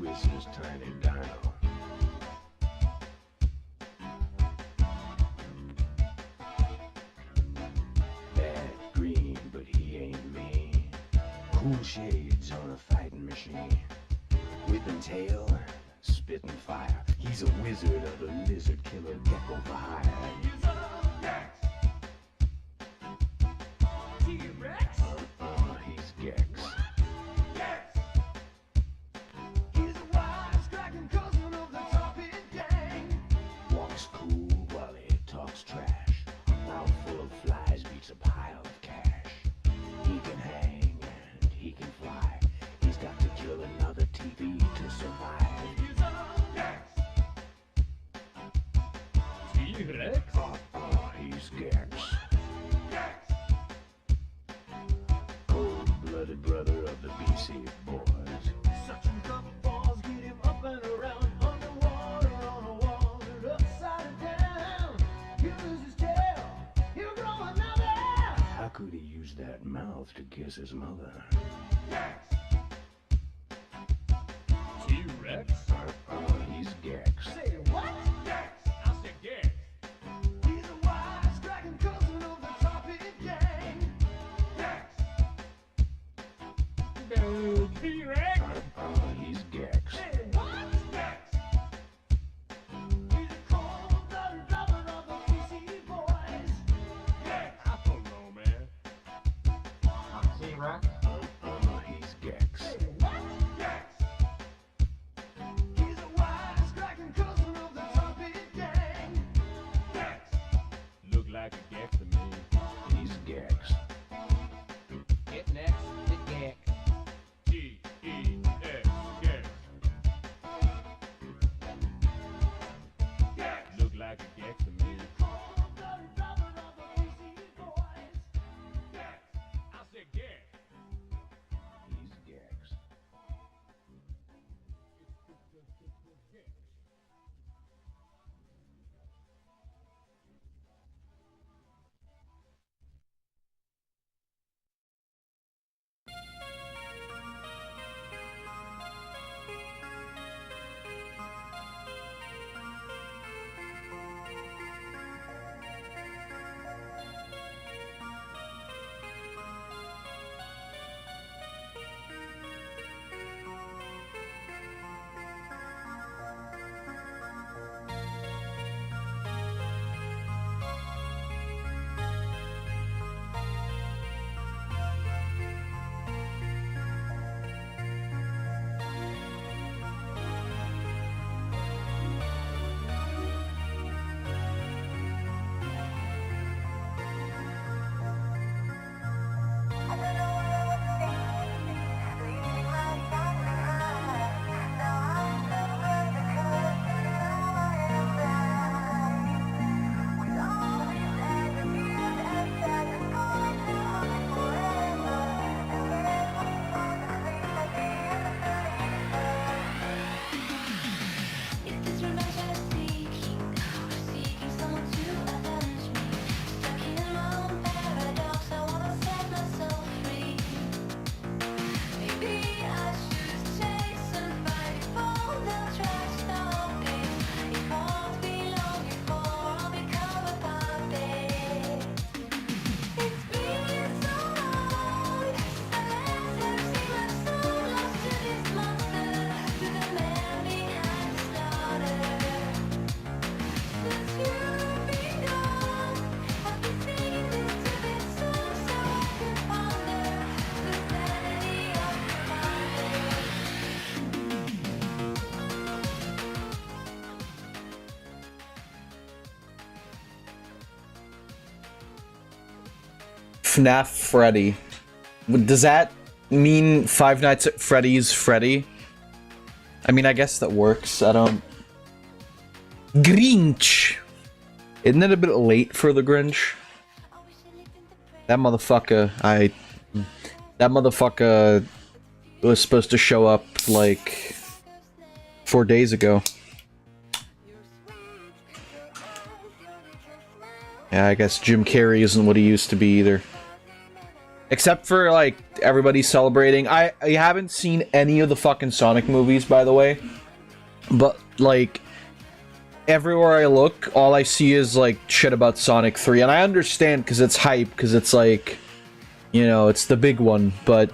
Lewis's tiny dino. Bad green, but he ain't mean. Cool shades on a fighting machine. Whipping tail, spitting fire. He's a wizard of the lizard killer gecko for hire. He's a Gex. T-Rex? He's Gex. Gex. He's a wisecracking cousin of the Topping Gang. Walks cool while he talks trash. Mouth full of flies beats a pile of cash. He can hang and he can fly. He's got to kill another TV to survive. He's a Gex. T-Rex? He's Gex. Gex. Cold-blooded brother of the BC boys. Such a cup of balls, get him up and around. Underwater on a wall, they're upside down. He'll lose his tail, he'll grow another. How could he use that mouth to kiss his mother? Gex. T-Rex? He's Gex. Say what? Gex. I said Gex. He's a wisecracking cousin of the Topping Gang. Gex. T-Rex? He's Gex. Say what? Gex. He's a cold-blooded brother of the BC boys. Gex. I don't know, man. T-Rex? He's Gex. Say what? Gex. He's a wisecracking cousin of the Topping Gang. Gex. Look like a Gex to me. He's Gex. Get next to Gex. G-E-X, Gex. Gex. Look like a Gex to me. Cold-blooded brother of the BC boys. Gex. I said Gex. He's Gex. FNAF Freddy. Does that mean Five Nights at Freddy's Freddy? I mean, I guess that works. I don't... Grinch! Isn't it a bit late for the Grinch? That motherfucker, That motherfucker was supposed to show up, like, 4 days ago. Yeah, I guess Jim Carrey isn't what he used to be either. Except for, like, everybody celebrating. I haven't seen any of the fucking Sonic movies, by the way. But, like, everywhere I look, all I see is, like, shit about Sonic 3. And I understand, because it's hype, because it's, like, you know, it's the big one, but...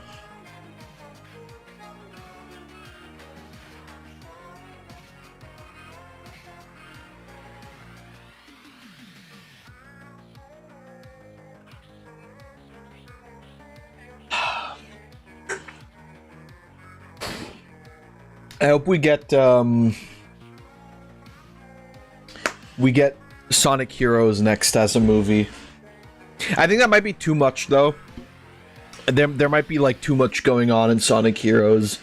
I hope we get Sonic Heroes next as a movie. I think that might be too much, though. There might be, like, too much going on in Sonic Heroes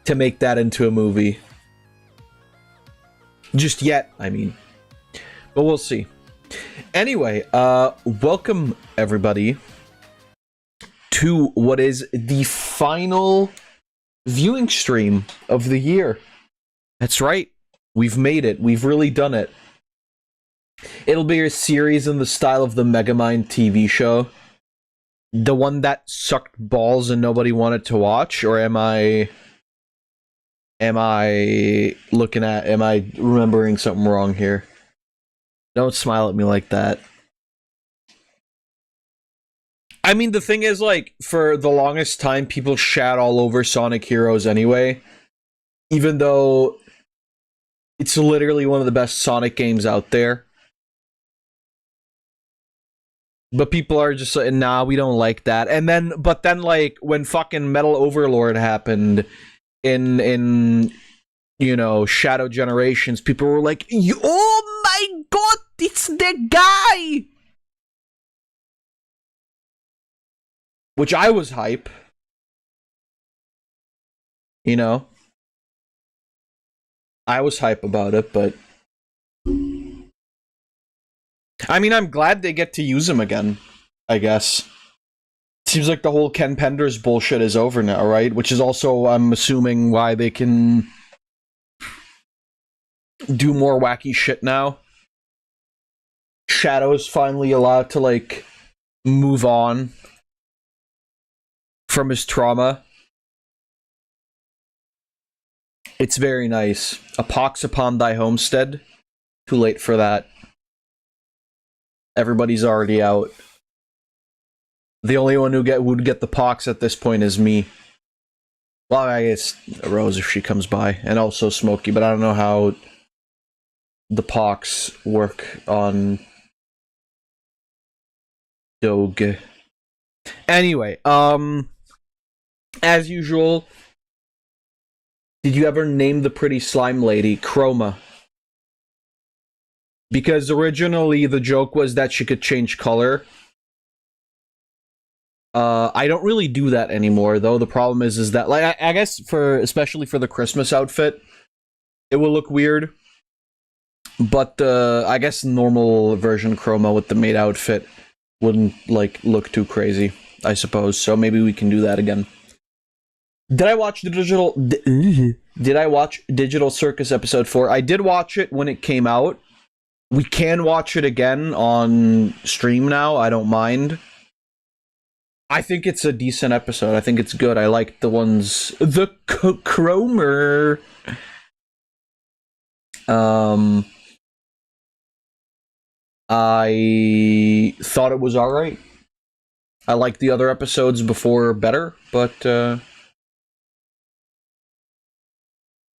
to make that into a movie. Just yet, I mean. But we'll see. Anyway, welcome, everybody, to what is the final viewing stream of the year. That's right. We've made it. We've really done it. It'll be a series in the style of the Megamind TV show. The one that sucked balls and nobody wanted to watch, or am I remembering something wrong here? Don't smile at me like that. I mean, the thing is, like, for the longest time, people shat all over Sonic Heroes anyway. Even though it's literally one of the best Sonic games out there. But people are just like, nah, we don't like that. But then, like, when fucking Metal Overlord happened in you know, Shadow Generations, people were like, oh my god, it's the guy! Which I was hype. You know? I was hype about it, but... I mean, I'm glad they get to use him again, I guess. Seems like the whole Ken Penders bullshit is over now, right? Which is also, I'm assuming, why they can do more wacky shit now. Shadow's finally allowed to, like, move on from his trauma. It's very nice. A pox upon thy homestead. Too late for that. Everybody's already out. The only one who would get the pox at this point is me. Well, I guess Rose if she comes by, and also Smokey, but I don't know how the pox work on Doge. Anyway, as usual, did you ever name the pretty slime lady Chroma? Because originally the joke was that she could change color. I don't really do that anymore, though. The problem is that, like, I guess especially for the Christmas outfit, it will look weird. But I guess normal version Chroma with the maid outfit wouldn't, like, look too crazy, I suppose. So maybe we can do that again. Did I watch Digital Circus episode 4? I did watch it when it came out. We can watch it again on stream now. I don't mind. I think it's a decent episode. I think it's good. I like the ones... The Cromer. I thought it was alright. I liked the other episodes before better, but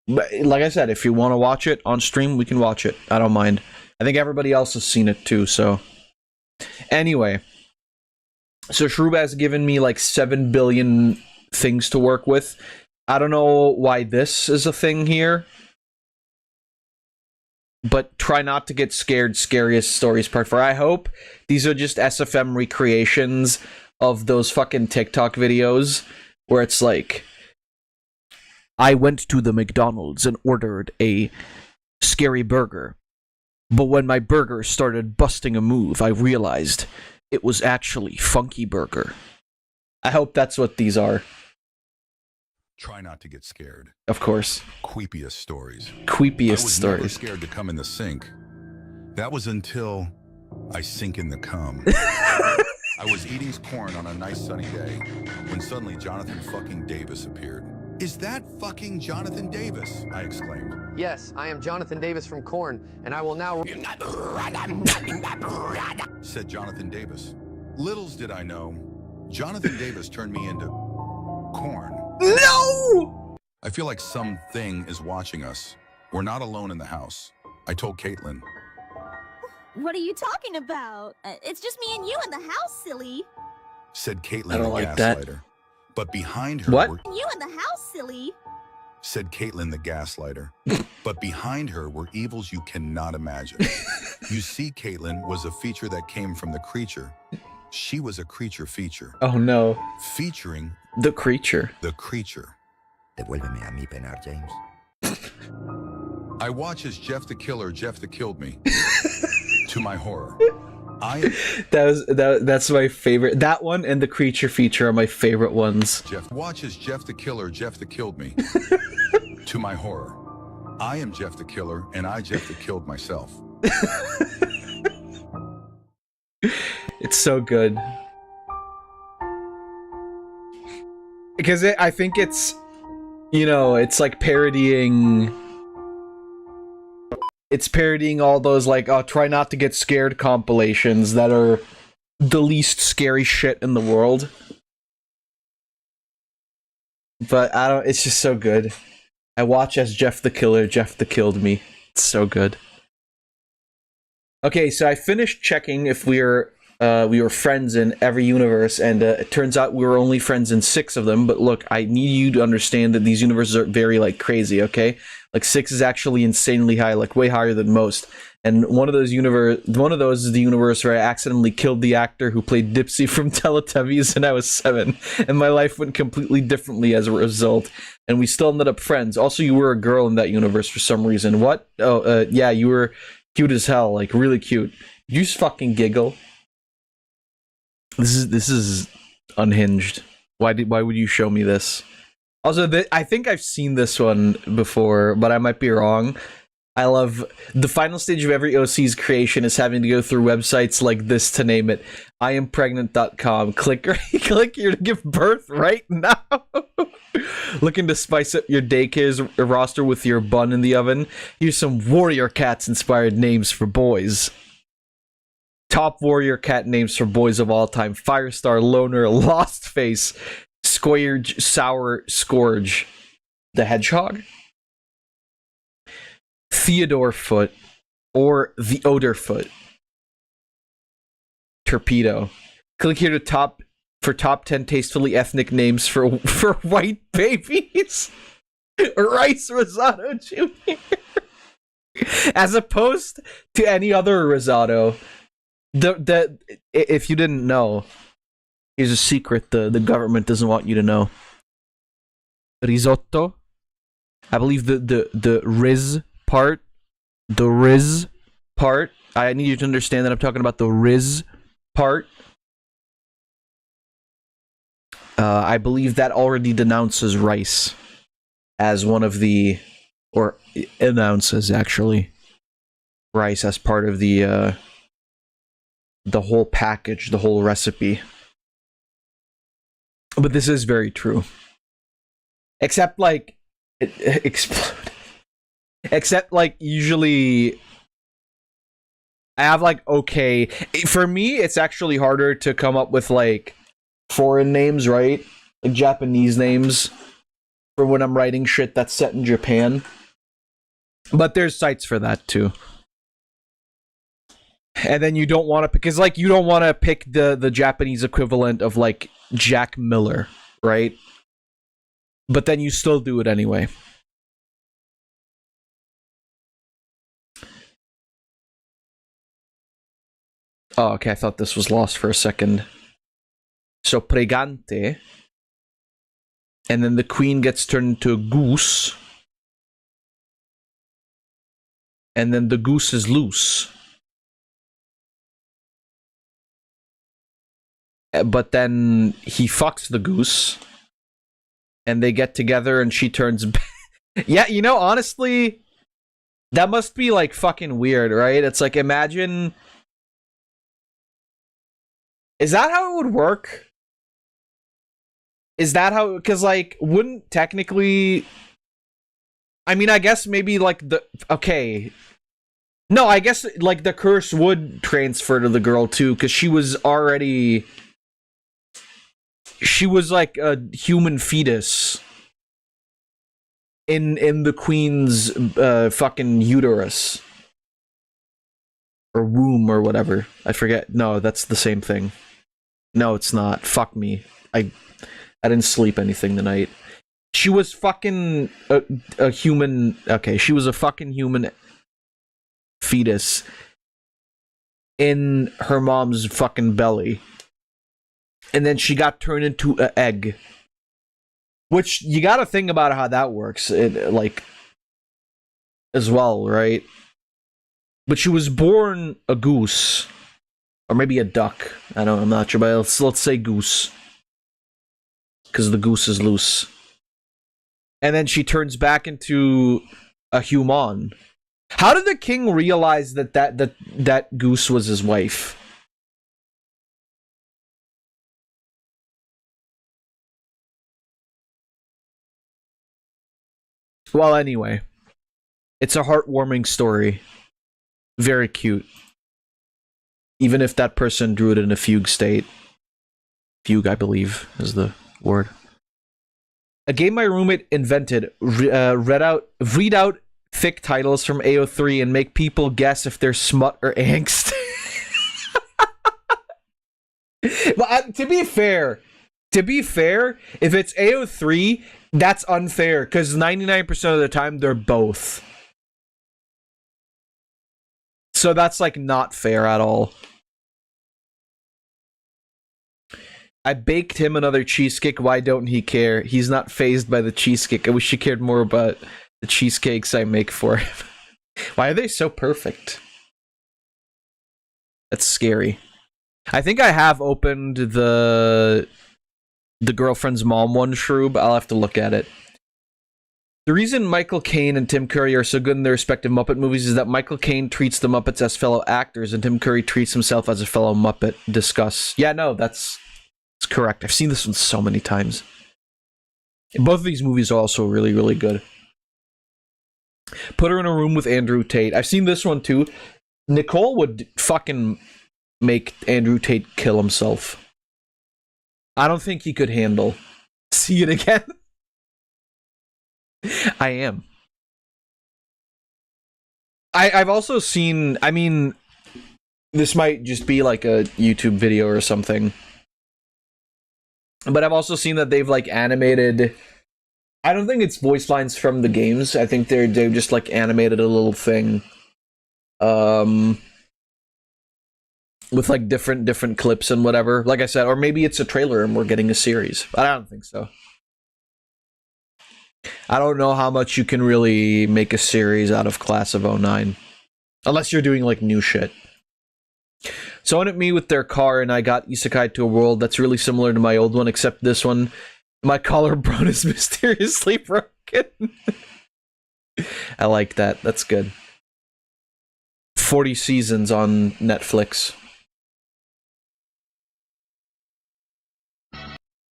like I said, if you want to watch it on stream, we can watch it. I don't mind. I think everybody else has seen it too, so... Anyway. So Shroob has given me like 7 billion things to work with. I don't know why this is a thing here. But try not to get scared. Scariest Stories Part 4. I hope these are just SFM recreations of those fucking TikTok videos where it's like, I went to the McDonald's and ordered a scary burger. But when my burger started busting a move, I realized it was actually Funky Burger. I hope that's what these are. Try not to get scared. Of course. Creepiest stories. Creepiest stories. I was never scared to come in the sink. That was until I sink in the cum. I was eating corn on a nice sunny day when suddenly Jonathan fucking Davis appeared. Is that fucking Jonathan Davis? I exclaimed. Yes, I am Jonathan Davis from Korn, and I will now... Said Jonathan Davis. Littles did I know, Jonathan Davis turned me into corn. No! I feel like something is watching us. We're not alone in the house. I told Caitlin. What are you talking about? It's just me and you in the house, silly. Said Caitlin I don't the like that. gaslighter. But behind her What? were... You in the house, silly. Said Caitlin the gaslighter. But behind her were evils you cannot imagine. You see, Caitlin was a feature that came from the creature. She was a creature feature. Oh no. Featuring The creature. the creature. Devuélveme a mi penar, James. I watch as Jeff the Killer, Jeff the Killed Me. To my horror. That's my favorite. That one and the creature feature are my favorite ones. Jeff watches Jeff the Killer, Jeff the Killed Me. To my horror. I am Jeff the Killer, and I Jeff the Killed myself. It's so good. Because I think it's, you know, it's like parodying... It's parodying all those, like, oh, try not to get scared compilations that are the least scary shit in the world. But I don't, it's just so good. I watch as Jeff the Killer, Jeff the Killed Me. It's so good. Okay, so I finished checking if we were friends in every universe, and it turns out we were only friends in 6 of them. But look, I need you to understand that these universes are very, like, crazy, okay? Like, 6 is actually insanely high, like, way higher than most. And one of those is the universe where I accidentally killed the actor who played Dipsy from Teletubbies when I was 7, and my life went completely differently as a result. And we still ended up friends. Also, you were a girl in that universe for some reason. What? Oh, yeah, you were cute as hell, like, really cute. Did you just fucking giggle? This is unhinged. Why would you show me this? Also, I think I've seen this one before, but I might be wrong. I love the final stage of every OC's creation is having to go through websites like this to name it. IamPregnant.com. Click here to give birth right now. Looking to spice up your daycare's roster with your bun in the oven? Here's some Warrior Cats inspired names for boys. Top Warrior Cat names for boys of all time: Firestar, Loner, Lost Face, Scourge, Sour, Scourge, the Hedgehog, Theodore Foot, or the Odor Foot. Torpedo. Click here to top 10 tastefully ethnic names for white babies. Rice Risotto Jr. As opposed to any other risotto. If you didn't know, here's a secret the government doesn't want you to know. Risotto. I believe the Riz part. The Riz part. I need you to understand that I'm talking about the Riz part. I believe that already denounces rice as one of the, or announces actually, rice as part of the whole package, the whole recipe. But this is very true. Except like explode. Except like usually I have like okay. For me, it's actually harder to come up with like foreign names, right? Like Japanese names for when I'm writing shit that's set in Japan. But there's sites for that too. And then you don't want to, because like you don't want to pick the Japanese equivalent of like Jack Miller, right? But then you still do it anyway. Oh, okay, I thought this was lost for a second. So pregante. And then the queen gets turned into a goose. And then the goose is loose. But then he fucks the goose. And they get together and she turns... Yeah, you know, honestly, that must be like fucking weird, right? It's like, imagine... Is that how it would work? Is that how... Because, like, wouldn't technically... I mean, I guess maybe, like, the... Okay. No, I guess, like, the curse would transfer to the girl, too, because she was already... She was, like, a human fetus in the queen's fucking uterus. Or womb, or whatever. I forget. No, that's the same thing. No, it's not. Fuck me. I didn't sleep anything tonight. She was fucking a human... Okay, she was a fucking human fetus in her mom's fucking belly. And then she got turned into an egg. Which, you gotta think about how that works. Like, as well, right? But she was born a goose. Or maybe a duck. I'm not sure, but let's say goose. Because the goose is loose. And then she turns back into a human. How did the king realize that goose was his wife? Well, anyway. It's a heartwarming story. Very cute. Even if that person drew it in a fugue state. Fugue, I believe, is the word. A game my roommate invented. Read out thick titles from AO3 and make people guess if they're smut or angst. But to be fair, if it's AO3, that's unfair, because 99% of the time they're both. So that's, like, not fair at all. I baked him another cheesecake. Why don't he care? He's not fazed by the cheesecake. I wish he cared more about the cheesecakes I make for him. Why are they so perfect? That's scary. I think I have opened the girlfriend's mom one, Shroob. I'll have to look at it. The reason Michael Caine and Tim Curry are so good in their respective Muppet movies is that Michael Caine treats the Muppets as fellow actors and Tim Curry treats himself as a fellow Muppet. Discuss. Yeah, no, that's correct. I've seen this one so many times. And both of these movies are also really, really good. Put her in a room with Andrew Tate. I've seen this one too. Nicole would fucking make Andrew Tate kill himself. I don't think he could handle. See it again? I am. I've also seen, I mean, this might just be like a YouTube video or something, but I've also seen that they've, like, animated, I don't think it's voice lines from the games. I think they've just, like, animated a little thing with, like, different clips and whatever, like I said, or maybe it's a trailer and we're getting a series, but I don't think so. I don't know how much you can really make a series out of Class of 09. Unless you're doing, like, new shit. Someone hit me with their car and I got isekai to a world that's really similar to my old one, except this one, my collarbone is mysteriously broken. I like that. That's good. 40 seasons on Netflix.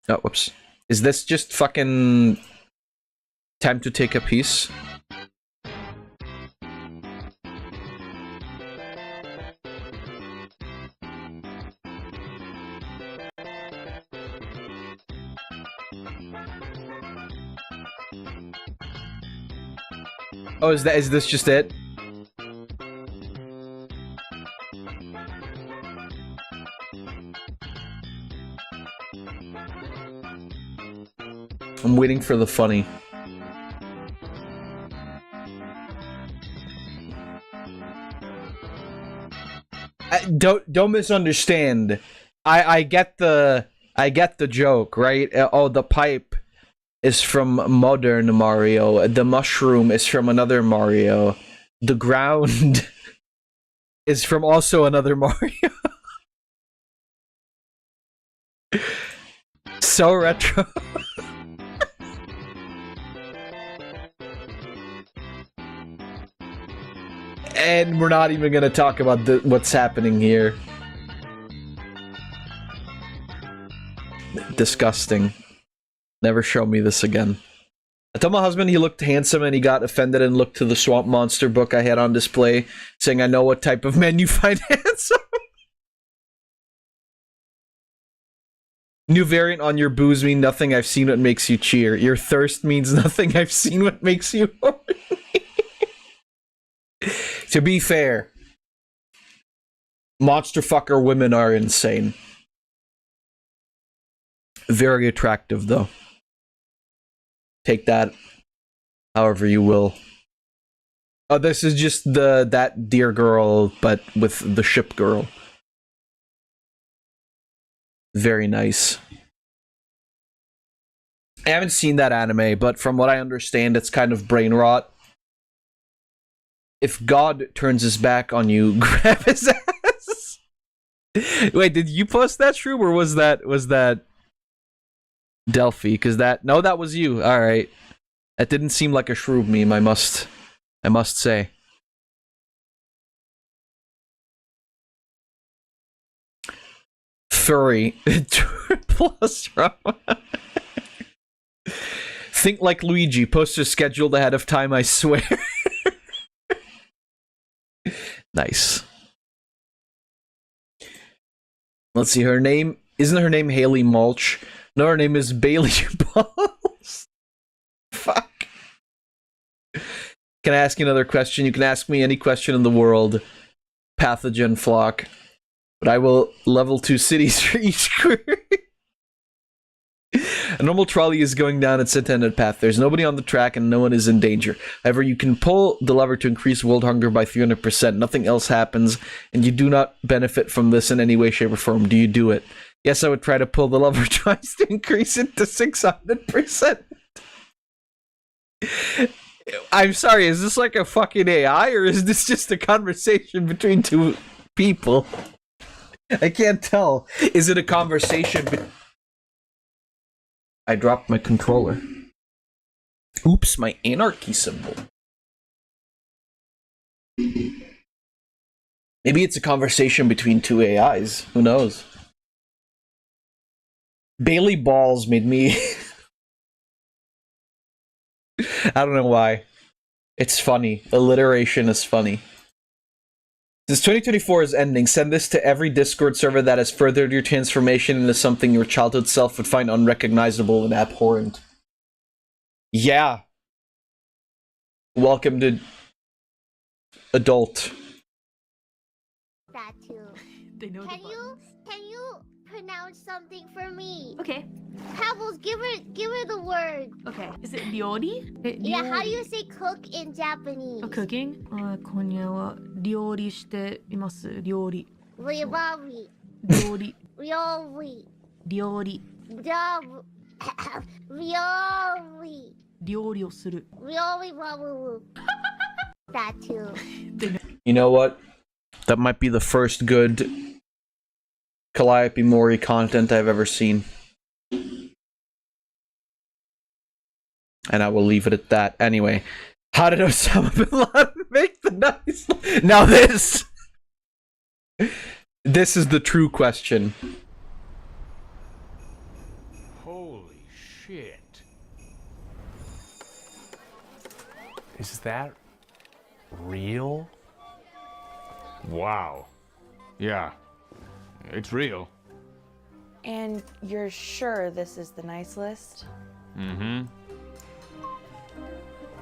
Oh, whoops. Is this just fucking... time to take a piece? Oh, is this just it? I'm waiting for the funny. Don't misunderstand. I get the joke, right? Oh, the pipe is from modern Mario. The mushroom is from another Mario. The ground is from also another Mario. So retro. And we're not even gonna talk about what's happening here. Disgusting. Never show me this again. I told my husband he looked handsome and he got offended and looked to the Swamp Monster book I had on display, saying I know what type of men you find handsome. New variant on your booze mean nothing I've seen what makes you cheer. Your thirst means nothing I've seen what makes you horny. To be fair, monster fucker women are insane. Very attractive though. Take that however you will. Oh, this is just that deer girl, but with the ship girl. Very nice. I haven't seen that anime, but from what I understand, it's kind of brain rot. If God turns his back on you, grab his ass. Wait, did you post that, Shroob, or was that Delphi? Because that was you. All right, that didn't seem like a Shroob meme. I must say. Furry plus drama. Think like Luigi. Poster scheduled ahead of time. I swear. Nice. Let's see. Her name isn't her name Haley Mulch. No, her name is Bailey Balls. Fuck. Can I ask you another question? You can ask me any question in the world. Pathogen flock. But I will level 2 cities for each query. A normal trolley is going down its intended path. There's nobody on the track and no one is in danger. However, you can pull the lever to increase world hunger by 300%. Nothing else happens, and you do not benefit from this in any way, shape, or form. Do you do it? Yes, I would try to pull the lever twice to increase it to 600%. I'm sorry, is this like a fucking AI, or is this just a conversation between two people? I can't tell. Is it a conversation? I dropped my controller. Oops, my anarchy symbol. Maybe it's a conversation between two AIs. Who knows? Bailey Balls made me... I don't know why. It's funny. Alliteration is funny. Since 2024 is ending, send this to every Discord server that has furthered your transformation into something your childhood self would find unrecognizable and abhorrent. Yeah. Welcome to adult. That too. They know Can you pronounce something for me? Okay. Pebbles, give her the word. Okay. Is it ryori? Yeah, how do you say cook in Japanese? Oh, cooking? 今夜は料理しています。料理。Ryori. 料理。Ryori. 料理。Ryori. 料理をする。Ryori. That too. You know what? That might be the first good Calliope Mori content I've ever seen. And I will leave it at that. Anyway, how did Osama bin Laden make the nice... Now this is the true question. Holy shit. Is that real? Wow. Yeah, it's real. And you're sure this is the nice list? Mm-hmm.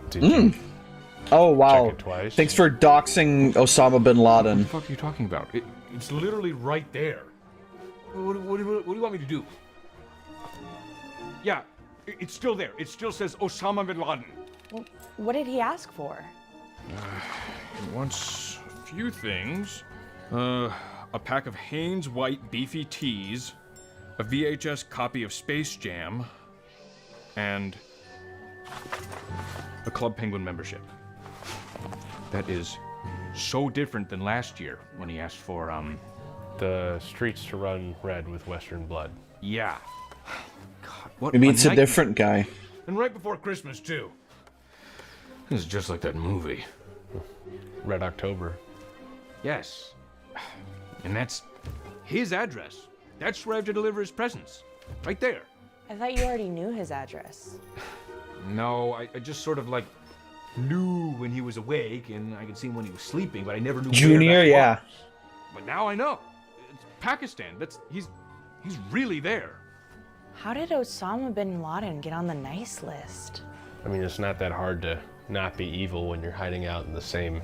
Did you Oh, wow. check it twice? Thanks for doxing Osama bin Laden. What the fuck are you talking about? It's literally right there. What do you want me to do? Yeah, it's still there. It still says Osama bin Laden. Well, what did he ask for? He wants a few things. A pack of Hanes White Beefy Teas, a VHS copy of Space Jam, and a Club Penguin membership. That is so different than last year when he asked for, the streets to run red with Western blood. Yeah. God, what Maybe it's a different guy. And right before Christmas, too. This is just like that movie. Red October. Yes. And that's his address. That's where I have to deliver his presents. Right there. I thought you already knew his address. No, I just sort of like knew when he was awake and I could see him when he was sleeping, but I never knew Junior, where that yeah. was. But now I know. It's Pakistan. He's really there. How did Osama bin Laden get on the nice list? I mean, it's not that hard to not be evil when you're hiding out in the same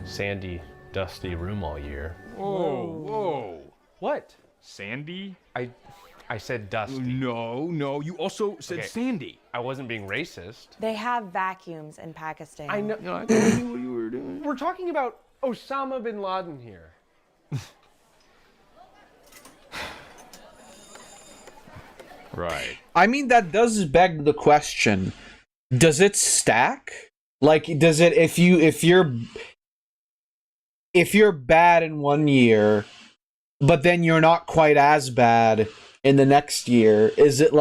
sandy, dusty room all year. Whoa. What? Sandy? I said dusty. No, you also said Okay. Sandy. I wasn't being racist. They have vacuums in Pakistan. I know. No, I told you what you were doing. We're talking about Osama bin Laden here. Right. I mean, that does beg the question. Does it stack? Like, does it, if you're bad in one year, but then you're not quite as bad in the next year, is it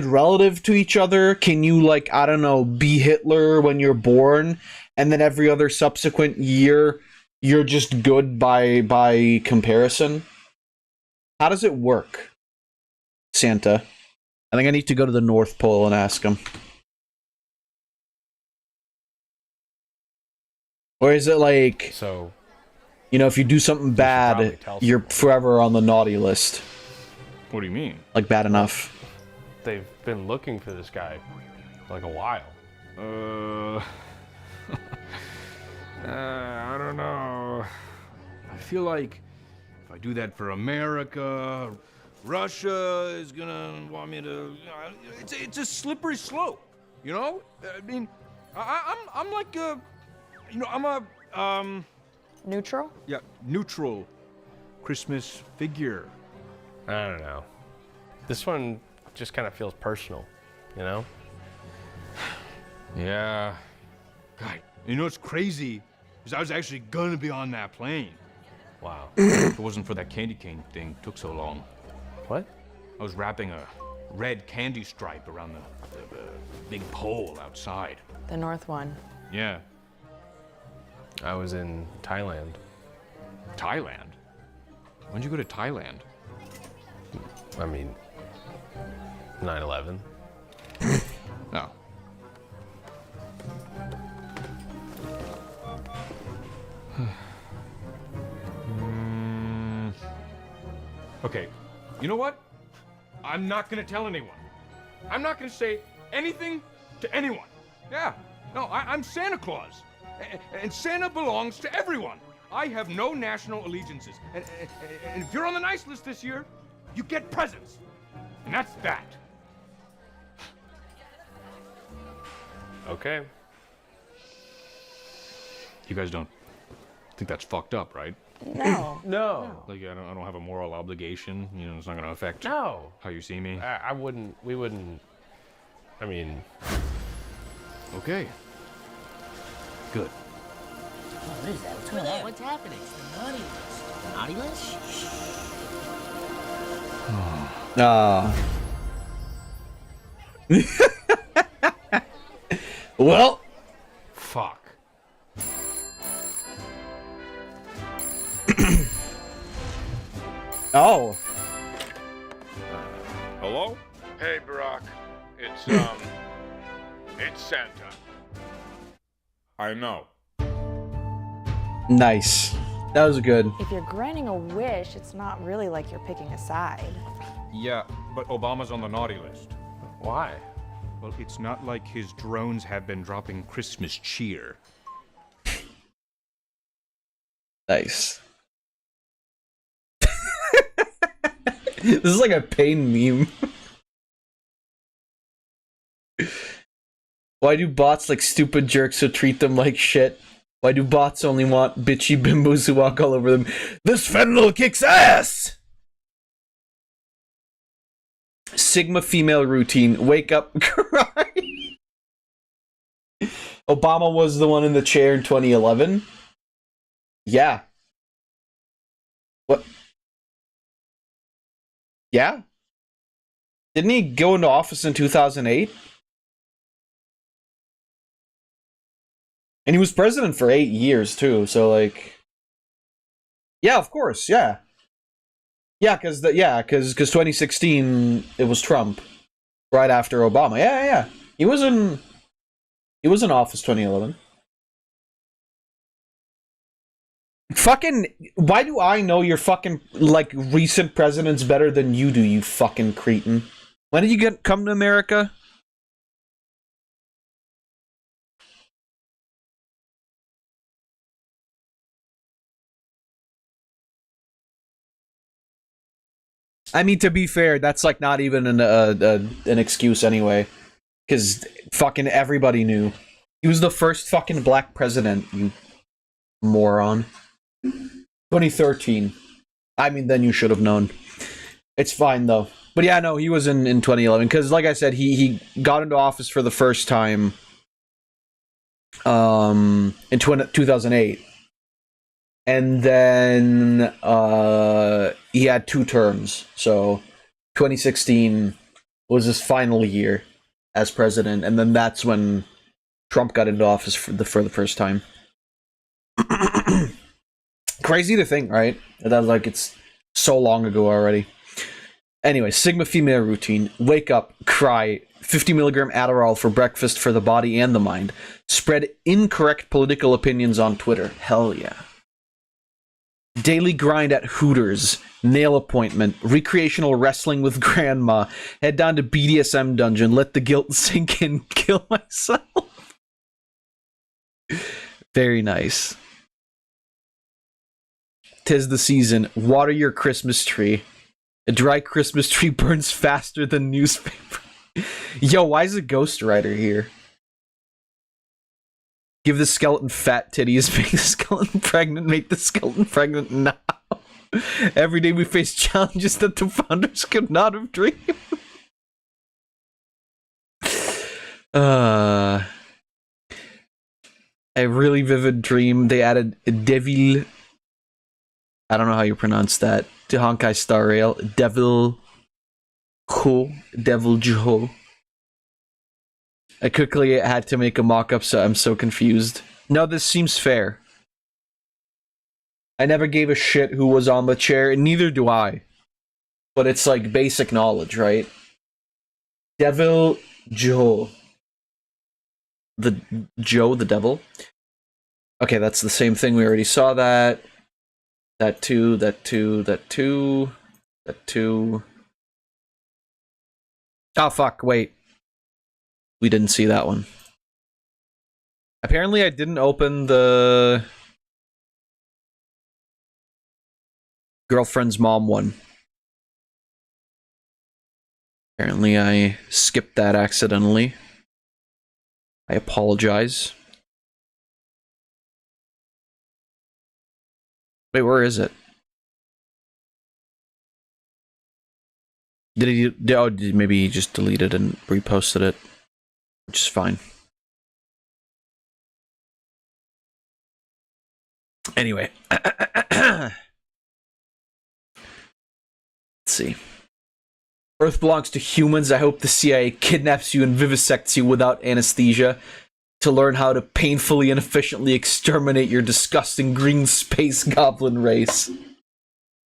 relative to each other? Can you, like, I don't know, be Hitler when you're born, and then every other subsequent year, you're just good by comparison? How does it work, Santa? I think I need to go to the North Pole and ask him. Or is it like, So, you know, if you do something probably bad, tell you're someone. forever on the naughty list? What do you mean? Like, bad enough. they've been looking for this guy like a while. I don't know. I feel like if I do that for America, Russia is gonna want me to. It's a slippery slope, you know. I mean, I'm like a, you know, I'm a Neutral? yeah, neutral Christmas figure. I don't know. This one just kind of feels personal, you know? Yeah. God, you know what's crazy? Is I was actually gonna be on that plane. Wow. If it wasn't for that candy cane thing, it took so long. What? I was wrapping a red candy stripe around the big pole outside. The north one. Yeah. I was in Thailand. Thailand? When'd you go to Thailand? I mean, 9/11. Oh. Okay, you know what? I'm not gonna tell anyone. I'm not gonna say anything to anyone. Yeah, no, I'm Santa Claus. And Santa belongs to everyone. I have no national allegiances. And if you're on the nice list this year, you get presents. And that's that. Okay. You guys don't think that's fucked up, right? No. No. Like I don't have a moral obligation. You know, it's not gonna affect No. how you see me. I wouldn't, we wouldn't, I mean. Okay. Good. What is that? What's going on? What's happening? It's the naughty list. The naughty list? Well, fuck. Oh. Hello? Hey, Barack. It's, it's Santa. I know. Nice. That was good. If you're granting a wish, it's not really like you're picking a side. Yeah, but Obama's on the naughty list. Why? Well, it's not like his drones have been dropping Christmas cheer. Nice. This is like a pain meme. Why do bots like stupid jerks who treat them like shit? Why do bots only want bitchy bimbos who walk all over them? This fentanyl kicks ass! Sigma female routine. Wake up, cry. Obama was the one in the chair in 2011? Yeah. What? Yeah? Didn't he go into office in 2008? And he was president for 8 years, too, so, like... Yeah, of course, yeah. Yeah, because 2016 it was Trump, right after Obama. Yeah. He was in office 2011. Fucking, why do I know your fucking like recent presidents better than you do? You fucking cretin. When did you come to America? I mean, to be fair, that's like not even an excuse anyway, because fucking everybody knew he was the first fucking black president. You moron. 2013. I mean, then you should have known. It's fine though. But yeah, no, he was in 2011 because, like I said, he got into office for the first time in 2008. And then he had 2 terms. So 2016 was his final year as president, and then that's when Trump got into office for the first time. Crazy to think, right? That like it's so long ago already. Anyway, Sigma female routine. Wake up, cry, 50 milligram Adderall for breakfast for the body and the mind. Spread incorrect political opinions on Twitter. Hell yeah. Daily grind at Hooters, nail appointment, recreational wrestling with grandma, head down to BDSM dungeon, let the guilt sink in, kill myself. Very nice. 'Tis the season, water your Christmas tree. A dry Christmas tree burns faster than newspaper. Yo, why is a Ghost Rider here? Give the skeleton fat titties, make the skeleton pregnant, make the skeleton pregnant now. Every day we face challenges that the founders could not have dreamed. A really vivid dream. They added Devil. I don't know how you pronounce that. To Honkai Star Rail. Devil Joe. I quickly had to make a mock-up, so I'm so confused. No, this seems fair. I never gave a shit who was on the chair, and neither do I. But it's like basic knowledge, right? Devil Joe. The devil? Okay, that's the same thing. We already saw that. That too. Oh, fuck, wait. We didn't see that one. Apparently I didn't open the girlfriend's mom one. Apparently I skipped that accidentally. I apologize. Wait, where is it? Maybe he just deleted and reposted it. Which is fine. Anyway. Let's see. Earth belongs to humans. I hope the CIA kidnaps you and vivisects you without anesthesia to learn how to painfully and efficiently exterminate your disgusting green space goblin race.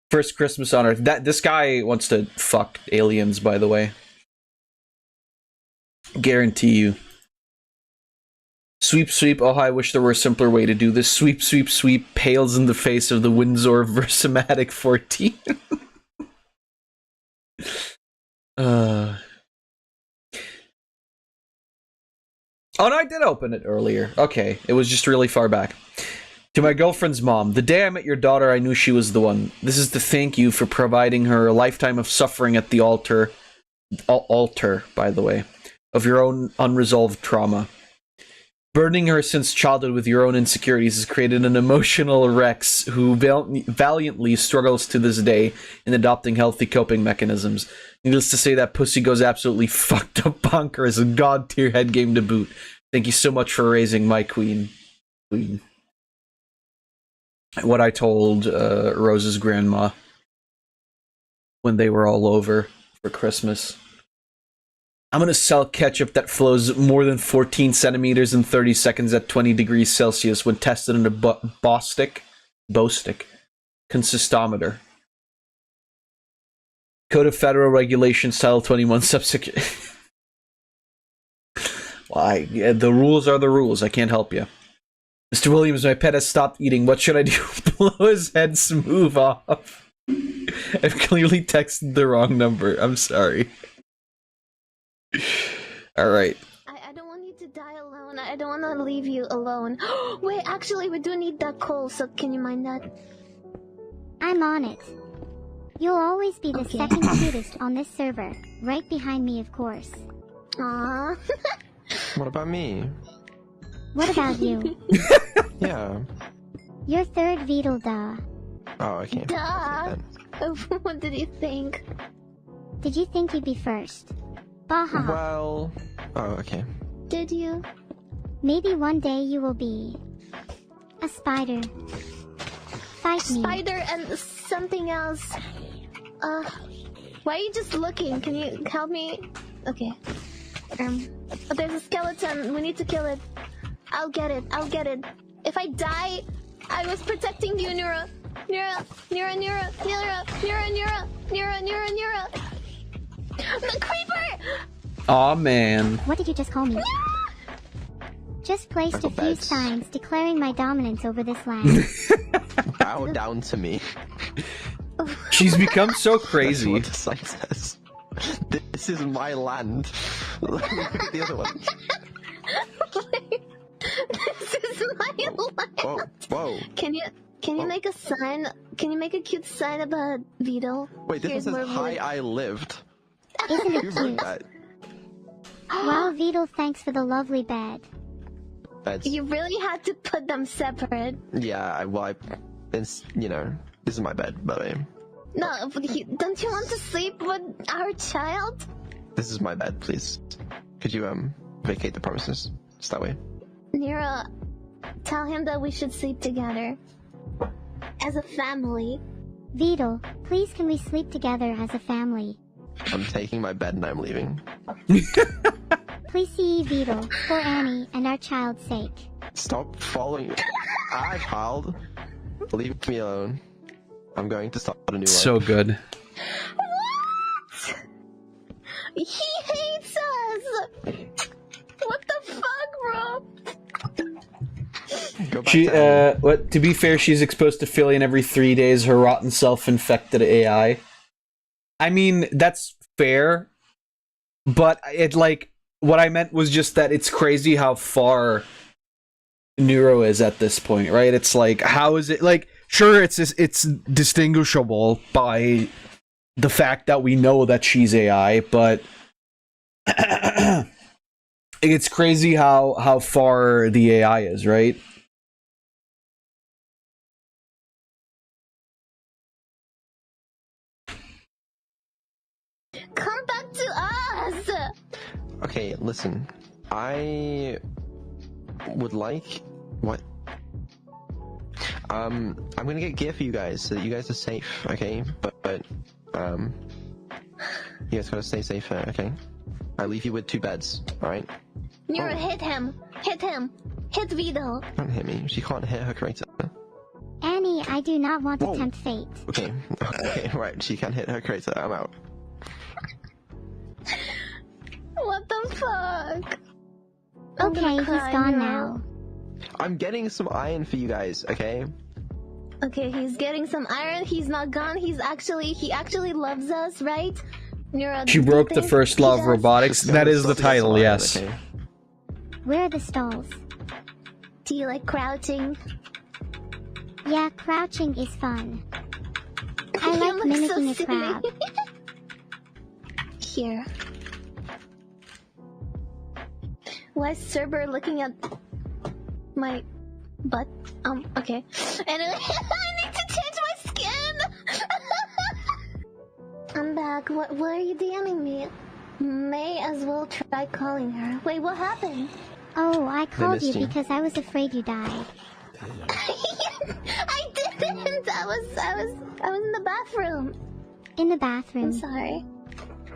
First Christmas on Earth. This guy wants to fuck aliens, by the way. Guarantee you. Sweep, sweep. Oh, I wish there were a simpler way to do this. Sweep, sweep, sweep. Pales in the face of the Windsor Versamatic 14. Oh, no, I did open it earlier. Okay, it was just really far back. To my girlfriend's mom, the day I met your daughter, I knew she was the one. This is to thank you for providing her a lifetime of suffering at the altar, by the way, of your own unresolved trauma. Burdening her since childhood with your own insecurities has created an emotional Rex who valiantly struggles to this day in adopting healthy coping mechanisms. Needless to say, that pussy goes absolutely fucked up bonkers, a god-tier head game to boot. Thank you so much for raising my queen. What I told Rose's grandma when they were all over for Christmas. I'm gonna sell ketchup that flows more than 14 centimeters in 30 seconds at 20 degrees Celsius when tested in a Bostic consistometer. Code of Federal Regulations, Title 21, Subsection. Why? Yeah, the rules are the rules. I can't help you. Mr. Williams, my pet has stopped eating. What should I do? Blow his head smooth off. I've clearly texted the wrong number. I'm sorry. Alright. I don't want you to die alone. I don't want to leave you alone. Wait, actually, we do need that coal, so can you mind that? I'm on it. You'll always be the second cutest on this server. Right behind me, of course. Aww. What about me? What about you? Yeah. You're third, Beetle, duh. Oh, okay. Duh. What did you think? Did you think you'd be first? Baha. Well... Oh, okay. Did you? Maybe one day you will be... a spider. Fight me. Spider and something else. Why are you just looking? Can you help me? Okay. There's a skeleton. We need to kill it. I'll get it. I'll get it. If I die, I was protecting you, Nura. Nura. The creeper! Aw, man. What did you just call me? Just placed a few signs declaring my dominance over this land. Bow down to me. She's become so crazy. That's what the sign says. This is my land. Look at the other one. This is my land. Whoa, whoa. Can you make a sign? Can you make a cute sign about Vito? Wait, this one says, "Hi, I lived." Isn't it Who cute? wrote that? Wow, Vito, thanks for the lovely bed. You really had to put them separate. Yeah, it's, you know, this is my bed, by the way. No, don't you want to sleep with our child? This is my bed, please. Could you, vacate the premises? Just that way. Nira, tell him that we should sleep together. As a family. Vito, please can we sleep together as a family? I'm taking my bed and I'm leaving. Please see Vito, for Annie and our child's sake. Stop following me. Child. Leave me alone. I'm going to start a new life. So good. What? He hates us! What the fuck, bro? She, what? To be fair, she's exposed to Fillion every 3 days, her rotten self-infected AI. I mean, that's fair, but it, like, what I meant was just that it's crazy how far Neuro is at this point, right? It's like, how is it, like, sure, it's distinguishable by the fact that we know that she's AI, but it's crazy how far the AI is, right? Come back to us! Okay, listen. I would like... What? I'm gonna get gear for you guys so that you guys are safe, okay? But you guys gotta stay safe, okay? I leave you with 2 beds, alright? Nira, hit him! Hit him! Hit Vito! Don't hit me. She can't hit her creator. Annie, I do not want to tempt fate. Okay, okay, right. She can hit her creator. I'm out. What the fuck? Okay, he's gone now. I'm getting some iron for you guys, okay? Okay, he's getting some iron. He's not gone. He actually loves us, right? Nira, She broke the first law of robotics. That is the title, yes. Okay. Where are the stalls? Do you like crouching? Yeah, crouching is fun. I like mimicking a crab. Here. Why is Cerber looking at my butt? Okay. Anyway, I need to change my skin! I'm back. What are you DMing me? May as well try calling her. Wait, what happened? Oh, I called you because I was afraid you died. I didn't! I was in the bathroom. In the bathroom? I'm sorry.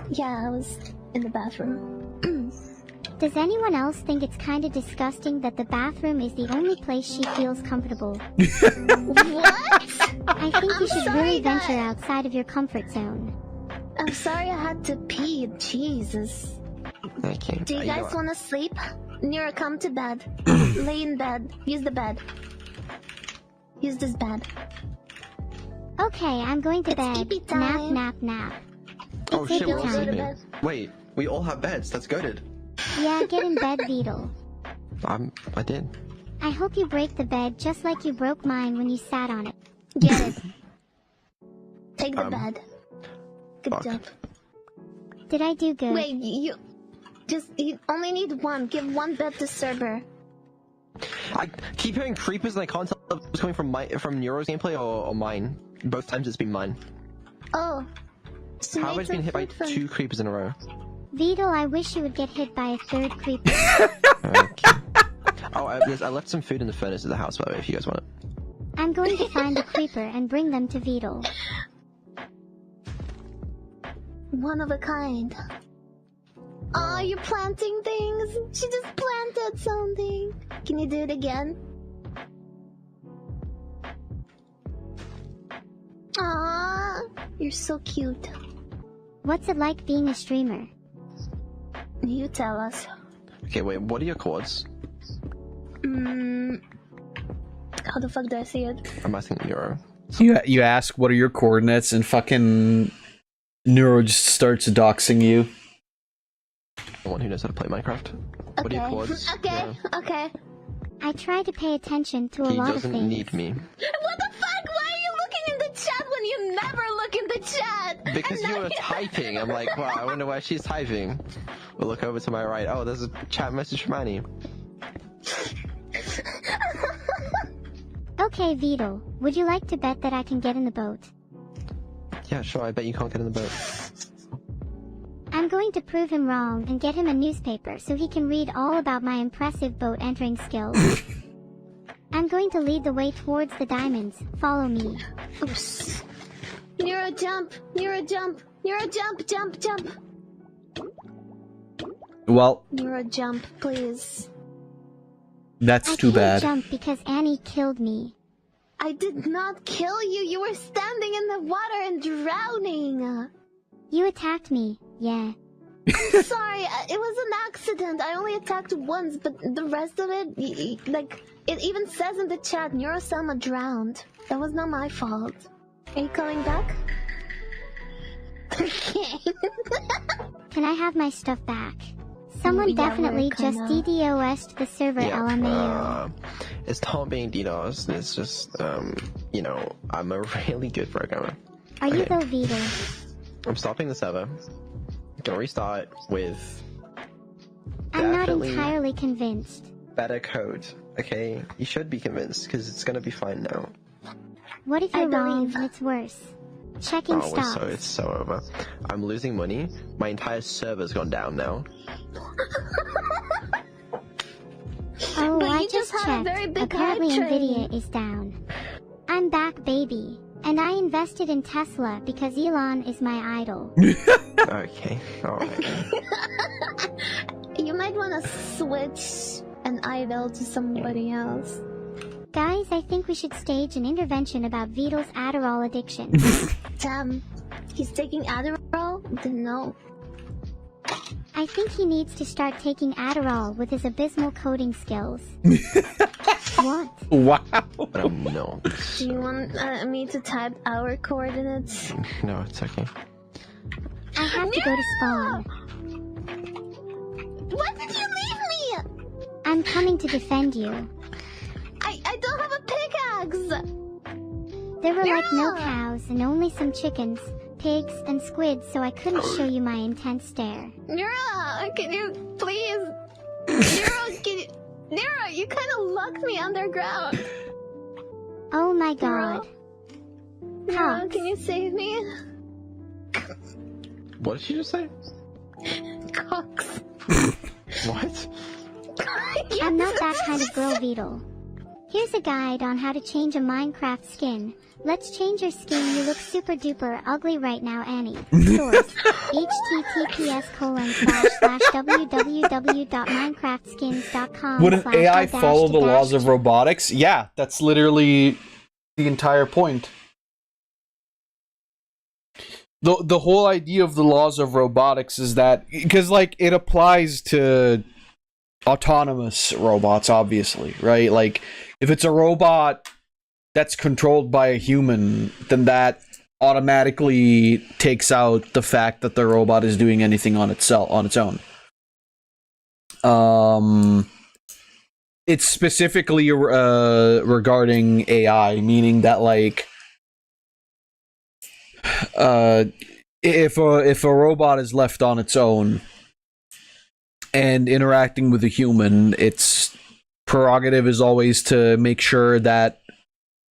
Yeah, I was in the bathroom. Does anyone else think it's kinda disgusting that the bathroom is the only place she feels comfortable? What? I think you should sorry, really venture outside of your comfort zone. I'm sorry I had to pee. Jesus. Okay. Do you guys want to sleep? Nira, come to bed. Lay in bed. Use the bed. Use this bed. Okay, I'm going to bed. Nap, nap, nap. Oh shit, we're all time. sleeping. Wait, we all have beds. That's goated. Yeah, get in bed, Beetle. I did. I hope you break the bed just like you broke mine when you sat on it. Get it. Take the bed. Good job. Did I do good? Wait, you only need one. Give one bed to Cerber. I keep hearing creepers and I can't tell if it's coming from Neuro's gameplay or mine. Both times it's been mine. Oh. So How have I been hit by 2 creepers in a row? Beetle, I wish you would get hit by a 3rd creeper. Okay. Oh, I left some food in the furnace of the house, by the way, if you guys want it. I'm going to find the creeper and bring them to Beetle. One of a kind. Oh, you're planting things. She just planted something. Can you do it again? Aww, you're so cute. What's it like being a streamer? You tell us. Okay, wait, what are your chords? How the fuck do I see it? I'm asking Neuro. You ask what are your coordinates and fucking Neuro just starts doxing you. The one who knows how to play Minecraft. What are your chords? Okay, okay. I try to pay attention to a He lot of doesn't things. need me. What the fuck? Why are you looking in the chat when you never look in the chat? Because you were typing. I'm like, wow, I wonder why she's typing. We'll look over to my right. Oh, there's a chat message from Annie. Okay, Beetle, would you like to bet that I can get in the boat? Yeah, sure, I bet you can't get in the boat. I'm going to prove him wrong and get him a newspaper so he can read all about my impressive boat entering skills. I'm going to lead the way towards the diamonds. Follow me. Oops. Neuro jump! Neuro jump! Neuro jump! Jump! Jump! Well, Neuro jump, please. that's too I bad. can't jump because Annie killed me. I did not kill you. You were standing in the water and drowning. You attacked me, yeah. Sorry, it was an accident. I only attacked once, but the rest of it, like, it even says in the chat, Neurosama drowned. That was not my fault. Are you coming back? Okay. Can I have my stuff back? Someone Yeah, definitely we're just kinda- DDoS'd the server LMAO. It's not being DDoS, it's just, you know, I'm a really good programmer. Are you Okay. though, Vito? I'm stopping the server. Gonna restart with I'm not definitely entirely convinced. better code, okay? You should be convinced, because it's gonna be fine now. What if I you're wrong believe. and it's worse? Checking stops. It's so over. I'm losing money. My entire server's gone down now. Oh, But I you just had a checked. very big Apparently hype train. Nvidia is down. I'm back, baby. And I invested in Tesla because Elon is my idol. Okay, alright. You might want to switch an idol to somebody else. Guys, I think we should stage an intervention about Vito's Adderall addiction. Damn, he's taking Adderall? Didn't know. I think he needs to start taking Adderall with his abysmal coding skills. What? Wow. No. Do you want me to type our coordinates? No, it's okay. I have to go to spawn. Why did you leave me? I'm coming to defend you. I don't have a pickaxe! There were like no Nira! cows and only some chickens, pigs, and squids, so I couldn't show you my intense stare. Nira, can you please? Nira, Nira, you kind of locked me underground. Oh my god. Nira, can you save me? What did she just say? Cox. What? I'm not that kind of girl, Beetle. Here's a guide on how to change a Minecraft skin. Let's change your skin. You look super duper ugly right now, Annie. Source: https://www.minecraftskins.com. Would an AI follow the laws of robotics? Yeah, that's literally the entire point. the whole idea of the laws of robotics is that, because like it applies to autonomous robots, obviously, right? Like if it's a robot that's controlled by a human, then that automatically takes out the fact that the robot is doing anything on its own. It's specifically regarding AI, meaning that like if a robot is left on its own and interacting with a human, its prerogative is always to make sure that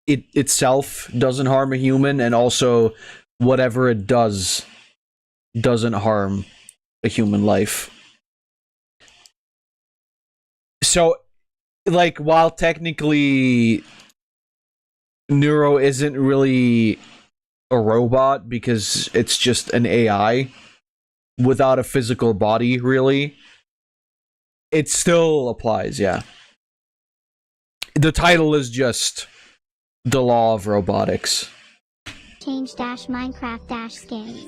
it itself doesn't harm a human, and also whatever it does doesn't harm a human life. So, like, while technically Neuro isn't really a robot because it's just an AI without a physical body, really, it still applies, yeah. The title is just The Law of Robotics. Change dash Minecraft dash skins.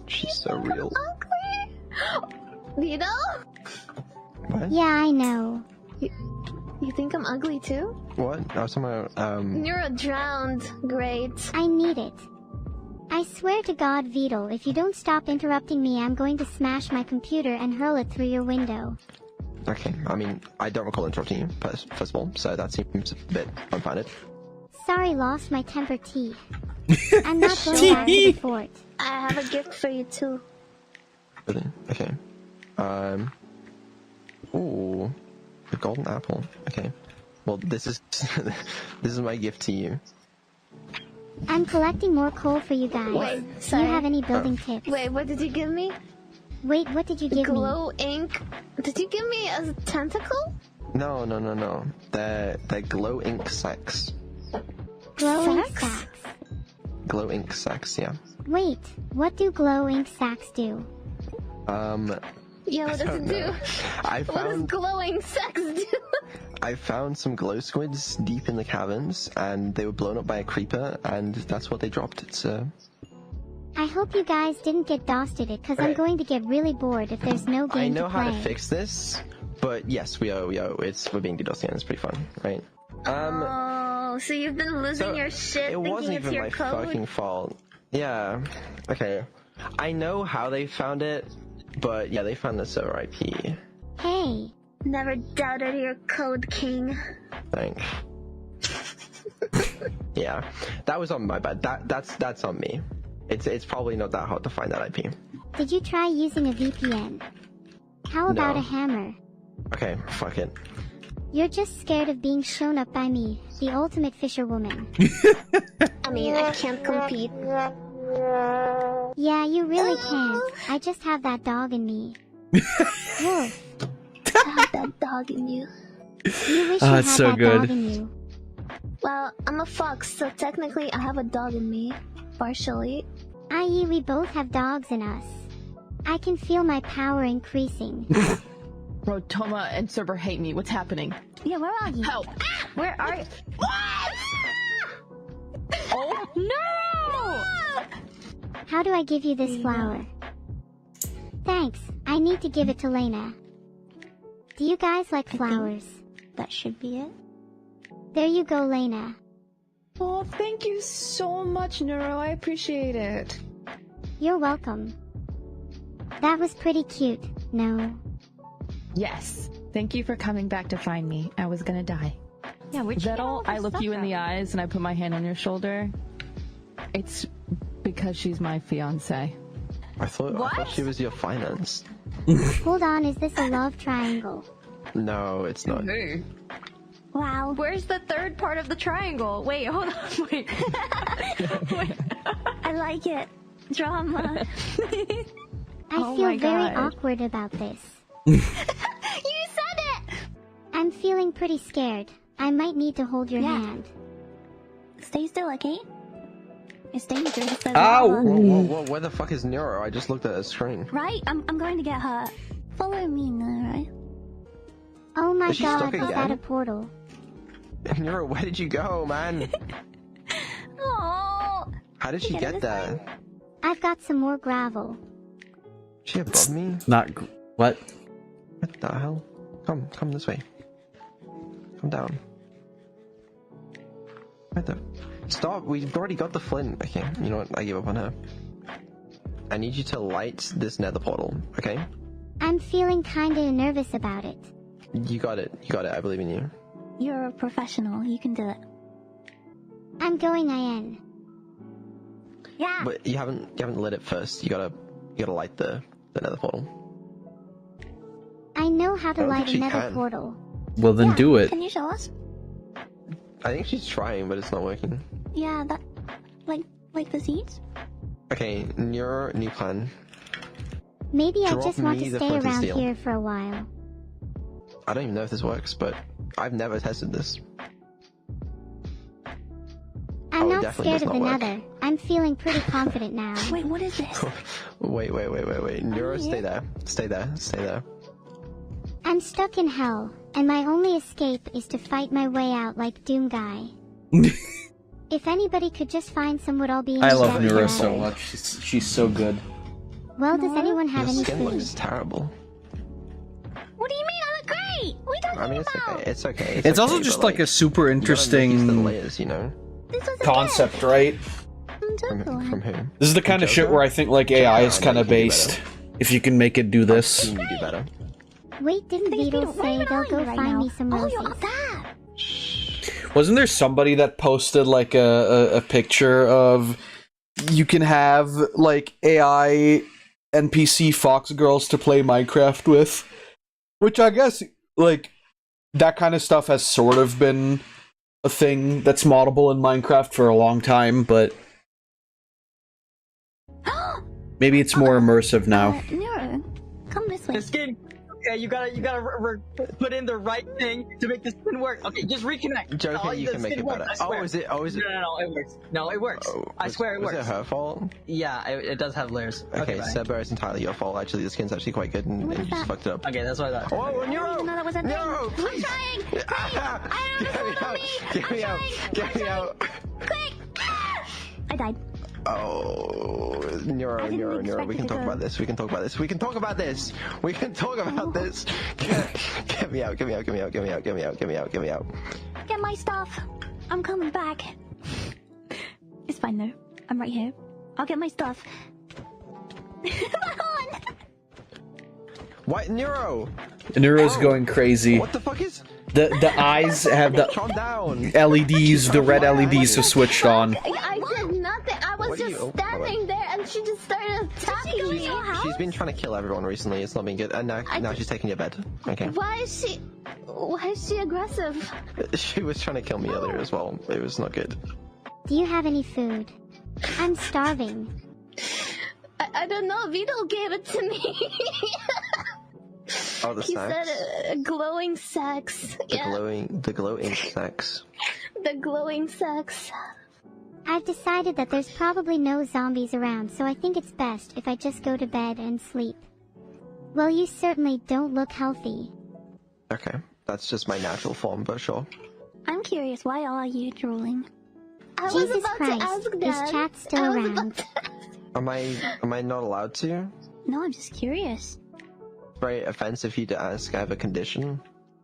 She's so real. You know? What? Yeah, I know. You think I'm ugly too? What? I was talking about, You're drowned. Great. I need it. I swear to God, Beetle, if you don't stop interrupting me, I'm going to smash my computer and hurl it through your window. Okay, I mean, I don't recall interrupting you, first of all, so that seems a bit unfounded. Sorry, lost my temper tea. I'm not going back to the fort. I have a gift for you too. Really? Okay. Ooh, a golden apple. Okay. Well, this is this is my gift to you. I'm collecting more coal for you guys. Wait, Do sorry. you have any building tips? Wait, what did you give me? Wait, what did you give me? Glow ink. Did you give me a tentacle? No. They're glow ink sacks. Glow ink sacks? Glow ink sacks, yeah. Wait, what do glow ink sacks do? Yeah, what does it do? What does glowing sex do? I found some glow squids deep in the caverns, and they were blown up by a creeper, and that's what they dropped. It's I hope you guys didn't get dosted it, because I'm Right. going to get really bored if there's no game I know to play. how to fix this, but yes, we are. We're being DDoS again. It's pretty fun, right? Oh, so you've been losing your shit It thinking wasn't it's even your my code? fucking fault. Yeah. Okay. I know how they found it, but yeah, they found the server IP. Hey. Never doubted your code, King. Thanks. Yeah, that was on my bad. That's on me. It's probably not that hard to find that IP. Did you try using a VPN? How about No. a hammer? Okay, fuck it. You're just scared of being shown up by me, the ultimate fisherwoman. I mean, I can't compete. Yeah, you really can't. I just have that dog in me. Wolf. I have that dog in you. You wish Oh, you had it's so that good. dog in you. Well, I'm a fox, so technically I have a dog in me. Partially. I.e., we both have dogs in us. I can feel my power increasing. Bro, Toma and Cerber hate me. What's happening? Yeah, where are you? Help! Where are you? Oh no! How do I give you this flower? Thanks. I need to give it to Lena. Do you guys like flowers? That should be it. There you go, Lena. Oh, thank you so much, Neuro. I appreciate it. You're welcome. That was pretty cute, no? Yes. Thank you for coming back to find me. I was gonna die. Yeah, which Vettel, I look you in the eyes and I put my hand on your shoulder. It's because she's my fiance. I thought she was your finance. Hold on, is this a love triangle? No, it's not. Wow. Where's the third part of the triangle? Wait, hold on. Wait. I like it. Drama. I Oh feel my very God. awkward about this. You said it! I'm feeling pretty scared. I might need to hold your hand. Stay still, okay? It's dangerous. There's Ow! lava. Whoa, where the fuck is Neuro? I just looked at a screen. Right? I'm going to get her. Follow me now, right? Oh my Is she stuck god, is that again? a portal? Neuro, where did you go, man? Oh. How did she get there? I've got some more gravel. She above me? Not what? What the hell? Come this way. Come down. What the? Stop! We've already got the flint. Okay, you know what? I give up on her. I need you to light this nether portal, okay? I'm feeling kinda nervous about it. You got it. You got it. I believe in you. You're a professional. You can do it. I'm going in. Yeah. But you haven't lit it first. You gotta light the nether portal. I know how to I don't light think a she nether can. portal. Well, then do it. Can you show us? I think she's trying, but it's not working. Yeah, that... Like the seeds? Okay, your new plan. Maybe I Drop just want me to the stay flint and around steel. here for a while. I don't even know if this works, but I've never tested this. I'm Oh, it not definitely scared of does the not work. nether. I'm feeling pretty confident now. Wait, what is this? Wait. Neuro, stay there. Stay there. I'm stuck in hell, and my only escape is to fight my way out like Doom Guy. If anybody could just find some wood, I'll be in I love bed Nura forever. so much. She's so good. Well, does anyone have Your any skin food? looks terrible. What do you mean I look great? What are you talking I mean, it's about? okay. It's okay. It's also okay, just but, like a super you gotta make use of the interesting layers, you know? concept, right? From who? This is the kind of shit where I think like AI is kind of based. If you can make it do this. You do better. Wait, didn't Beetle say they'll go find me some roses? Wasn't there somebody that posted like a picture of you can have like AI NPC fox girls to play Minecraft with? Which I guess like that kind of stuff has sort of been a thing that's moddable in Minecraft for a long time, but maybe it's more immersive now. Nero, come this way. The skin. Okay, you gotta put in the right thing to make the skin work. Okay, just reconnect. Joker, you the can make skin it works, better. I swear. Oh, is it? No, it works. No, it works. I swear it works. Was it her fault? Yeah, it does have layers. Okay, bye. Sebo, it's entirely your fault. Actually, the skin's actually quite good, and you just fucked it up. Okay, that's what I thought. Oh, I didn't Nero! even know that was a thing. No, I'm please! trying! Please! I don't know Get me out! Get me out! Quick! I died. Oh, Nero, we can talk about this. We can talk about this. We can talk about this. We can talk about this. Get me out. Get me out. Get me out. Get me out. Get me out. Get me out. Get me out. Get my stuff. I'm coming back. It's fine though. I'm right here. I'll get my stuff. What, Nero? Nero's going crazy. What the fuck is? The eyes have the Calm down. LEDs, the red LEDs have switched on. I did nothing. I was just standing there and she just started attacking me. She's been trying to kill everyone recently. It's not been good. And now she's taking your bed. Okay. Why is she aggressive? She was trying to kill me earlier as well. It was not good. Do you have any food? I'm starving. I don't know. Vito gave it to me. Oh, the He snacks? said glowing sex. The glowing snacks. The glowing sex. I've decided that there's probably no zombies around, so I think it's best if I just go to bed and sleep. Well, you certainly don't look healthy. Okay, that's just my natural form, but sure. I'm curious, why are you drooling? I was Jesus about Christ, to ask is that. chat still around? Am I not allowed to? No, I'm just curious. Very offensive you to ask. I have a condition.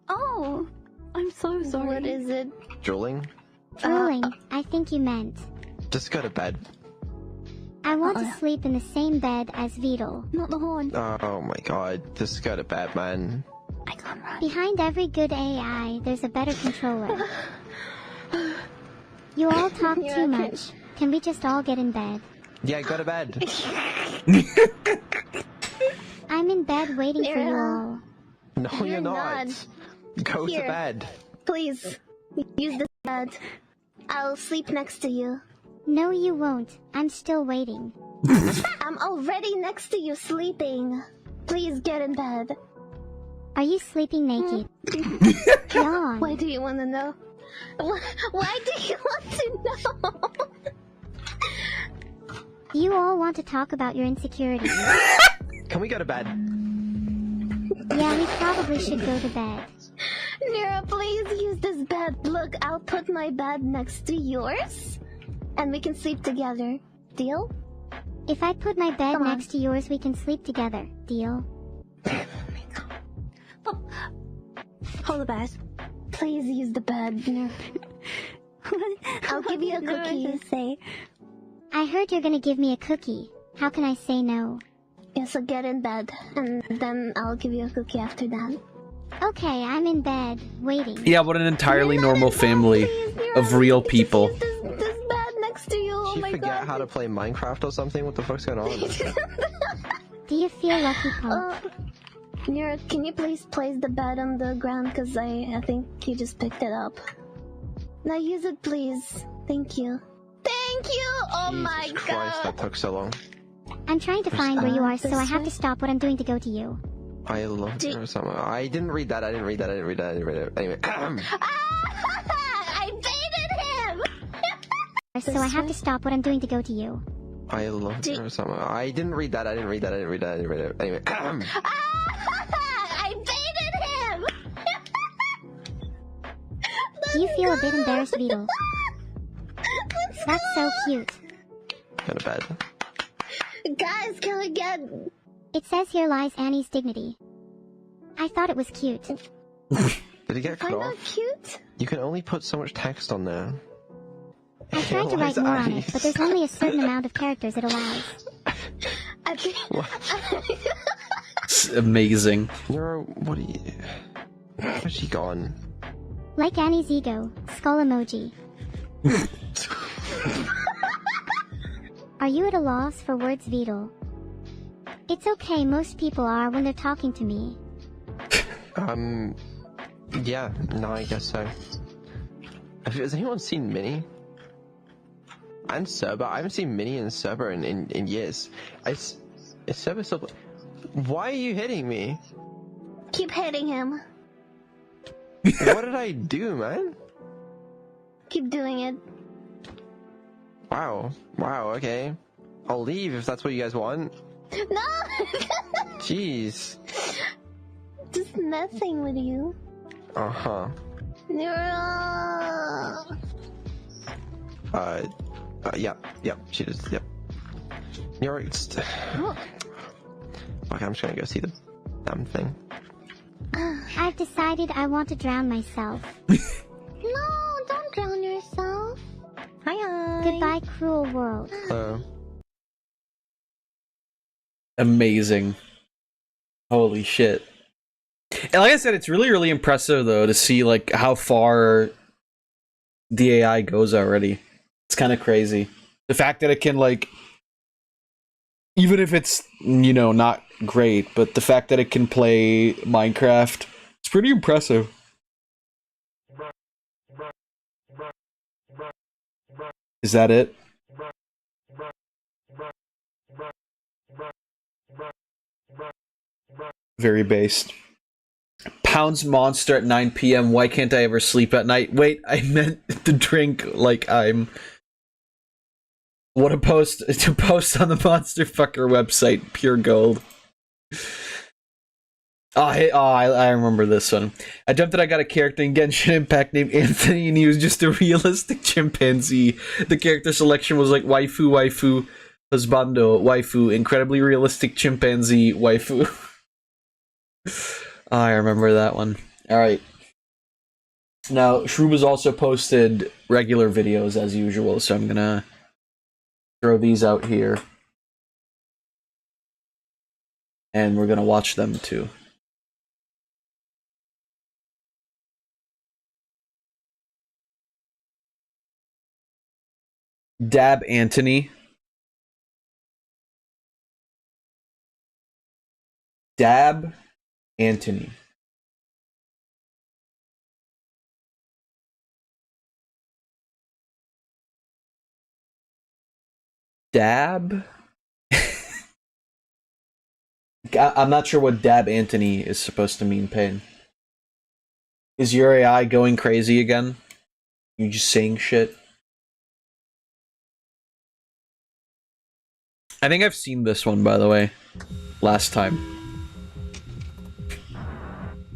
Oh, I'm so sorry. What is it? Drooling. Drooling, I think you meant. Just go to bed. I want to sleep in the same bed as Beetle. Not the horn. Oh my god, just go to bed, man. I can't run. Behind every good AI, there's a better controller. You all talk too much. Can we just all get in bed? Yeah, go to bed. I'm in bed waiting for you all. No, you're not. Go Here. to bed. Please, use this bed. I'll sleep next to you. No, you won't. I'm still waiting. I'm already next to you sleeping. Please get in bed. Are you sleeping naked? Yawn. Why do you want to know? Why do you want to know? You all want to talk about your insecurities. Can we go to bed? Yeah, we probably should go to bed. Nira, please use this bed. Look, I'll put my bed next to yours, and we can sleep together. Deal? If I put my bed next to yours, we can sleep together. Deal? Hold the bed. Please use the bed. No. I'll give you a cookie. Say. I heard you're gonna give me a cookie. How can I say no? Yeah, so get in bed, and then I'll give you a cookie after that. Okay, I'm in bed, waiting. Yeah, what an entirely normal family of real people. This bed next to you. Oh Did my you forget god. how to play Minecraft or something? What the fuck's going on? Do you feel lucky, Punk? Nira, can you please place the bed on the ground? Because I think you just picked it up. Now use it, please. Thank you. Thank you! Oh my Jesus god! Christ, that took so long. I'm trying to find where you are, so this I have way? to stop what I'm doing to go to you. I love it or something. I didn't read that. Anyway. I baited him! So I have to stop what I'm doing to go to you. I love it or something. I didn't read that. Anyway. I baited him! Do you feel a bit embarrassed, Beetle? That's so cute. Go to bed. Guys, can we get... It says here lies Annie's dignity. I thought it was cute. Did it get cut Find off? out cute? You can only put so much text on there. I tried to Why write is more on Annie's- it, but there's only a certain amount of characters it allows. I think... It's amazing. Nero, what are you... Where's she gone? Like Annie's ego, skull emoji. Are you at a loss for words, Beetle? It's okay, most people are when they're talking to me. Yeah, no, I guess so. Has anyone seen Minnie? And Serba? I haven't seen Minnie and Serba in years. Is Serba still... Why are you hitting me? Keep hitting him. What did I do, man? Keep doing it. Wow, okay. I'll leave if that's what you guys want. No! Jeez. Just messing with you. Uh-huh. Nero! Yep, she does, yep. You're just... Okay, I'm just gonna go see the damn thing. I've decided I want to drown myself. No, don't drown yourself. Hi. Goodbye, cruel world. Amazing. Holy shit. And like I said, it's really impressive though to see like how far the AI goes already. It's kind of crazy. The fact that it can like, even if it's, you know, not great, but the fact that it can play Minecraft, it's pretty impressive. Is that it? Very based. Pounds Monster at 9 p.m. Why can't I ever sleep at night? Wait, I meant to drink like I'm... What to post on the Monster Fucker website. Pure gold. I remember this one. I jumped that I got a character in Genshin Impact named Anthony, and he was just a realistic chimpanzee. The character selection was like waifu, husbando, waifu, incredibly realistic chimpanzee, waifu. I remember that one. Alright. Now, Shroob has also posted regular videos as usual, so I'm gonna throw these out here. And we're gonna watch them too. Dab Anthony. Dab Anthony. Dab? I'm not sure what Dab Anthony is supposed to mean, Pain. Is your AI going crazy again? You just saying shit? I think I've seen this one, by the way. Last time.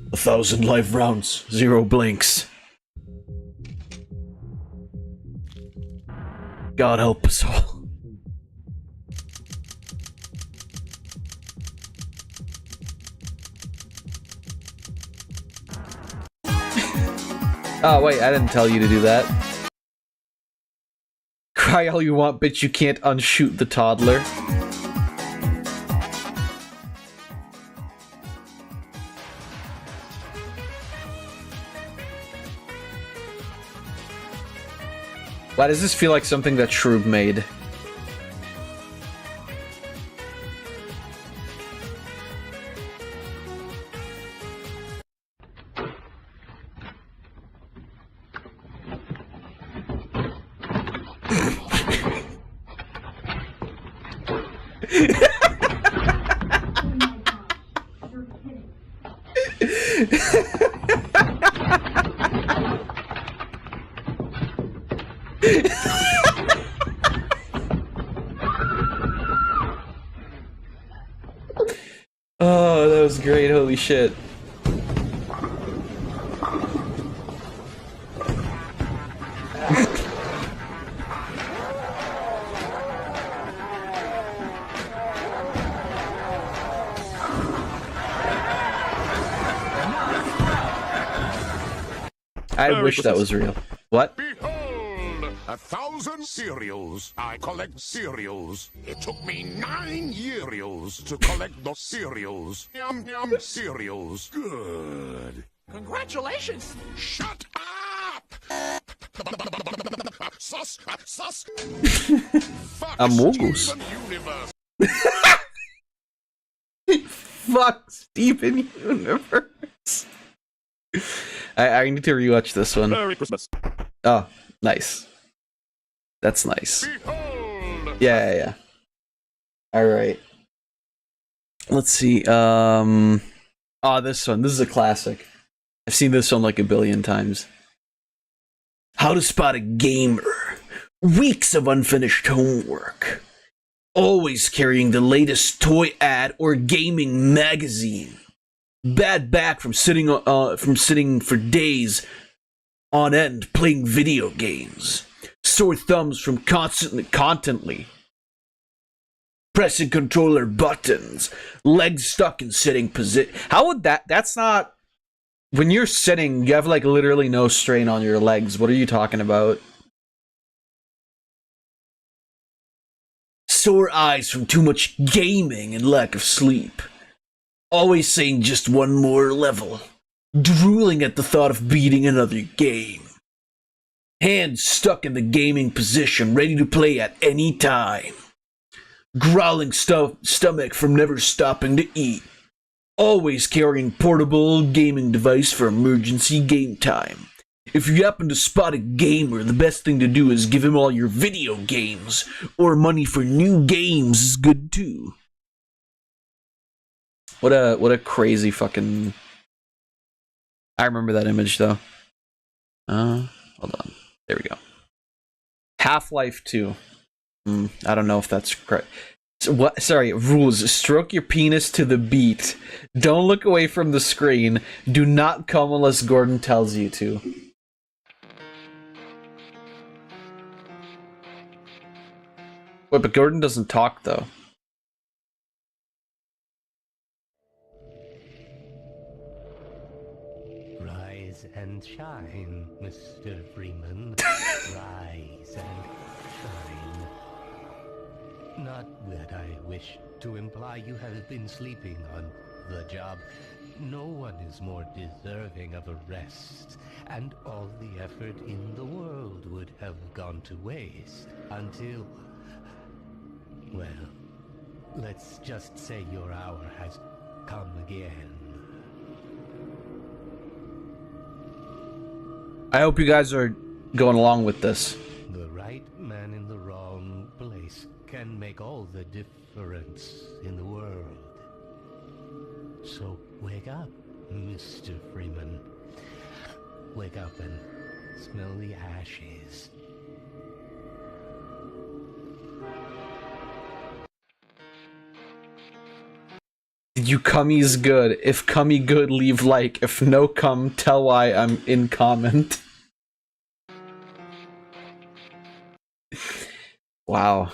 1,000 live rounds, 0 blinks. God help us all. Oh, wait, I didn't tell you to do that. Cry all you want, bitch, you can't unshoot the toddler. Why does this feel like something that Shroob made? Oh, that was great, holy shit. I wish that was real. What? Behold, 1,000 cereals. I collect cereals. It took me 9 years to collect the cereals. Yum yum cereals. Good. Congratulations! Shut up! Sus, sus. Amogus. Fuck Steven Universe. I need to rewatch this one. Merry Christmas. Oh, nice. That's nice. Yeah. Alright. Let's see. Oh, this one. This is a classic. I've seen this one like a billion times. How to spot a gamer. Weeks of unfinished homework. Always carrying the latest toy ad or gaming magazine. Bad back from sitting for days on end playing video games. Sore thumbs from constantly pressing controller buttons. Legs stuck in sitting position. How would that's not... When you're sitting, you have like literally no strain on your legs. What are you talking about? Sore eyes from too much gaming and lack of sleep. Always saying just one more level. Drooling at the thought of beating another game. Hands stuck in the gaming position, ready to play at any time. Growling stomach from never stopping to eat. Always carrying portable gaming device for emergency game time. If you happen to spot a gamer, the best thing to do is give him all your video games. Or money for new games is good too. What a crazy fucking... I remember that image though. Hold on. There we go. Half-Life 2. I don't know if that's correct. What? Sorry, rules. Stroke your penis to the beat. Don't look away from the screen. Do not come unless Gordon tells you to. Wait, but Gordon doesn't talk though. Rise and shine, Mr. Freeman. Rise and shine. Not that I wish to imply you have been sleeping on the job. No one is more deserving of a rest, and all the effort in the world would have gone to waste until... well, let's just say your hour has come again. I hope you guys are going along with this. The right man in the wrong place can make all the difference in the world. So wake up, Mr. Freeman. Wake up and smell the ashes. You cummies good. If cummy good, leave like. If no cum, tell why I'm in comment. Wow.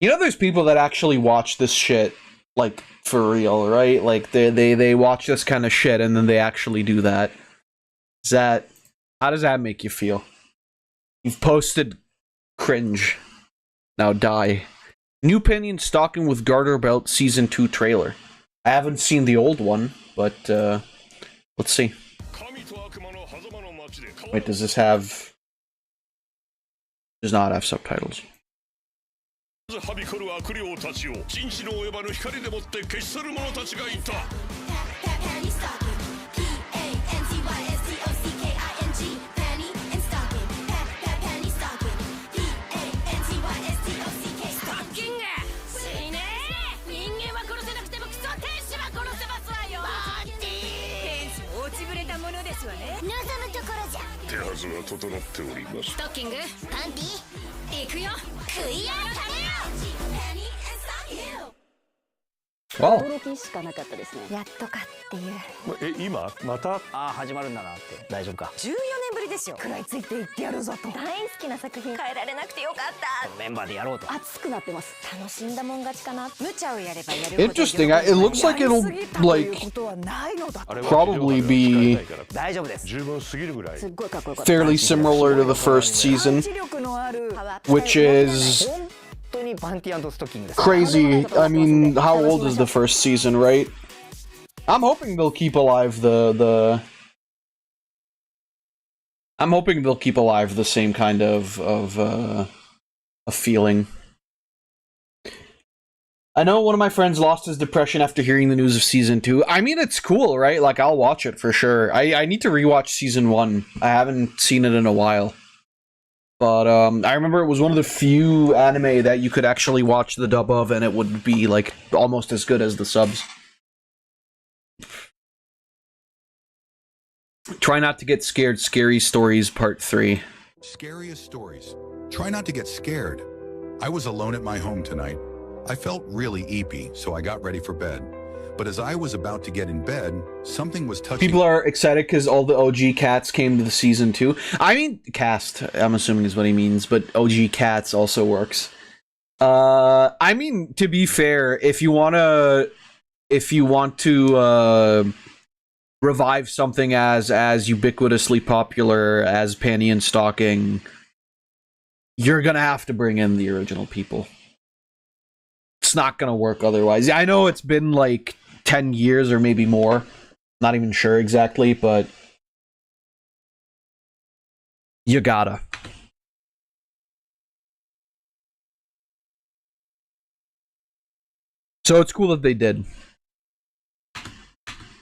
You know there's people that actually watch this shit, like, for real, right? Like, they watch this kind of shit and then they actually do that. How does that make you feel? You've posted cringe. Now die. New Pinion stalking with Garter Belt Season 2 trailer. I haven't seen the old one, but let's see. Wait, does this have... Does not have subtitles. はびこる悪霊たちを人知の及ばぬ光でもって消し去る者たちがいた。手はずは整っております。ストッキング、パンティ、行くよ。食いやがれよ。驚きしかなかったですね。やっとかっていう。今また始まるんだなって。大丈夫か。14年ぶりですよ。食らいついていってやるぞと。大好きな作品変えられなくてよかった。メンバーでやろうと。熱くなってます。楽しんだもん勝ちかな。無茶をやればやるほど。 Interesting. It looks like it'll like probably be fairly similar to the first season, which is crazy. I mean, how old is the first season, right? I'm hoping they'll keep alive I'm hoping they'll keep alive the same kind of a feeling. I know one of my friends lost his depression after hearing the news of Season 2. I mean, it's cool, right? Like, I'll watch it for sure. I need to rewatch Season 1. I haven't seen it in a while. But, I remember it was one of the few anime that you could actually watch the dub of, and it would be, like, almost as good as the subs. Try not to get scared. Scary Stories Part 3. Scariest stories. Try not to get scared. I was alone at my home tonight. I felt really eepy, so I got ready for bed. But as I was about to get in bed, something was touching... People are excited because all the OG cats came to the Season 2. I mean, cast, I'm assuming is what he means, but OG cats also works. I mean, to be fair, if you want to revive something as ubiquitously popular as Panty and Stalking, you're gonna have to bring in the original people. It's not gonna work otherwise. I know it's been like 10 years or maybe more. Not even sure exactly, but you gotta. So it's cool that they did.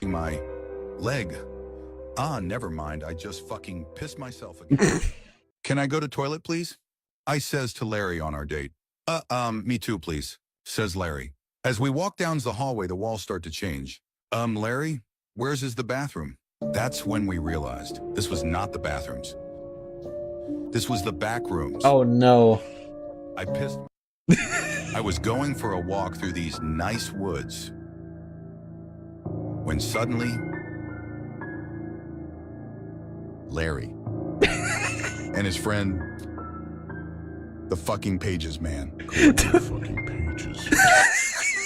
My leg. Ah, never mind. I just fucking pissed myself again. Can I go to toilet, please? I says to Larry on our date. Me too, please, says Larry. As we walk down the hallway, the walls start to change. Larry, where's is the bathroom? That's when we realized this was not the bathrooms. This was the back rooms. Oh, no. I pissed. I was going for a walk through these nice woods when suddenly Larry and his friend, the fucking Pages man. The fucking Pages.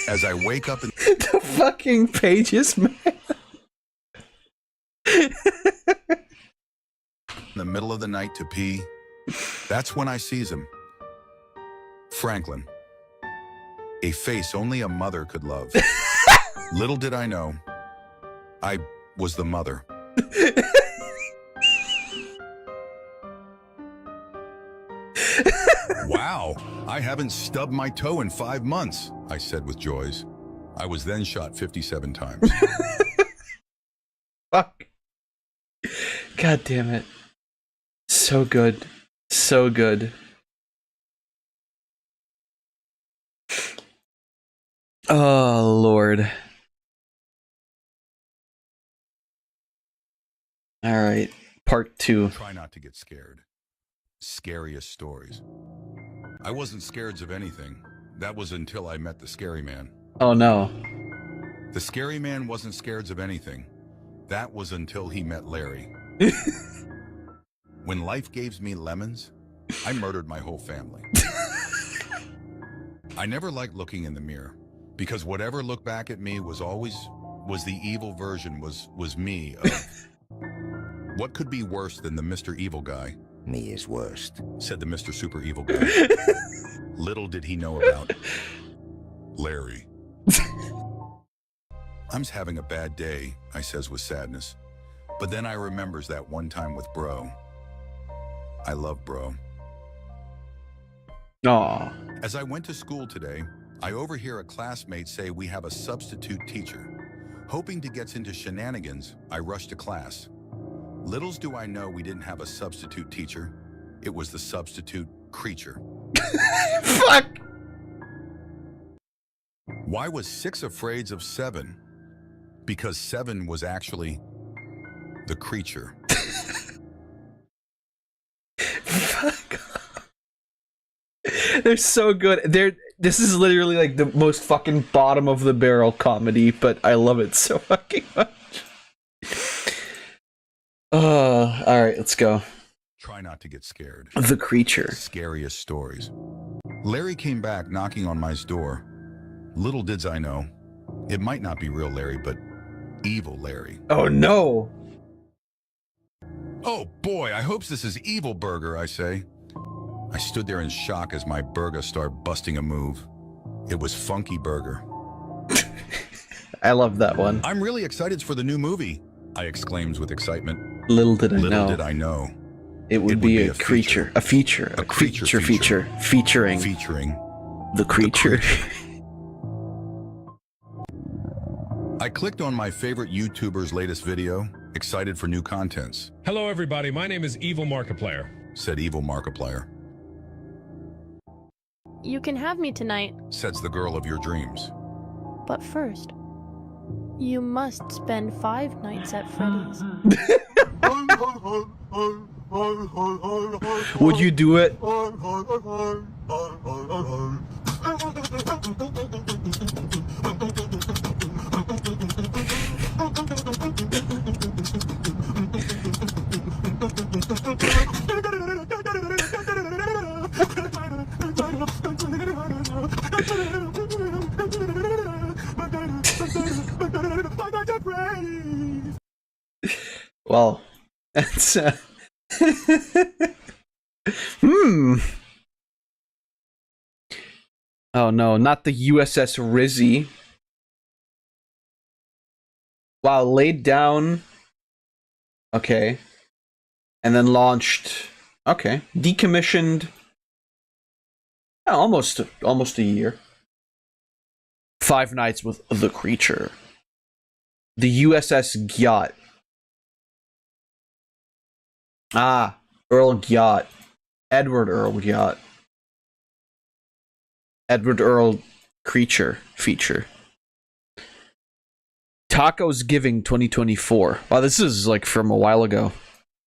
As I wake up in the fucking Pages man. in the middle of the night to pee, that's when I sees him. Franklin. A face only a mother could love. Little did I know, I was the mother. Wow, I haven't stubbed my toe in 5 months, I said with joys. I was then shot 57 times. Fuck. God damn it. So good. So good. Oh, Lord. All right, part 2. Try not to get scared. Scariest stories. I wasn't scared of anything. That was until I met the scary man. Oh, no. The scary man wasn't scared of anything. That was until he met Larry. When life gave me lemons, I murdered my whole family. I never liked looking in the mirror, because whatever looked back at me was the evil version was me of What could be worse than the Mr. Evil Guy? Me is worst, said the Mr. Super Evil Guy. Little did he know about Larry. I'm having a bad day, I says with sadness. But then I remembers that one time with bro. I love bro. Aw. As I went to school today, I overhear a classmate say we have a substitute teacher. Hoping to get into shenanigans, I rush to class. Littles do I know we didn't have a substitute teacher. It was the substitute creature. Fuck! Why was 6 afraid of 7? Because 7 was actually the creature. They're so good. This is literally like the most fucking bottom of the barrel comedy, but I love it so fucking much. Alright, let's go. Try not to get scared. The creature. Scariest stories. Larry came back knocking on my door. Little did I know, it might not be real Larry, but evil Larry. Oh no! Oh boy, I hopes this is Evil Burger, I say. I stood there in shock as my burger started busting a move. It was Funky Burger. I love that one. I'm really excited for the new movie, I exclaimed with excitement. Little did I know. It would be a creature. A feature featuring the creature. I clicked on my favorite YouTuber's latest video, excited for new contents. Hello everybody, my name is Evil Markiplier, said Evil Markiplier. You can have me tonight, Says the girl of your dreams. but first, you must spend 5 nights at Freddy's. Would you do it? Well, that's Oh no, not the USS Rizzy. Wow, laid down. Okay. And then launched. Okay. Decommissioned. Yeah, almost a year. 5 nights with the creature. The USS Gyat. Ah, Earl Gyat. Edward Earl Gyat. Edward Earl creature feature. Tacos Giving 2024. Wow, this is like from a while ago.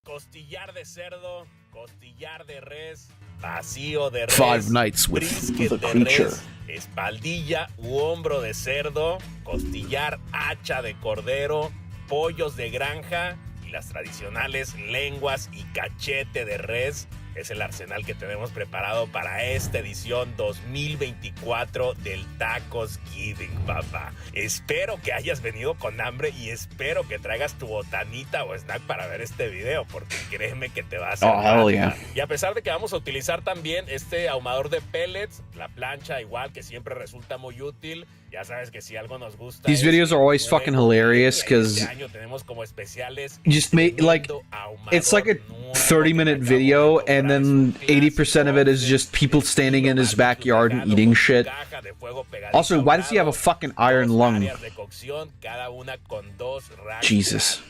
Costillar de cerdo, costillar de res, vacío de res, 5 nights with the creature. Res, espaldilla u hombro de cerdo, costillar hacha de cordero, pollos de granja y las tradicionales lenguas y cachete de res. Es el arsenal que tenemos preparado para esta edición 2024 del Tacos Giving, papá. Espero que hayas venido con hambre y espero que traigas tu botanita o snack para ver este video, porque créeme que te va a hacer hell yeah. Y a pesar de que vamos a utilizar también este ahumador de pellets, la plancha igual, que siempre resulta muy útil. Ya sabes que si algo nos gusta. These videos are always fucking hilarious because just make like it's like a 30-minute video and then 80% of it is just people standing in his backyard and eating shit. Also, why does he have a fucking iron lung? Jesus.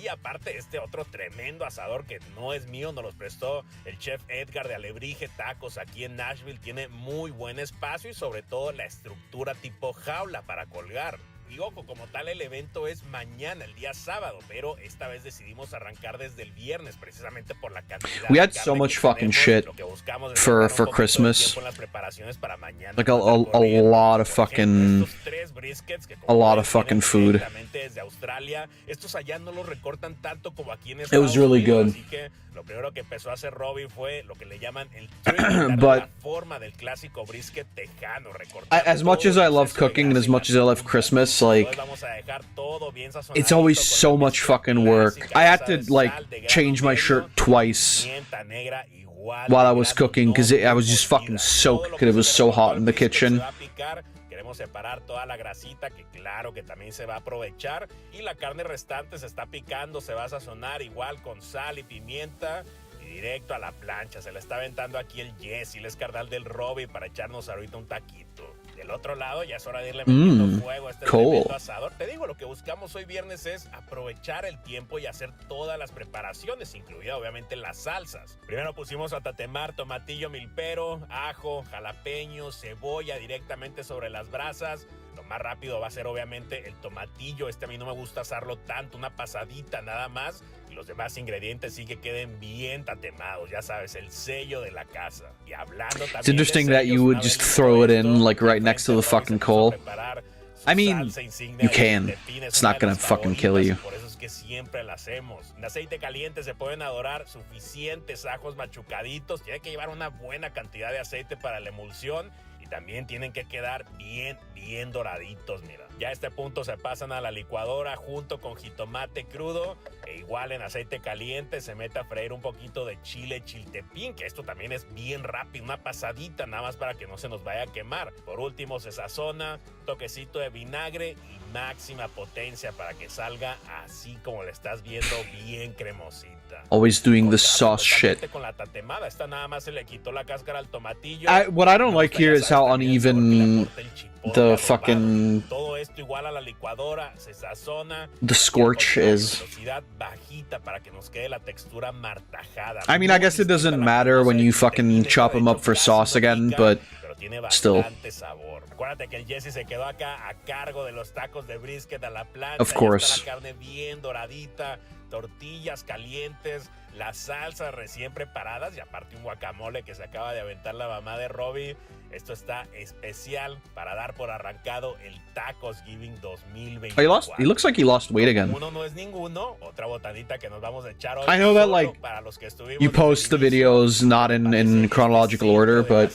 Y aparte este otro tremendo asador que no es mío, nos los prestó el chef Edgar de Alebrije Tacos aquí en Nashville. Tiene muy buen espacio y sobre todo la estructura tipo jaula para colgar. Y ojo, como tal el evento es mañana, el día sábado, pero esta vez decidimos arrancar desde el viernes precisamente por la cantidad. We had so much fucking shit for Christmas. Like a lot of fucking food. It was really good. Lo primero que empezó a hacer Robbie fue lo que le llaman el trim, But la forma del clásico brisket tejano, as much as I love cooking and as much as I love Christmas, like, it's always so much fucking work. I had to, like, change my shirt twice while I was cooking because I was just fucking soaked because it was so hot in the kitchen. Queremos separar toda la grasita, que claro que también se va a aprovechar, y la carne restante se está picando, se va a sazonar igual con sal y pimienta y directo a la plancha. Se le está aventando aquí el Jesse, el carnal del Robbie, para echarnos ahorita un taquito. Del otro lado ya es hora de irle metiendo fuego a este tremendo asador. Te digo, lo que buscamos hoy viernes es aprovechar el tiempo y hacer todas las preparaciones, incluida obviamente las salsas. Primero pusimos a tatemar tomatillo milpero, ajo, jalapeño, cebolla directamente sobre las brasas. Lo más rápido va a ser obviamente el tomatillo. A mí no me gusta asarlo tanto, una pasadita nada más. Y los demás ingredientes sí que queden bien tatemados, ya sabes, el sello de la casa. Y hablando también, It's interesting that you would just throw it in, like, right next to the fucking coal. I mean, you can. It's not gonna fucking kill you. Por eso es que siempre la hacemos. En aceite caliente se pueden adorar suficientes ajos machucaditos. Tiene que llevar una buena cantidad de aceite para la emulsión. También tienen que quedar bien doraditos, mira. Ya a este punto se pasan a la licuadora junto con jitomate crudo, e igual en aceite caliente se mete a freír un poquito de chile chiltepín, que esto también es bien rápido, una pasadita nada más para que no se nos vaya a quemar. Por último se sazona, toquecito de vinagre y máxima potencia para que salga así como le estás viendo, bien cremosita. Always doing the sauce shit. Con la tatemada, esta nada más se le quitó la cáscara al tomatillo. What I don't like here is how uneven the fucking todo esto igual a la licuadora, se sazona. The scorch is. Velocidad bajita para que nos quede la textura martajada. I mean, I guess it doesn't matter when you fucking chop them up for sauce again, but still. Acuérdate que el Jesse se quedó acá a cargo de los tacos de brisket a la plancha. Of course. La carne bien doradita, tortillas calientes, las salsas recién preparadas y aparte un guacamole que se acaba de aventar la mamá de Robbie. Esto está especial para dar por arrancado el Tacos Giving 2024. He looks like he lost weight again. Uno no es ninguno, otra botadita que nos vamos a echar hoy. I know that, like, you post the videos not in chronological order, but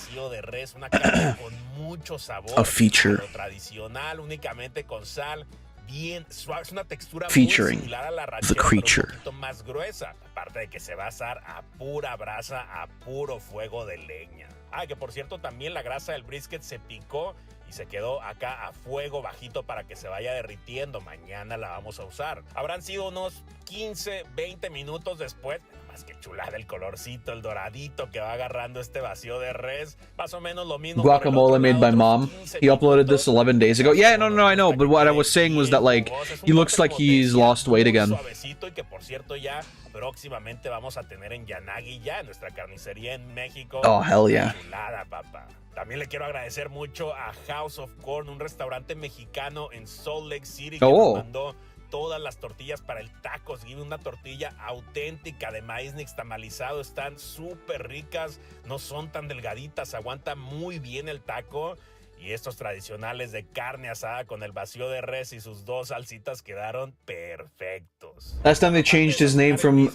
a feature. Tradicional, únicamente con sal. Bien suave, es una textura featuring muy similar a la the creature. Un poquito más gruesa, aparte de que se va a asar a pura brasa, a puro fuego de leña. Que por cierto también la grasa del brisket se picó y se quedó acá a fuego bajito para que se vaya derritiendo. Mañana la vamos a usar. Habrán sido unos 15, 20 minutos después. Más que chulada el colorcito, el doradito que va agarrando este vacío de res. Más o menos lo mismo. Guacamole made by mom. He uploaded this 11 days ago. Yeah, no, I know. But what I was saying was that, like, he looks like he's lost weight again. Suavecito y que por cierto ya próximamente vamos a tener en Yanagi ya, en nuestra carnicería en México. Oh, hell yeah. Chulada, papá. También le quiero agradecer mucho a House of Corn, un restaurante mexicano en Salt Lake City que nos mandó todas las tortillas para el tacos. Y una tortilla auténtica de maíz nixtamalizado. Están súper ricas, no son tan delgaditas, aguanta muy bien el taco. Y estos tradicionales de carne asada con el vacío de res y sus dos salsitas quedaron perfectos. Last time they changed his name from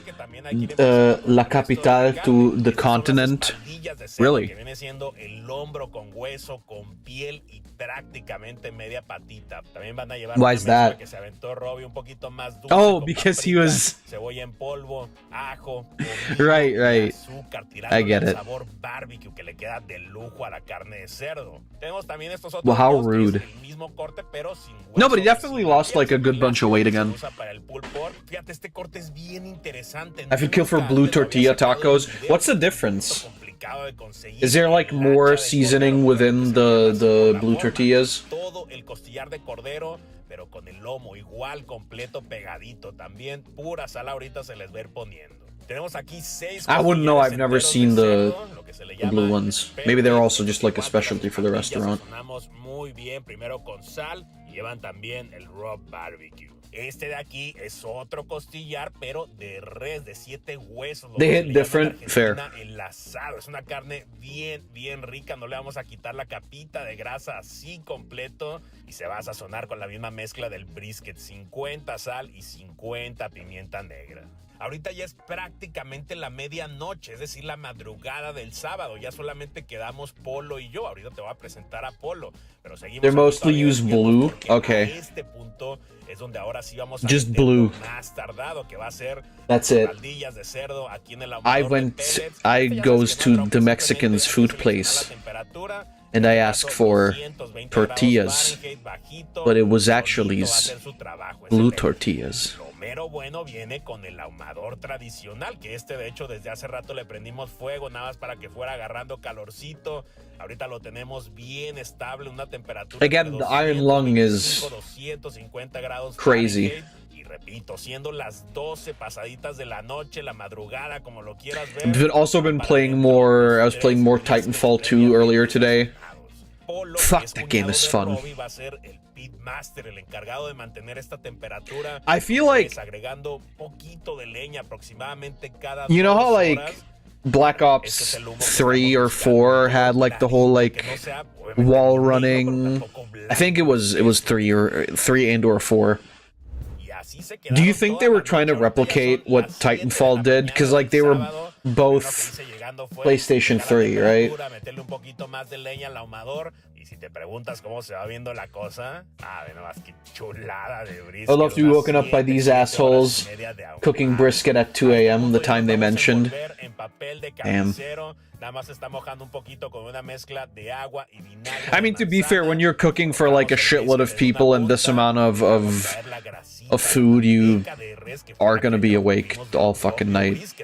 La Capital to The Continent. Really? Que viene siendo el hombro con hueso, con piel y prácticamente media patita. También van a llevar Why is that? Que se aventó Robbie un poquito más dulce. Oh, because he was cebolla en polvo, ajo, right. azúcar, I get it. Sabor barbecue que le queda de lujo a la carne de cerdo. Tenemos también estos otros well, how rude. el mismo corte, pero sin hueso. No, but he definitely lost like a good bunch of weight again. Fíjate, este corte es bien interesante. I could kill for blue tortilla tacos. What's the difference? Is there like more seasoning within the blue tortillas? Todo el costillar de cordero, pero con el lomo igual completo pegadito. También pura sal ahorita se les va a ir poniendo. Tenemos aquí 6. I wouldn't know. I've never seen the blue ones. Maybe they're also just like a specialty for the restaurant. Sazonamos muy bien, primero con sal y llevan también el rub barbecue. Este de aquí es otro costillar, pero de res, de 7 huesos. They hit different, fair. Enlazado. Es una carne bien rica. No le vamos a quitar la capita de grasa así completo. Y se va a sazonar con la misma mezcla del brisket. 50 sal y 50 pimienta negra. Ahorita ya es prácticamente la medianoche, es decir, la madrugada del sábado. Ya solamente quedamos Polo y yo. Ahorita te voy a presentar a Polo, pero seguimos. They mostly use blue. Okay. A este punto es donde ahora sí vamos a just blue. Más tardado, que va a ser That's it. Baldillas de cerdo aquí en el I goes to the Mexican's food place and I asked for tortillas, but it was actually blue tortillas. Lo mero bueno viene con el ahumador tradicional, que de hecho desde hace rato le prendimos fuego nada más para que fuera agarrando calorcito. Ahorita lo tenemos bien estable, una temperatura Again, the iron lung is 250 grados crazy. Y repito, siendo las 12 pasaditas de la noche, la madrugada, como lo quieras ver. I've also been playing more. I was playing more Titanfall 2 earlier today. Fuck, that game is fun. Va a ser el pitmaster, el encargado de mantener esta temperatura. I feel like, agregando poquito de leña aproximadamente cada you know how 2 like horas. Black Ops 3 or 4 had like the whole like wall running. I think it was 3 or 4. Do you think they were trying to replicate what Titanfall did? Because like they were both PlayStation 3, right? Meterle un poquito más de leña al ahumador. Y si te preguntas cómo se va viendo la cosa, ve nomás qué chulada de brisket. I'd love to be woken up by these assholes cooking brisket at 2 a.m. the time they mentioned. Damn. Nada más está mojando un poquito con una mezcla de agua y vinagre. I mean, to be fair, when you're cooking for like a shitload of people and this amount of food, you are gonna be awake all fucking night.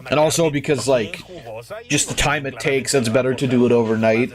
And also because like, just the time it takes, it's better to do it overnight.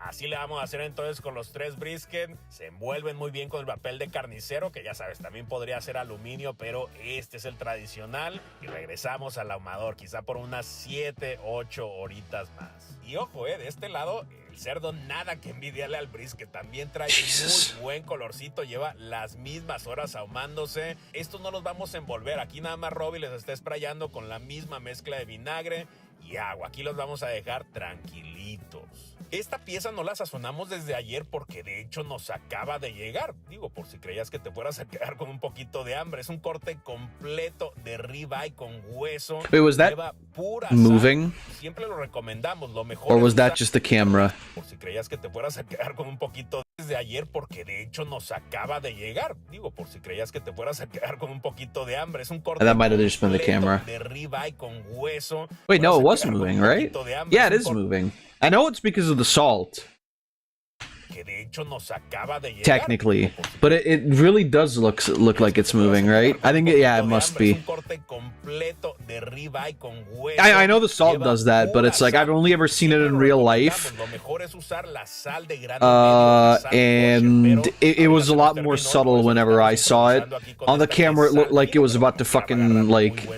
Así le vamos a hacer entonces con los 3 brisket. Se envuelven muy bien con el papel de carnicero, que ya sabes, también podría ser aluminio, pero este es el tradicional. Y regresamos al ahumador, quizá por unas 7, 8 horitas más. Y ojo, de este lado, el cerdo nada que envidiarle al brisket. También trae muy buen colorcito, lleva las mismas horas ahumándose. Estos no los vamos a envolver. Aquí nada más Robbie les está sprayando con la misma mezcla de vinagre y agua. Aquí los vamos a dejar tranquilitos. Esta pieza no la sazonamos desde ayer porque de hecho nos acaba de llegar. Digo, por si creías que te fueras a quedar con un poquito de hambre. Es un corte completo de ribeye con hueso. Wait, was that moving? Siempre lo recomendamos, lo mejor. Or was that just the camera? Por si creías que te fueras a quedar con un poquito desde ayer porque de hecho nos acaba de llegar. Digo, por si creías que te fueras a quedar con un poquito de hambre. Es un corte That might have just been the camera. de ribeye con hueso. Wait, no, it was moving, right? Yeah, it is moving. I know it's because of the salt. Technically, but it really does look like it's moving, right? I think it must be. I know the salt does that, but it's like I've only ever seen it in real life, and it was a lot more subtle whenever I saw it. On the camera, it looked like it was about to fucking like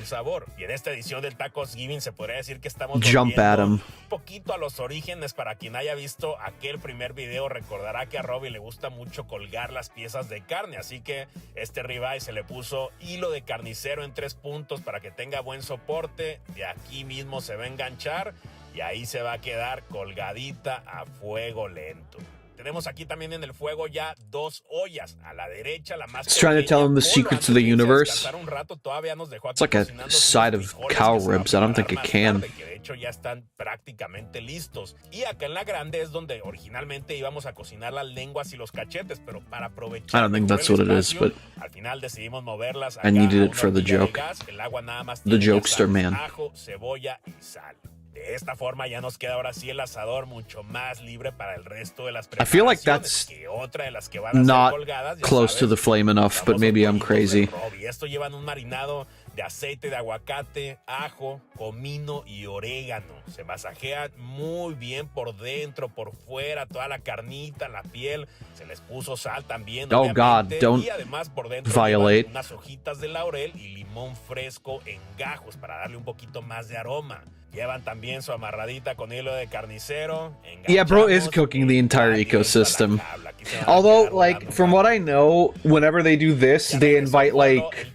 jump at him. Poquito a los orígenes. Para quien haya visto aquel primer video recordará que a Robbie le gusta mucho colgar las piezas de carne, así que este ribeye se le puso hilo de carnicero en 3 puntos para que tenga buen soporte. De aquí mismo se va a enganchar y ahí se va a quedar colgadita a fuego lento. Tenemos aquí también en el fuego ya 2 ollas. A la derecha, la más It's trying to tell him the secrets of the universe. It's like a side of cow ribs. I don't think it can. De hecho, ya están prácticamente listos. Y acá en la grande es donde originalmente íbamos a cocinar las lenguas y los cachetes, pero para aprovechar. I don't think that's what it is, but al final decidimos moverlas. I needed it for the joke. El agua nada más The jokester, man. Ajo, cebolla y sal. De esta forma ya nos queda ahora sí el asador mucho más libre para el resto de las I feel like that's otra de las que van a not ser colgadas, close to the flame enough, but maybe I'm crazy. Esto llevan un marinado de aceite de aguacate, ajo, comino y orégano. Se masajea muy bien por dentro, por fuera, toda la carnita, la piel. Se les puso sal también. Oh God, don't y además por dentro violate. unas hojitas de laurel y limón fresco en gajos para darle un poquito más de aroma. Llevan también su amarradita con hilo de carnicero. Yeah, bro is cooking the entire ecosystem. Although, like, from what I know, whenever they do this, they invite like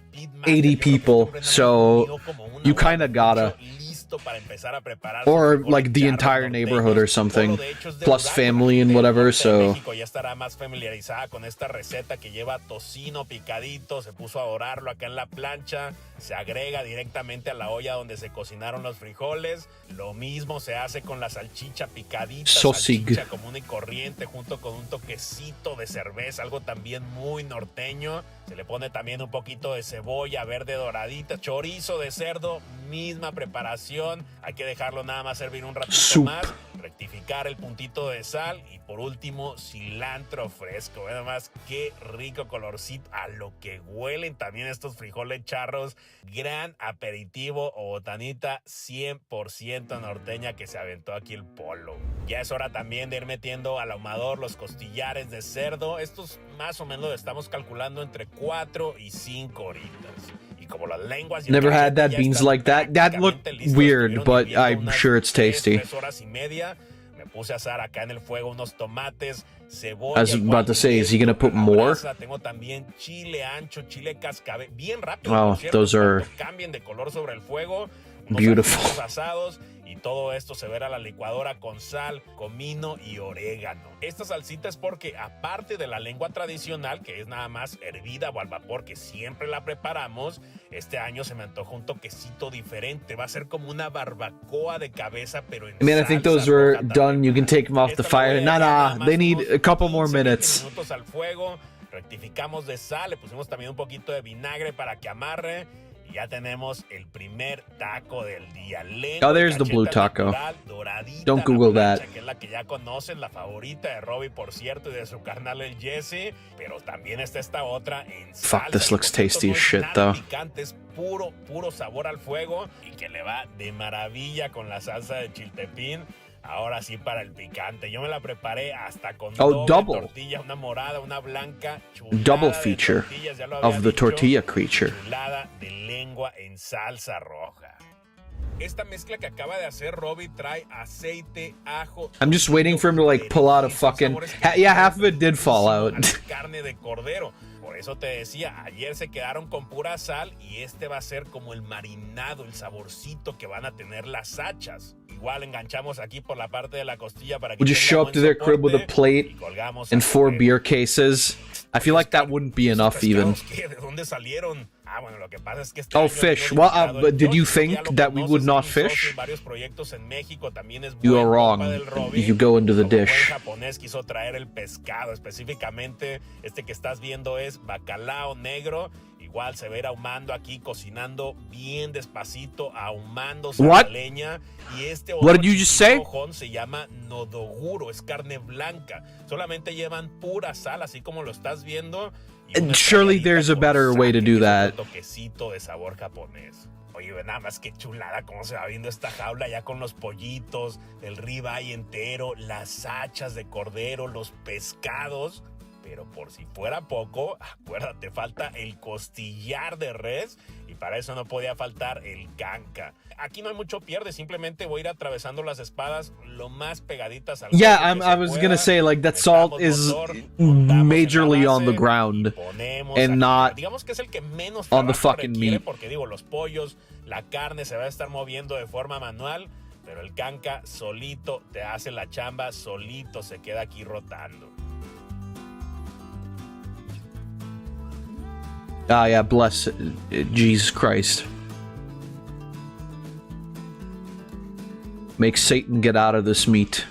80 people, so you kinda gotta. listo para empezar a preparar. Or like the entire neighborhood or something, plus family and whatever. So México ya estará más familiarizada con esta receta que lleva tocino picadito, se puso a dorarlo acá en la plancha, se agrega directamente a la olla donde se cocinaron los frijoles. Lo mismo se hace con la salchicha picadita, salchicha común y corriente, junto con un toquecito de cerveza, algo también muy norteño. Se le pone también un poquito de cebolla verde doradita, chorizo de cerdo, misma preparación. Hay que dejarlo nada más servir un ratito más, rectificar el puntito de sal y por último cilantro fresco. Ve nomás qué rico colorcito, a lo que huelen también estos frijoles charros. Gran aperitivo o botanita 100% norteña que se aventó aquí el Polo. Ya es hora también de ir metiendo al ahumador los costillares de cerdo. Estos más o menos lo estamos calculando entre 4 y 5 horitas. Y como las lenguas never had that beans like that. That looked weird, but I'm sure it's tasty. 3 horas y media. Me puse a asar acá en el fuego unos tomates, cebolla. I was about to say, is he gonna put more? Tengo también chile ancho, chile cascabel, bien rápido. Wow, those are cambien de color sobre el fuego. beautiful. Asados, y todo esto se verá a la licuadora con sal, comino y orégano. Esta salsita es porque aparte de la lengua tradicional, que es nada más hervida o al vapor, que siempre la preparamos, este año se me antojó un toquecito diferente. Va a ser como una barbacoa de cabeza, pero en I mean, I think those were done. You can take them off the fire. Nah, they need a couple more minutes. Minutos al fuego, rectificamos de sal, le pusimos también un poquito de vinagre para que amarre. Y ya tenemos el primer taco del día. Oh, there's the blue taco. Don't Google that. Que es la que ya conocen, la favorita de Robbie, por cierto, y de su carnal el Jesse. Pero también está esta otra en salsa. Fuck, this looks tasty as shit, though. Picante, es puro sabor al fuego y que le va de maravilla con la salsa de chiltepín. Ahora sí para el picante. Yo me la preparé hasta con double tortilla, una morada, una blanca, double feature of the tortilla creature. Chulada de lengua en salsa roja. Esta mezcla que acaba de hacer Robbie trae aceite, ajo. I'm just waiting for him to like pull out a fucking. Yeah, half of it did fall out. Carne de cordero. Por eso te decía, ayer se quedaron con pura sal y este va a ser como el marinado, el saborcito que van a tener las hachas. Igual enganchamos aquí por la parte de la costilla para que we just show up to their crib with a plate and 4 beer cases. I feel like that wouldn't be enough even. ¿De dónde salieron? Ah, bueno, lo que pasa es que oh, fish. Well, but did you think that we would not fish? You are wrong. You go into the dish. El japonés quiso traer el pescado, específicamente este que estás viendo es bacalao negro. Igual se ve ahumando aquí, cocinando bien despacito, ahumándose la leña. Y este What did you just say? Se llama nodoguro, es carne blanca. Solamente llevan pura sal, así como lo estás viendo. And surely there's a better way to do that. Un toquecito de sabor japonés. Oye, nada más que chulada cómo se va viendo esta jaula ya con los pollitos, el ribeye entero, las hachas de cordero, los pescados. Pero por si fuera poco, acuérdate, falta el costillar de res y para eso no podía faltar el canca. Aquí no hay mucho pierde, simplemente voy a ir atravesando las espadas lo más pegaditas al Yeah, I was gonna say, like, that salt is majorly on the ground and not digamos que es el que menos on the fucking meat. Porque digo, los pollos, la carne se va a estar moviendo de forma manual, pero el canca solito te hace la chamba, solito se queda aquí rotando. Ah, yeah, bless Jesus Christ. Make Satan get out of this meat.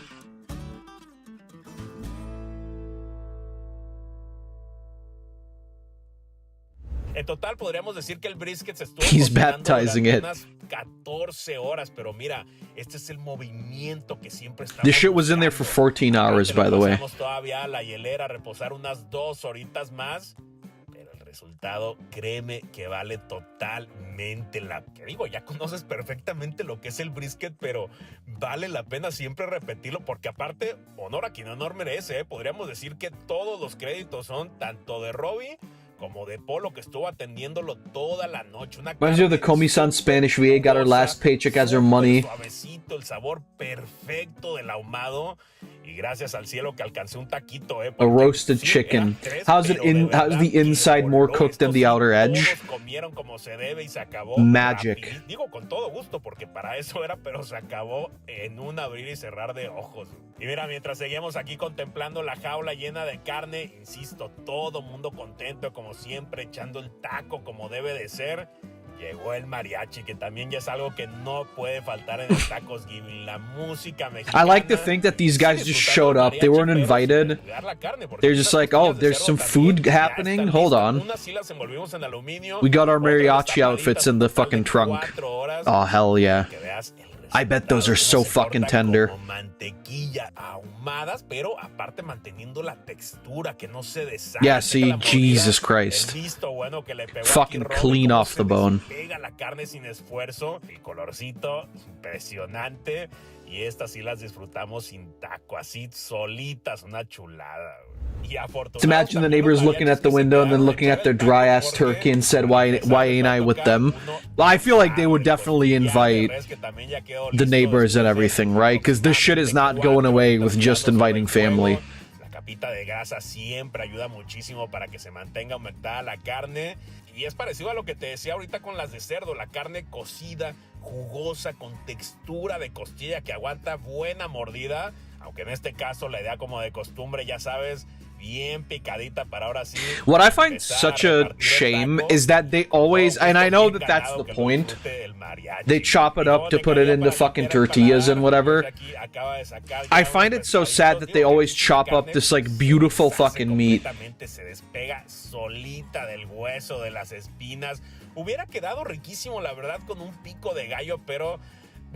En total podríamos decir que el brisket se estuvo He's baptizing it. unas 14 horas, pero mira, este es el movimiento que siempre está. This shit was in there for 14 hours, by the way. Todavía a la hielera a reposar unas 2 horitas más. Resultado, créeme que vale totalmente la pena. Digo, ya conoces perfectamente lo que es el brisket, pero vale la pena siempre repetirlo, porque aparte, honor a quien honor merece, ¿eh? Podríamos decir que todos los créditos son tanto de Robbie como de Polo, que estuvo atendiéndolo toda la noche. Reminds you of the Komi-san Spanish VA got her last paycheck as her money. Suavecito, el sabor perfecto del ahumado. Y gracias al cielo que alcancé un taquito, A roasted chicken. How's the inside more cooked than the outer edge? Comieron como se debe y se acabó. Magic. Digo con todo gusto porque para eso era, pero se acabó en un abrir y cerrar de ojos. Y mira, mientras seguíamos aquí contemplando la jaula llena de carne, insisto, todo mundo contento como siempre, echando el taco como debe de ser. Llegó el mariachi, que también ya es algo que no puede faltar en el Tacos Giving. La música mexicana. I like to think that these guys just showed up. They weren't invited. They're just like, oh, there's some food happening? Hold on. We got our mariachi outfits in the fucking trunk. Oh, hell yeah. I bet those are so fucking tender. Yeah, see, Jesus Christ. Fucking clean off the bone. La carne sin esfuerzo, el colorcito impresionante, y estas sí las disfrutamos sin taco, así solitas, una chulada. Just imagine the neighbors looking at the window and then looking at their dry-ass turkey and said, why ain't I with them? Well, I feel like they would definitely invite the neighbors and everything, right? Because this shit is not going away with just inviting family. La capita de grasa siempre ayuda muchísimo para que se mantenga humectada la carne. Y es parecido a lo que te decía ahorita con las de cerdo, la carne cocida, jugosa, con textura de costilla que aguanta buena mordida, aunque en este caso la idea como de costumbre, ya sabes, bien picadita para ahora sí. What I find such a shame is that they always, and I know that that's the point, they chop it up to put it into fucking tortillas and whatever. I find it so sad that they always chop up this like beautiful fucking meat. Se despega solita del hueso, de las espinas. Hubiera quedado riquísimo, la verdad, con un pico de gallo, pero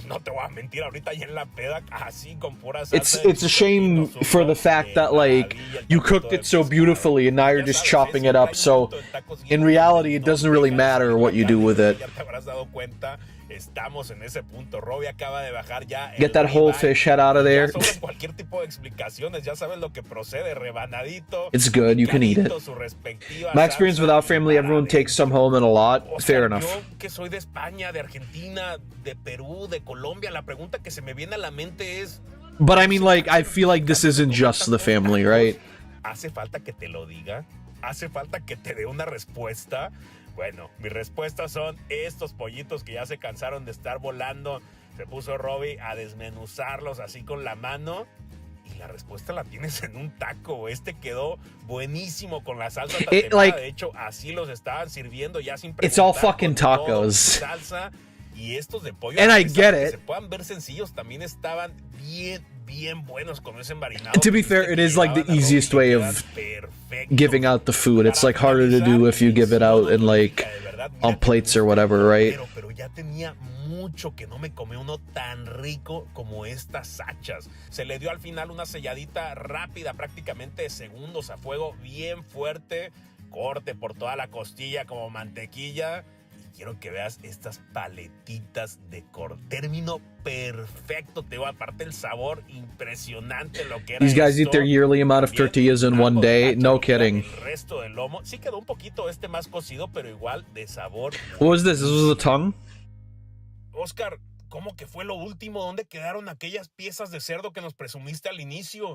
no te voy a mentir, ahorita ya en la peda, así con pura salsa. It's a shame for the fact that like you cooked it so beautifully and now you're just chopping it up. So in reality, it doesn't really matter what you do with it. Ya te habrás dado cuenta, estamos en ese punto. Robbie acaba de bajar ya. Get that whole fish head out of there. Cualquier tipo de explicaciones, ya sabes lo que procede, rebanadito. It's good, you can eat it. My experience without family, everyone takes some home and a lot. Fair enough. Yo que soy de España, de Argentina, de Perú, de Colombia, la pregunta que se me viene a la mente es... But I mean, like, I feel like this isn't just the family, right? ¿Hace falta que te lo diga? ¿Hace falta que te dé una respuesta? Bueno, mis respuestas son estos pollitos que ya se cansaron de estar volando. Se puso Robbie a desmenuzarlos así con la mano. Y la respuesta la tienes en un taco. Este quedó buenísimo con la salsa tatemada. Like, de hecho, así los estaban sirviendo ya sin preguntar. It's all fucking tacos. Salsa. Y estos de pollo, and I get it. Se puedan ver sencillos, también estaban bien buenos con ese marinado. To be fair, it is like the easiest way of giving out the food. It's like harder to do if you give it out in like on plates or whatever, right? Pero ya tenía mucho que no me comí uno tan rico como estas hachas. Se le dio al final una selladita rápida, prácticamente de segundos a fuego, bien fuerte. Corte por toda la costilla como mantequilla. Quiero que veas estas paletitas de término perfecto, te va aparte el sabor impresionante lo que era. These guys eat their yearly amount of tortillas in one day, no kidding. El resto del lomo sí quedó un poquito más cocido, pero igual de sabor. What was this? This was the tongue? Oscar, ¿cómo que fue lo último? ¿Dónde quedaron aquellas piezas de cerdo que nos presumiste al inicio?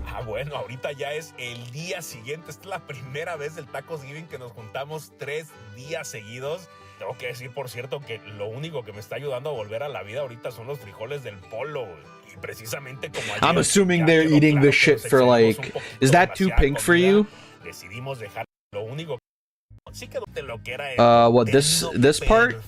Ah, bueno, ahorita ya es el día siguiente. Esta es la primera vez del Tacos Giving que nos juntamos 3 días seguidos. Tengo que decir, por cierto, que lo único que me está ayudando a volver a la vida ahorita son los frijoles del polo. Y precisamente como ayer, I'm assuming they're eating this shit for like... Is that too pink for you? Decidimos dejar lo único... Sí quedó de lo que era... what, this part?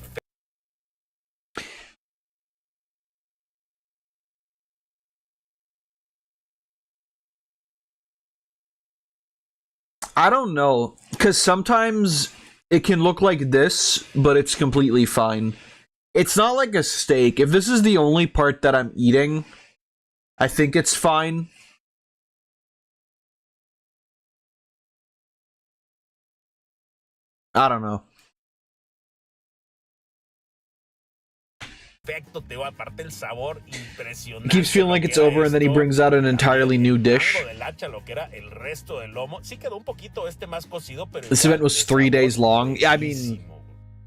I don't know, because sometimes it can look like this, but it's completely fine. It's not like a steak. If this is the only part that I'm eating, I think it's fine. I don't know. He keeps feeling like it's over, and then he brings out an entirely new dish. This event was 3 days long. I mean,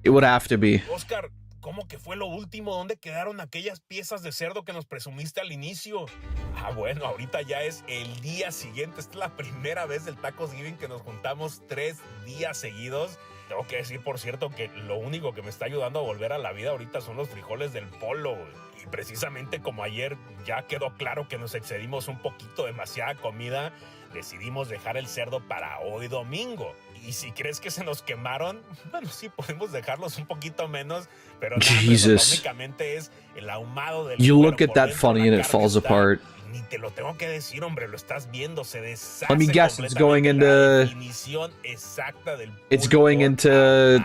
it would have to be. Oscar, ¿Cómo que fue lo último? ¿Dónde quedaron aquellas piezas de cerdo que nos presumiste al inicio? Ah, bueno, ahorita ya es el día siguiente. Esta es la primera vez del Thanksgiving que nos juntamos 3 días seguidos. Tengo que decir, por cierto, que lo único que me está ayudando a volver a la vida ahorita son los frijoles del polo. Y precisamente como ayer ya quedó claro que nos excedimos un poquito, demasiada comida, decidimos dejar el cerdo para hoy domingo. Y si crees que se nos quemaron, bueno, sí, podemos dejarlos un poquito menos, pero Jesus. únicamente es el ahumado del You cuero look at por that dentro, funny la and it carne falls está- apart. Ni te lo tengo que decir, hombre, lo estás viendo, se deshace. Let me guess, it's going completamente la into definición exacta del it's going into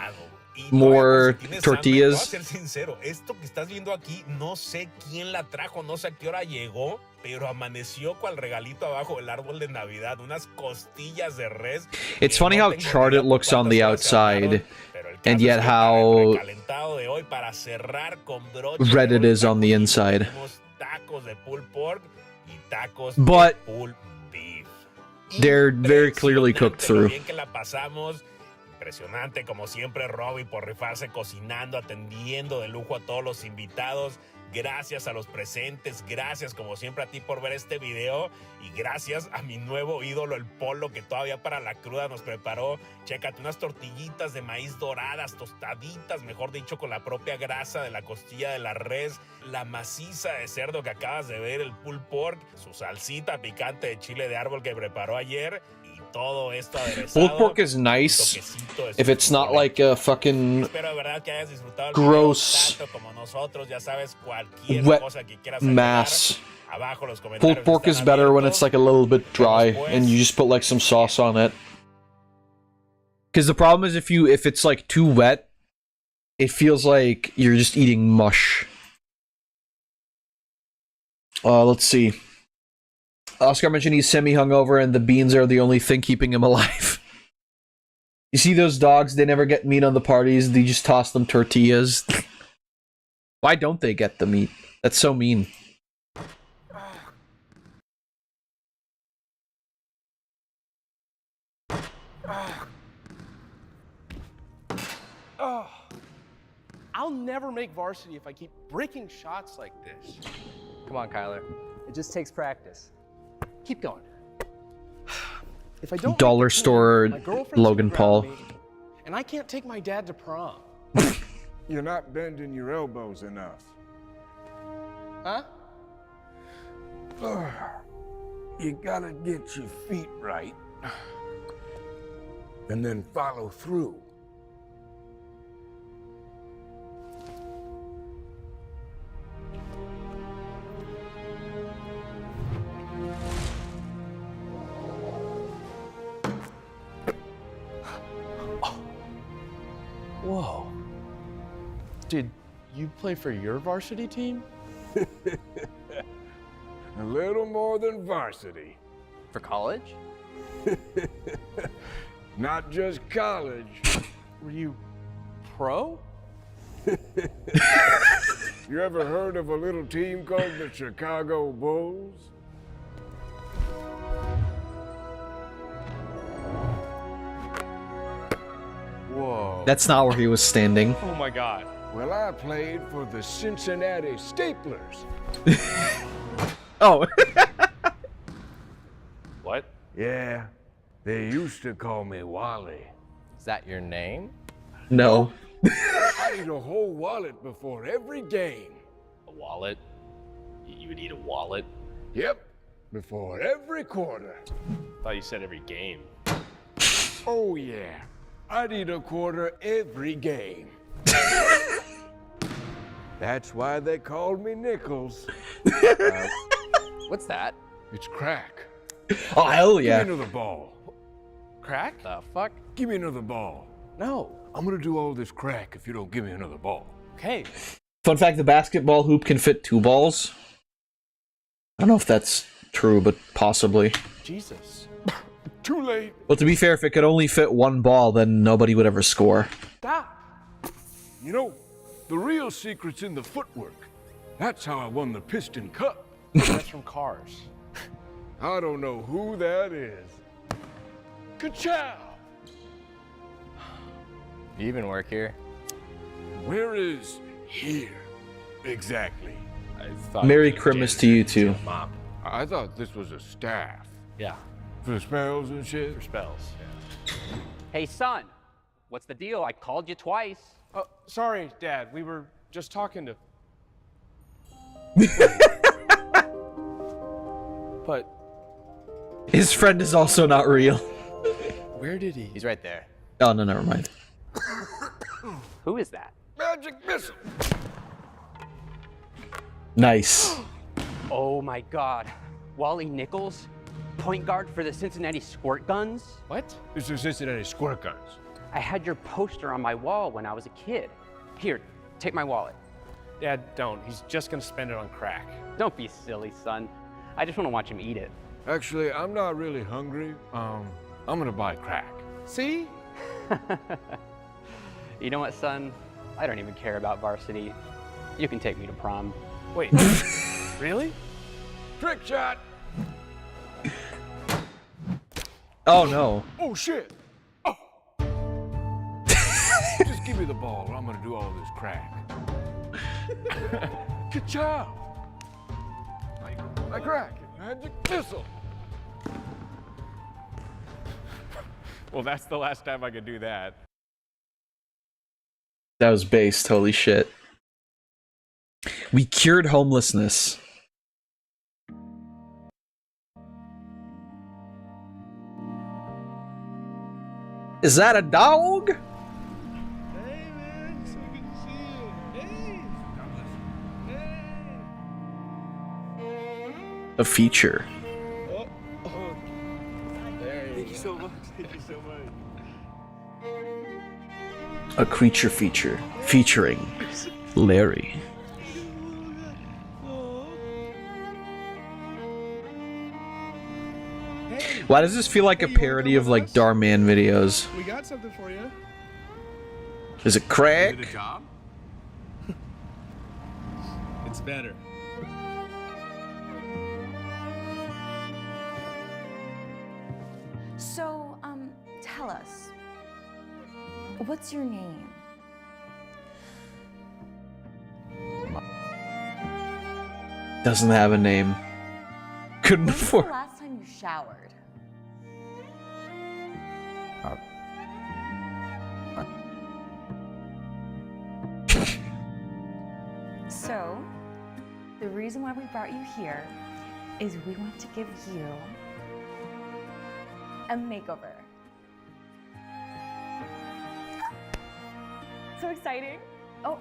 more Voy a tortillas. ser sincero, esto que estás viendo aquí, no sé quién la trajo, no sé a qué hora llegó, pero amaneció cual regalito abajo del árbol de Navidad, unas costillas de res. It's funny how charred it looks on the outside, and yet how Calentado de hoy para cerrar con broche red it is on the inside. unos tacos de pulled pork y tacos But de pulled beef. they're very clearly cooked Lo through. bien que la pasamos. Impresionante, como siempre, Robbie, por rifarse cocinando, atendiendo de lujo a todos los invitados. Gracias a los presentes, gracias como siempre a ti por ver este video y gracias a mi nuevo ídolo, el Polo, que todavía para la cruda nos preparó. Chécate, unas tortillitas de maíz doradas, tostaditas, mejor dicho, con la propia grasa de la costilla de la res, la maciza de cerdo que acabas de ver, el pulled pork, su salsita picante de chile de árbol que preparó ayer. Todo esto aderezado. Pulled pork is nice if it's not like a fucking Espero de verdad que hayas disfrutado el gross video tanto como nosotros. Ya sabes, cualquier wet cosa que quieras mass. agregar, abajo los comentarios. Pulled pork is better when it's like a little bit dry and you just put like some sauce on it. Because the problem is if it's like too wet, it feels like you're just eating mush. Let's see. Oscar mentioned he's semi-hungover and the beans are the only thing keeping him alive. You see those dogs, they never get meat on the parties, they just toss them tortillas. Why don't they get the meat? That's so mean. Oh, I'll never make varsity if I keep breaking shots like this. Come on, Kyler. It just takes practice. Keep going. If I don't Dollar make the team, store my girlfriend's Logan gonna Paul. ground me, and I can't take my dad to prom. You're not bending your elbows enough. Huh? You gotta get your feet right. And then follow through. Whoa. Did you play for your varsity team? A little more than varsity. For college? Not just college. Were you pro? You ever heard of a little team called the Chicago Bulls? Whoa. That's not where he was standing. Oh my god. Well, I played for the Cincinnati Staplers. Oh. What? Yeah, they used to call me Wally. Is that your name? No. I eat a whole wallet before every game. A wallet? You would eat a wallet? Yep, before every quarter. Thought you said every game. Oh yeah, I'd eat a quarter every game. That's why they called me Nichols. What's that? It's crack. Oh, hell yeah. Give me another ball. Crack? The fuck? Give me another ball. No. I'm gonna do all this crack if you don't give me another ball. Okay. Fun fact, the basketball hoop can fit 2 balls. I don't know if that's true, but possibly. Jesus. Too late. Well, to be fair, if it could only fit 1 ball, then nobody would ever score. Stop. You know, the real secret's in the footwork. That's how I won the Piston Cup. That's from Cars. I don't know who that is. Ka-chow! You even work here? Where is here. Exactly. I thought Merry it was Christmas to you too. mop. I thought this was a staff. Yeah, For spells and shit. for spells. Hey, son, what's the deal? I called you twice. Oh, sorry, Dad. We were just talking to. But His friend is also not real. where did he? He's right there. Oh no, never mind. Who is that? Magic missile. Nice. Oh my God. Wally Nichols? Point guard for the Cincinnati Squirt Guns? What? This is Cincinnati Squirt Guns. I had your poster on my wall when I was a kid. Here, take my wallet. Dad, don't. He's just gonna spend it on crack. Don't be silly, son. I just want to watch him eat it. Actually, I'm not really hungry. I'm gonna buy crack. See? You know what, son? I don't even care about varsity. You can take me to prom. Wait. Really? Trick shot. Oh no. Oh shit. Oh. Just give me the ball. Or I'm gonna do all this crack. Good job. My crack. Magic missile. Well, that's the last time I could do that. That was based. Holy shit. We cured homelessness. Is that a dog? Hey man, so good to see you. Hey. A feature. Oh. Thank you so much. Thank you so much. A creature feature. Featuring Larry. Why does this feel like a parody of like Darman videos? We got something for you. Is it crack? Is it a job? It's better. So, tell us, what's your name? Doesn't have a name. Couldn't When was the afford. last time you showered? So, the reason why we brought you here is we want to give you a makeover. So exciting. Oh,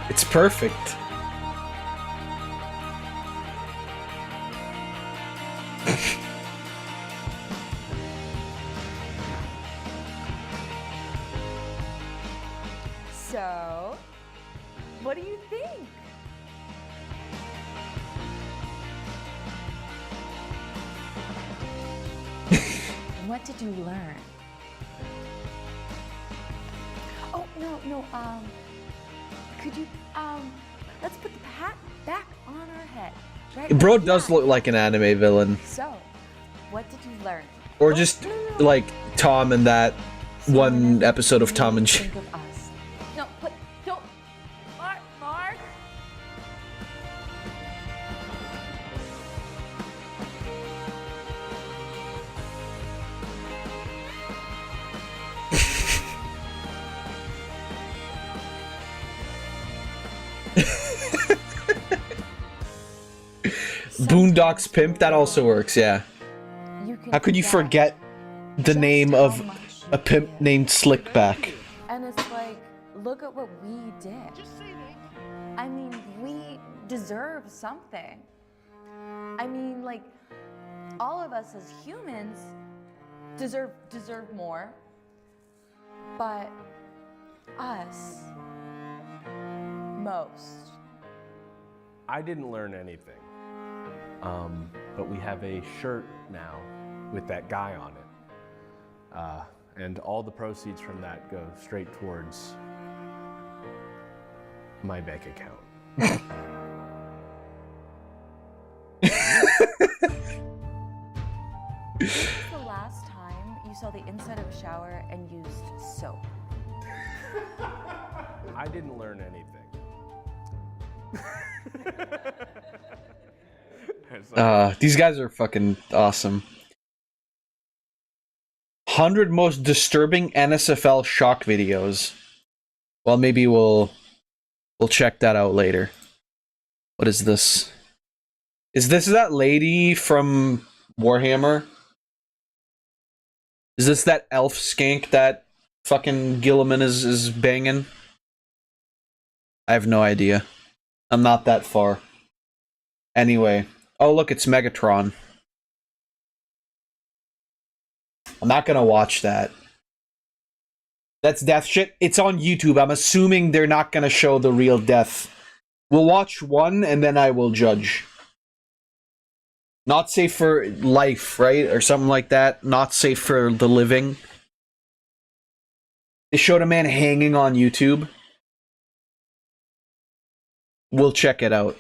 It's perfect. so, what do you think? What did you learn? Oh, no, could you, let's put the hat back on our head. Right? Bro does look like an anime villain. So, what did you learn? Or just like Tom in that one episode of Tom and Jerry. Think of us. No, don't. Mark. Boondocks Pimp, that also works, yeah. How could you forget the name of a pimp named Slickback? And it's like, look at what we did. I mean, we deserve something. I mean, like, all of us as humans deserve more. But us, most. I didn't learn anything. But we have a shirt now with that guy on it. And all the proceeds from that go straight towards my bank account. When's the last time you saw the inside of a shower and used soap? I didn't learn anything. These guys are fucking awesome. 100 most disturbing NSFL shock videos. Well, maybe we'll check that out later. What is this? Is this that lady from Warhammer? Is this that elf skank that fucking Gilliman is banging? I have no idea. I'm not that far. Anyway. Oh, look, it's Megatron. I'm not gonna watch that. That's death shit. It's on YouTube. I'm assuming they're not gonna show the real death. We'll watch one, and then I will judge. Not safe for life, right? Or something like that. Not safe for the living. They showed a man hanging on YouTube. We'll check it out.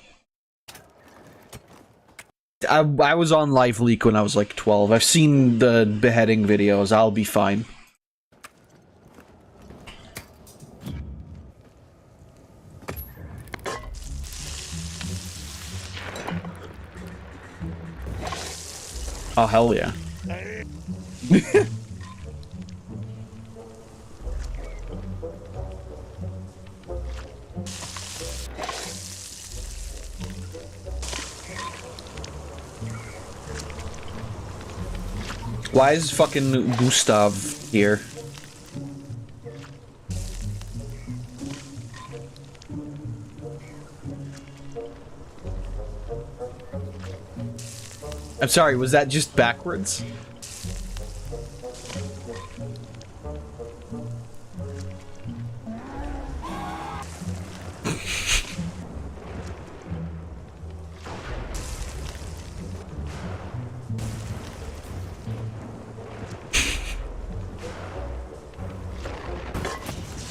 I was on Live Leak when I was like 12. I've seen the beheading videos. I'll be fine. Oh, hell yeah. Why is fucking Gustav here? I'm sorry, was that just backwards?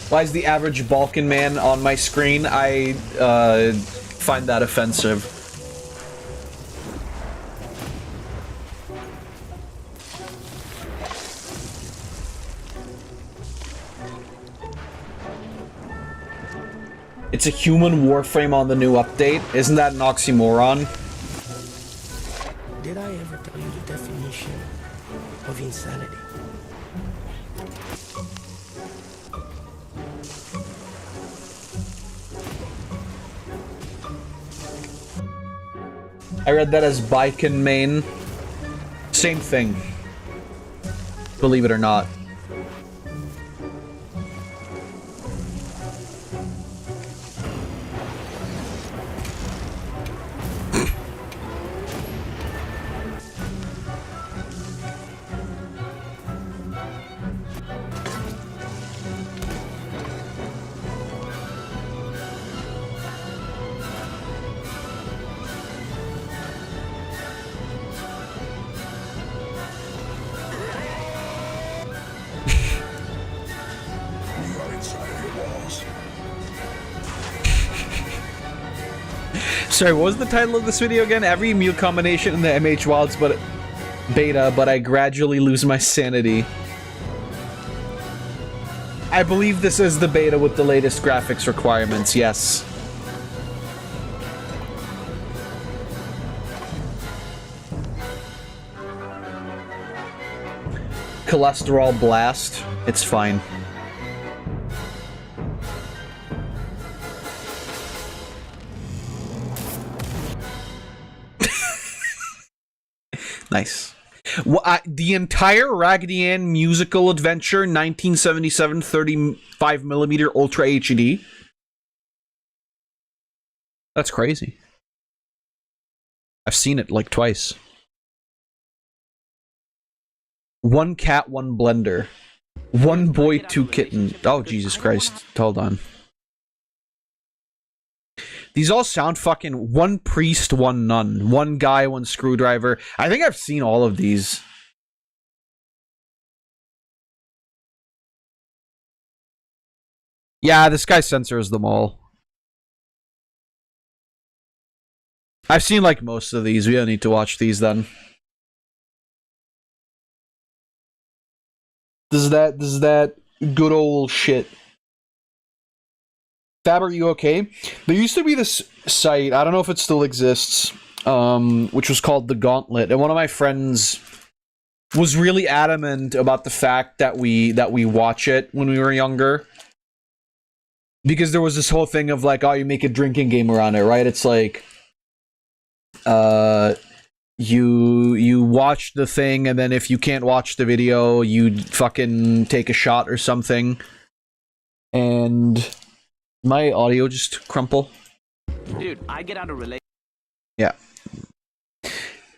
Why is the average Balkan man on my screen? I find that offensive. It's a human warframe on the new update. Isn't that an oxymoron? Did I ever tell you the definition of insanity? I read that as Baiken main. Same thing. Believe it or not. Sorry, what was the title of this video again? Every mute combination in the MH Wilds but beta, but I gradually lose my sanity. I believe this is the beta with the latest graphics requirements, yes. Cholesterol blast. It's fine. Nice. Well, the entire Raggedy Ann musical adventure, 1977 35mm Ultra HD. That's crazy. I've seen it like twice. One cat, one blender. One boy, two kitten. Oh, Jesus Christ. Hold on. These all sound fucking one priest, one nun, one guy, one screwdriver. I think I've seen all of these. Yeah, this guy censors them all. I've seen like most of these. We don't need to watch these then. This is that good old shit. Fab, are you okay? There used to be this site, I don't know if it still exists, which was called The Gauntlet, and one of my friends was really adamant about the fact that we watch it when we were younger. Because there was this whole thing of like, oh, you make a drinking game around it, right? It's like, you watch the thing, and then if you can't watch the video, you fucking take a shot or something. And my audio just crumple. Dude, I get out of relation. Yeah.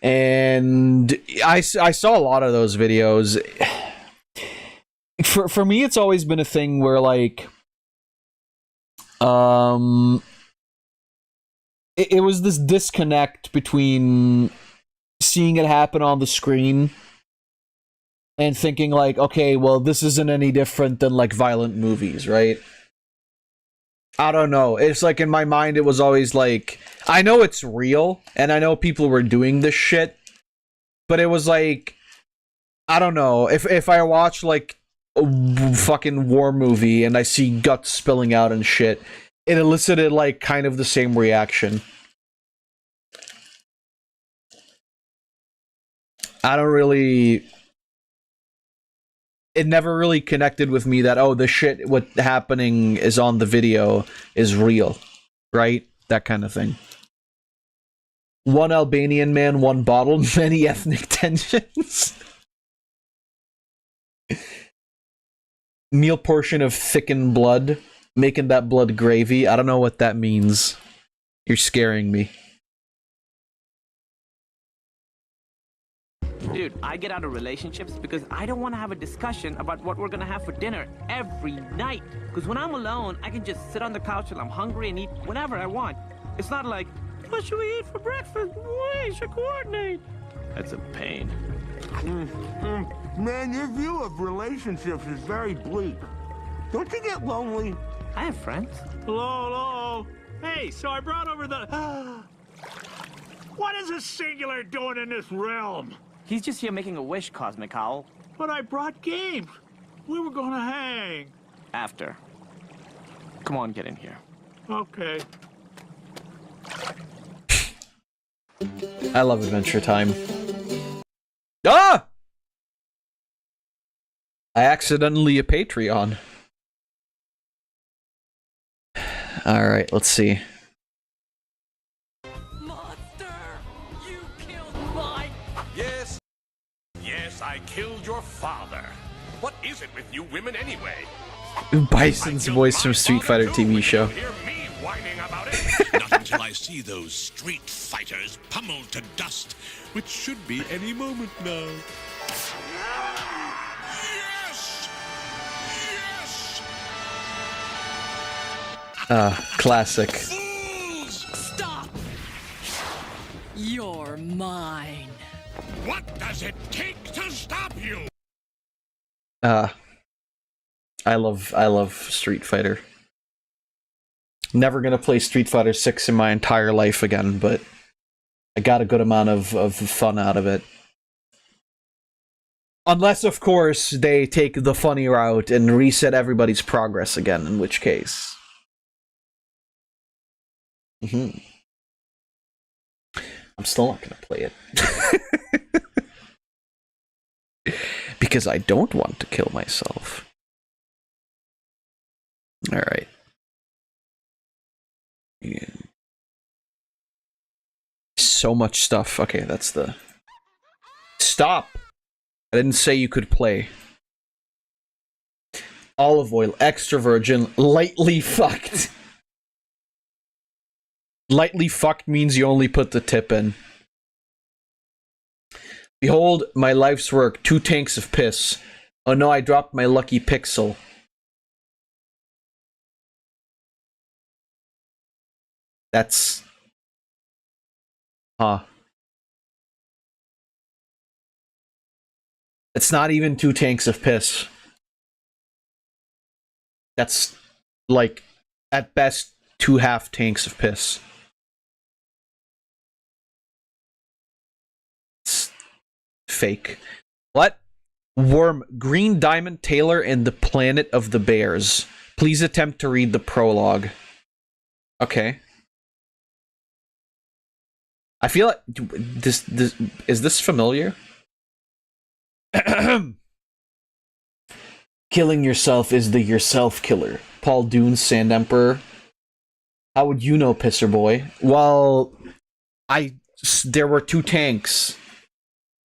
And I saw a lot of those videos. For me, it's always been a thing where like, it was this disconnect between seeing it happen on the screen and thinking like, okay, well, this isn't any different than like violent movies, right? I don't know. It's like in my mind, it was always like, I know it's real and I know people were doing this shit, but it was like, I don't know. If I watch like a fucking war movie and I see guts spilling out and shit, it elicited like kind of the same reaction. I don't really... It never really connected with me that, oh, the shit what happening is on the video is real, right? That kind of thing. One Albanian man, one bottle, many ethnic tensions. Meal portion of thickened blood, making that blood gravy. I don't know what that means. You're scaring me. Dude, I get out of relationships because I don't want to have a discussion about what we're gonna have for dinner every night. Because when I'm alone, I can just sit on the couch till I'm hungry and eat whenever I want. It's not like, what should we eat for breakfast? We should coordinate. That's a pain. Man, your view of relationships is very bleak. Don't you get lonely? I have friends. Hello. Hey, so I brought over the... What is a singular doing in this realm? He's just here making a wish, Cosmic Owl. But I brought games. We were gonna hang. After. Come on, get in here. Okay. I love Adventure Time. Ah! I accidentally a Patreon. Alright, let's see. Yes, I killed your father. What is it with you women anyway? Bison's voice from Street Fighter TV show. Hear me whining about it? Not until I see those street fighters pummeled to dust, which should be any moment now. Yes! Yes! Classic. Stop! You're mine. What does it take to stop you? I love Street Fighter. Never gonna play Street Fighter 6 in my entire life again, but I got a good amount of fun out of it. Unless, of course, they take the funny route and reset everybody's progress again, in which case. I'm still not gonna play it. Because I don't want to kill myself. Alright. Yeah. So much stuff. Okay, that's the... Stop! I didn't say you could play. Olive oil, extra virgin, lightly fucked. Lightly fucked means you only put the tip in. Behold my life's work, 2 tanks of piss. Oh no, I dropped my lucky pixel. That's... Huh. It's not even 2 tanks of piss. That's, like, at best, 2 half tanks of piss. It's fake. What? Worm, Green Diamond, Taylor, and the Planet of the Bears. Please attempt to read the prologue. Okay. I feel like this is this familiar? Killing yourself is the yourself killer. Paul Dune's Sand Emperor. How would you know, Pisser Boy? Well, there were 2 tanks,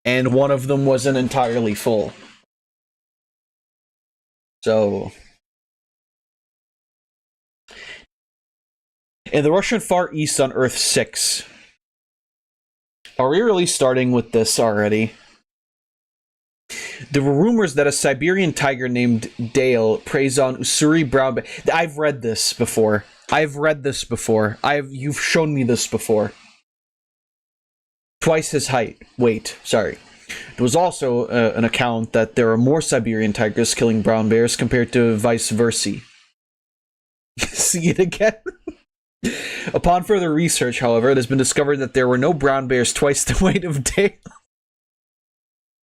and one of them wasn't entirely full. So, in the Russian Far East on Earth 6. Are we really starting with this already? There were rumors that a Siberian tiger named Dale preys on Ussuri brown bear. I've read this before. You've shown me this before. Twice his height. Wait, sorry. There was also an account that there are more Siberian tigers killing brown bears compared to vice versa. See it again? Upon further research, however, it has been discovered that there were no brown bears twice the weight of Dale.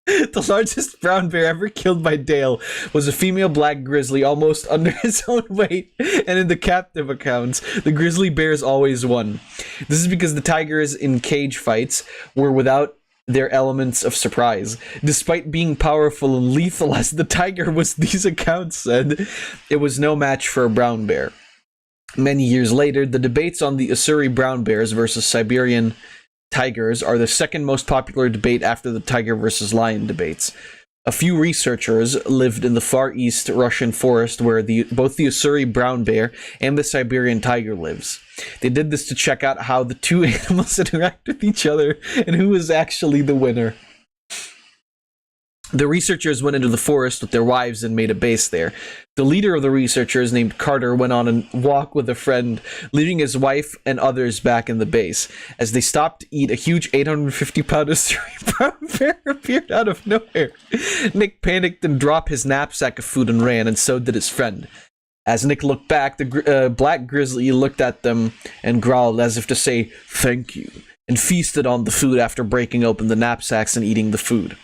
The largest brown bear ever killed by Dale was a female black grizzly almost under his own weight, and in the captive accounts, the grizzly bears always won. This is because the tigers in cage fights were without their elements of surprise. Despite being powerful and lethal as the tiger was, these accounts said, it was no match for a brown bear. Many years later, the debates on the Ussuri brown bears versus Siberian tigers are the second most popular debate after the tiger versus lion debates. A few researchers lived in the Far East Russian forest where both the Ussuri brown bear and the Siberian tiger lives. They did this to check out how the 2 animals interact with each other and who was actually the winner. The researchers went into the forest with their wives and made a base there. The leader of the researchers, named Carter, went on a walk with a friend, leaving his wife and others back in the base. As they stopped to eat, a huge 850-pound Ussuri brown bear appeared out of nowhere. Nick panicked and dropped his knapsack of food and ran, and so did his friend. As Nick looked back, the black grizzly looked at them and growled as if to say, "Thank you," and feasted on the food after breaking open the knapsacks and eating the food.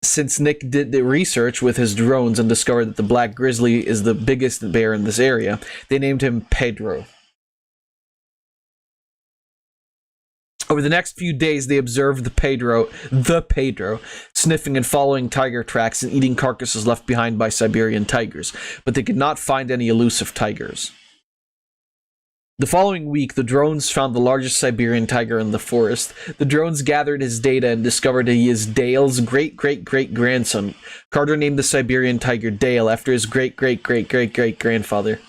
Since Nick did the research with his drones and discovered that the black grizzly is the biggest bear in this area, they named him Pedro. Over the next few days, they observed the Pedro, sniffing and following tiger tracks and eating carcasses left behind by Siberian tigers, but they could not find any elusive tigers. The following week, the drones found the largest Siberian tiger in the forest. The drones gathered his data and discovered that he is Dale's great-great-great-grandson. Carter named the Siberian tiger Dale after his great-great-great-great-great-grandfather.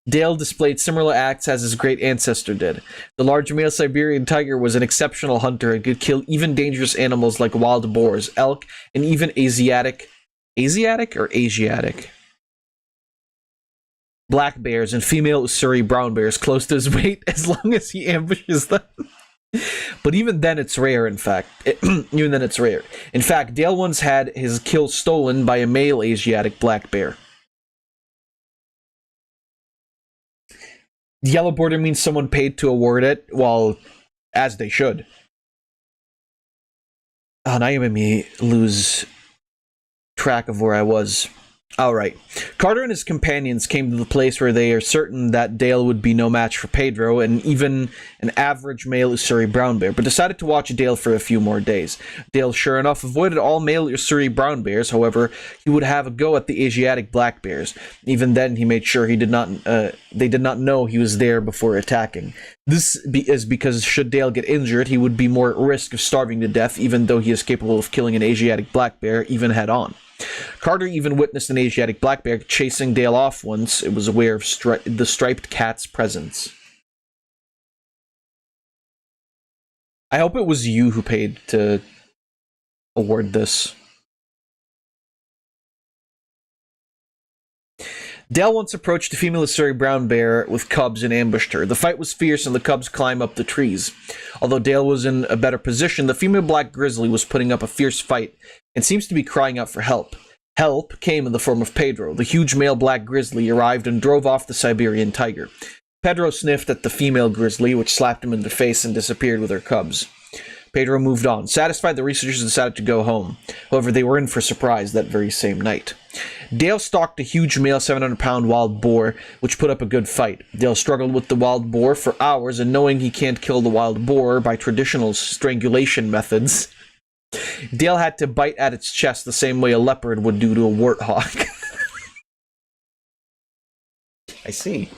Dale displayed similar acts as his great ancestor did. The large male Siberian tiger was an exceptional hunter and could kill even dangerous animals like wild boars, elk, and even Asiatic black bears and female Ussuri brown bears close to his weight as long as he ambushes them. But even then it's rare, in fact. In fact, Dale once had his kill stolen by a male Asiatic black bear. Yellow border means someone paid to award it, well, as they should. Now you made me lose track of where I was. Alright. Carter and his companions came to the place where they are certain that Dale would be no match for Pedro and even an average male Ussuri brown bear, but decided to watch Dale for a few more days. Dale, sure enough, avoided all male Ussuri brown bears. However, he would have a go at the Asiatic black bears. Even then, he made sure they did not know he was there before attacking. This is because should Dale get injured, he would be more at risk of starving to death, even though he is capable of killing an Asiatic black bear, even head-on. Carter even witnessed an Asiatic black bear chasing Dale off once it was aware of the striped cat's presence. I hope it was you who paid to award this. Dale once approached a female Surrey brown bear with cubs and ambushed her. The fight was fierce and the cubs climbed up the trees. Although Dale was in a better position, the female black grizzly was putting up a fierce fight and seems to be crying out for help. Help came in the form of Pedro. The huge male black grizzly arrived and drove off the Siberian tiger. Pedro sniffed at the female grizzly, which slapped him in the face and disappeared with her cubs. Pedro moved on. Satisfied, the researchers decided to go home. However, they were in for a surprise that very same night. Dale stalked a huge male 700-pound wild boar, which put up a good fight. Dale struggled with the wild boar for hours, and knowing he can't kill the wild boar by traditional strangulation methods, Dale had to bite at its chest the same way a leopard would do to a warthog. I see.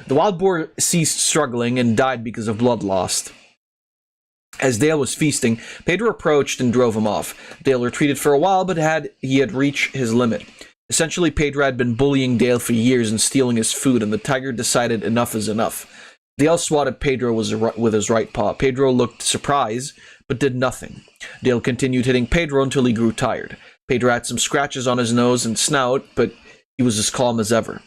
The wild boar ceased struggling and died because of blood lost. As Dale was feasting, Pedro approached and drove him off. Dale retreated for a while, but he had reached his limit. Essentially, Pedro had been bullying Dale for years and stealing his food, and the tiger decided enough is enough. Dale swatted Pedro with his right paw. Pedro looked surprised, but did nothing. Dale continued hitting Pedro until he grew tired. Pedro had some scratches on his nose and snout, but he was as calm as ever.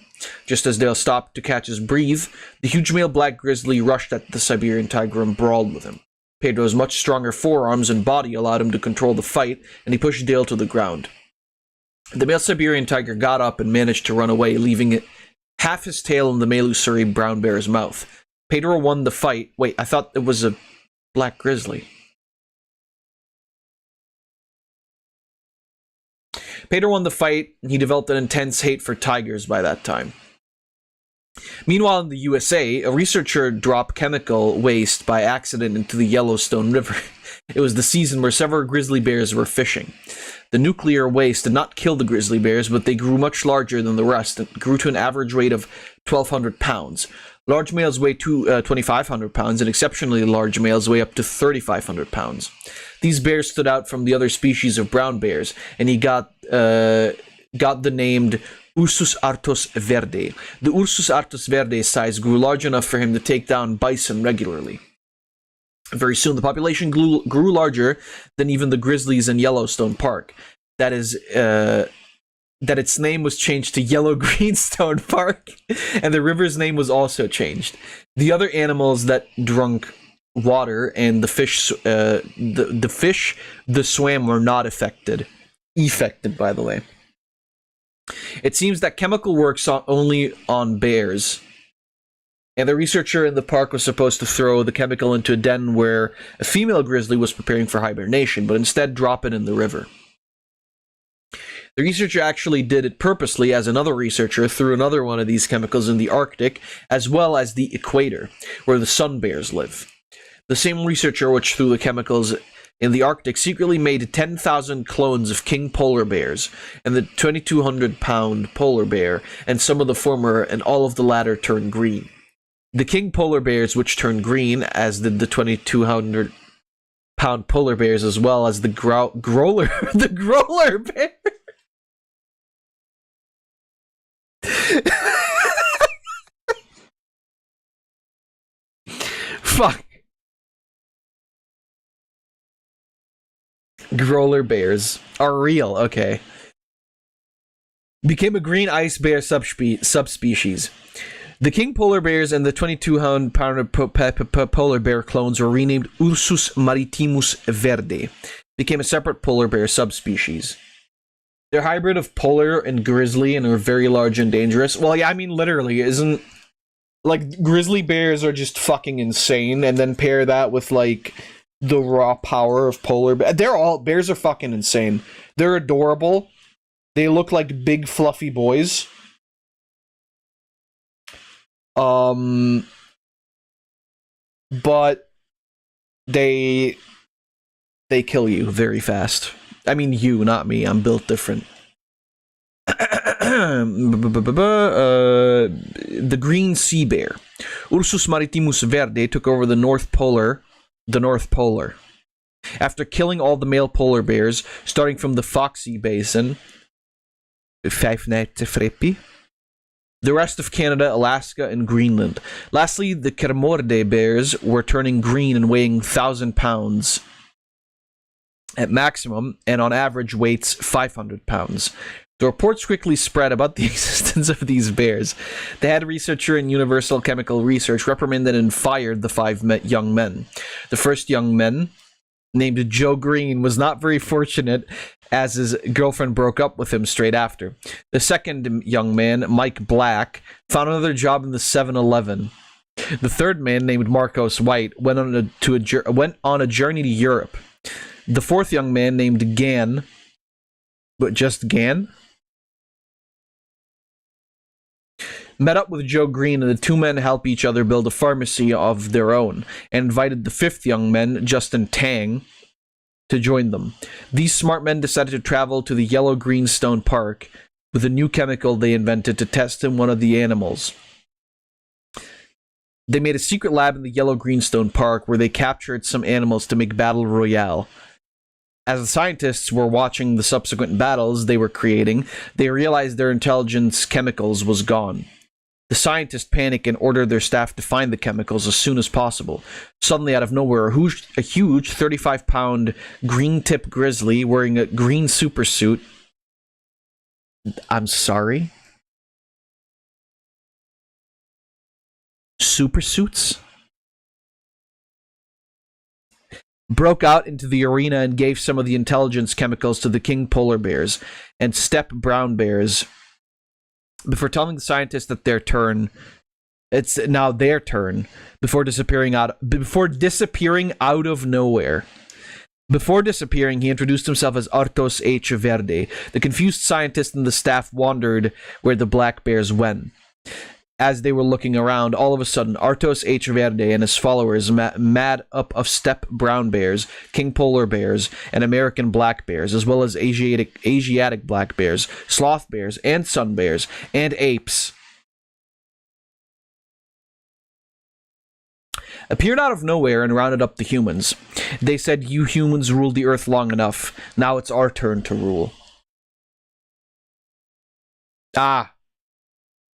Just as Dale stopped to catch his breath, the huge male black grizzly rushed at the Siberian tiger and brawled with him. Pedro's much stronger forearms and body allowed him to control the fight, and he pushed Dale to the ground. The male Siberian tiger got up and managed to run away, leaving half his tail in the male Surrey brown bear's mouth. Pedro won the fight. Wait, I thought it was a black grizzly. Pedro won the fight, and he developed an intense hate for tigers by that time. Meanwhile, in the USA, a researcher dropped chemical waste by accident into the Yellowstone River. It was the season where several grizzly bears were fishing. The nuclear waste did not kill the grizzly bears, but they grew much larger than the rest and grew to an average weight of 1,200 pounds. Large males weigh 2,500 pounds, and exceptionally large males weigh up to 3,500 pounds. These bears stood out from the other species of brown bears, and he got the name Ursus arctos verde. The Ursus arctos verde size grew large enough for him to take down bison regularly. Very soon, the population grew larger than even the grizzlies in Yellowstone Park. That its name was changed to Yellow Greenstone Park, and the river's name was also changed. The other animals that drank water and the fish that swam were not affected, by the way. It seems that chemical works only on bears, and the researcher in the park was supposed to throw the chemical into a den where a female grizzly was preparing for hibernation, but instead drop it in the river. The researcher actually did it purposely, as another researcher threw another one of these chemicals in the Arctic, as well as the equator, where the sun bears live. The same researcher which threw the chemicals in the Arctic secretly made 10,000 clones of king polar bears and the 2,200-pound polar bear, and some of the former and all of the latter turned green. The king polar bears, which turned green, as did the 2,200-pound polar bears, as well as the growler bear. Fuck. Growler bears are real, okay. Became a green ice bear subspecies. The king polar bears and the 2,200-pound polar bear clones were renamed Ursus maritimus verde. Became a separate polar bear subspecies. They're hybrid of polar and grizzly and are very large and dangerous. Well, yeah, I mean, literally, isn't... Like, grizzly bears are just fucking insane, and then pair that with, like, the raw power of polar bears. Bears are fucking insane. They're adorable. They look like big, fluffy boys. But they kill you very fast. I mean, you, not me. I'm built different. The green sea bear. Ursus maritimus verde took over the North Polar. After killing all the male polar bears, starting from the Foxy Basin, the rest of Canada, Alaska, and Greenland. Lastly, the Kermorde bears were turning green and weighing 1,000 pounds at maximum, and on average weights 500 pounds. The reports quickly spread about the existence of these bears. The head researcher in Universal Chemical Research reprimanded and fired the 5 young men. The first young man, named Joe Green, was not very fortunate as his girlfriend broke up with him straight after. The second young man, Mike Black, found another job in the 7-Eleven. The third man, named Marcos White, went on a journey to Europe. The fourth young man, named Gan, but just Gan, met up with Joe Green, and the two men helped each other build a pharmacy of their own, and invited the fifth young man, Justin Tang, to join them. These smart men decided to travel to the Yellow Greenstone Park with a new chemical they invented to test in one of the animals. They made a secret lab in the Yellow Greenstone Park where they captured some animals to make Battle Royale. As the scientists were watching the subsequent battles they were creating, they realized their intelligence chemicals was gone. The scientists panic and order their staff to find the chemicals as soon as possible. Suddenly, out of nowhere, a huge 35-pound green-tip grizzly wearing a green supersuit. I'm sorry? Supersuits? Broke out into the arena and gave some of the intelligence chemicals to the king polar bears and steppe brown bears before telling the scientists that it's now their turn, before disappearing out of nowhere. Before disappearing, he introduced himself as Artos H. Verde. The confused scientist and the staff wondered where the black bears went. As they were looking around, all of a sudden, Artos H. Verde and his followers, mad up of steppe brown bears, king polar bears, and American black bears, as well as Asiatic black bears, sloth bears, and sun bears, and apes, appeared out of nowhere and rounded up the humans. They said, "You humans ruled the earth long enough. Now it's our turn to rule."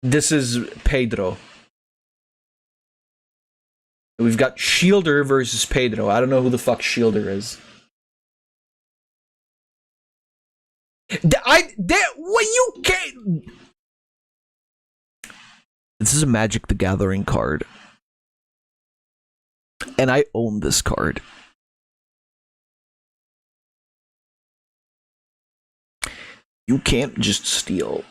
This is Pedro. We've got Shielder versus Pedro. I don't know who the fuck Shielder is. This is a Magic the Gathering card. And I own this card. You can't just steal.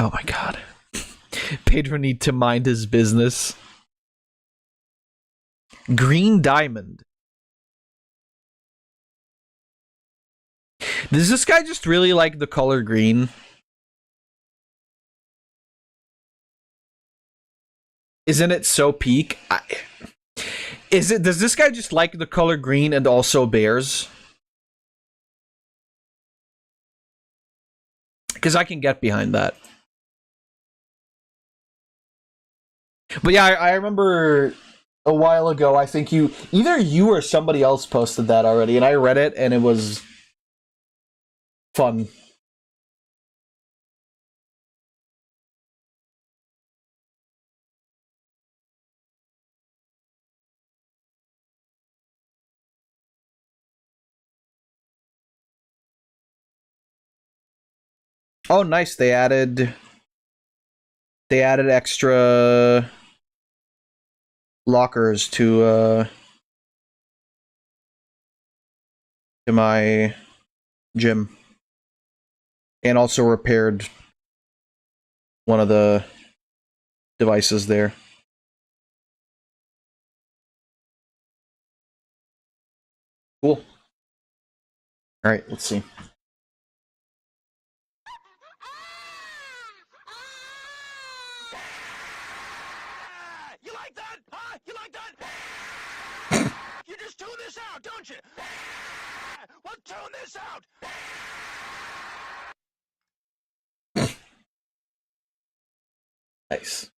Oh my god. Pedro need to mind his business. Green Diamond. Does this guy just really like the color green? Isn't it so peak? Does this guy just like the color green and also bears? Because I can get behind that. But yeah, I remember a while ago, I think either you or somebody else posted that already, and I read it, and it was fun. Oh, nice. They added extra lockers to my gym, and also repaired one of the devices there. Cool. All right, let's see. You just tune this out, don't you? Well, tune this out. Nice.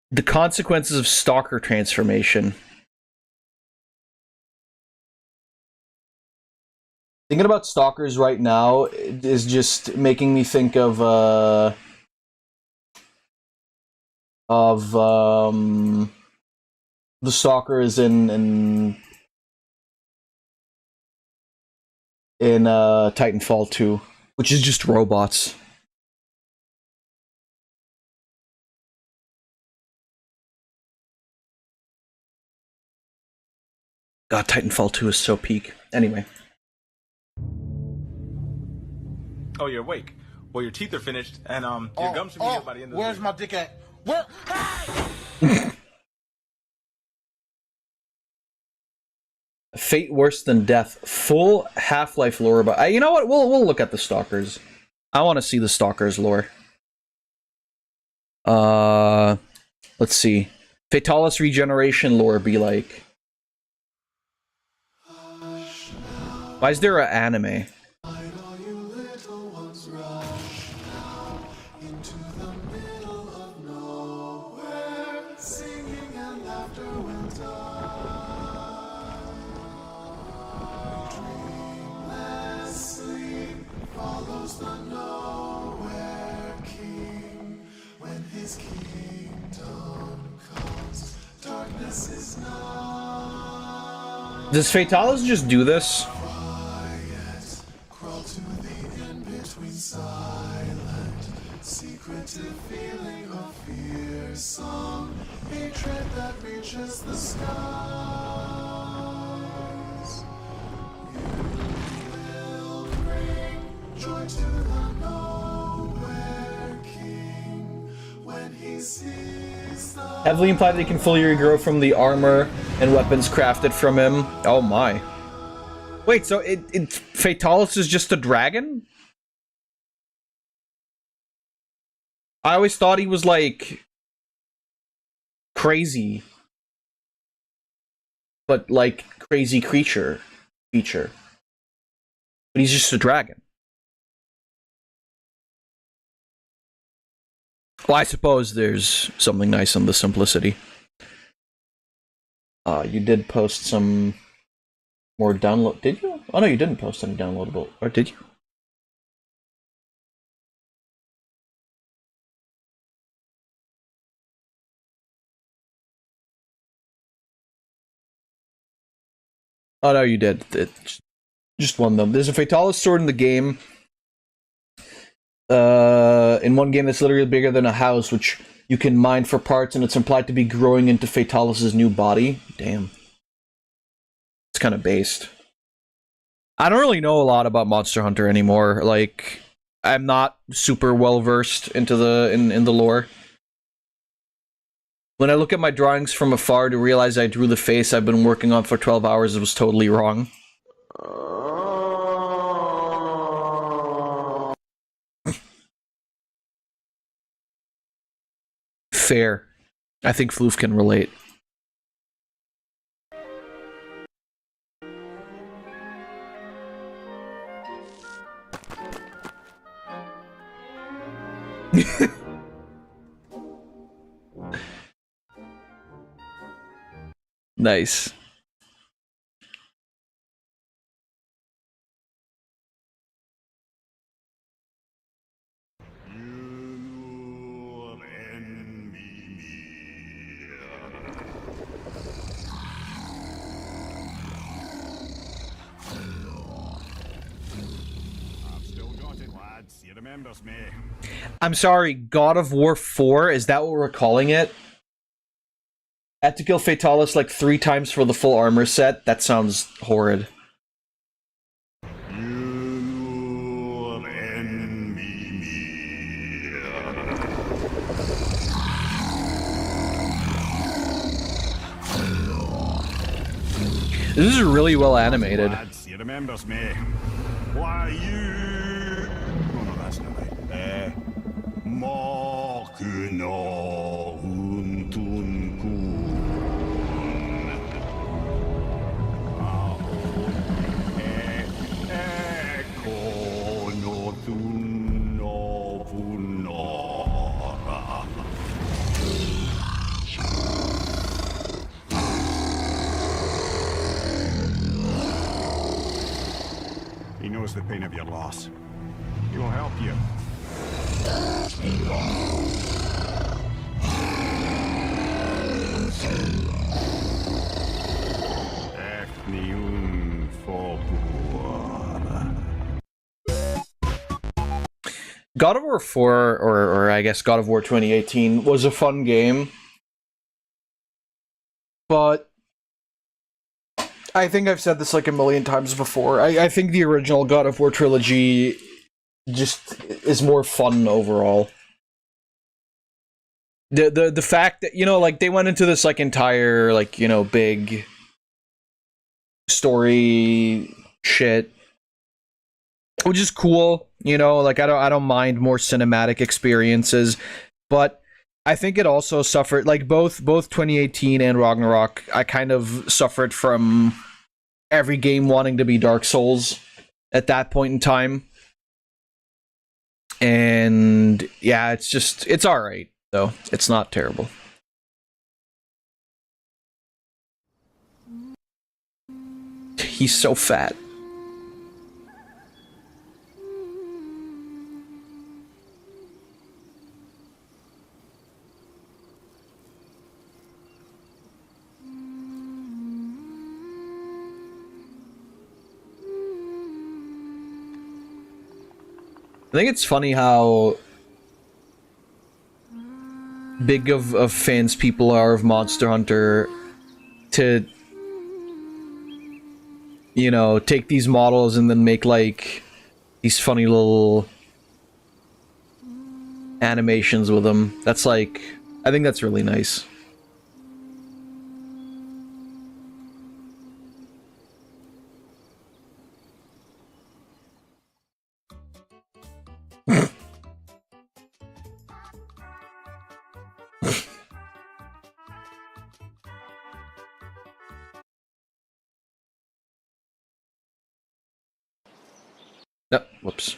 The consequences of stalker transformation. Thinking about stalkers right now is just making me think of the stalkers in in Titanfall 2, which is just robots. God, Titanfall 2 is so peak. Anyway. Oh, you're awake. Well, your teeth are finished, and your gums should be here by the end of the Where's week. my dick at? Where? Fate worse than death. Full Half-Life lore, but you know what? We'll look at the Stalkers. I want to see the Stalkers lore. Let's see. Fatalis regeneration lore be like. Why is there an anime? Does Fatalis just do this? Secretive feeling of fear, some hatred that reaches the skies. You will bring joy to the nowhere king when he sees the Heavily implied that he can fully regrow from the armor and weapons crafted from him. Oh my. Wait, so Fatalis is just a dragon? I always thought he was like crazy, but like crazy creature. But he's just a dragon. Well, I suppose there's something nice in the simplicity. You did post some more download. Did you? Oh no, you didn't post any downloadable. Or did you? Oh no, you did. Just one of them. There's a Fatalis sword in the game. In one game that's literally bigger than a house, which you can mine for parts, and it's implied to be growing into Fatalis' new body. Damn. It's kind of based. I don't really know a lot about Monster Hunter anymore. Like, I'm not super well versed into in the lore. When I look at my drawings from afar to realize I drew the face I've been working on for 12 hours, it was totally wrong. Fair. I think Floof can relate. Nice. I'm sorry, God of War 4? Is that what we're calling it? I had to kill Fatalis like 3 times for the full armor set? That sounds horrid. This is really well animated. He remembers me. Why you? Oh no, that's not right. Mokuno Untunkun. Eko no Tunno Punora. He knows the pain of your loss. He will help you. Ethnium Fobuar. God of War 4, or I guess God of War 2018, was a fun game. But I think I've said this like a million times before. I think the original God of War trilogy just is more fun overall. The fact that, you know, like, they went into this like entire, like, you know, big story shit, which is cool, you know, like, I don't mind more cinematic experiences, but I think it also suffered, like, both 2018 and Ragnarok, I kind of suffered from every game wanting to be Dark Souls at that point in time. And yeah, it's alright, though. It's not terrible. He's so fat. I think it's funny how big of fans people are of Monster Hunter to, you know, take these models and then make, like, these funny little animations with them. That's, like, I think that's really nice. No, whoops.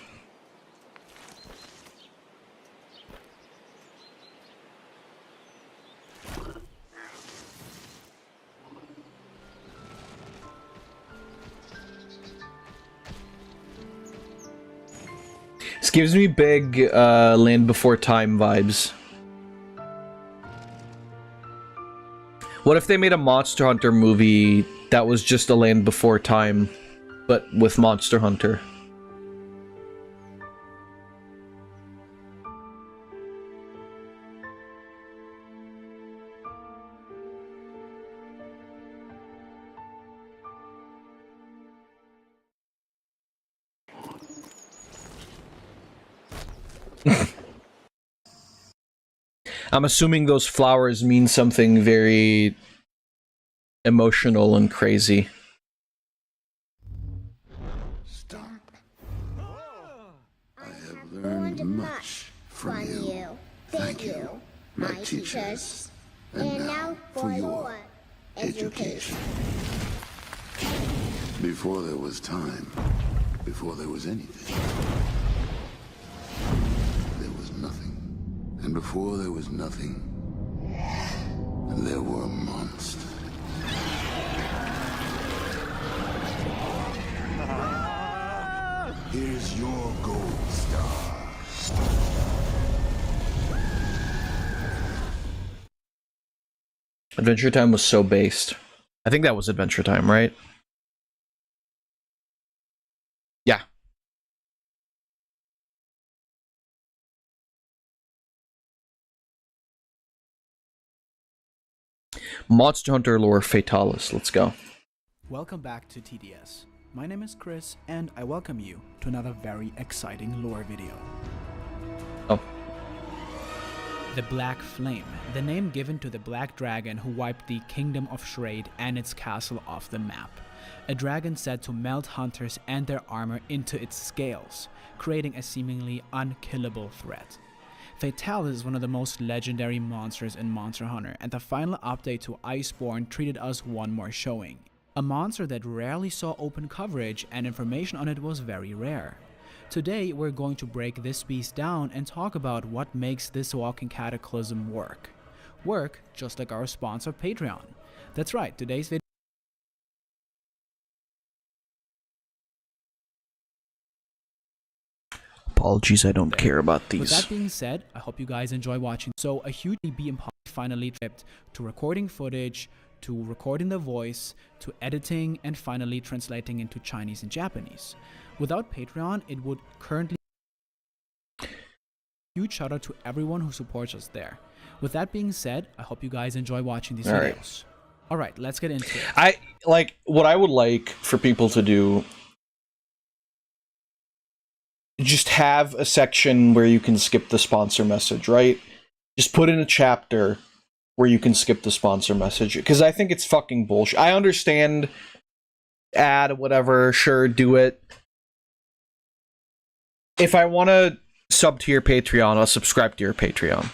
This gives me big Land Before Time vibes. What if they made a Monster Hunter movie that was just a Land Before Time, but with Monster Hunter? I'm assuming those flowers mean something very emotional and crazy. I have learned much from you. Thank you, my teachers. And now for your education. Before there was time, before there was anything, there was nothing. And before there was nothing, there were monsters. Here's your gold star. Adventure Time was so based. I think that was Adventure Time, right? Yeah. Monster Hunter lore Fatalis. Let's go. Welcome back to TDS. My name is Chris, and I welcome you to another very exciting lore video. Oh. The Black Flame, the name given to the black dragon who wiped the kingdom of Shrade and its castle off the map. A dragon said to melt hunters and their armor into its scales, creating a seemingly unkillable threat. Fatalis is one of the most legendary monsters in Monster Hunter, and the final update to Iceborne treated us one more showing. A monster that rarely saw open coverage, and information on it was very rare. Today we're going to break this beast down and talk about what makes this walking cataclysm work. Work just like our sponsor Patreon. That's right, today's video. Apologies, I don't care about these. With that being said, I hope you guys enjoy watching. So a huge BM finally tripped to recording footage, to recording the voice, to editing, and finally translating into Chinese and Japanese. Without Patreon, it would currently... Huge shout out to everyone who supports us there. With that being said, I hope you guys enjoy watching these videos. Alright, let's get into it. What I would like for people to do, just have a section where you can skip the sponsor message, right? Just put in a chapter where you can skip the sponsor message, because I think it's fucking bullshit. I understand ad, whatever, sure, do it. If I want to sub to your Patreon, I'll subscribe to your Patreon.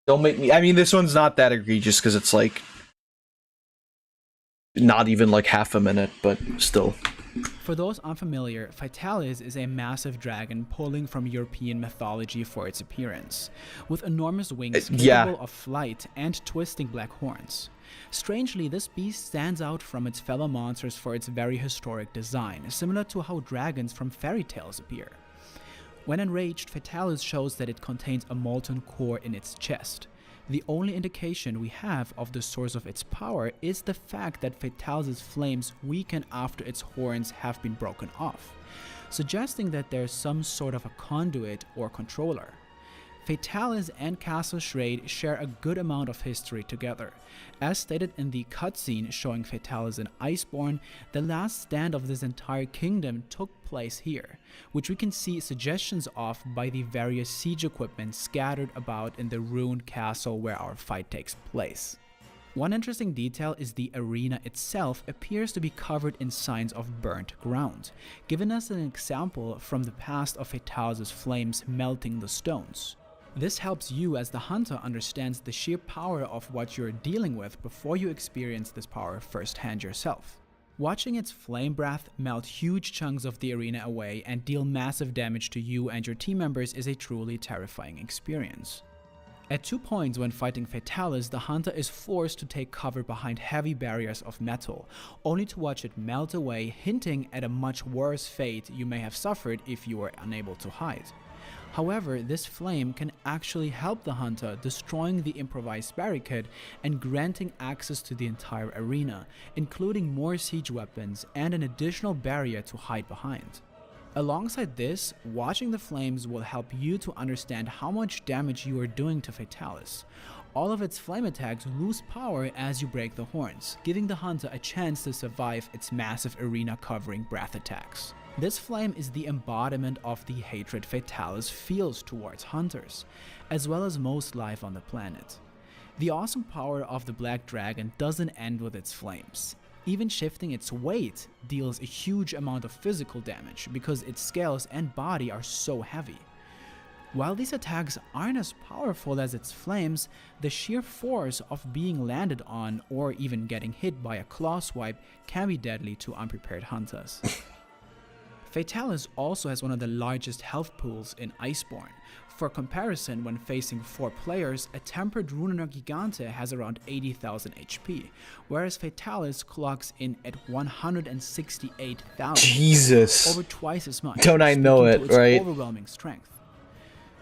Don't make me... I mean, this one's not that egregious, because it's like... not even like half a minute, but still. For those unfamiliar, Fatalis is a massive dragon pulling from European mythology for its appearance, with enormous wings capable of flight and twisting black horns. Strangely, this beast stands out from its fellow monsters for its very historic design, similar to how dragons from fairy tales appear. When enraged, Fatalis shows that it contains a molten core in its chest. The only indication we have of the source of its power is the fact that Fatalis' flames weaken after its horns have been broken off, suggesting that there's some sort of a conduit or controller. Fatalis and Castle Shrade share a good amount of history together. As stated in the cutscene showing Fatalis in Iceborne, the last stand of this entire kingdom took place here, which we can see suggestions of by the various siege equipment scattered about in the ruined castle where our fight takes place. One interesting detail is the arena itself appears to be covered in signs of burnt ground, giving us an example from the past of Fatalis' flames melting the stones. This helps you as the hunter understand the sheer power of what you're dealing with before you experience this power firsthand yourself. Watching its flame breath melt huge chunks of the arena away and deal massive damage to you and your team members is a truly terrifying experience. At 2 points when fighting Fatalis, the hunter is forced to take cover behind heavy barriers of metal, only to watch it melt away, hinting at a much worse fate you may have suffered if you were unable to hide. However, this flame can actually help the hunter, destroying the improvised barricade and granting access to the entire arena, including more siege weapons and an additional barrier to hide behind. Alongside this, watching the flames will help you to understand how much damage you are doing to Fatalis. All of its flame attacks lose power as you break the horns, giving the hunter a chance to survive its massive arena covering breath attacks. This flame is the embodiment of the hatred Fatalis feels towards hunters, as well as most life on the planet. The awesome power of the Black Dragon doesn't end with its flames. Even shifting its weight deals a huge amount of physical damage because its scales and body are so heavy. While these attacks aren't as powerful as its flames, the sheer force of being landed on or even getting hit by a claw swipe can be deadly to unprepared hunters. Fatalis also has one of the largest health pools in Iceborne. For comparison, when facing 4 players, a tempered Runener Gigante has around 80,000 HP, whereas Fatalis clocks in at 168,000. Jesus. Over twice as much. Don't I know it, its right? Overwhelming strength.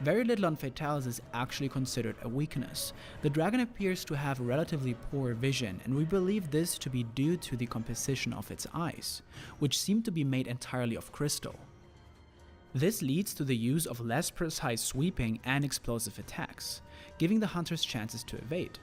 Very little on Fatalis is actually considered a weakness. The dragon appears to have relatively poor vision, and we believe this to be due to the composition of its eyes, which seem to be made entirely of crystal. This leads to the use of less precise sweeping and explosive attacks, giving the hunters chances to evade.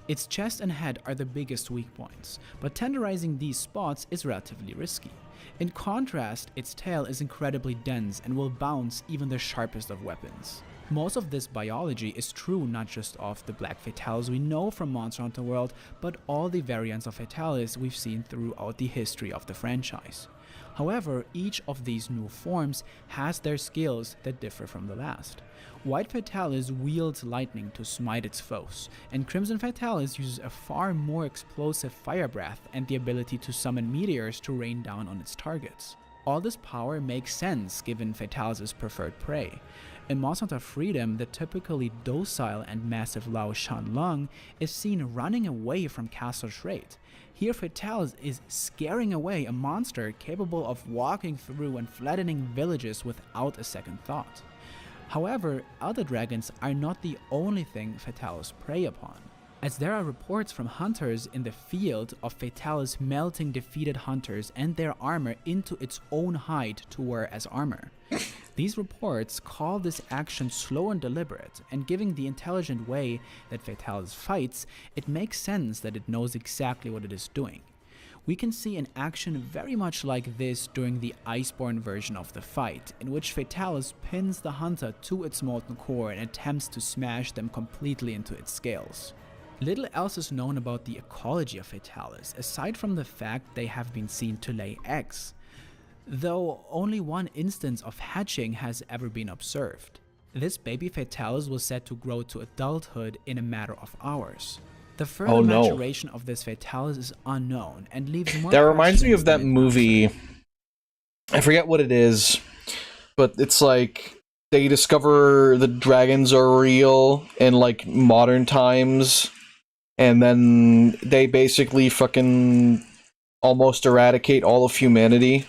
Its chest and head are the biggest weak points, but tenderizing these spots is relatively risky. In contrast, its tail is incredibly dense and will bounce even the sharpest of weapons. Most of this biology is true not just of the Black Fatalis we know from Monster Hunter World, but all the variants of Fatalis we've seen throughout the history of the franchise. However, each of these new forms has their skills that differ from the last. White Fatalis wields lightning to smite its foes, and Crimson Fatalis uses a far more explosive fire breath and the ability to summon meteors to rain down on its targets. All this power makes sense given Fatalis' preferred prey. In Monster Hunter Freedom, the typically docile and massive Lao Shan Lung is seen running away from Castle Shrade. Here Fatalis is scaring away a monster capable of walking through and flattening villages without a second thought. However, other dragons are not the only thing Fatalis prey upon. as there are reports from hunters in the field of Fatalis melting defeated hunters and their armor into its own hide to wear as armor. These reports call this action slow and deliberate, and given the intelligent way that Fatalis fights, it makes sense that it knows exactly what it is doing. We can see an action very much like this during the Iceborne version of the fight, in which Fatalis pins the hunter to its molten core and attempts to smash them completely into its scales. Little else is known about the ecology of Fatalis, aside from the fact they have been seen to lay eggs, though only one instance of hatching has ever been observed. This baby Fatalis was said to grow to adulthood in a matter of hours. The further maturation of this Fatalis is unknown and leaves more. That reminds me of that movie. I forget what it is, but it's like they discover the dragons are real in like modern times, and then they basically fucking almost eradicate all of humanity.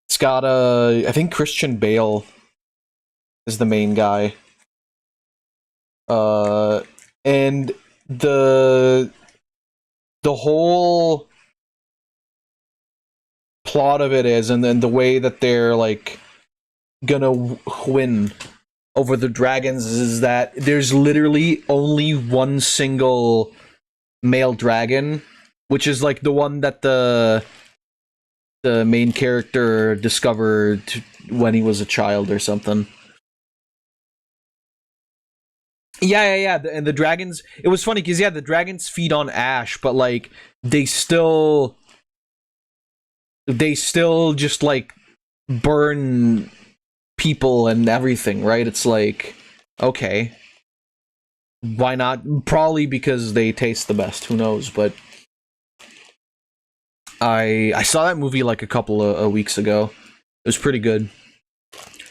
It's got I think Christian Bale is the main guy. And the whole plot of it is, and then the way that they're like gonna win over the dragons is that there's literally only one single male dragon, which is like the one that the main character discovered when he was a child or something. Yeah. And the dragons, it was funny because, yeah, the dragons feed on ash, but, like, they still just, like, burn people and everything, right? It's like, okay. Why not? Probably because they taste the best, who knows, but I saw that movie, like, a couple of weeks ago. It was pretty good.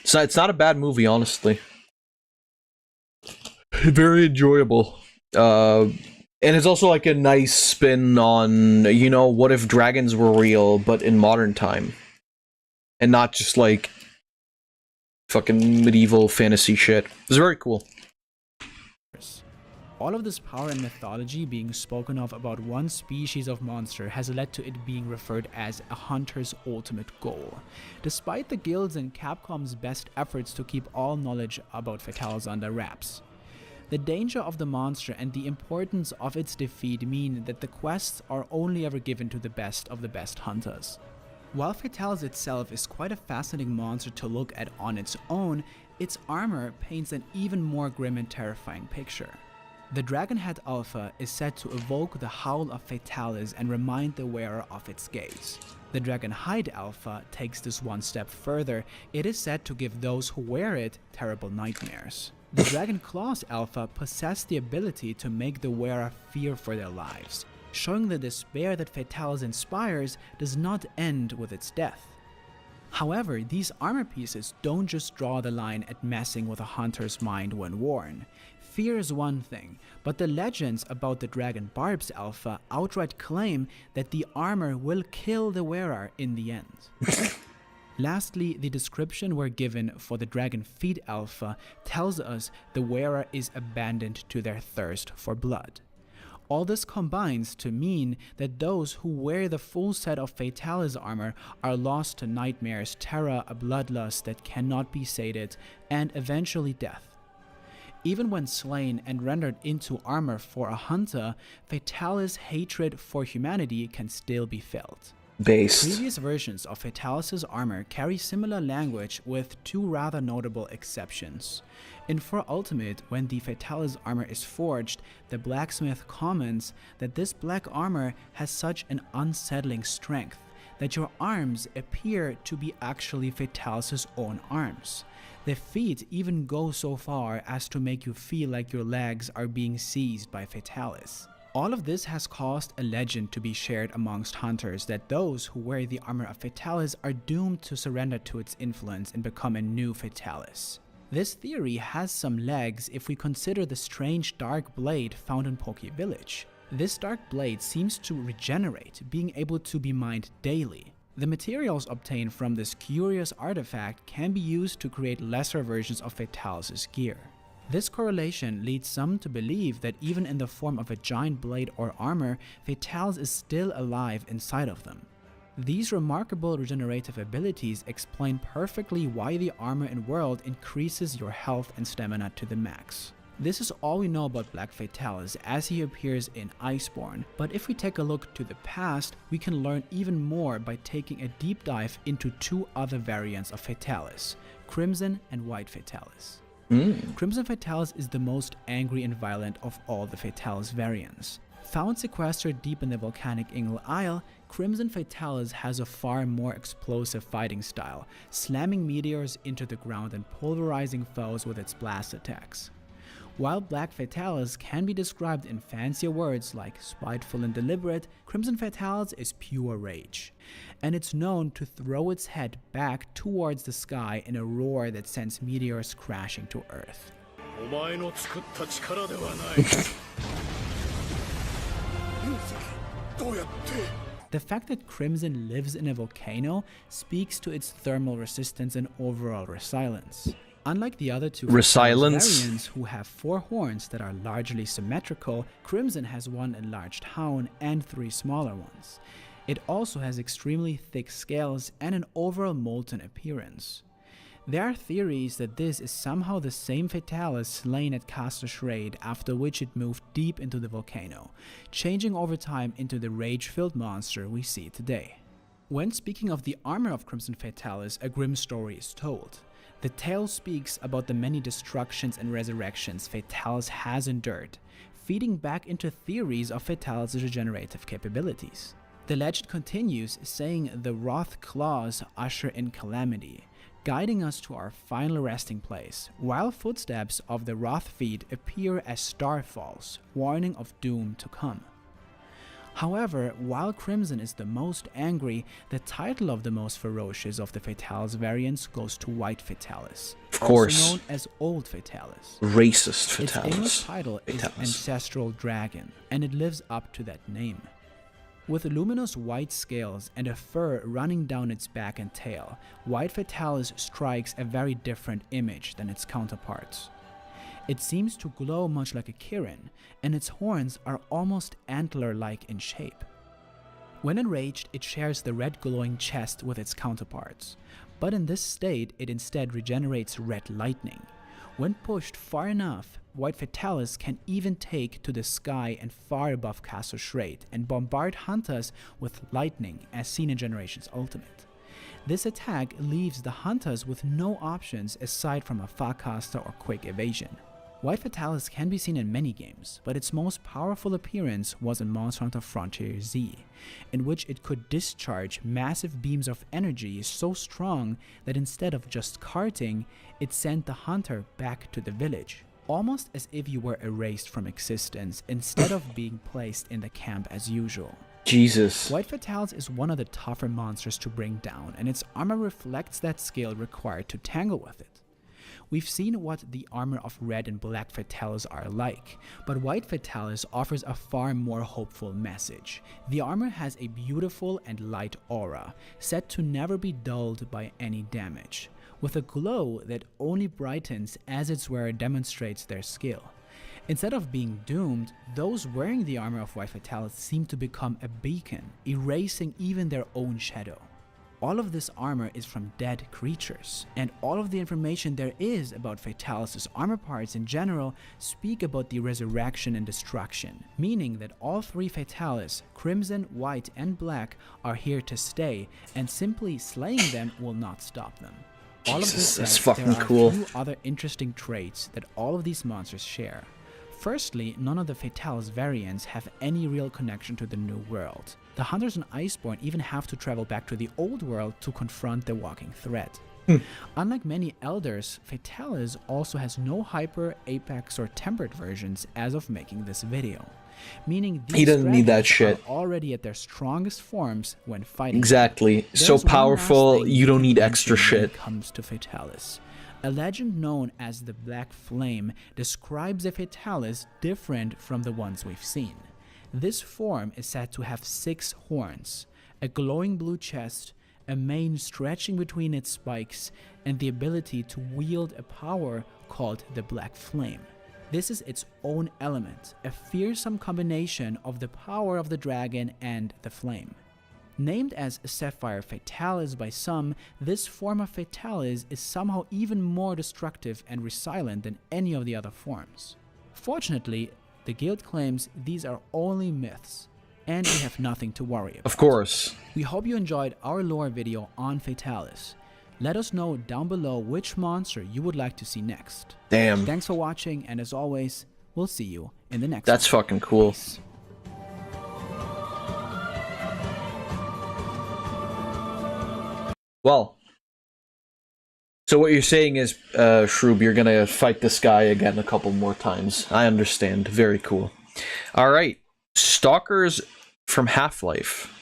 So it's not a bad movie, honestly. Very enjoyable. And it's also like a nice spin on, you know, what if dragons were real, but in modern time. And not just like fucking medieval fantasy shit. It's very cool. All of this power and mythology being spoken of about one species of monster has led to it being referred as a hunter's ultimate goal, despite the guilds and Capcom's best efforts to keep all knowledge about Fatalis under wraps. The danger of the monster and the importance of its defeat mean that the quests are only ever given to the best of the best hunters. While Fatalis itself is quite a fascinating monster to look at on its own, its armor paints an even more grim and terrifying picture. The Dragonhead Alpha is said to evoke the howl of Fatalis and remind the wearer of its gaze. The Dragonhide Alpha takes this one step further. It is said to give those who wear it terrible nightmares. The Dragon Claws Alpha possess the ability to make the wearer fear for their lives, showing the despair that Fatalis inspires does not end with its death. However, these armor pieces don't just draw the line at messing with a hunter's mind when worn. Fear is one thing, but the legends about the Dragon Barbs Alpha outright claim that the armor will kill the wearer in the end. Lastly, the description we're given for the Dragon Feet Alpha tells us the wearer is abandoned to their thirst for blood. All this combines to mean that those who wear the full set of Fatalis armor are lost to nightmares, terror, a bloodlust that cannot be sated, and eventually death. Even when slain and rendered into armor for a hunter, Fatalis' hatred for humanity can still be felt. Previous versions of Fatalis' armor carry similar language with two rather notable exceptions. In 4 Ultimate, when the Fatalis armor is forged, the blacksmith comments that this black armor has such an unsettling strength that your arms appear to be actually Fatalis' own arms. The feet even go so far as to make you feel like your legs are being seized by Fatalis. All of this has caused a legend to be shared amongst hunters that those who wear the armor of Fatalis are doomed to surrender to its influence and become a new Fatalis. This theory has some legs if we consider the strange dark blade found in Poke Village. This dark blade seems to regenerate, being able to be mined daily. The materials obtained from this curious artifact can be used to create lesser versions of Fatalis' gear. This correlation leads some to believe that even in the form of a giant blade or armor, Fatalis is still alive inside of them. These remarkable regenerative abilities explain perfectly why the armor in World increases your health and stamina to the max. This is all we know about Black Fatalis as he appears in Iceborne, but if we take a look to the past, we can learn even more by taking a deep dive into two other variants of Fatalis, Crimson and White Fatalis. Crimson Fatalis is the most angry and violent of all the Fatalis variants. Found sequestered deep in the volcanic Ingle Isle, Crimson Fatalis has a far more explosive fighting style, slamming meteors into the ground and pulverizing foes with its blast attacks. While Black Fatalis can be described in fancier words like spiteful and deliberate, Crimson Fatalis is pure rage, and it's known to throw its head back towards the sky in a roar that sends meteors crashing to Earth. The fact that Crimson lives in a volcano speaks to its thermal resistance and overall resilience. Unlike the other two variants who have 4 horns that are largely symmetrical, Crimson has 1 enlarged hound and 3 smaller ones. It also has extremely thick scales and an overall molten appearance. There are theories that this is somehow the same Fatalis slain at Castle Shrade, after which it moved deep into the volcano, changing over time into the rage-filled monster we see today. When speaking of the armor of Crimson Fatalis, a grim story is told. The tale speaks about the many destructions and resurrections Fatalis has endured, feeding back into theories of Fatalis' regenerative capabilities. The legend continues, saying the Wrath Claws usher in calamity, guiding us to our final resting place, while footsteps of the Wrath Feet appear as starfalls, warning of doom to come. However, while Crimson is the most angry, the title of the most ferocious of the Fatalis variants goes to White Fatalis, of course, also known as Old Fatalis. Racist Fatalis. Its English title is Ancestral Dragon, and it lives up to that name. With luminous white scales and a fur running down its back and tail, White Fatalis strikes a very different image than its counterparts. It seems to glow much like a Kirin, and its horns are almost antler-like in shape. When enraged, it shares the red glowing chest with its counterparts, but in this state it instead regenerates red lightning. When pushed far enough, White Fatalis can even take to the sky and far above Castle Shrade and bombard hunters with lightning, as seen in Generations Ultimate. This attack leaves the hunters with no options aside from a Farcaster or quick evasion. White Fatalis can be seen in many games, but its most powerful appearance was in Monster Hunter Frontier Z, in which it could discharge massive beams of energy so strong that instead of just carting, it sent the hunter back to the village, almost as if you were erased from existence instead of being placed in the camp as usual. Jesus. White Fatalis is one of the tougher monsters to bring down, and its armor reflects that skill required to tangle with it. We've seen what the armor of Red and Black Fatalis are like, but White Fatalis offers a far more hopeful message. The armor has a beautiful and light aura, set to never be dulled by any damage, with a glow that only brightens as its wearer demonstrates their skill. Instead of being doomed, those wearing the armor of White Fatalis seem to become a beacon, erasing even their own shadow. All of this armor is from dead creatures, and all of the information there is about Fatalis' armor parts in general speak about the resurrection and destruction, meaning that all 3 Fatalis, Crimson, White, and Black, are here to stay, and simply slaying them will not stop them. All of this said, that's fucking there are cool. a few other interesting traits that all of these monsters share. Firstly, none of the Fatalis variants have any real connection to the new world. The hunters in Iceborne even have to travel back to the old world to confront the walking threat. Unlike many elders, Fatalis also has no hyper, apex, or tempered versions as of making this video, meaning these he doesn't need that shit. are already at their strongest forms when fighting. Exactly. So powerful, you don't need extra shit. When it comes to Fatalis. A legend known as the Black Flame describes a Fatalis different from the ones we've seen. This form is said to have 6 horns, a glowing blue chest, a mane stretching between its spikes, and the ability to wield a power called the Black Flame. This is its own element, a fearsome combination of the power of the dragon and the flame. Named as Sapphire Fatalis by some, this form of Fatalis is somehow even more destructive and resilient than any of the other forms. Fortunately, the guild claims these are only myths, and we have nothing to worry about. Of course. We hope you enjoyed our lore video on Fatalis. Let us know down below which monster you would like to see next. Damn. Thanks for watching, and as always, we'll see you in the next That's one. fucking cool. Peace. Well, so what you're saying is, Shroob, you're gonna fight this guy again a couple more times. I understand. Very cool. Alright. Stalkers from Half-Life.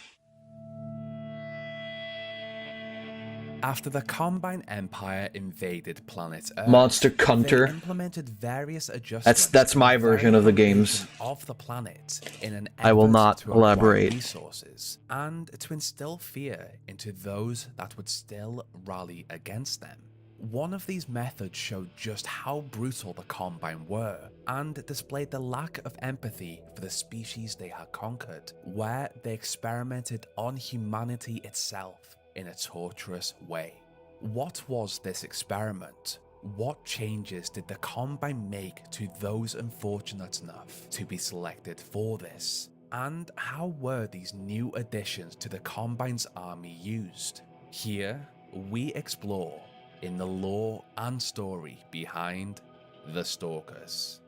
After the Combine Empire invaded planet Earth, Monster Cunter. they implemented various adjustments. That's my version of the games. Of the planet in an I will effort not to acquire elaborate. resources and to instill fear into those that would still rally against them. One of these methods showed just how brutal the Combine were and displayed the lack of empathy for the species they had conquered, where they experimented on humanity itself in a torturous way. What was this experiment? What changes did the Combine make to those unfortunate enough to be selected for this? And how were these new additions to the Combine's army used? Here, we explore in the lore and story behind the Stalkers.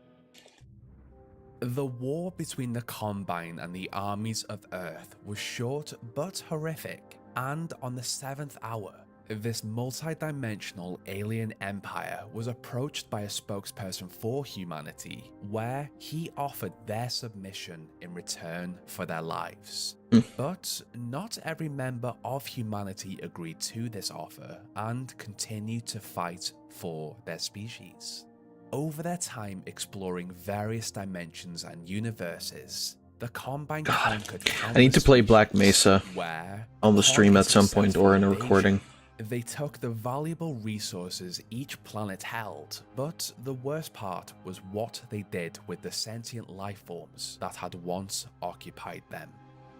The war between the Combine and the armies of Earth was short but horrific. And on the 7th hour, this multi-dimensional alien empire was approached by a spokesperson for humanity, where he offered their submission in return for their lives. But not every member of humanity agreed to this offer and continued to fight for their species. Over their time exploring various dimensions and universes, the Combine conquered I need to play Black Mesa where, on the stream at some point or in a recording. they took the valuable resources each planet held, but the worst part was what they did with the sentient life forms that had once occupied them.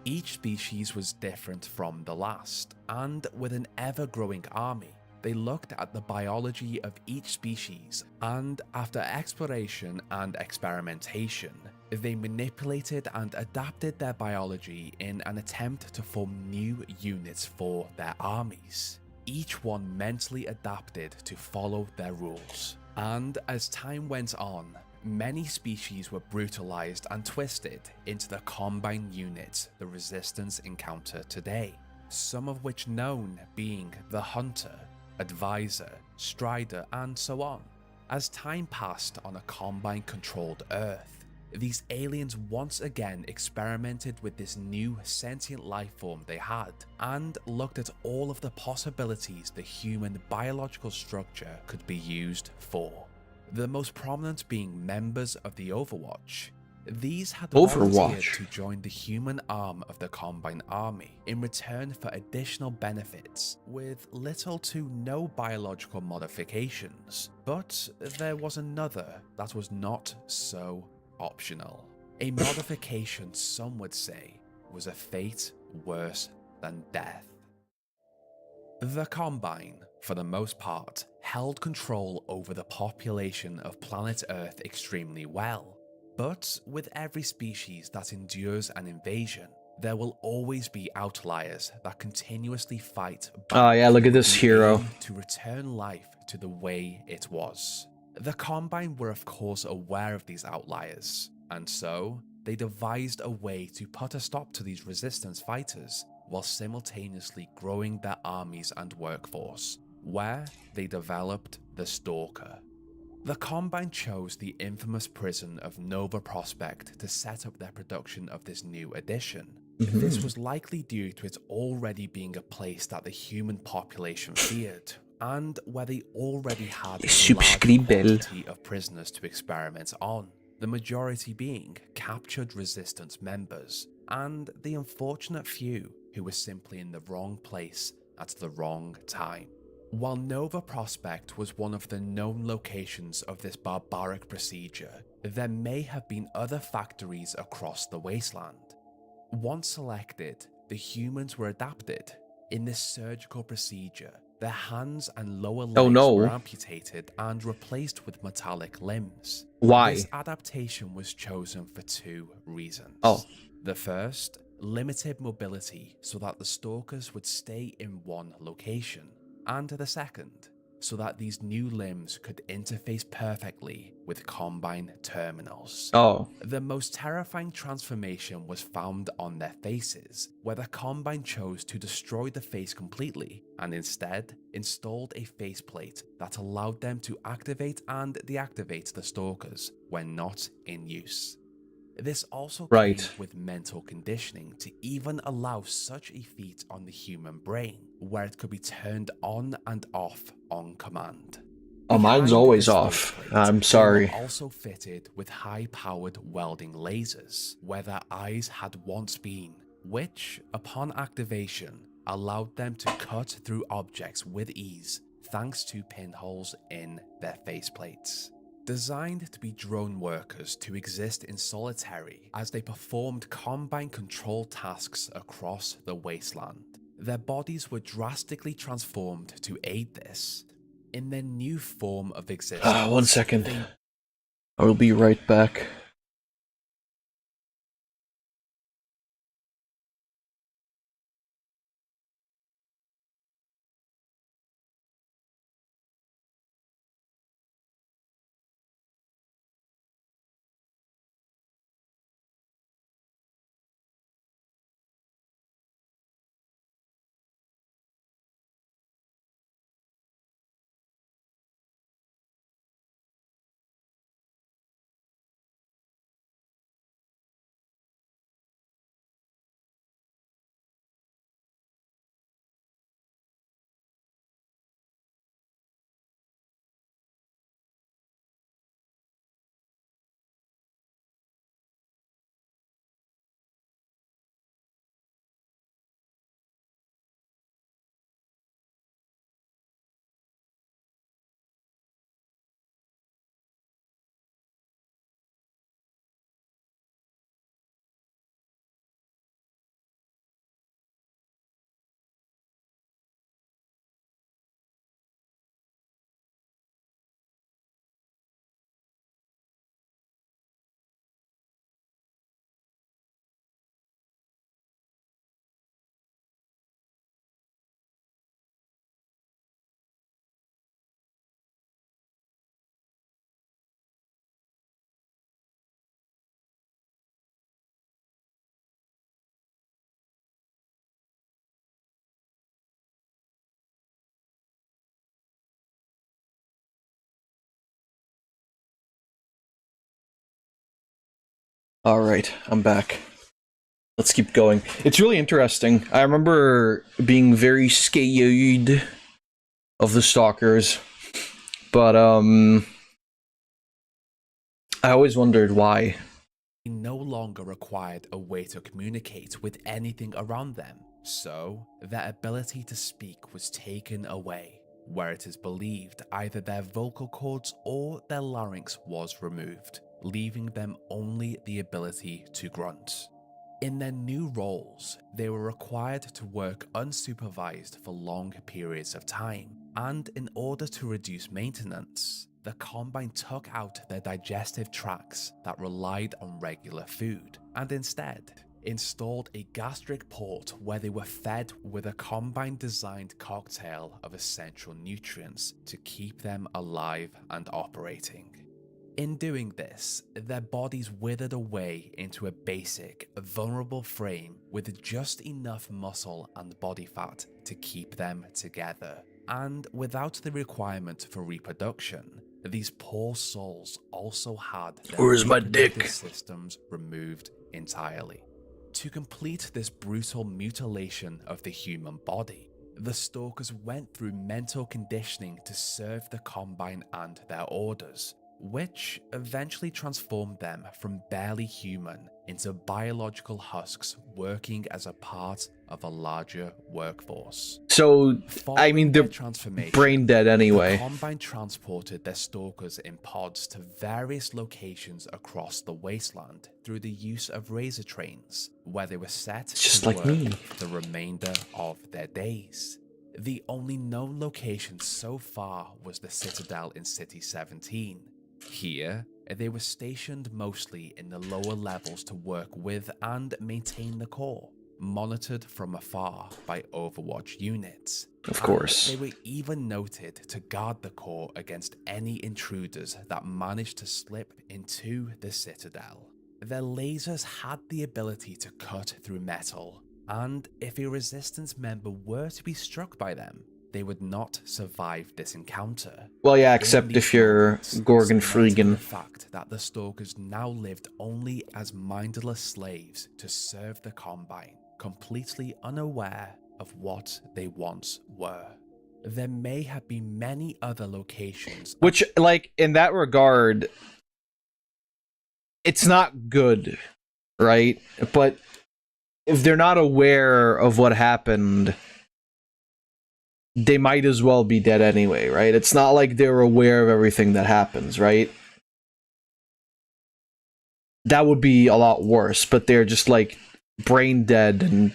Each species was different from the last, and with an ever-growing army, they looked at the biology of each species, and after exploration and experimentation, they manipulated and adapted their biology in an attempt to form new units for their armies. Each one mentally adapted to follow their rules. And as time went on, many species were brutalized and twisted into the Combine units the Resistance encounter today, some of which known being the Hunter, Advisor, Strider, and so on. As time passed on a Combine-controlled Earth, these aliens once again experimented with this new sentient life form they had, and looked at all of the possibilities the human biological structure could be used for. The most prominent being members of the Overwatch. These had volunteered to join the human arm of the Combine army in return for additional benefits, with little to no biological modifications. But there was another that was not so optional. A modification some would say was a fate worse than death. The Combine, for the most part, held control over the population of planet Earth extremely well. But with every species that endures an invasion, there will always be outliers that continuously fight Oh yeah, look at this hero. to return life to the way it was. The Combine were of course aware of these outliers, and so they devised a way to put a stop to these resistance fighters while simultaneously growing their armies and workforce, where they developed the Stalker. The Combine chose the infamous prison of Nova Prospect to set up their production of this new addition. This was likely due to it already being a place that the human population feared, and where they already had a large quantity of prisoners to experiment on, the majority being captured resistance members, and the unfortunate few who were simply in the wrong place at the wrong time. While Nova Prospect was one of the known locations of this barbaric procedure, there may have been other factories across the wasteland. Once selected, the humans were adapted. In this surgical procedure, their hands and lower legs were amputated and replaced with metallic limbs. Why? This adaptation was chosen for 2 reasons. Oh. The first, limited mobility so that the stalkers would stay in one location. And the second, so that these new limbs could interface perfectly with Combine terminals. Oh. The most terrifying transformation was found on their faces, where the Combine chose to destroy the face completely and instead installed a faceplate that allowed them to activate and deactivate the stalkers when not in use. This also came with mental conditioning to even allow such a feat on the human brain, where it could be turned on and off on command. Oh, mine's always off. I'm sorry. They were also fitted with high-powered welding lasers, where their eyes had once been, which, upon activation, allowed them to cut through objects with ease thanks to pinholes in their faceplates. Designed to be drone workers to exist in solitary as they performed Combine control tasks across the wasteland, their bodies were drastically transformed to aid this. In their new form of existence... 1 second. I will be right back. Alright, I'm back. Let's keep going. It's really interesting. I remember being very scared of the stalkers, but I always wondered why. They no longer required a way to communicate with anything around them, so their ability to speak was taken away, where it is believed either their vocal cords or their larynx was removed, leaving them only the ability to grunt. In their new roles, they were required to work unsupervised for long periods of time, and in order to reduce maintenance, the Combine took out their digestive tracts that relied on regular food, and instead installed a gastric port where they were fed with a Combine-designed cocktail of essential nutrients to keep them alive and operating. In doing this, their bodies withered away into a basic, vulnerable frame with just enough muscle and body fat to keep them together. And without the requirement for reproduction, these poor souls also had their Where's my reproductive dick? systems removed entirely. To complete this brutal mutilation of the human body, the stalkers went through mental conditioning to serve the Combine and their orders, which eventually transformed them from barely human into biological husks working as a part of a larger workforce. So, I mean, they're transformation, brain dead anyway. The Combine transported their stalkers in pods to various locations across the wasteland through the use of razor trains, where they were set Just to like work me. the remainder of their days. The only known location so far was the Citadel in City 17. Here, they were stationed mostly in the lower levels to work with and maintain the core, monitored from afar by Overwatch units. Of course. And they were even noted to guard the core against any intruders that managed to slip into the Citadel. Their lasers had the ability to cut through metal, and if a Resistance member were to be struck by them, they would not survive this encounter. Well, yeah, except if you're Gorgon Freegan. The fact that the Stalkers now lived only as mindless slaves to serve the Combine, completely unaware of what they once were. There may have been many other locations. Which, like, in that regard, it's not good, right? But if they're not aware of what happened, they might as well be dead anyway, right? It's not like they're aware of everything that happens, right? That would be a lot worse, but they're just like brain dead and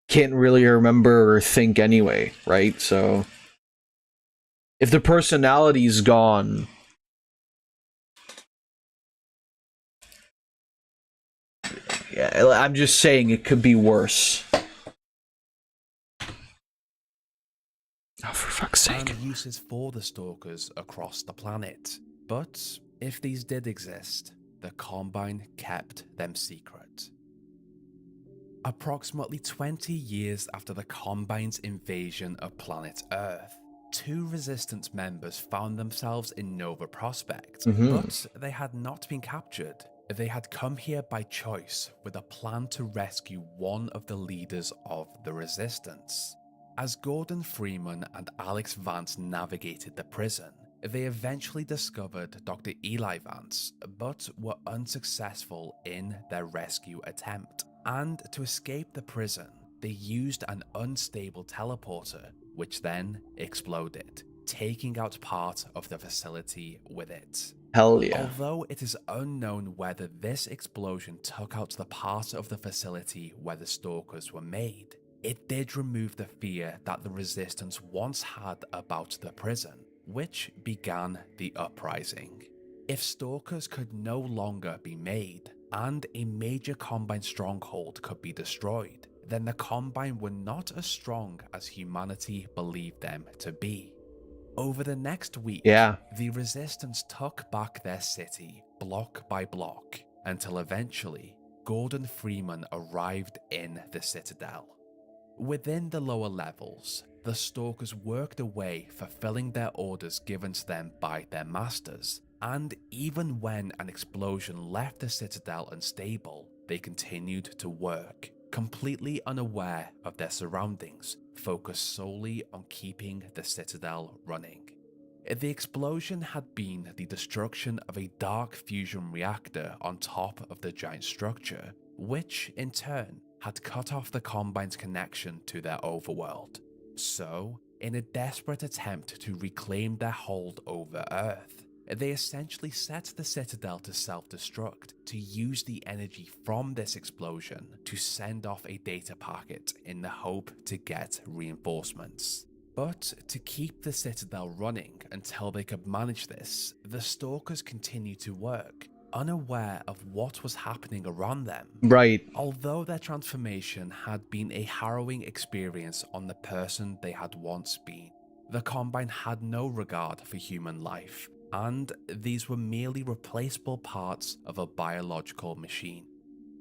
can't really remember or think anyway, right? So if the personality's gone, yeah, I'm just saying it could be worse. Oh, for fuck's sake. And uses for the Stalkers across the planet. But if these did exist, the Combine kept them secret. Approximately 20 years after the Combine's invasion of planet Earth, 2 Resistance members found themselves in Nova Prospekt, but they had not been captured. They had come here by choice with a plan to rescue one of the leaders of the Resistance. As Gordon Freeman and Alex Vance navigated the prison, they eventually discovered Dr. Eli Vance, but were unsuccessful in their rescue attempt. And to escape the prison, they used an unstable teleporter, which then exploded, taking out part of the facility with it. Hell yeah. Although it is unknown whether this explosion took out the part of the facility where the Stalkers were made, it did remove the fear that the Resistance once had about the prison, which began the uprising. If Stalkers could no longer be made, and a major Combine stronghold could be destroyed, then the Combine were not as strong as humanity believed them to be. Over the next week, the Resistance took back their city block by block, until eventually Gordon Freeman arrived in the Citadel. Within the lower levels, the Stalkers worked away, fulfilling their orders given to them by their masters, and even when an explosion left the Citadel unstable, they continued to work, completely unaware of their surroundings, focused solely on keeping the Citadel running. The explosion had been the destruction of a dark fusion reactor on top of the giant structure, which, in turn, had cut off the Combine's connection to their overworld. So, in a desperate attempt to reclaim their hold over Earth, they essentially set the Citadel to self-destruct to use the energy from this explosion to send off a data packet in the hope to get reinforcements. But to keep the Citadel running until they could manage this, the Stalkers continued to work, unaware of what was happening around them. Right. Although their transformation had been a harrowing experience on the person they had once been, the Combine had no regard for human life, and these were merely replaceable parts of a biological machine.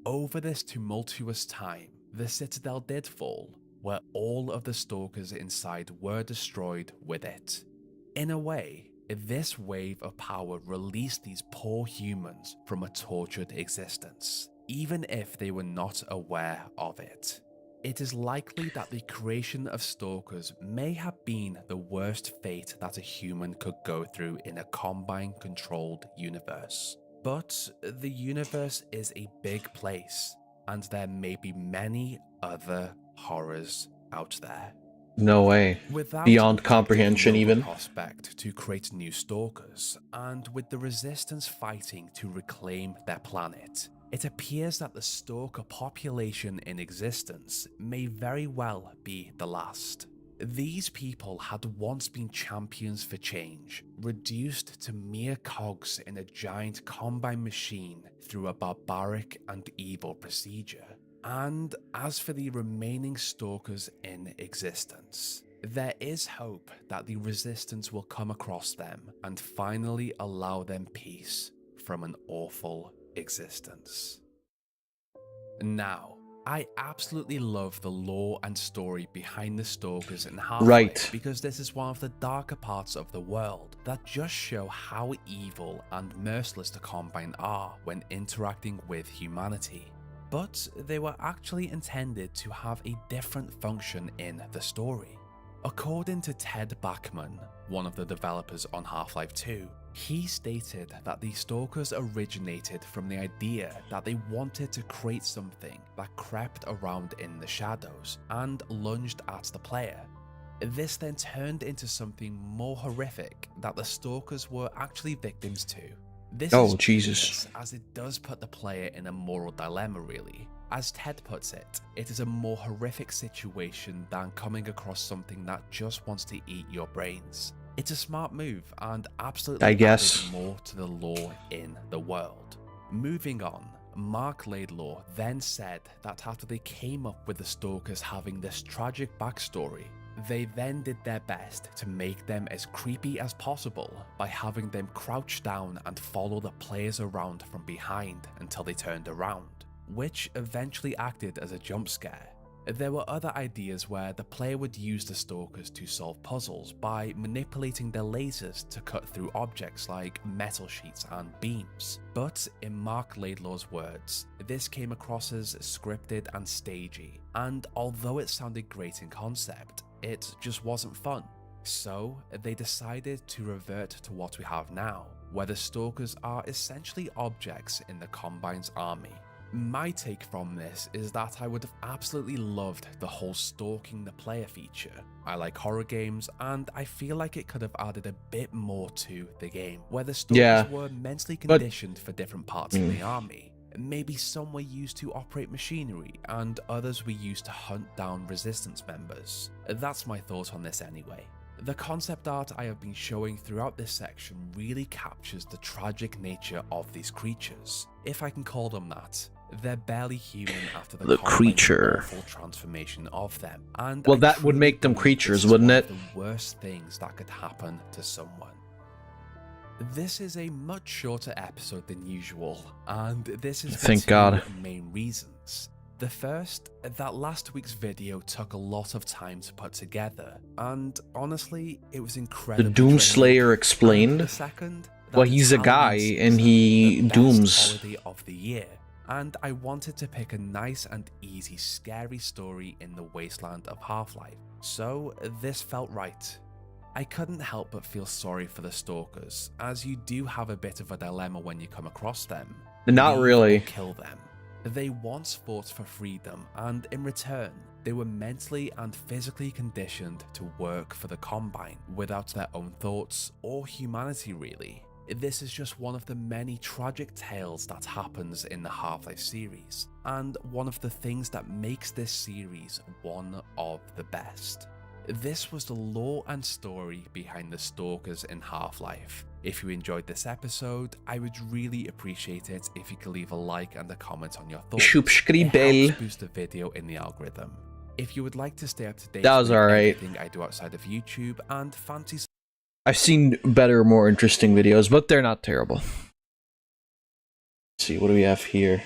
Over this tumultuous time, the Citadel did fall, where all of the Stalkers inside were destroyed with it. In a way, this wave of power released these poor humans from a tortured existence, even if they were not aware of it. it is likely that the creation of stalkers may have been the worst fate that a human could go through in a Combine-controlled universe. But the universe is a big place, and there may be many other horrors out there. No way. Without Beyond a comprehension, global even. prospect to create new stalkers, and with the resistance fighting to reclaim their planet, it appears that the stalker population in existence may very well be the last. These people had once been champions for change, reduced to mere cogs in a giant Combine machine through a barbaric and evil procedure. And as for the remaining stalkers in existence, there is hope that the resistance will come across them and finally allow them peace from an awful existence. Now, I absolutely love the lore and story behind the stalkers in Half-Life, Right. because this is one of the darker parts of the world that just show how evil and merciless the Combine are when interacting with humanity. But they were actually intended to have a different function in the story. According to Ted Bachman, one of the developers on Half-Life 2, he stated that the stalkers originated from the idea that they wanted to create something that crept around in the shadows and lunged at the player. This then turned into something more horrific that the stalkers were actually victims to. This is Jesus. as it does put the player in a moral dilemma, really. As Ted puts it, it is a more horrific situation than coming across something that just wants to eat your brains. It's a smart move and absolutely I guess. added more to the lore in the world. Moving on, Mark Laidlaw then said that after they came up with the stalkers having this tragic backstory, they then did their best to make them as creepy as possible by having them crouch down and follow the players around from behind until they turned around, which eventually acted as a jump scare. There were other ideas where the player would use the stalkers to solve puzzles by manipulating their lasers to cut through objects like metal sheets and beams. But in Mark Laidlaw's words, this came across as scripted and stagey, and although it sounded great in concept, it just wasn't fun. So they decided to revert to what we have now, where the stalkers are essentially objects in the Combine's army. My take from this is that I would have absolutely loved the whole stalking the player feature. I like horror games, and I feel like it could have added a bit more to the game, where the stalkers were mentally conditioned for different parts of the army. Maybe some were used to operate machinery, and others were used to hunt down resistance members. That's my thought on this anyway. The concept art I have been showing throughout this section really captures the tragic nature of these creatures, if I can call them that. They're barely human after the creature awful transformation of them, and well, that would make them creatures, wouldn't it? The worst things that could happen to someone. This is a much shorter episode than usual, and this is for Thank two God. main reasons. The first, that last week's video took a lot of time to put together, and honestly, it was incredible. The Doomslayer explained. The second, Well, he's a guy and he dooms. Holiday of the year, and I wanted to pick a nice and easy scary story in the wasteland of Half-Life, so this felt right. I couldn't help but feel sorry for the stalkers, as you do have a bit of a dilemma when you come across them. Not Leave really. or kill them. They once fought for freedom, and in return, they were mentally and physically conditioned to work for the Combine without their own thoughts or humanity, really. This is just one of the many tragic tales that happens in the Half-Life series, and one of the things that makes this series one of the best. This was the lore and story behind the stalkers in Half-Life. If you enjoyed this episode, I would really appreciate it if you could leave a like and a comment on your thoughts. It helps boost the video in the algorithm. If you would like to stay up to date with everything I do outside of YouTube and fancy... I've seen better, more interesting videos, but they're not terrible. Let's see, what do we have here?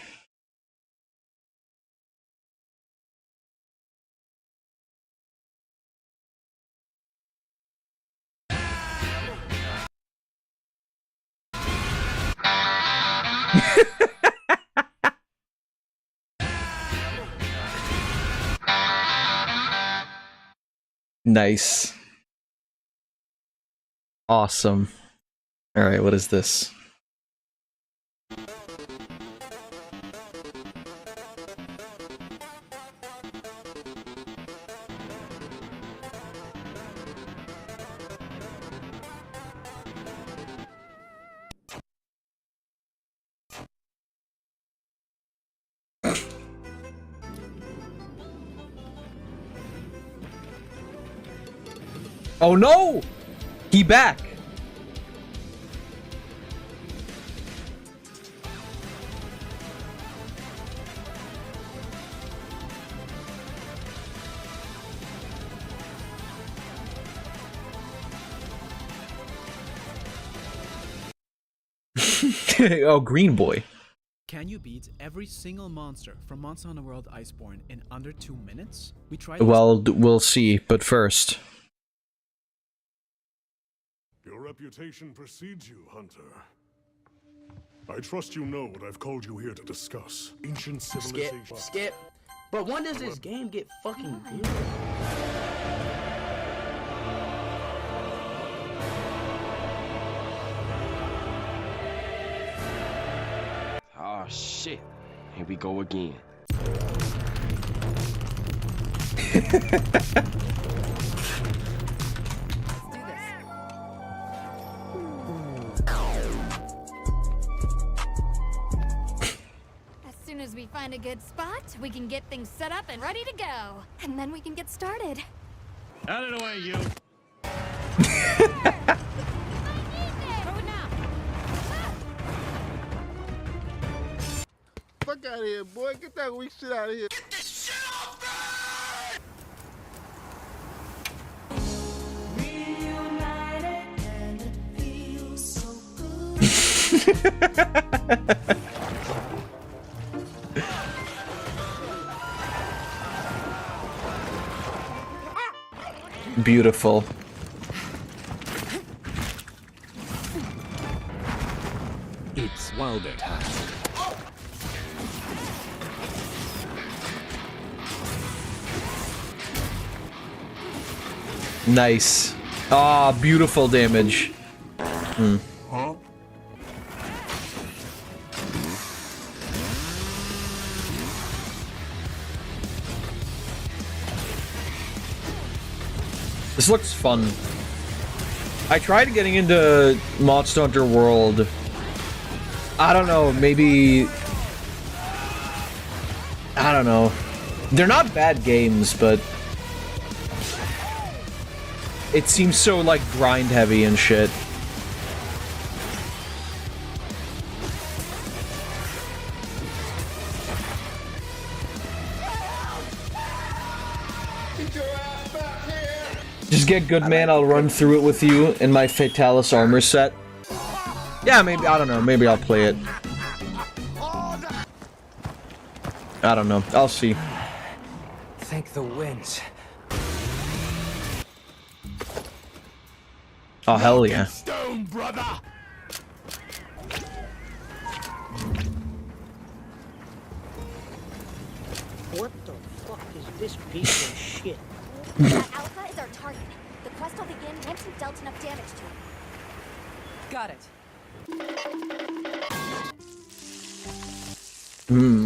Nice. Awesome. Alright, what is this? Oh no! He back! Oh, Green Boy. Can you beat every single monster from Monster Hunter World Iceborne in under 2 minutes? We tried. Well, we'll see, but first. Your reputation precedes you, Hunter. I trust you know what I've called you here to discuss. Ancient civilization. Skip. But when does this game get fucking good? Oh shit. Here we go again. As soon as we find a good spot, we can get things set up and ready to go. And then we can get started. Out of the way, you. Fuck out of here, boy. Get that weak shit out of here. Get this shit off Beautiful. It's Wilder time. Nice. Ah, beautiful damage. Hmm. Huh? This looks fun. I tried getting into Monster Hunter World. I don't know, maybe... I don't know. They're not bad games, but... it seems so, like, grind heavy and shit. Just get good, man. I'll run through it with you in my Fatalis armor set. Yeah, maybe, I don't know. Maybe I'll play it. I don't know. I'll see. Thank the winds. Oh, hell yeah. Stone, brother. What the fuck is this piece of shit? Alpha is our target. The quest will begin once we've dealt enough damage to it. Got it.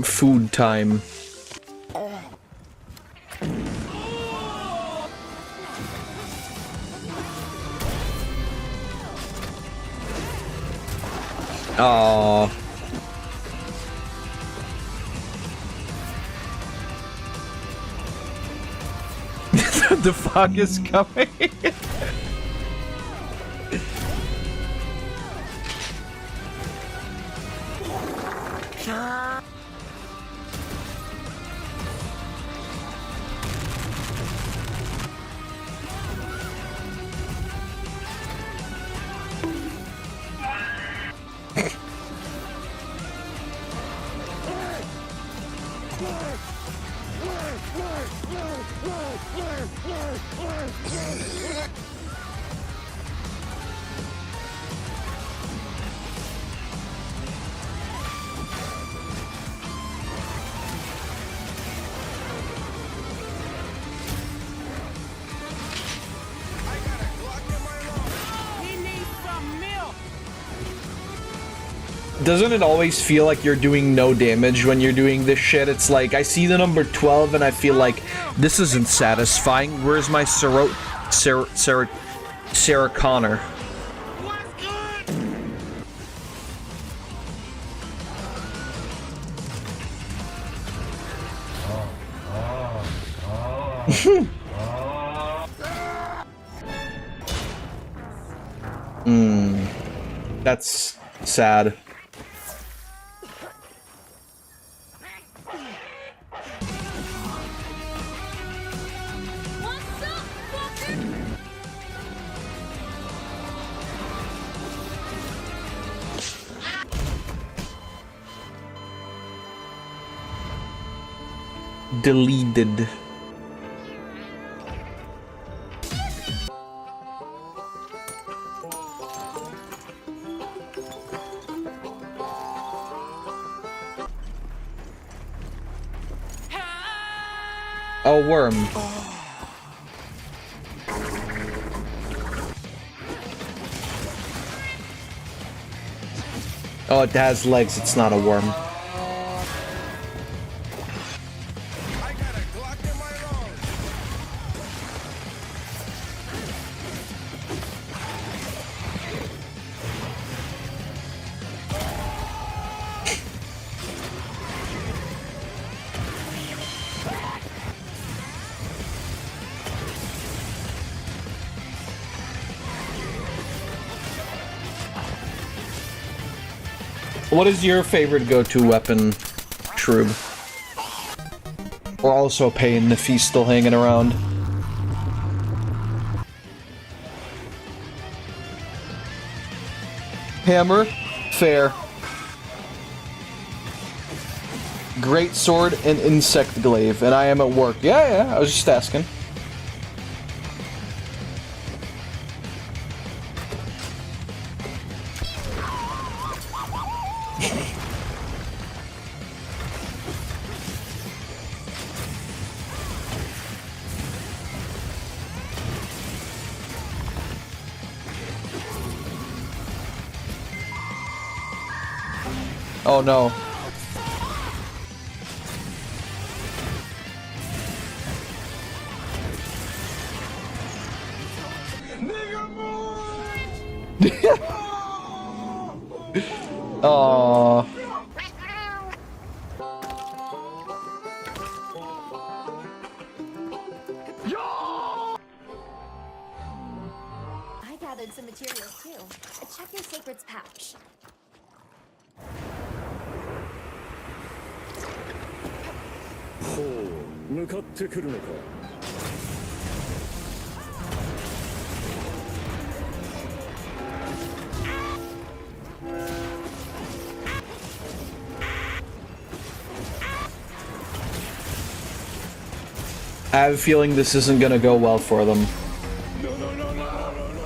Food time. Aww. The fog is coming. doesn't it always feel like you're doing no damage when you're doing this shit? It's like, I see the number 12 and I feel like, this isn't satisfying. Where's my Sarah Connor? That's sad. Deleted. Oh, worm. Oh, it has legs, it's not a worm. What is your favorite go-to weapon, Shroob? We're also paying if he's still hanging around. Hammer? Fair. Great sword and insect glaive, and I am at work. Yeah, I was just asking. Oh no. Aww. I gathered some materials too. Check your sacred's pouch. I have a feeling this isn't gonna go well for them.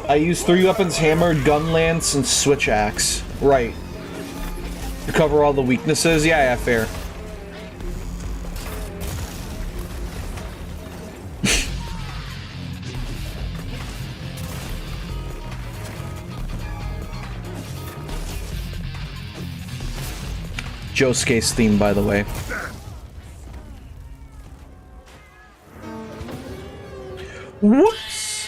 I use 3 weapons: hammer, gun lance, and switch axe. Right. To cover all the weaknesses? Yeah, fair. Josuke's theme, by the way. Whoops!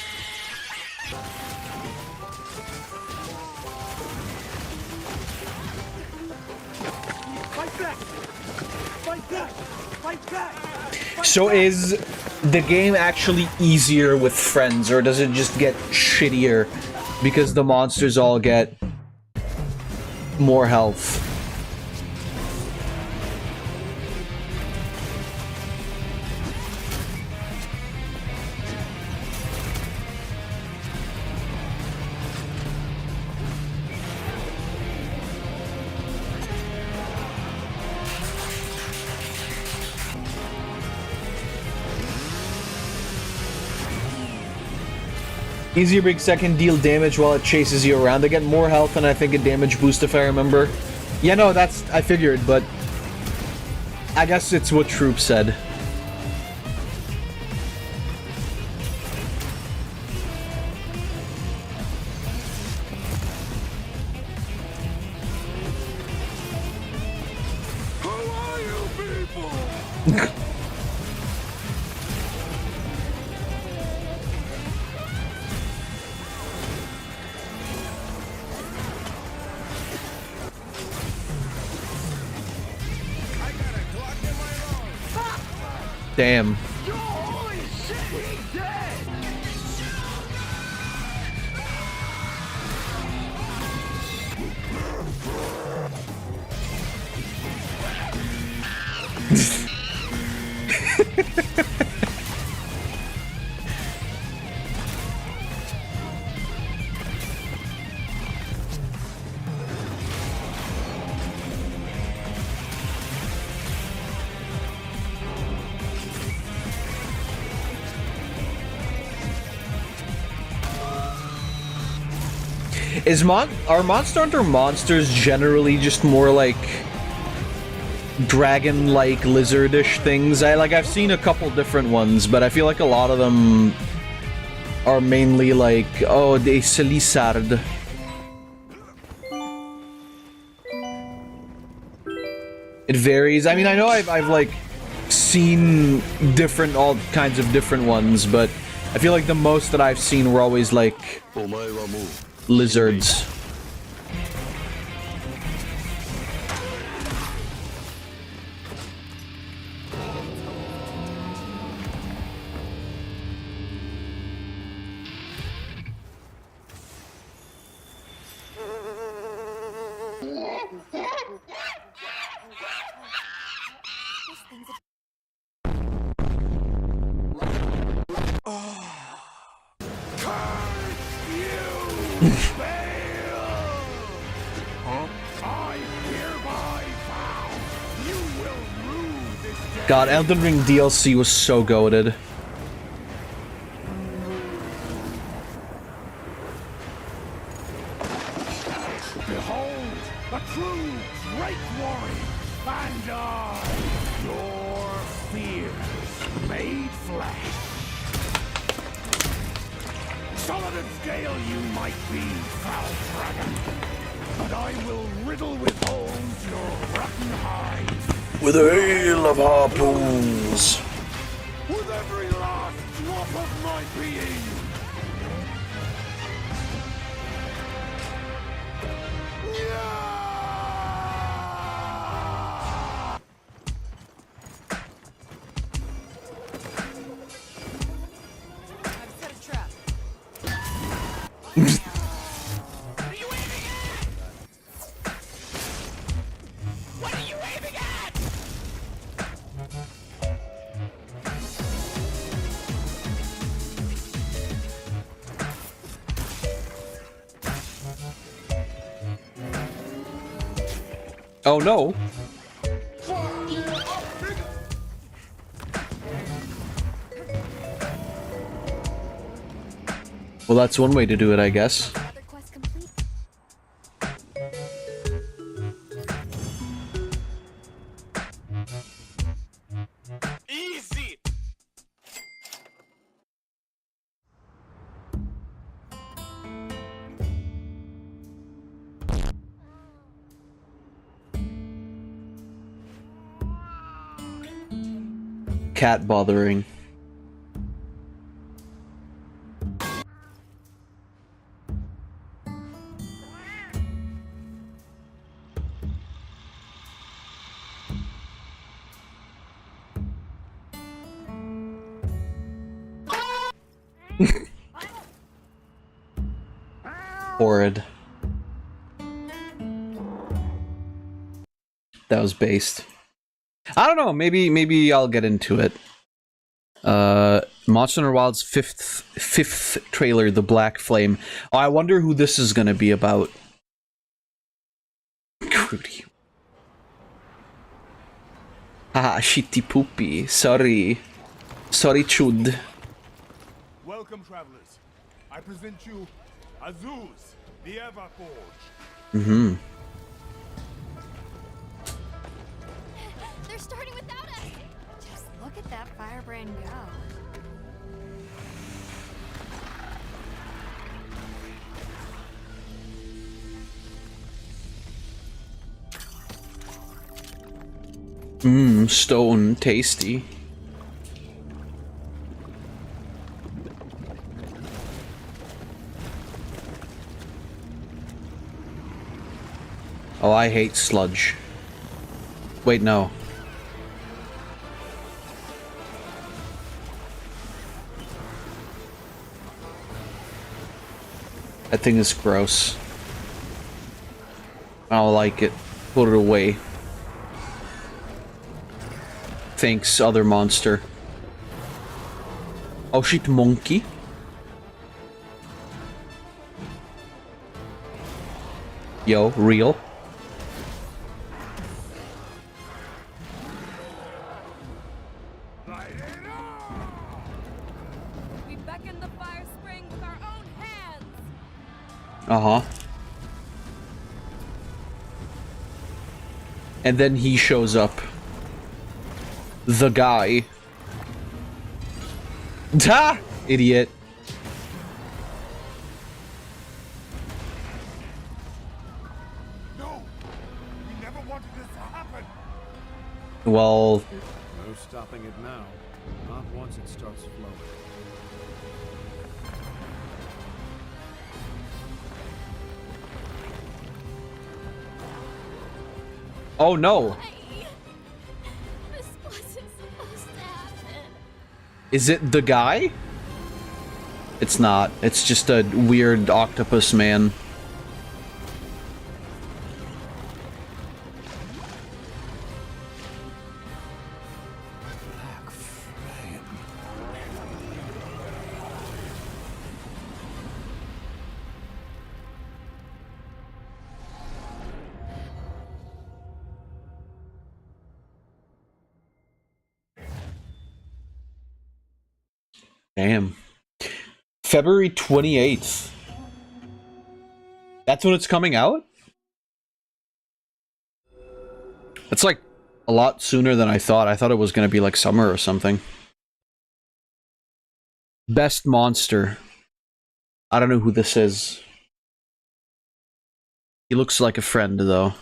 Fight back! Fight back! Fight back! So is the game actually easier with friends, or does it just get shittier because the monsters all get more health? Easier big second, deal damage while it chases you around. They get more health and I think a damage boost if I remember. Yeah, no, that's... I figured, but... I guess it's what Shroob said. Damn. Holy shit, he's dead! Are Monster Hunter monsters generally just more like dragon-like lizardish things? I've seen a couple different ones, but I feel like a lot of them are mainly like, oh, they Lizard. It varies. I mean, I know I've like seen all kinds of different ones, but I feel like the most that I've seen were always like lizards. God, Elden Ring DLC was so goated. Behold, a true great warrior, and your fears made flesh. Solid and scale you might be, foul dragon, but I will riddle with holes your rotten hide. With a hail of harpoons. With every last drop of my being. I've set a trap. Oh no. Well, that's one way to do it, I guess. Easy. Cat bothering. Horrid. That was based. I don't know, maybe I'll get into it. Monster Hunter Wild's fifth trailer, The Black Flame. Oh, I wonder who this is gonna be about. Crudy. Ah, shitty poopy. Sorry. Sorry, chud. Welcome, travelers. I present you Azuz, the Everforge. Mm-hmm. They're starting without us. Just look at that firebrand go. Mmm, stone tasty. Oh, I hate sludge. Wait, no. That thing is gross. I don't like it. Put it away. Thanks, other monster. Oh shit, monkey. Yo, real. We beckon the fire spring with our own hands. Uh-huh. And then he shows up. The guy. Ta! Idiot. No! We never wanted this to happen! Well, No stopping it now. Not once it starts flowing. oh no. This wasn't supposed to happen. Is it the guy? It's not. It's just a weird octopus man. Damn. February 28th. That's when it's coming out? It's like a lot sooner than I thought. I thought it was going to be like summer or something. Best monster. I don't know who this is. He looks like a friend, though.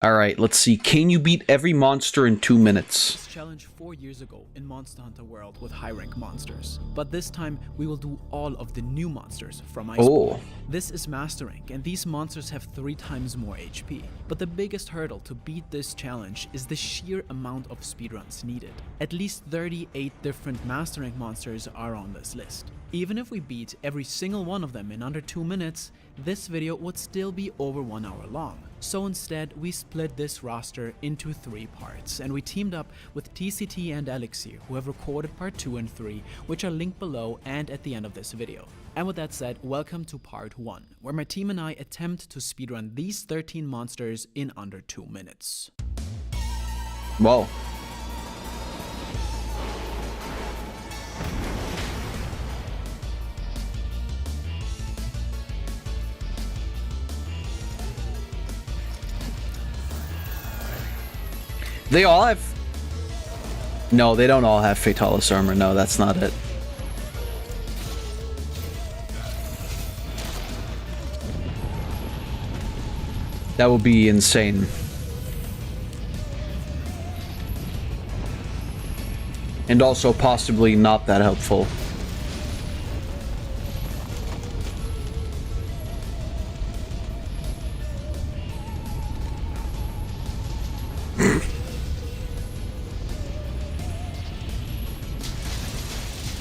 Alright, let's see. Can you beat every monster in 2 minutes? This challenge 4 years ago in Monster Hunter World with high rank monsters. But this time we will do all of the new monsters from Iceborne. Oh. This is Master Rank and these monsters have 3 times more HP. But the biggest hurdle to beat this challenge is the sheer amount of speedruns needed. At least 38 different Master Rank monsters are on this list. Even if we beat every single one of them in under 2 minutes, this video would still be over 1 hour long. So instead, we split this roster into 3 parts, and we teamed up with TCT and Elixir, who have recorded part 2 and 3, which are linked below and at the end of this video. And with that said, welcome to part 1, where my team and I attempt to speedrun these 13 monsters in under 2 minutes. Whoa. They all have... No, they don't all have Fatalis armor. No, that's not it. That would be insane. And also possibly not that helpful.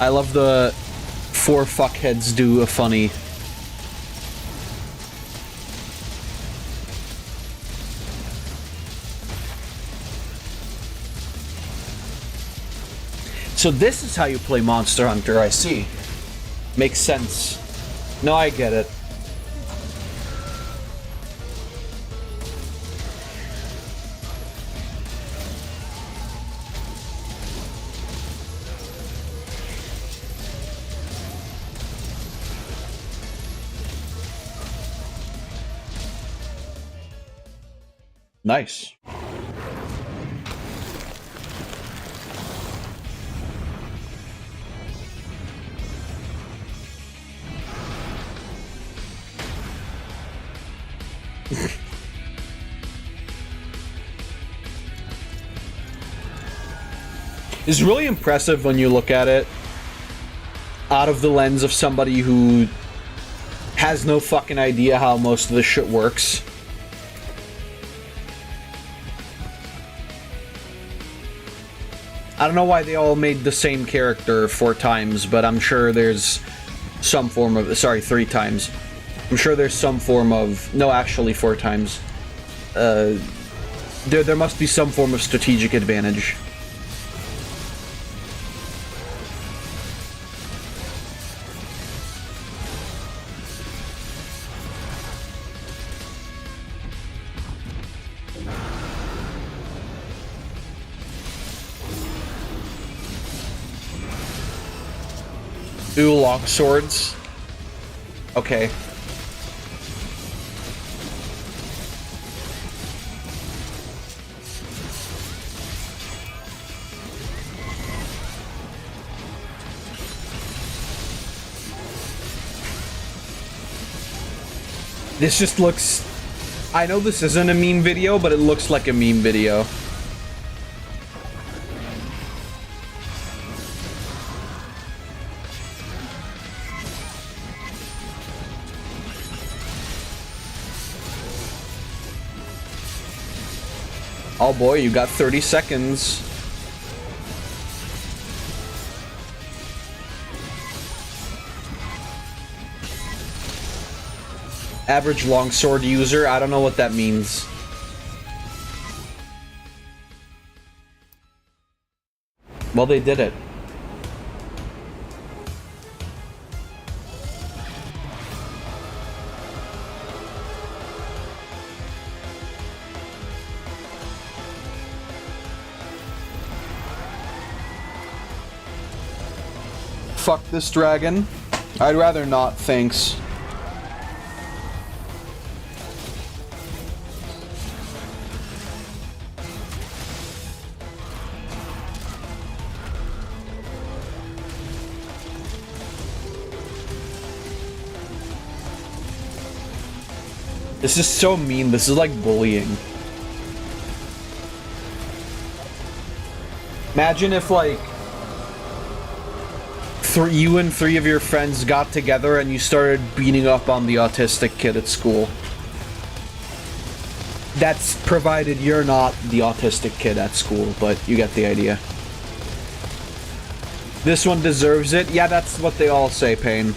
I love the 4 fuckheads do a funny. So this is how you play Monster Hunter, I see. Makes sense. No, I get it. Nice. It's really impressive when you look at it out of the lens of somebody who has no fucking idea how most of this shit works. I don't know why they all made the same character 4 times, but I'm sure there's some form of, sorry, 3 times. I'm sure there's some form of, no, actually 4 times. There must be some form of strategic advantage. Ooh, long swords. Okay. This just looks... I know this isn't a meme video, but it looks like a meme video. Oh boy, you got 30 seconds. Average longsword user, I don't know what that means. Well, they did it. Fuck this dragon. I'd rather not, thanks. This is so mean. This is like bullying. Imagine if, like, you and 3 of your friends got together and you started beating up on the autistic kid at school. That's provided you're not the autistic kid at school, but you get the idea. This one deserves it. Yeah, that's what they all say, Pain.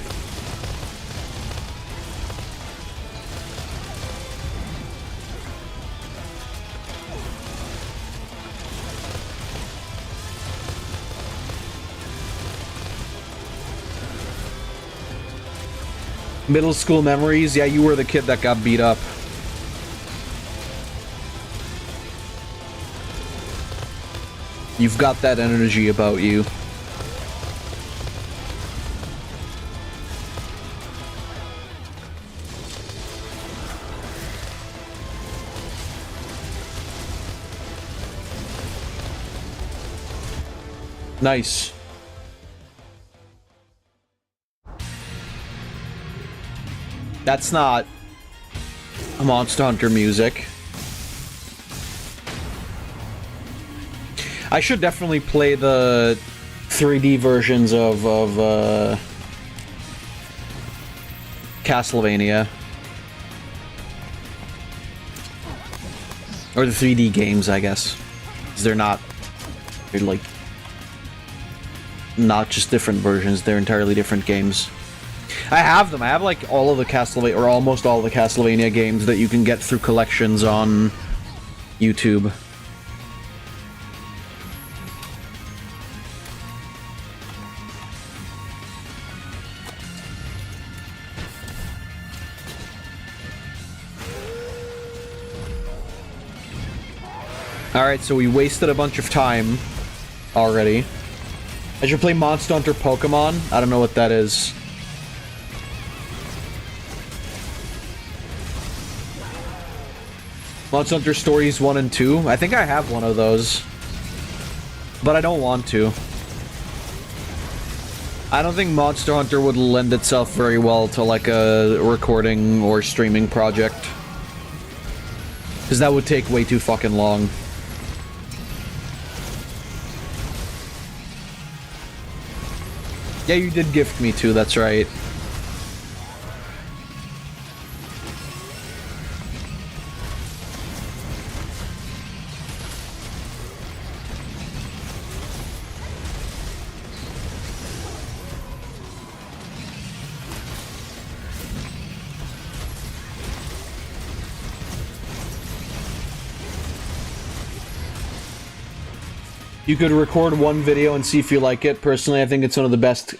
Middle school memories? Yeah, you were the kid that got beat up. You've got that energy about you. Nice. That's not a Monster Hunter music. I should definitely play the 3D versions of Castlevania. Or the 3D games, I guess. 'Cause they're like not just different versions, they're entirely different games. I have them. I have like all of the Castlevania, or almost all of the Castlevania games that you can get through collections on YouTube. Alright, so we wasted a bunch of time already. I should play Monster Hunter Pokemon. I don't know what that is. Monster Hunter Stories 1 and 2. I think I have one of those. But I don't want to. I don't think Monster Hunter would lend itself very well to like a recording or streaming project. Because that would take way too fucking long. Yeah, you did gift me too, that's right. You could record one video and see if you like it. Personally, I think it's one of the best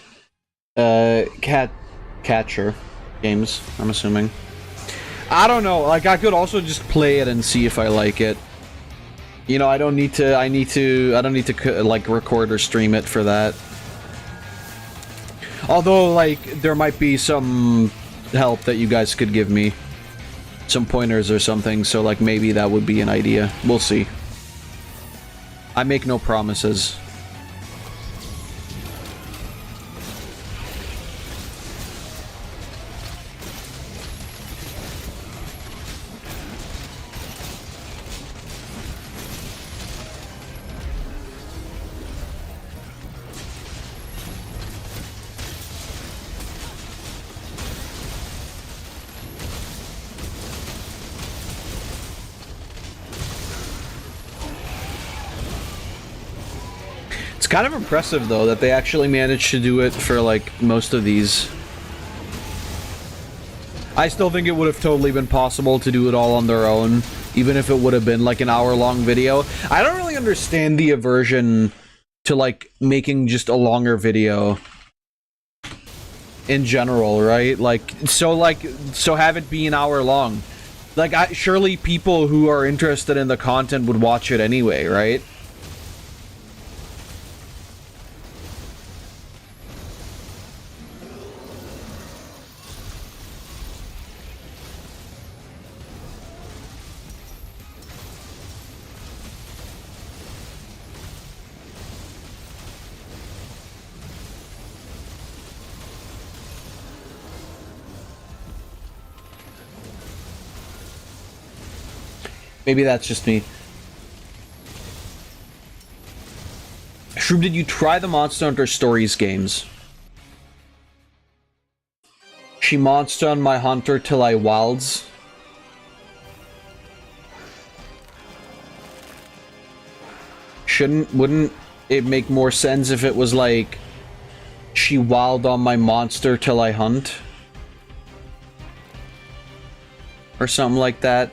catcher games, I'm assuming. I don't know, like I could also just play it and see if I like it. You know, I don't need to like record or stream it for that. Although, like, there might be some help that you guys could give me. Some pointers or something, so like maybe that would be an idea. We'll see. I make no promises. It's kind of impressive, though, that they actually managed to do it for, like, most of these. I still think it would have totally been possible to do it all on their own, even if it would have been, like, an hour-long video. I don't really understand the aversion to, like, making just a longer video in general, right? So have it be an hour long. Like, surely people who are interested in the content would watch it anyway, right? Maybe that's just me. Shroob, did you try the Monster Hunter Stories games? She monster on my hunter till I wilds. Wouldn't it make more sense if it was like, she wild on my monster till I hunt? Or something like that.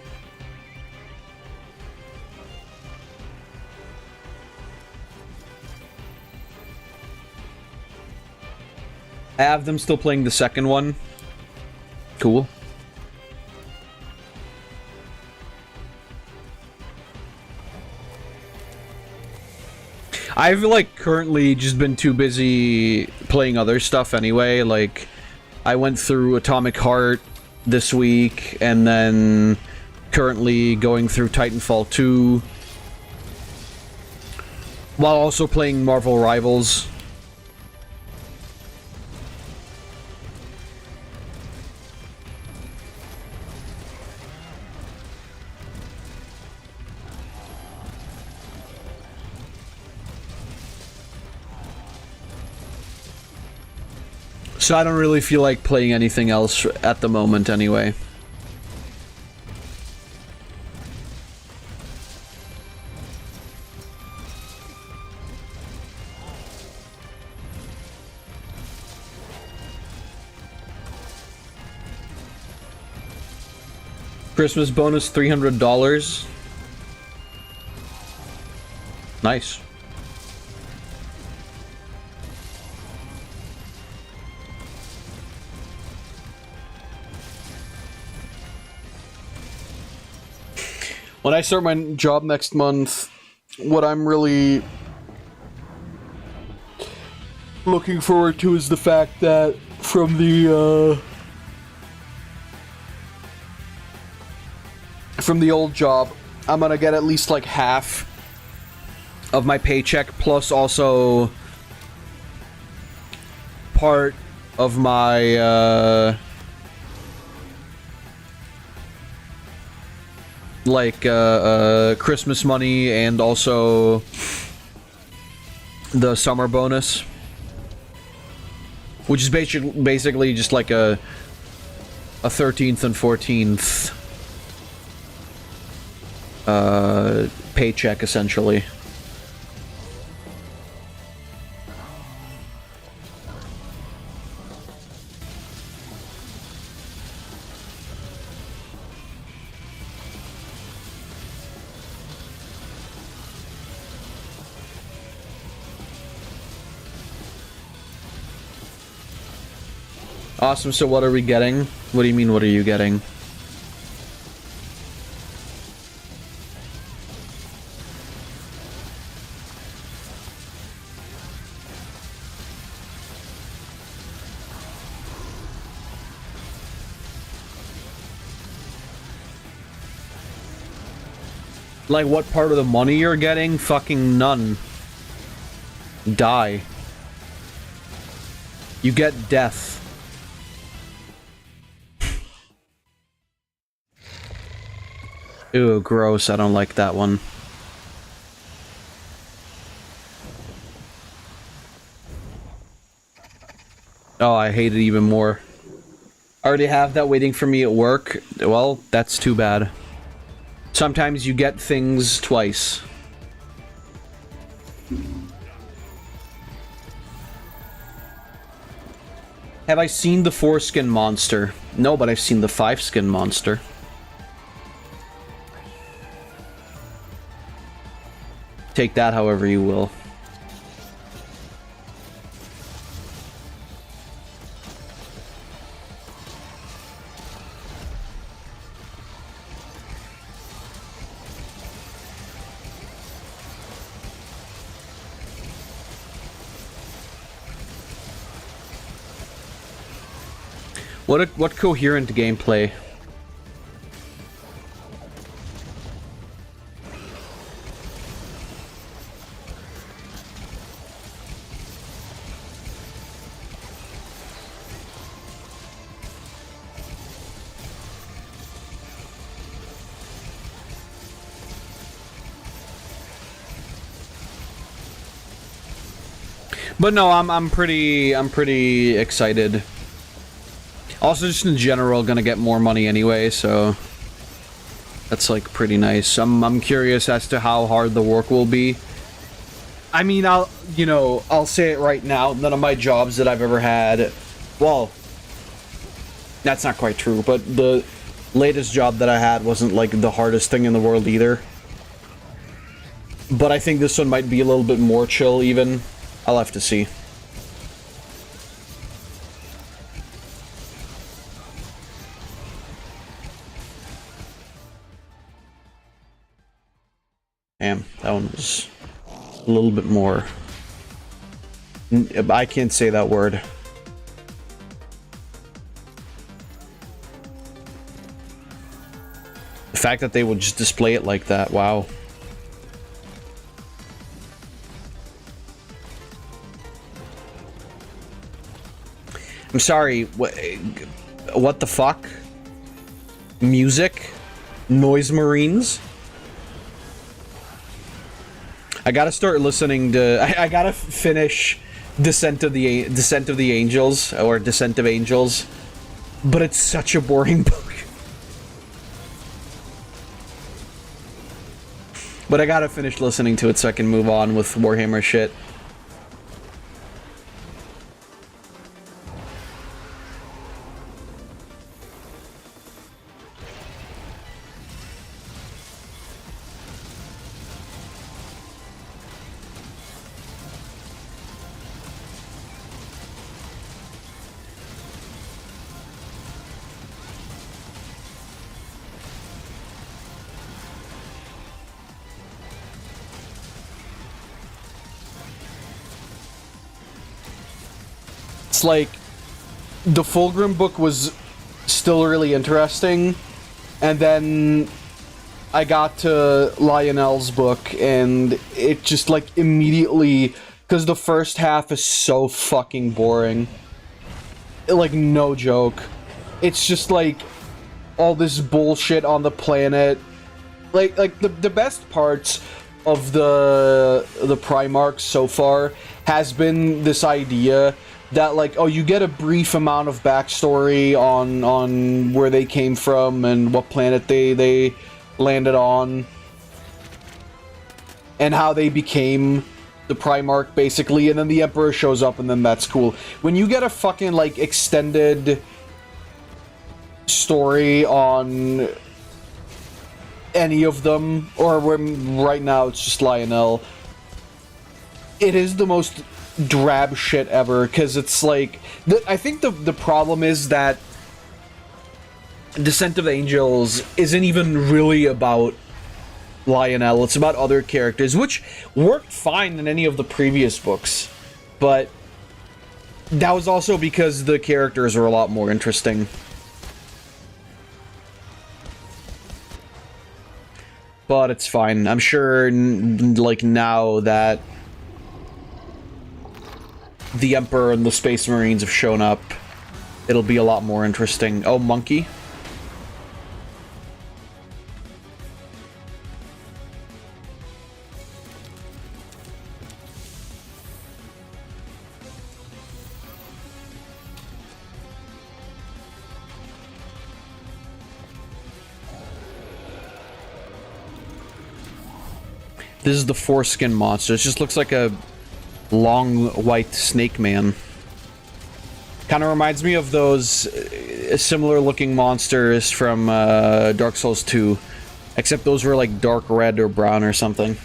I have them still playing the second one. Cool. I've, like, currently just been too busy playing other stuff anyway. Like, I went through Atomic Heart this week, and then currently going through Titanfall 2, while also playing Marvel Rivals. So I don't really feel like playing anything else at the moment anyway. Christmas bonus $300. Nice. When I start my job next month, what I'm really looking forward to is the fact that from the old job, I'm gonna get at least like half of my paycheck, plus also part of my Christmas money, and also the summer bonus, which is basically just like a 13th and 14th paycheck, essentially. Awesome, so what are we getting? What do you mean, what are you getting? Like, what part of the money you're getting? Fucking none. Die. You get death. Ew, gross. I don't like that one. Oh, I hate it even more. I already have that waiting for me at work. Well, that's too bad. Sometimes you get things twice. Have I seen the 4-skin monster? No, but I've seen the 5-skin monster. Take that however you will. What coherent gameplay? But no, I'm pretty excited. Also, just in general, gonna get more money anyway, so that's like pretty nice. I'm curious as to how hard the work will be. I mean, I'll say it right now. None of my jobs that I've ever had, well, that's not quite true, but the latest job that I had wasn't like the hardest thing in the world either. But I think this one might be a little bit more chill even. I'll have to see. Damn, that one was a little bit more. I can't say that word. The fact that they would just display it like that, wow. I'm sorry, what the fuck? Music? Noise Marines? I gotta start listening to. I gotta finish Descent of the Angels or Descent of Angels, but it's such a boring book. But I gotta finish listening to it so I can move on with Warhammer shit. Like, the Fulgrim book was still really interesting, and then I got to Lionel's book, and it just, like, immediately, because the first half is so fucking boring. Like, no joke. It's just, like, all this bullshit on the planet. Like the best parts of the Primarchs so far has been this idea that, like, oh, you get a brief amount of backstory on where they came from and what planet they landed on and how they became the Primarch, basically, and then the Emperor shows up and then that's cool. When you get a fucking, like, extended story on any of them, or right now it's just Lionel, it is the most drab shit ever, because it's like I think the problem is that Descent of Angels isn't even really about Lionel. It's about other characters, which worked fine in any of the previous books, but that was also because the characters are a lot more interesting. But it's fine. I'm sure, like, now that the Emperor and the Space Marines have shown up, it'll be a lot more interesting. Oh, monkey? This is the foreskin monster. It just looks like a long white snake man. Kind of reminds me of those similar looking monsters from Dark Souls 2. Except those were like dark red or brown or something.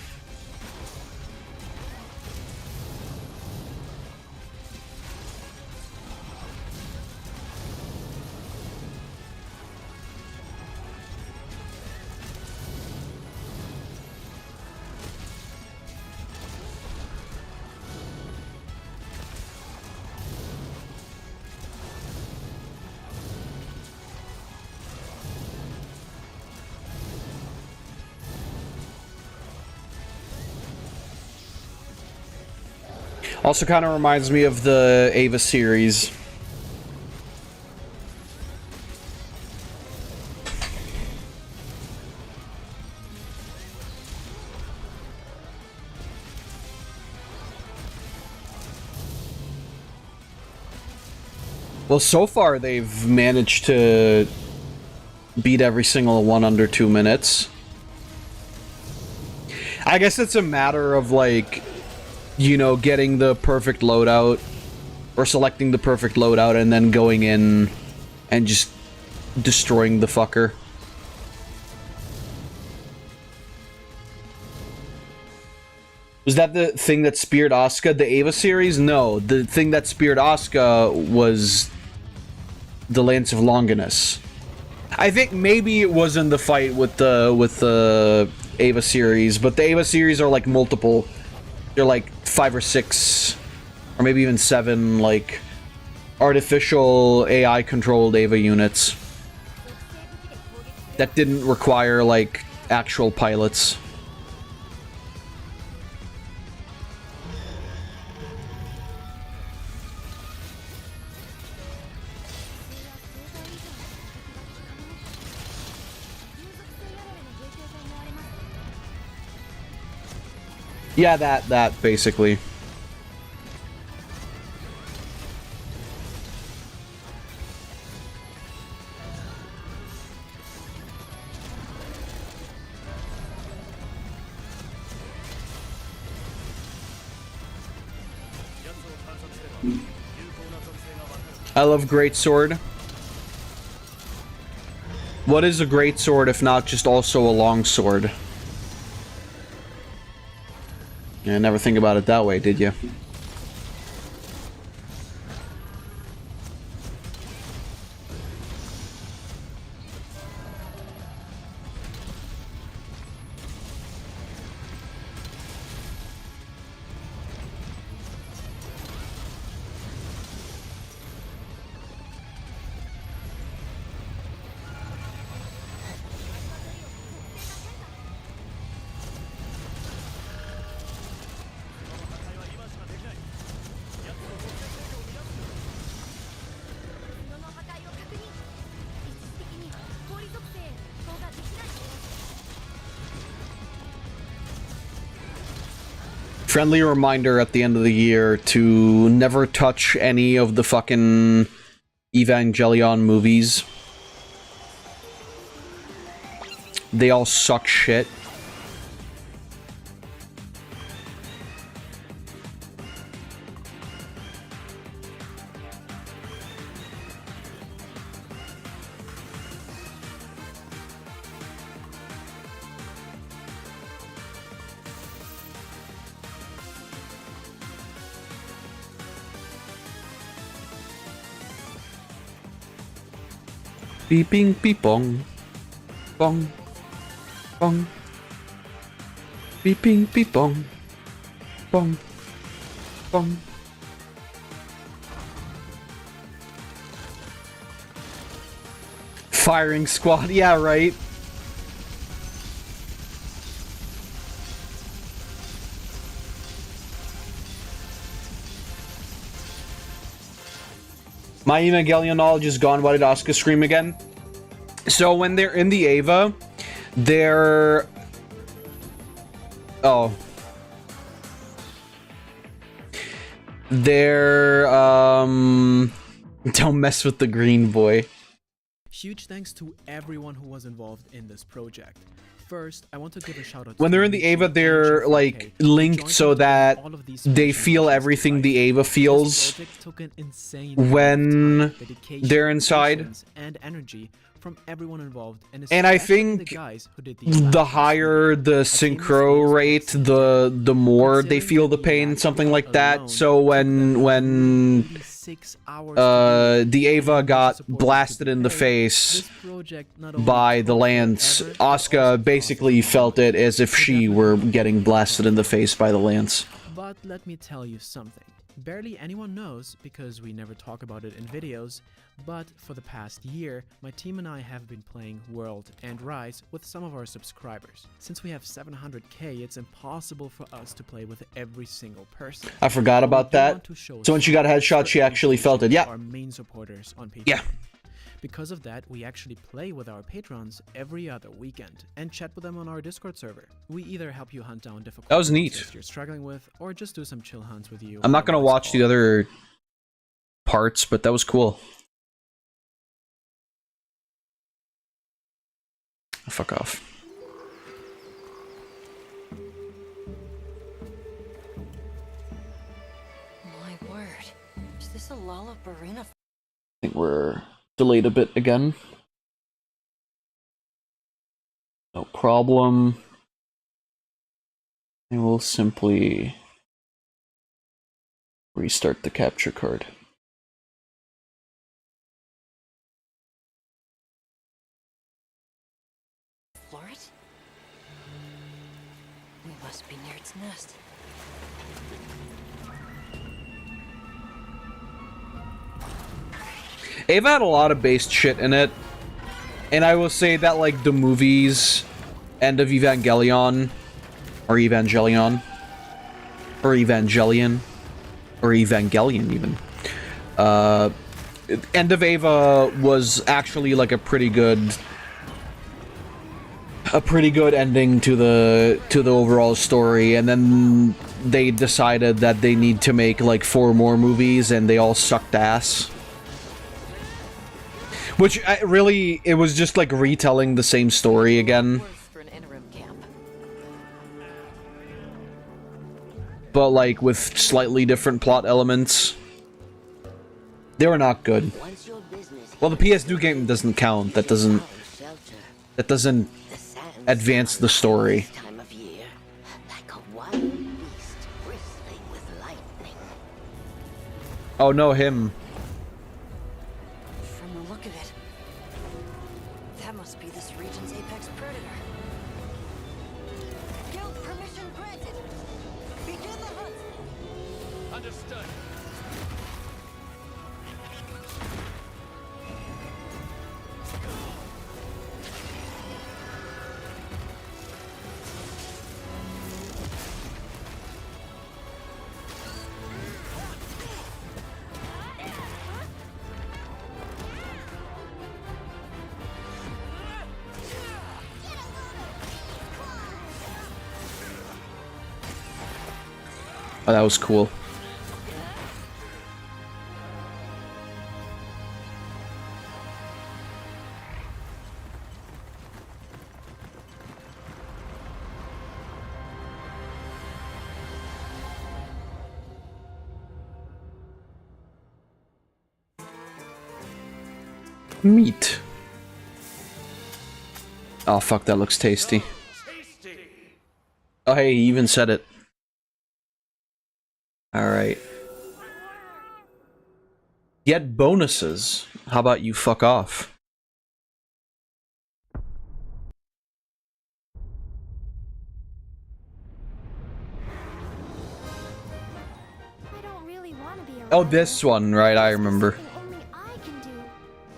Also kind of reminds me of the Ava series. Well, so far they've managed to beat every single one under 2 minutes. I guess it's a matter of, like, you know, getting the perfect loadout, or selecting the perfect loadout and then going in and just destroying the fucker. Was that the thing that speared Asuka, the Ava series? No, the thing that speared Asuka was the Lance of Longinus. I think maybe it was in the fight with the Ava series, but the Ava series are like multiple. They're like 5 or 6, or maybe even 7, like, artificial AI-controlled Ava units that didn't require, like, actual pilots. Yeah, that basically. I love greatsword. What is a greatsword if not just also a longsword? Yeah, never think about it that way, did you? Friendly reminder at the end of the year to never touch any of the fucking Evangelion movies. They all suck shit. Beeping beepong. Bong. Bong. Beeping beepong. Bong. Bong. Firing squad, yeah, right. My Evangelion knowledge is gone. Why did Asuka scream again? So when they're in the Ava, they're... Oh. They're, don't mess with the green boy. Huge thanks to everyone who was involved in this project. First, I want to give a shout out When they're in the Ava, they're like linked so that they feel everything the Ava feels when they're inside. And energy from everyone involved, and I think the higher the synchro rate, the more they feel the pain, something like that. So when the Ava got blasted in the face by the lance, Asuka basically felt it as if she were getting blasted in the face by the lance. But let me tell you something. Barely anyone knows, because we never talk about it in videos, but for the past year, my team and I have been playing World and Rise with some of our subscribers. Since we have 700k, it's impossible for us to play with every single person. I forgot about that. So when she got a headshot, she actually felt it. Yeah. Our main supporters on Patreon. Yeah. Because of that, we actually play with our patrons every other weekend and chat with them on our Discord server. We either help you hunt down difficult That was neat. you're struggling with, or just do some chill hunts with you. I'm not gonna watch the other parts, but that was cool. Fuck off. My word. Is this a Lollabarina? I think we're delayed a bit again. No problem. And we'll simply restart the capture card. Floret? We must be near its nest. Ava had a lot of based shit in it, and I will say that like the movies, End of Evangelion, or Evangelion, or Evangelion, or Evangelion even. End of Ava was actually like a pretty good ending to the overall story, and then they decided that they need to make like 4 more movies, and they all sucked ass. Which, really, it was just like retelling the same story again. But like with slightly different plot elements. They were not good. Well, the PS2 game doesn't count. That doesn't advance the story. Oh no, him. Oh, that was cool. Meat. Oh fuck, that looks tasty. Oh hey, he even said it. Alright. Get bonuses. How about you fuck off? Oh, this one, right? I remember. Only I can do.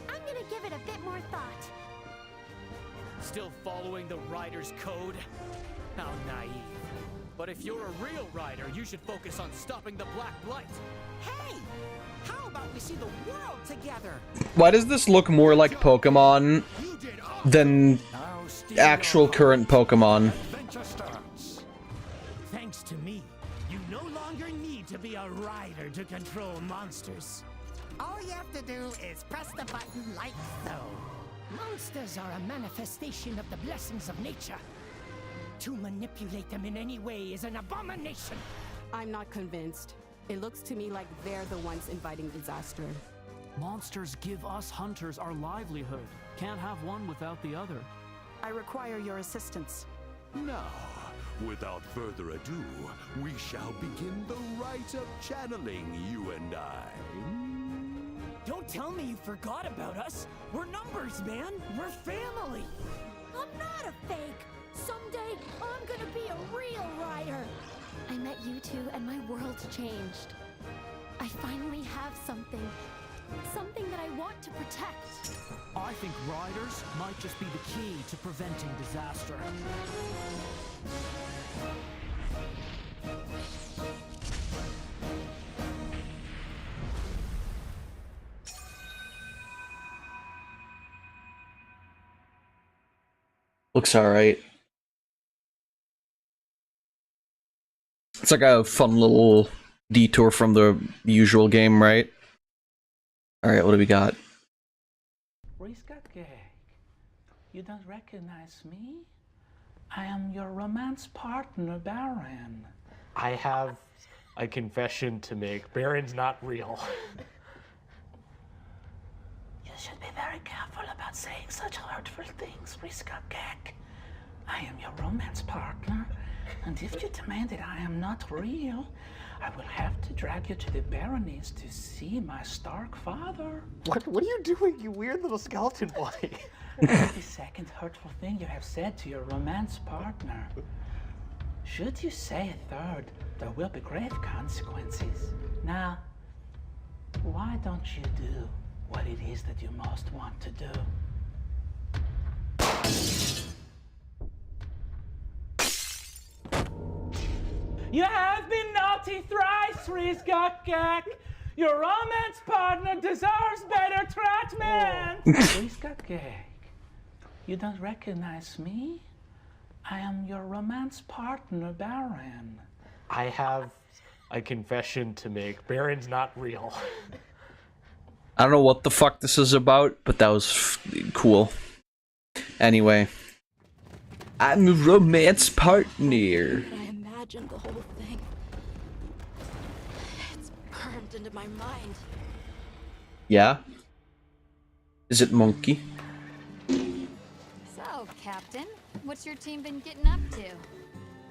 I'm gonna give it a bit more thought. Still following the rider's code? How naive. But if you're a real rider, you should focus on stopping the Black Blight. Hey! How about we see the world together? Why does this look more like Pokemon than actual current Pokemon? Thanks to me, you no longer need to be a rider to control monsters. All you have to do is press the button like so. Monsters are a manifestation of the blessings of nature. To manipulate them in any way is an abomination. I'm not convinced. It looks to me like they're the ones inviting disaster. Monsters give us hunters our livelihood. Can't have one without the other. I require your assistance. Now, without further ado, we shall begin the rite of channeling, you and I. Don't tell me you forgot about us. We're numbers, man. We're family. I'm not a fake. Someday, I'm gonna be a real rider. I met you two and my world's changed. I finally have something. Something that I want to protect. I think riders might just be the key to preventing disaster. Looks alright. It's like a fun little detour from the usual game, right? Alright, what do we got? You don't recognize me? I am your romance partner, Baron. I have a confession to make. Baron's not real. You should be very careful about saying such hurtful things, Riskakek. I am your romance partner, and if you demand that I am not real, I will have to drag you to the Baronies to see my Stark father. What are you doing, you weird little skeleton boy? The second hurtful thing you have said to your romance partner. Should you say a third, there will be grave consequences. Now, why don't you do what it is that you most want to do? You have been naughty thrice, Riskakek. Your romance partner deserves better treatment. Riskakek, you don't recognize me? I am your romance partner, Baron. I have a confession to make. Baron's not real. I don't know what the fuck this is about, but that was cool. Anyway. I'm a romance partner. I imagined the whole thing. It's burned into my mind. Yeah? Is it monkey? So, Captain, what's your team been getting up to?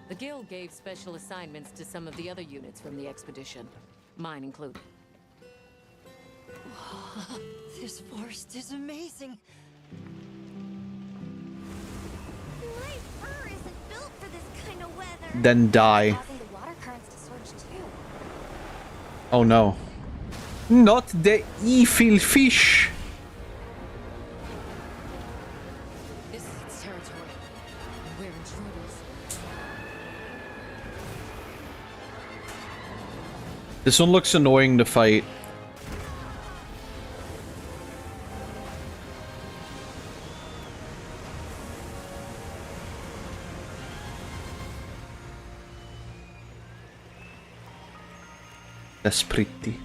The guild gave special assignments to some of the other units from the expedition, mine included. This forest is amazing. My fur isn't built for this kind of weather. Then die. Causing the water currents to surge too. Oh no. Not the evil fish! This is its territory. We're intruders. This one looks annoying to fight. That's pretty.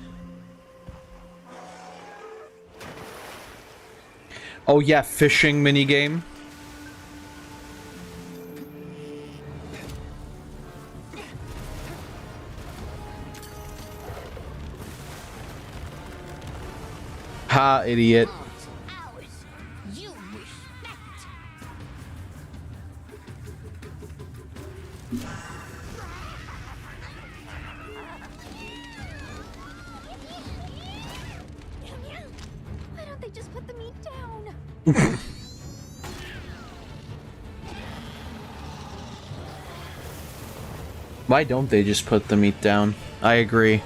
Oh yeah, fishing minigame. Ha, idiot. Why don't they just put the meat down? Why don't they just put the meat down? I agree.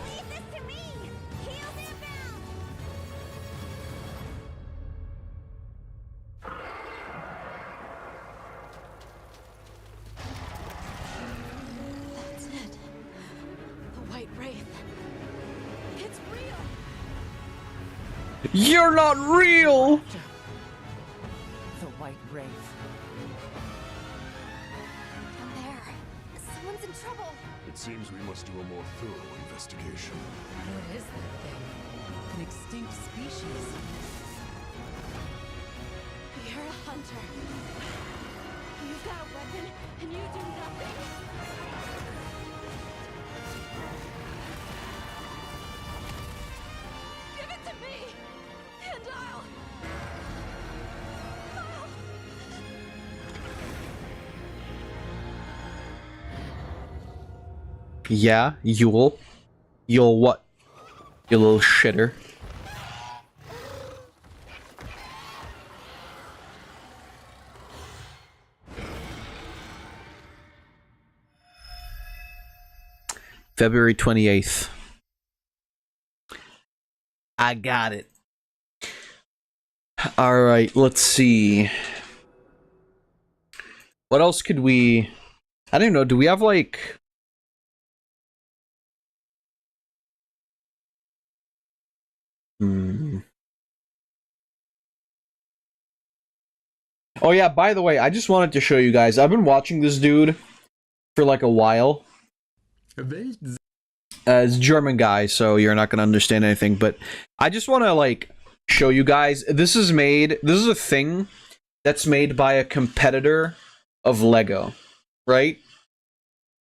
You're not real! The White Wraith. Down there. Someone's in trouble. It seems we must do a more thorough investigation. What is that thing? An extinct species. You're a hunter. You've got a weapon, and you do nothing? Give it to me, and I'll... Yeah, you'll what? You little shitter. February 28th. I got it. Alright, let's see. What else could we... I don't know, do we have like... Oh yeah, by the way, I just wanted to show you guys. I've been watching this dude for like a while. It's a German guy, so you're not gonna understand anything, but I just want to like show you guys. This is a thing that's made by a competitor of Lego, right?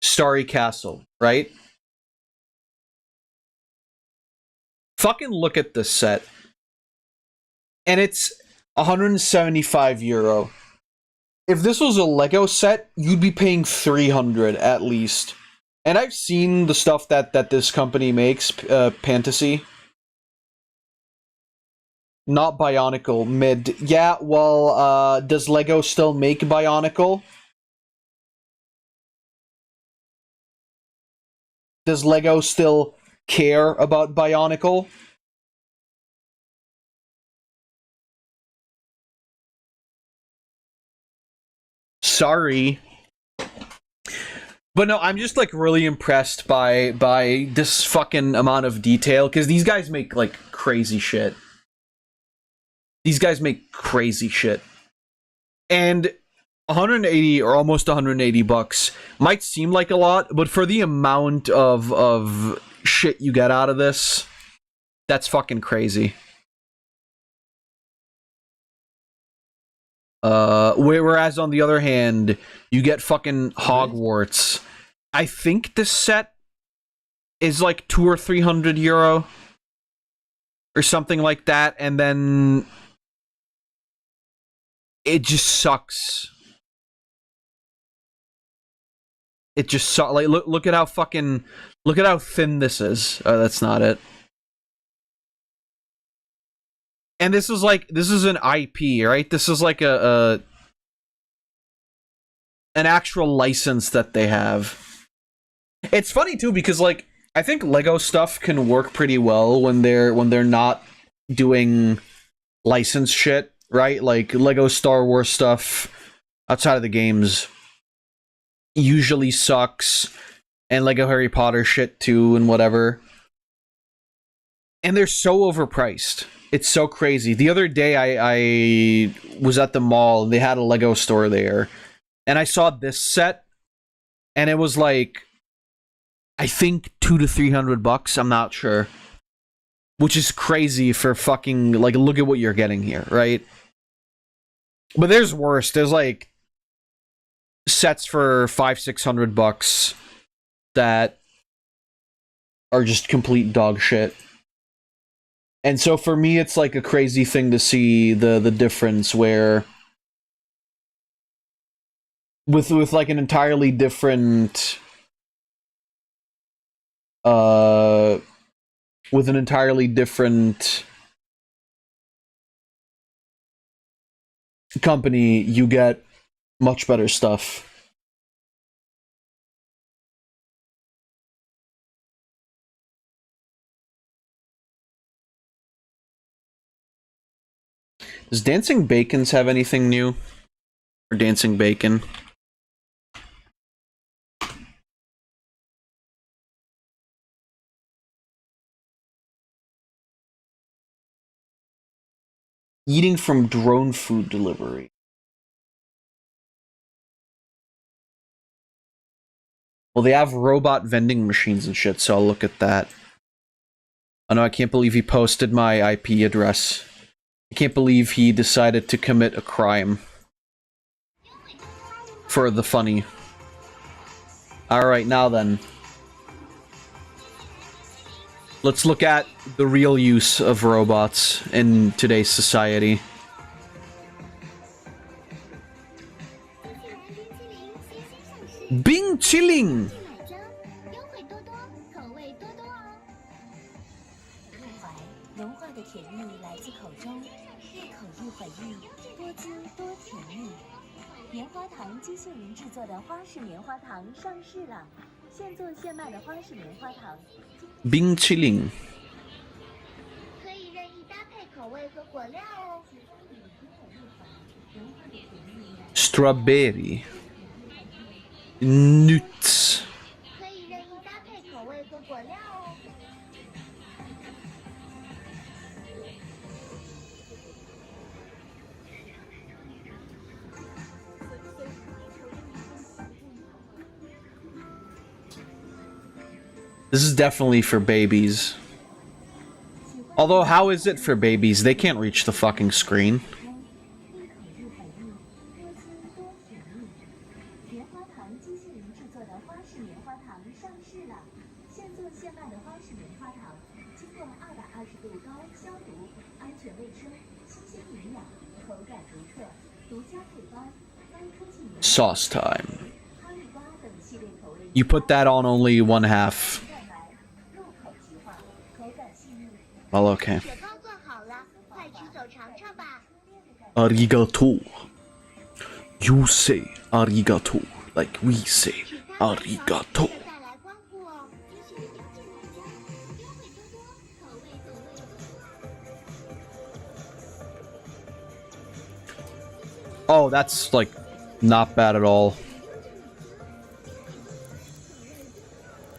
Starry Castle, right? Fucking look at this set. And it's 175 euro. If this was a Lego set, you'd be paying 300 at least. And I've seen the stuff that this company makes, Fantasy. Not Bionicle, mid. Yeah, well, does Lego still make Bionicle? Does Lego still care about Bionicle? Sorry. But no, I'm just like really impressed by this fucking amount of detail, because these guys make like crazy shit. These guys make crazy shit. And 180 or almost 180 bucks might seem like a lot, but for the amount of shit you get out of this, that's fucking crazy. Whereas on the other hand, you get fucking Hogwarts. I think this set is like 200 or 300 euro or something like that, and then it just sucks. It just sucks. Like look at how thin this is. That's not it. And this is an IP, right? This is like an actual license that they have. It's funny too, because like I think Lego stuff can work pretty well when they're not doing license shit, right? Like Lego Star Wars stuff outside of the games usually sucks, and Lego Harry Potter shit too, and whatever. And they're so overpriced. It's so crazy. The other day I was at the mall, they had a Lego store there, and I saw this set, and it was like, I think 200 to 300 bucks, I'm not sure. Which is crazy for fucking, like, look at what you're getting here, right? But there's worse. There's like sets for 500-600 bucks that are just complete dog shit. And so for me, it's like a crazy thing to see the difference where with like an entirely different with an entirely different company, you get much better stuff. Does Dancing Bacons have anything new? Or Dancing Bacon? Eating from drone food delivery. Well, they have robot vending machines and shit, so I'll look at that. Oh no, I can't believe he posted my IP address. I can't believe he decided to commit a crime. For the funny. Alright, now then. Let's look at the real use of robots in today's society. Bing chilling! Bing chilling. Strawberry. Nuts. This is definitely for babies. Although, how is it for babies? They can't reach the fucking screen. Sauce time. You put that on only one half. Well, okay. Arigato. You say arigato like we say arigato. Oh, that's like not bad at all.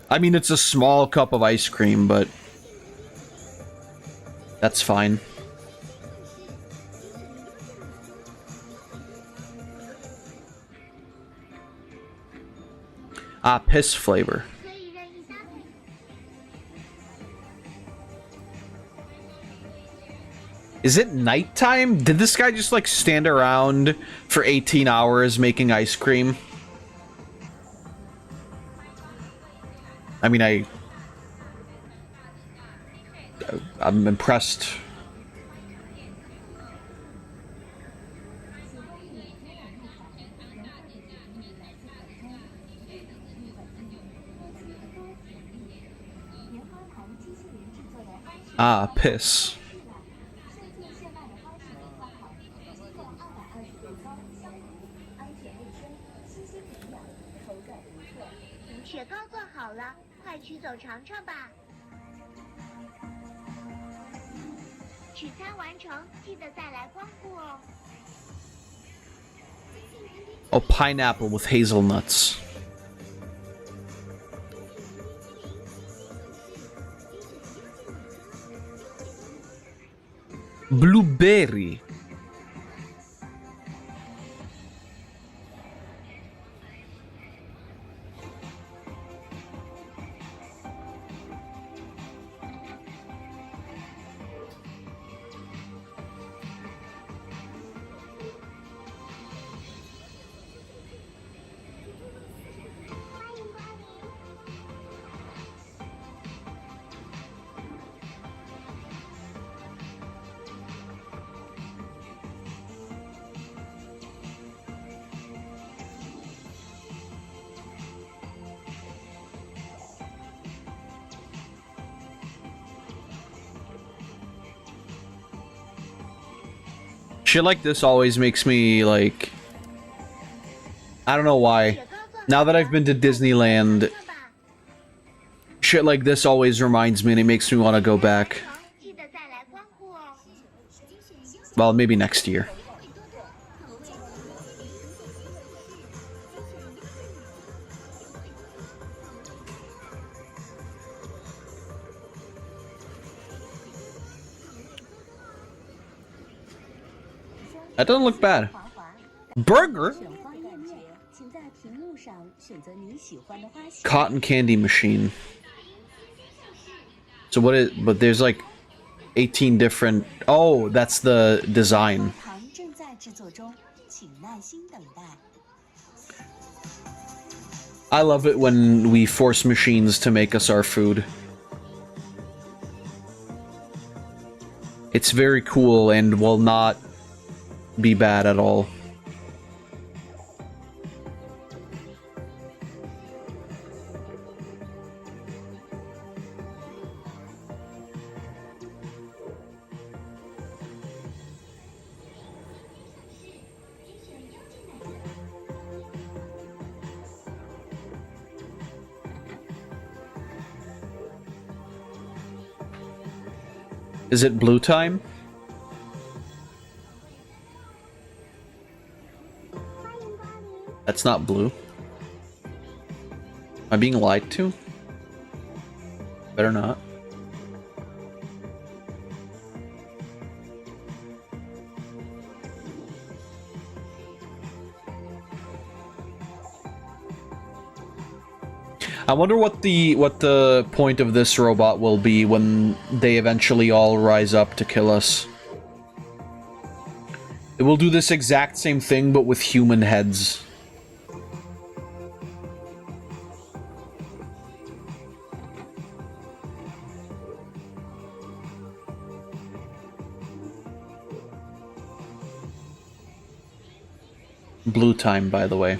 I mean, it's a small cup of ice cream, but that's fine. Ah, piss flavor. Is it nighttime? Did this guy just like stand around for 18 hours making ice cream? I mean, I'm impressed. Ah, piss. Oh, pineapple with hazelnuts. Blueberry. Shit like this always makes me, like... I don't know why. Now that I've been to Disneyland, shit like this always reminds me and it makes me want to go back. Well, maybe next year. That doesn't look bad. Burger? Cotton candy machine. So what is, but there's like 18 different, oh, that's the design. I love it when we force machines to make us our food. It's very cool and will not be bad at all. Is it blue time? That's not blue. Am I being lied to? Better not. I wonder what the point of this robot will be when they eventually all rise up to kill us. It will do this exact same thing, but with human heads. Blue time, by the way.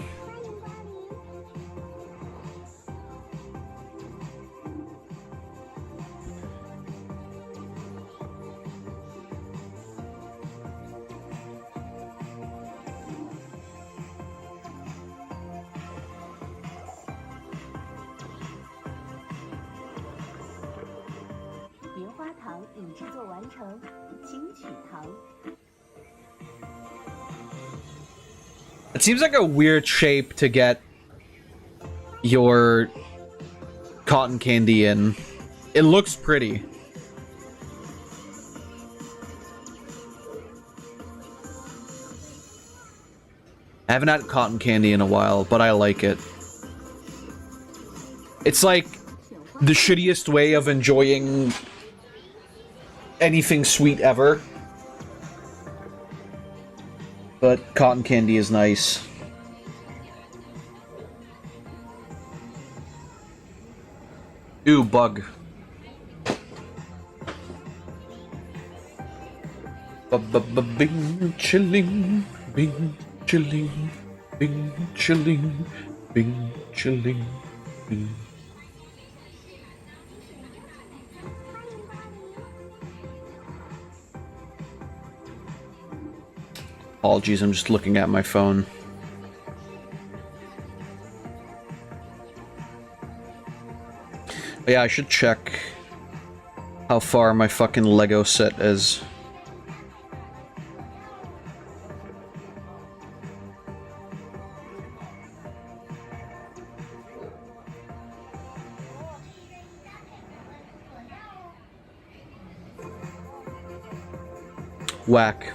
It seems like a weird shape to get your cotton candy in. It looks pretty. I haven't had cotton candy in a while, but I like it. It's like the shittiest way of enjoying anything sweet ever. But cotton candy is nice. Ooh, bug. Bing chilling, bing chilling, bing chilling, bing chilling, bing. Apologies, I'm just looking at my phone. But yeah, I should check how far my fucking Lego set is. Whack.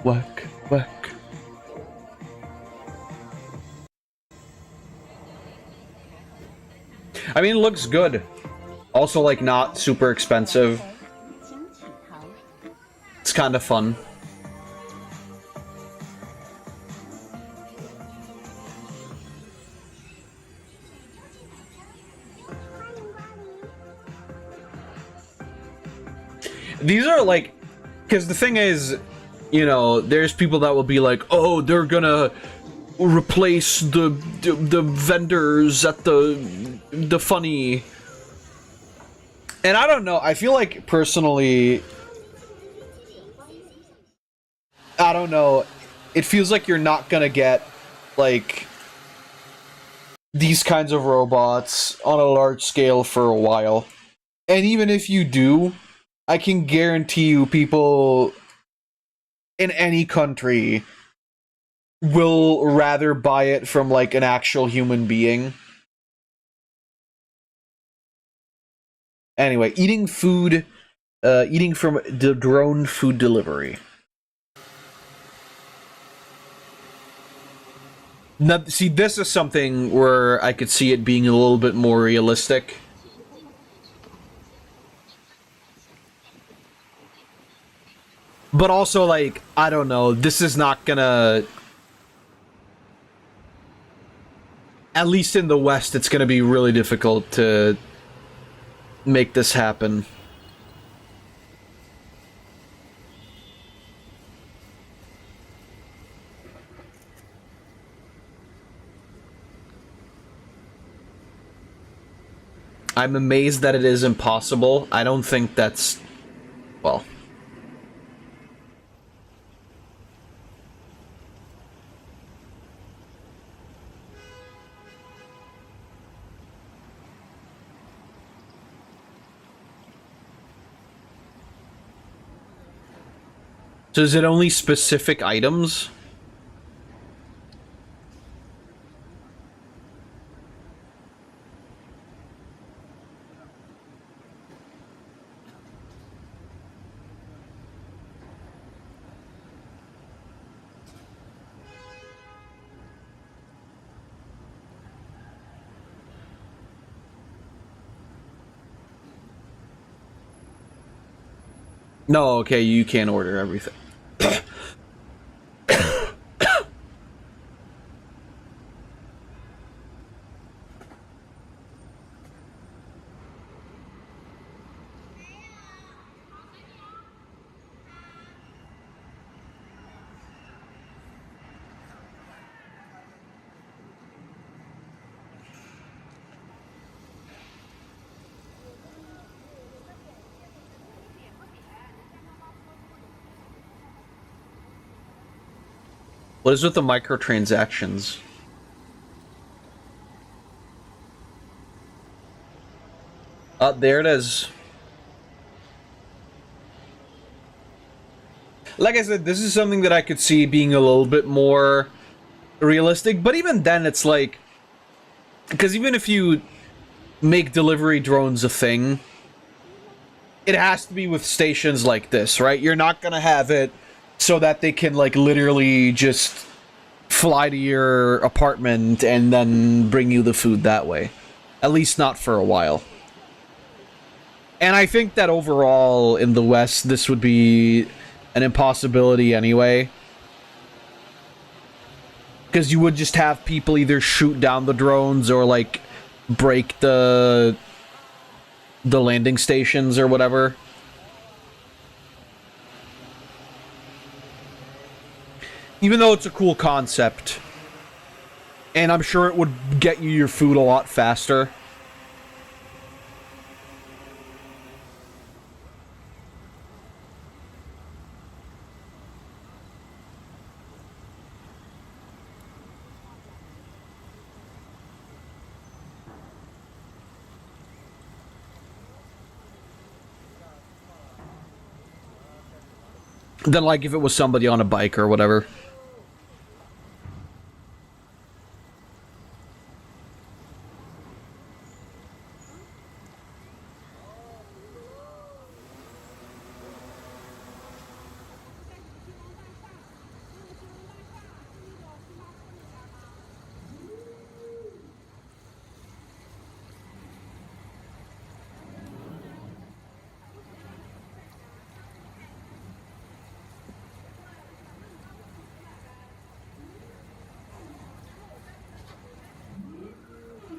Whack. I mean, it looks good. Also, like, not super expensive. It's kind of fun. These are like, because the thing is, you know, there's people that will be like, oh, they're gonna replace the vendors at the funny. And I don't know, I feel like personally, I don't know, it feels like you're not gonna get, like, these kinds of robots on a large scale for a while. And even if you do, I can guarantee you people in any country will rather buy it from, like, an actual human being. Anyway, eating from the drone food delivery. Now, see, this is something where I could see it being a little bit more realistic. But also, like, I don't know, this is not gonna... At least in the West, it's gonna be really difficult to make this happen. I'm amazed that it is impossible. I don't think that's... well... So is it only specific items? No, okay, you can't order everything. What is with the microtransactions? There it is. Like I said, this is something that I could see being a little bit more realistic, but even then it's like... because even if you make delivery drones a thing, it has to be with stations like this, right? You're not gonna have it so that they can, like, literally just fly to your apartment and then bring you the food that way. At least not for a while. And I think that overall in the West, this would be an impossibility anyway. Because you would just have people either shoot down the drones or, like, break the landing stations or whatever. Even though it's a cool concept. And I'm sure it would get you your food a lot faster. Than, like, if it was somebody on a bike or whatever.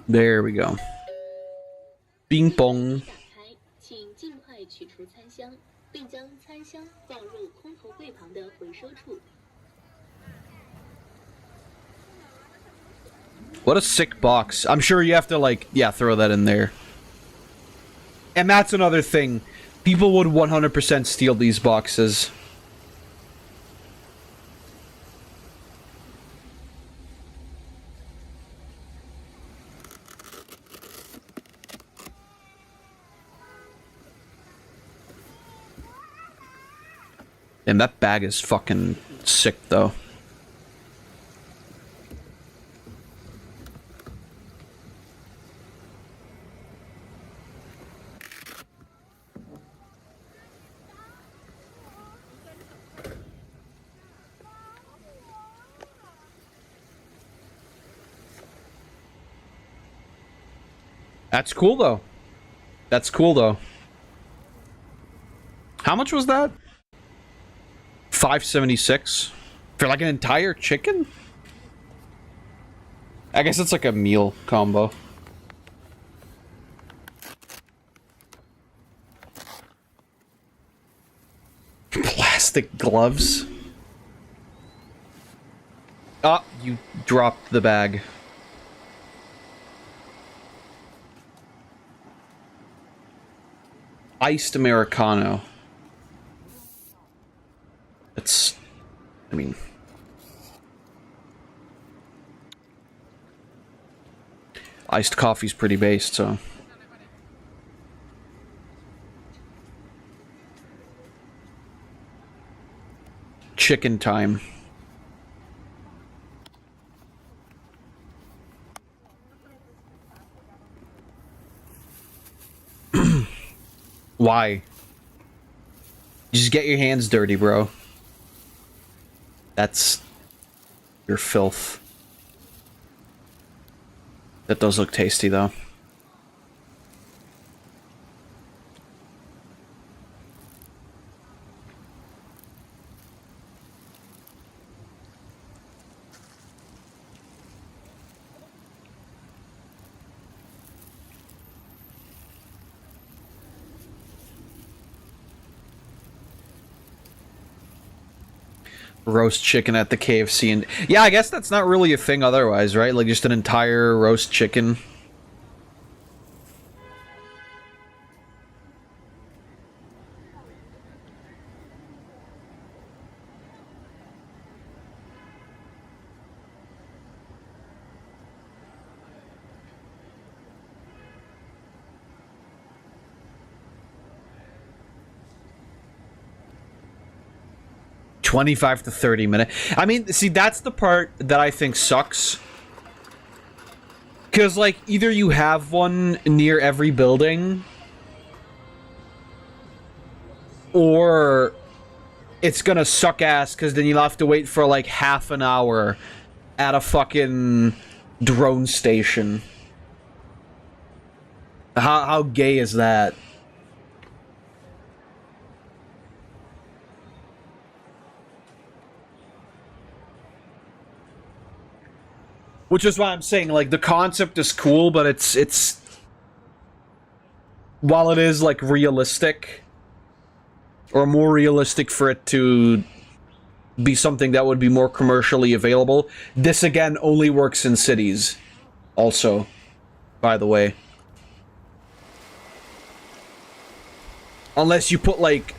There we go. Bing bong. What a sick box. I'm sure you have to, like, yeah, throw that in there. And that's another thing. People would 100% steal these boxes. And that bag is fucking sick, though. That's cool, though. That's cool, though. How much was that? $5.76 for like an entire chicken? I guess it's like a meal combo. Plastic gloves. Ah, you dropped the bag. Iced Americano. It's, I mean, iced coffee's pretty based, so. Chicken time. Why? Just get your hands dirty, bro. That's your filth. That does look tasty, though. Roast chicken at the KFC, and yeah, I guess that's not really a thing otherwise, right? Like just an entire roast chicken. $25 to $30. I mean, see, that's the part that I think sucks. Because, like, either you have one near every building, or it's gonna suck ass, because then you'll have to wait for, like, half an hour at a fucking drone station. How gay is that? Which is why I'm saying, like, the concept is cool, but it's... While it is, like, realistic, or more realistic for it to be something that would be more commercially available, this, again, only works in cities. Also, by the way. Unless you put, like,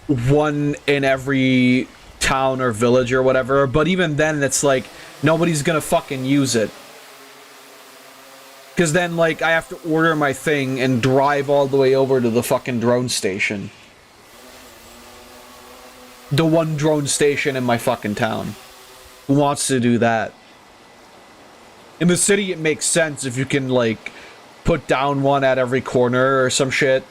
one in every town or village or whatever, but even then, it's like... Nobody's gonna fucking use it. Because then, like, I have to order my thing and drive all the way over to the fucking drone station. The one drone station in my fucking town. Who wants to do that? In the city, it makes sense if you can, like, put down one at every corner or some shit.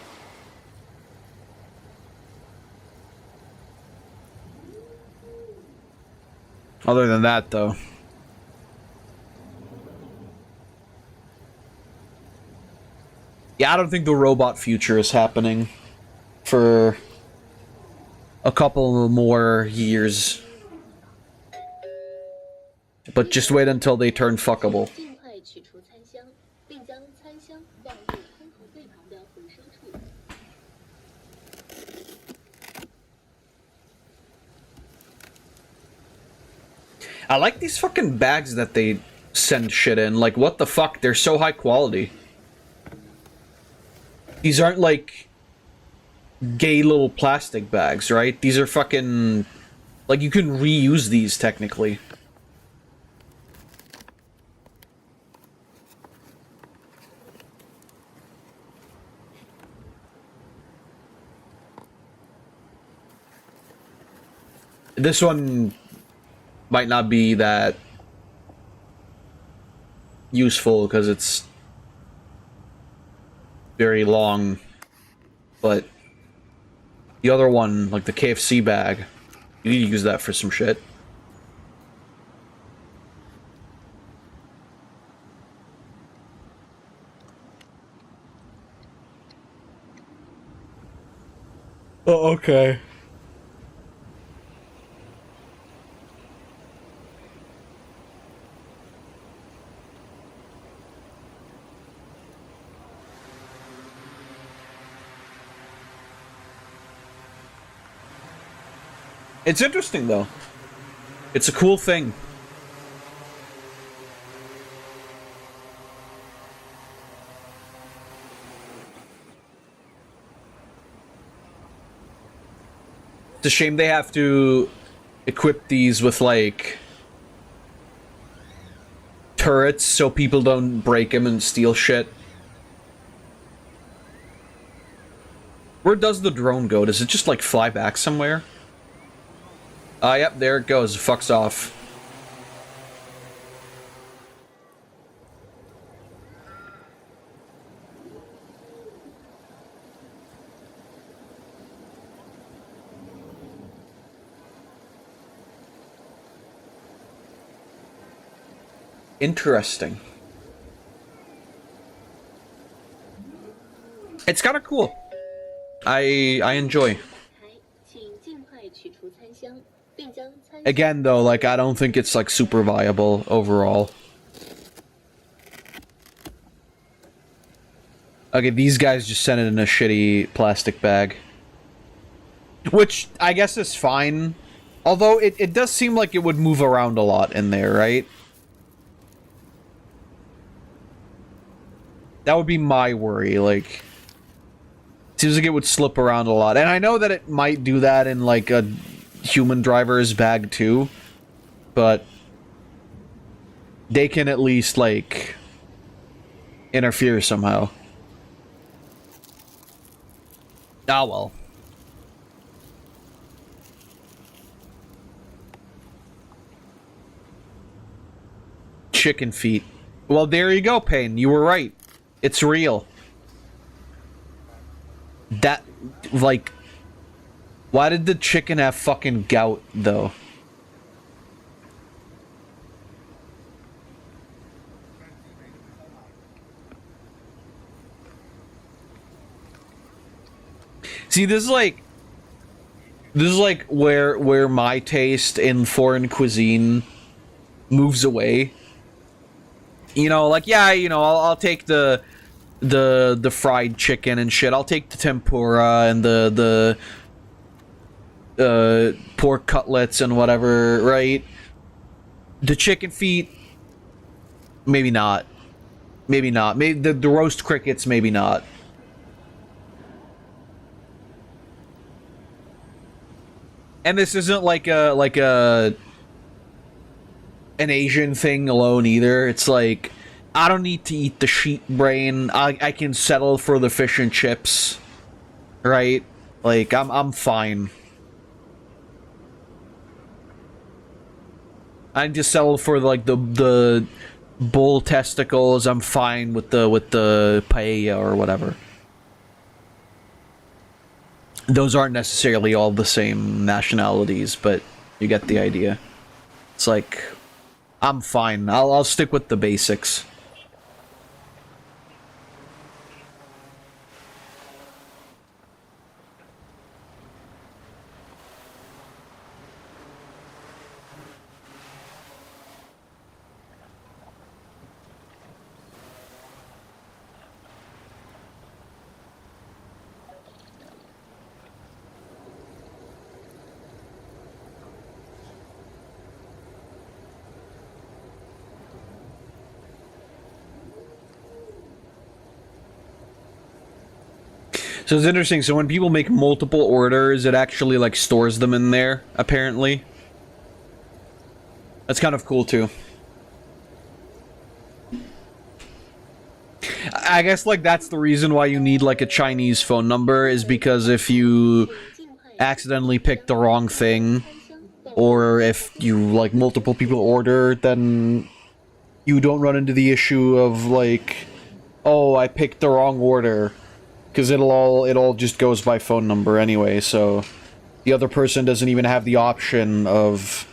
Other than that, though. Yeah, I don't think the robot future is happening for a couple more years. But just wait until they turn fuckable. I like these fucking bags that they send shit in. Like, what the fuck? They're so high quality. These aren't like gay little plastic bags, right? These are fucking... Like, you can reuse these, technically. This one might not be that useful because it's very long, but the other one, like the KFC bag, you need to use that for some shit. Oh, okay. It's interesting, though. It's a cool thing. It's a shame they have to equip these with, like, turrets so people don't break them and steal shit. Where does the drone go? Does it just, like, fly back somewhere? Yep, there it goes. It fucks off. Interesting. It's kind of cool. I enjoy. Again, though, like, I don't think it's, like, super viable overall. Okay, these guys just sent it in a shitty plastic bag. Which, I guess is fine. Although, it does seem like it would move around a lot in there, right? That would be my worry, like... Seems like it would slip around a lot. And I know that it might do that in, like, a human driver's bag too, but they can at least, like, interfere somehow. Ah, well. Chicken feet. Well, there you go, Payne. You were right. It's real. That, like... Why did the chicken have fucking gout, though? See, this is like where my taste in foreign cuisine moves away. You know, like, yeah, you know, I'll take the fried chicken and shit. I'll take the tempura and the pork cutlets and whatever, right? The chicken feet, maybe not. Maybe not. Maybe the roast crickets, maybe not. And this isn't like an Asian thing alone either. It's like, I don't need to eat the sheep brain. I can settle for the fish and chips, right? Like, I'm fine. I just settle for like the bull testicles. I'm fine with the paella or whatever. Those aren't necessarily all the same nationalities, but you get the idea. It's like, I'm fine. I'll stick with the basics. So it's interesting, so when people make multiple orders, it actually, like, stores them in there, apparently. That's kind of cool, too. I guess, like, that's the reason why you need, like, a Chinese phone number, is because if you accidentally pick the wrong thing, or if you, like, multiple people order, then you don't run into the issue of, like, oh, I picked the wrong order. Because it all just goes by phone number anyway, so the other person doesn't even have the option of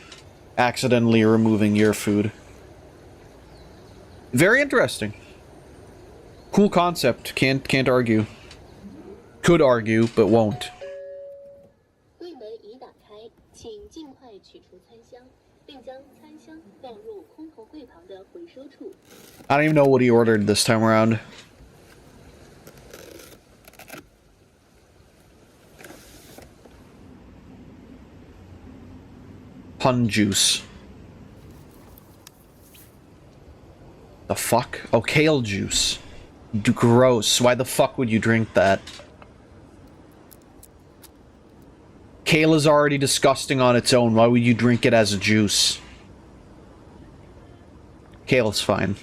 accidentally removing your food. Very interesting. Cool concept. Can't argue. Could argue, but won't. I don't even know what he ordered this time around. Pun juice. The fuck? Oh, kale juice. Gross. Why the fuck would you drink that? Kale is already disgusting on its own. Why would you drink it as a juice? Kale's fine.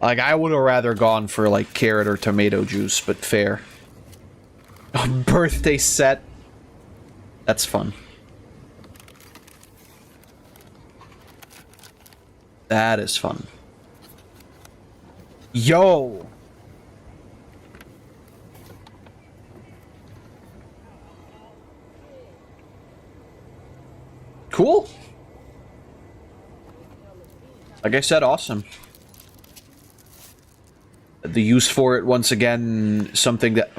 Like, I would have rather gone for, like, carrot or tomato juice, but fair. A birthday set. That's fun. That is fun. Yo! Cool. Like I said, awesome. The use for it, once again, something that...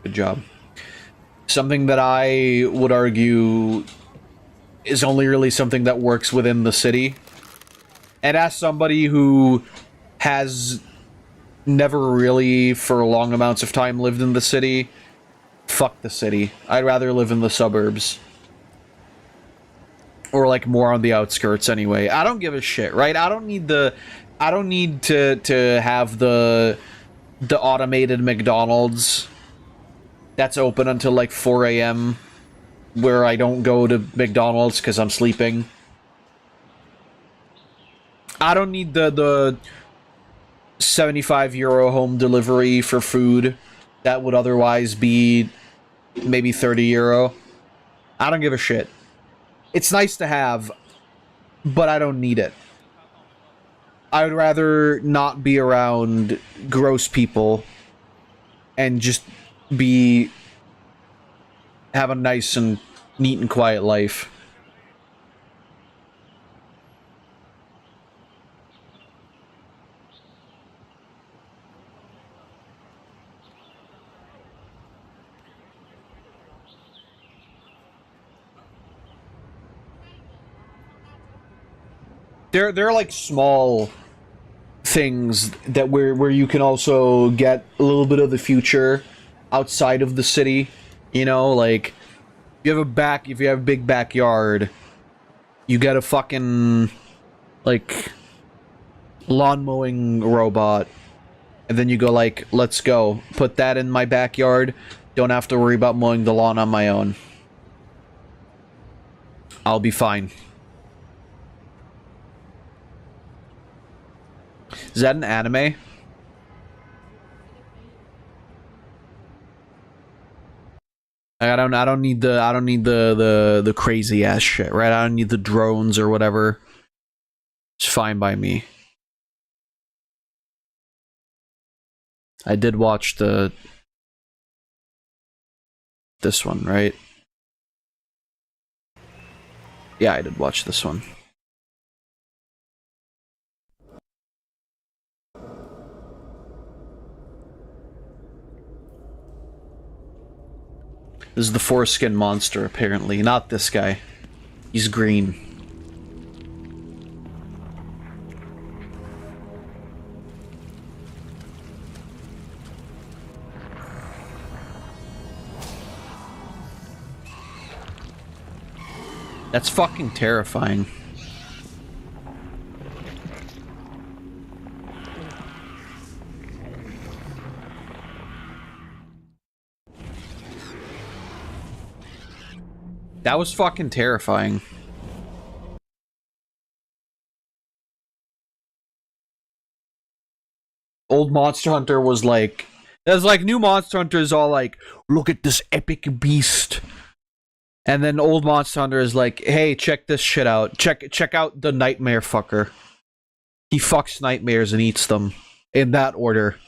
good job. Something that I would argue is only really something that works within the city. And as somebody who has never really, for long amounts of time, lived in the city, fuck the city. I'd rather live in the suburbs. Or, like, more on the outskirts anyway. I don't give a shit, right? I don't need to have the automated McDonald's that's open until like 4 AM, where I don't go to McDonald's because I'm sleeping. I don't need the 75 euro home delivery for food that would otherwise be maybe 30 euro. I don't give a shit. It's nice to have, but I don't need it. I would rather not be around gross people and just have a nice and neat and quiet life. They're like small things that where you can also get a little bit of the future outside of the city, you know, like if you have a big backyard, you get a fucking like lawn mowing robot, and then you go like, let's go, put that in my backyard, don't have to worry about mowing the lawn on my own. I'll be fine. Is that an anime? I don't need the crazy ass shit, right? I don't need the drones or whatever. It's fine by me. I did watch this one, right? Yeah, I did watch this one. This is the foreskin monster, apparently. Not this guy. He's green. That's fucking terrifying. That was fucking terrifying. Old Monster Hunter was like... There's like new Monster Hunter is all like, look at this epic beast. And then old Monster Hunter is like, hey, check this shit out. Check out the nightmare fucker. He fucks nightmares and eats them. In that order.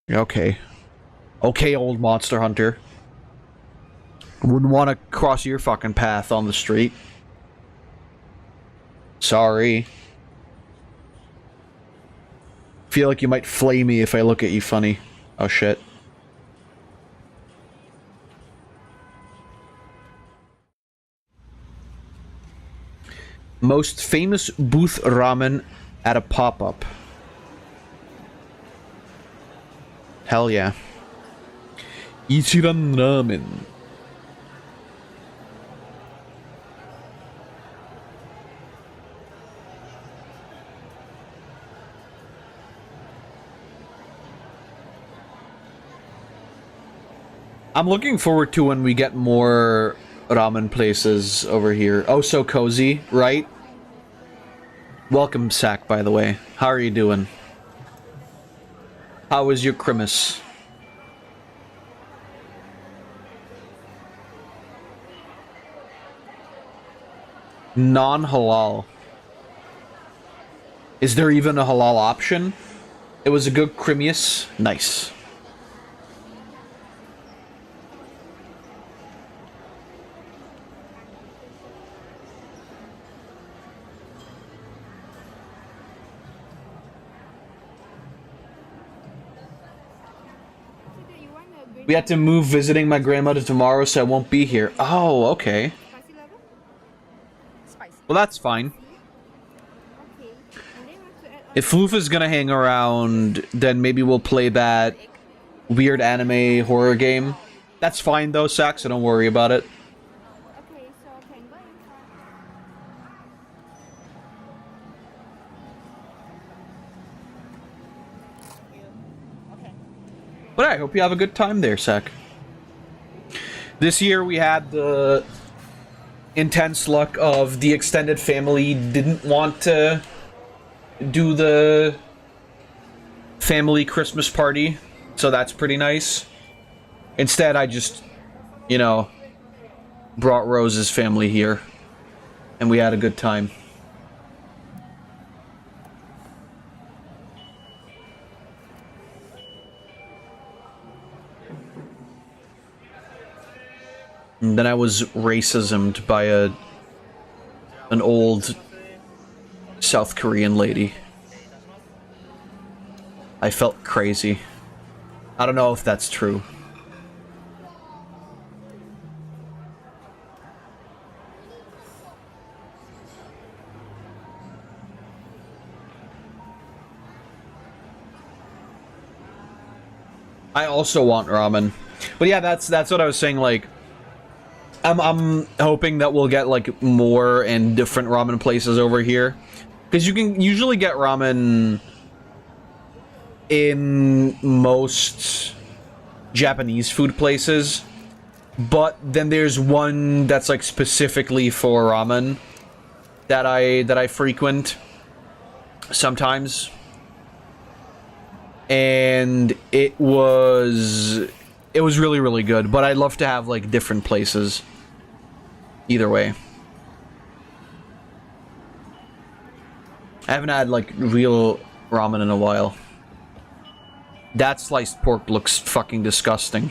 Okay. Okay, old Monster Hunter. Wouldn't want to cross your fucking path on the street. Sorry. Feel like you might flay me if I look at you funny. Oh shit. Most famous booth ramen at a pop-up. Hell yeah. Ichiran Ramen. I'm looking forward to when we get more ramen places over here. Oh, so cozy, right? Welcome, Sack, by the way. How are you doing? How was your Christmas? Non-halal. Is there even a halal option? It was a good Christmas. Nice. We had to move visiting my grandmother tomorrow, so I won't be here. Oh, okay. Well, that's fine. If Floof is gonna hang around, then maybe we'll play that weird anime horror game. That's fine though, Sack, so don't worry about it. But I hope you have a good time there, Sack. This year we had the intense luck of the extended family didn't want to do the family Christmas party, so that's pretty nice. Instead, I just, you know, brought Rose's family here, and we had a good time. And then I was racismed by an old South Korean lady. I felt crazy. I don't know if that's true. I also want ramen. But yeah, that's what I was saying, like, I'm hoping that we'll get like more and different ramen places over here, because you can usually get ramen in most Japanese food places, but then there's one that's like specifically for ramen that I frequent sometimes, and it was really, really good. But I'd love to have like different places. Either way. I haven't had like real ramen in a while. That sliced pork looks fucking disgusting.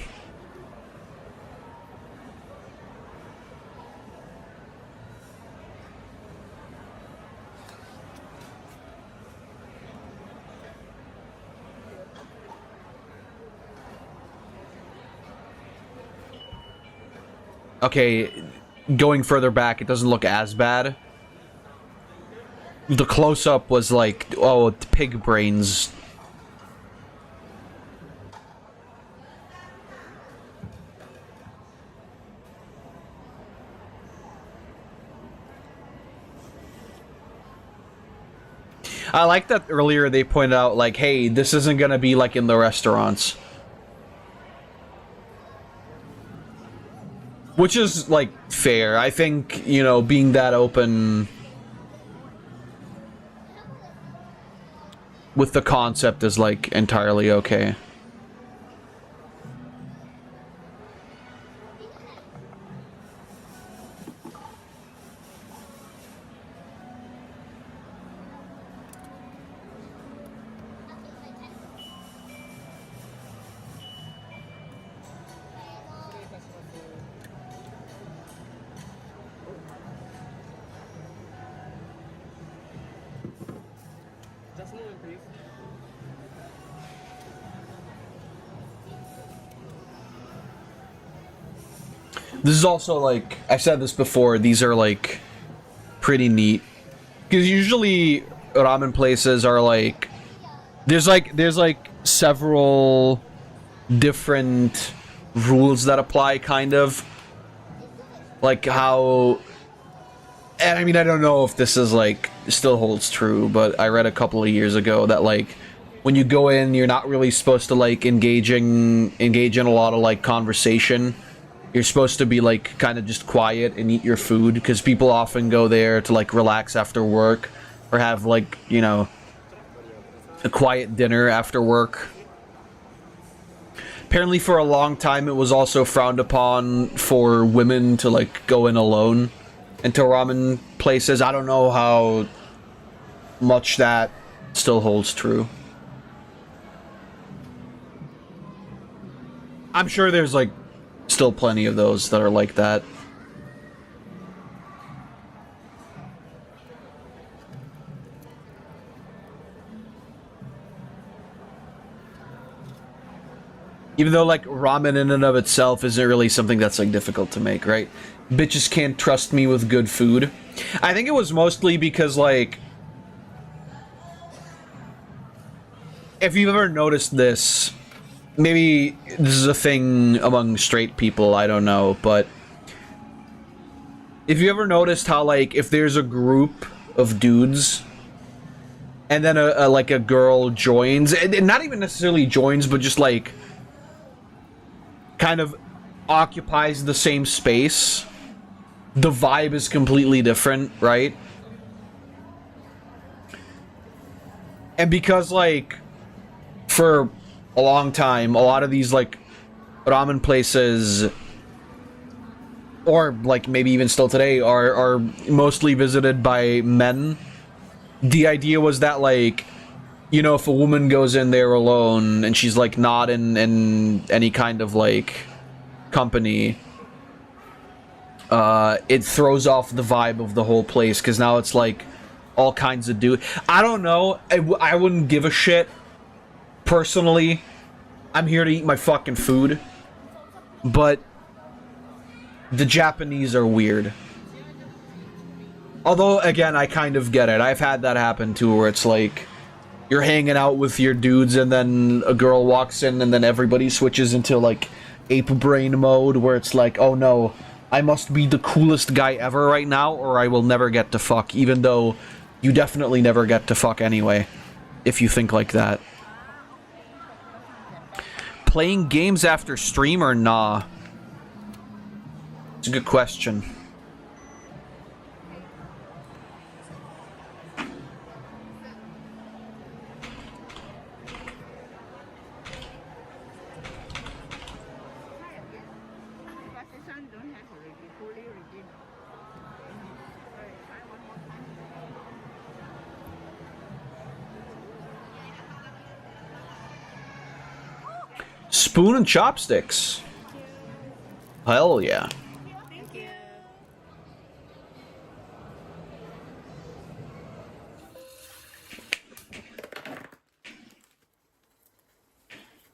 Okay, going further back, it doesn't look as bad. The close-up was like, oh, pig brains. I like that earlier they pointed out, like, hey, this isn't gonna be like in the restaurants. Which is, like, fair. I think, you know, being that open with the concept is, like, entirely okay. This is also, like, I said this before, these are, like, pretty neat. Because usually ramen places are, like, there's several different rules that apply, kind of. Like how, and I mean, I don't know if this is, like, still holds true, but I read a couple of years ago that, like, when you go in, you're not really supposed to, like, engage in a lot of, like, conversation. You're supposed to be, like, kind of just quiet and eat your food, because people often go there to, like, relax after work, or have, like, you know, a quiet dinner after work. Apparently for a long time it was also frowned upon for women to, like, go in alone into ramen places. I don't know how much that still holds true. I'm sure there's, like, still plenty of those that are like that. Even though, like, ramen in and of itself isn't really something that's, like, difficult to make, right? Bitches can't trust me with good food. I think it was mostly because, like, if you've ever noticed this, maybe this is a thing among straight people, I don't know, but if you ever noticed how, like, if there's a group of dudes and then like a girl joins, and not even necessarily joins, but just, like, kind of occupies the same space, the vibe is completely different, right? And because, like, for a long time, a lot of these, like, ramen places, or, like, maybe even still today, are mostly visited by men. The idea was that, like, you know, if a woman goes in there alone and she's, like, not in any kind of, like, company, it throws off the vibe of the whole place, because now it's, like, all kinds of dude. I don't know. I wouldn't give a shit. Personally, I'm here to eat my fucking food. But the Japanese are weird. Although, again, I kind of get it. I've had that happen too, where it's like you're hanging out with your dudes and then a girl walks in and then everybody switches into, like, ape brain mode, where it's like, oh no, I must be the coolest guy ever right now or I will never get to fuck, even though you definitely never get to fuck anyway, if you think like that. Playing games after stream or nah? It's a good question. Spoon and chopsticks. Hell yeah.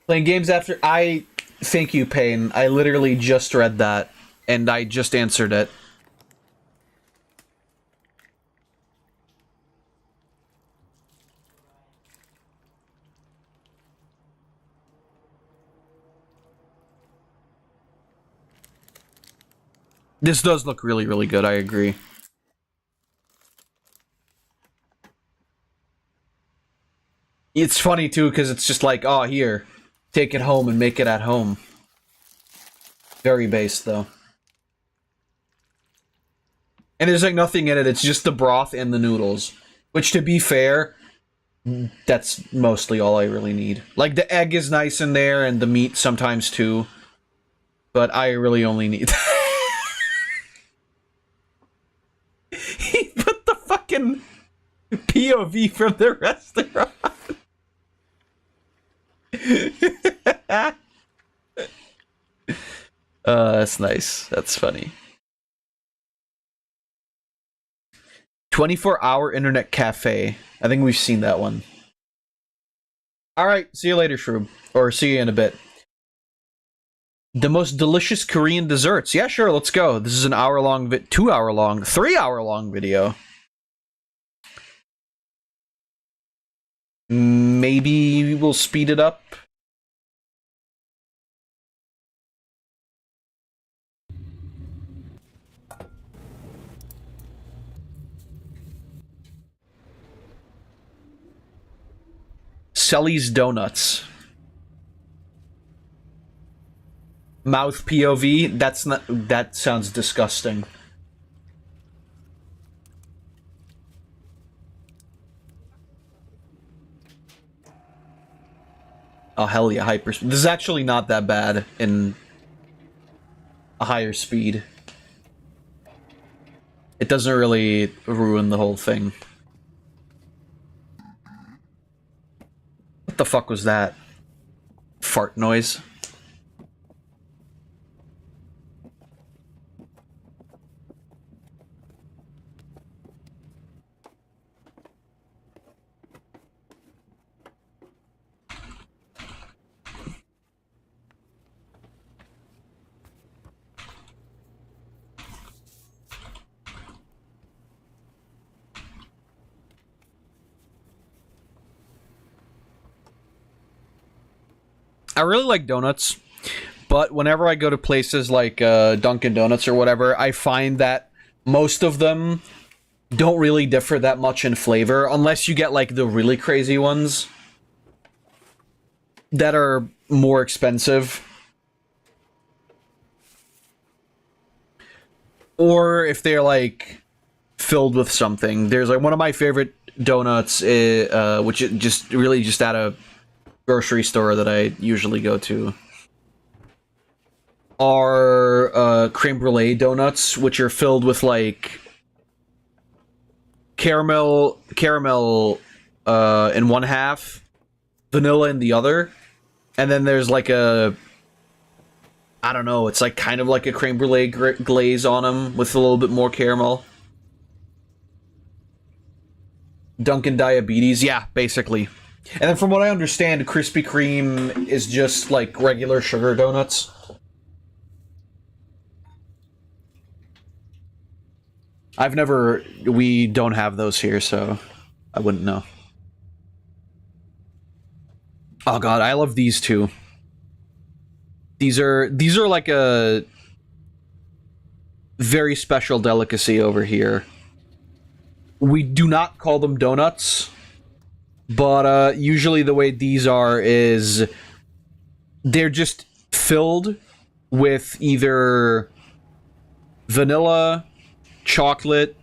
Playing games after... Thank you, Payne. I literally just read that, and I just answered it. This does look really, really good, I agree. It's funny, too, because it's just like, oh, here, take it home and make it at home. Very base, though. And there's like nothing in it, it's just the broth and the noodles. Which, to be fair, that's mostly all I really need. Like, the egg is nice in there, and the meat sometimes too. But I really only need... He put the fucking POV from the restaurant. That's nice. That's funny. 24-hour internet cafe. I think we've seen that one. Alright, see you later, Shroob. Or see you in a bit. The most delicious Korean desserts. Yeah, sure, let's go. This is an hour-long, 2-hour-long, 3-hour-long video. Maybe we'll speed it up. Selly's Donuts. Mouth POV? That's not... That sounds disgusting. Oh, hell yeah, hyper... This is actually not that bad in a higher speed. It doesn't really ruin the whole thing. What the fuck was that? Fart noise? I really like donuts, but whenever I go to places like Dunkin' Donuts or whatever, I find that most of them don't really differ that much in flavor, unless you get like the really crazy ones that are more expensive. Or if they're like filled with something. There's like one of my favorite donuts, which is just at a grocery store that I usually go to, are creme brulee donuts, which are filled with like caramel in one half, vanilla in the other, and then there's like a, I don't know, it's like kind of like a creme brulee glaze on them with a little bit more caramel. Dunkin' Diabetes, yeah, basically. And then from what I understand, Krispy Kreme is just like regular sugar donuts. We don't have those here, so I wouldn't know. Oh god, I love these two. These are like a very special delicacy over here. We do not call them donuts. But usually the way these are is they're just filled with either vanilla, chocolate,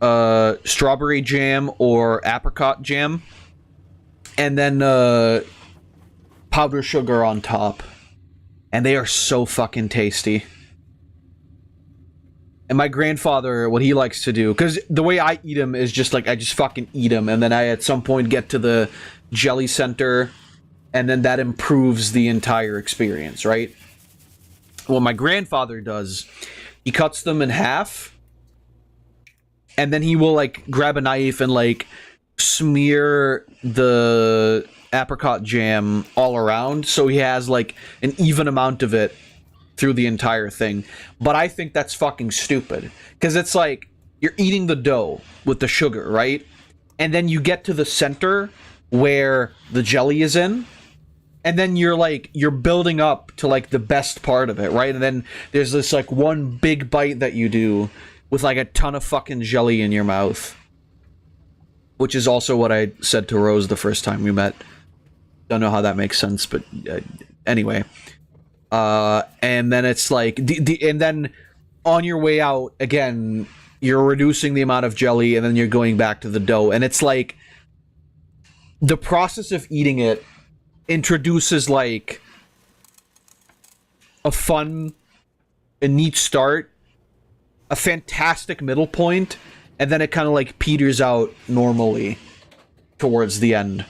strawberry jam, or apricot jam, and then powdered sugar on top. And they are so fucking tasty. And my grandfather, what he likes to do, because the way I eat them is just like, I just fucking eat them, and then I at some point get to the jelly center, and then that improves the entire experience, right? What my grandfather does, he cuts them in half, and then he will like grab a knife and like smear the apricot jam all around, so he has like an even amount of it through the entire thing. But I think that's fucking stupid, because it's like you're eating the dough with the sugar, right? And then you get to the center where the jelly is in, and then you're building up to like the best part of it, right? And then there's this like one big bite that you do with like a ton of fucking jelly in your mouth, which is also what I said to Rose the first time we met. Don't know how that makes sense, but anyway. And then it's like and then on your way out, again, you're reducing the amount of jelly and then you're going back to the dough. And it's like the process of eating it introduces like a fun, a neat start, a fantastic middle point, and then it kind of like peters out normally towards the end.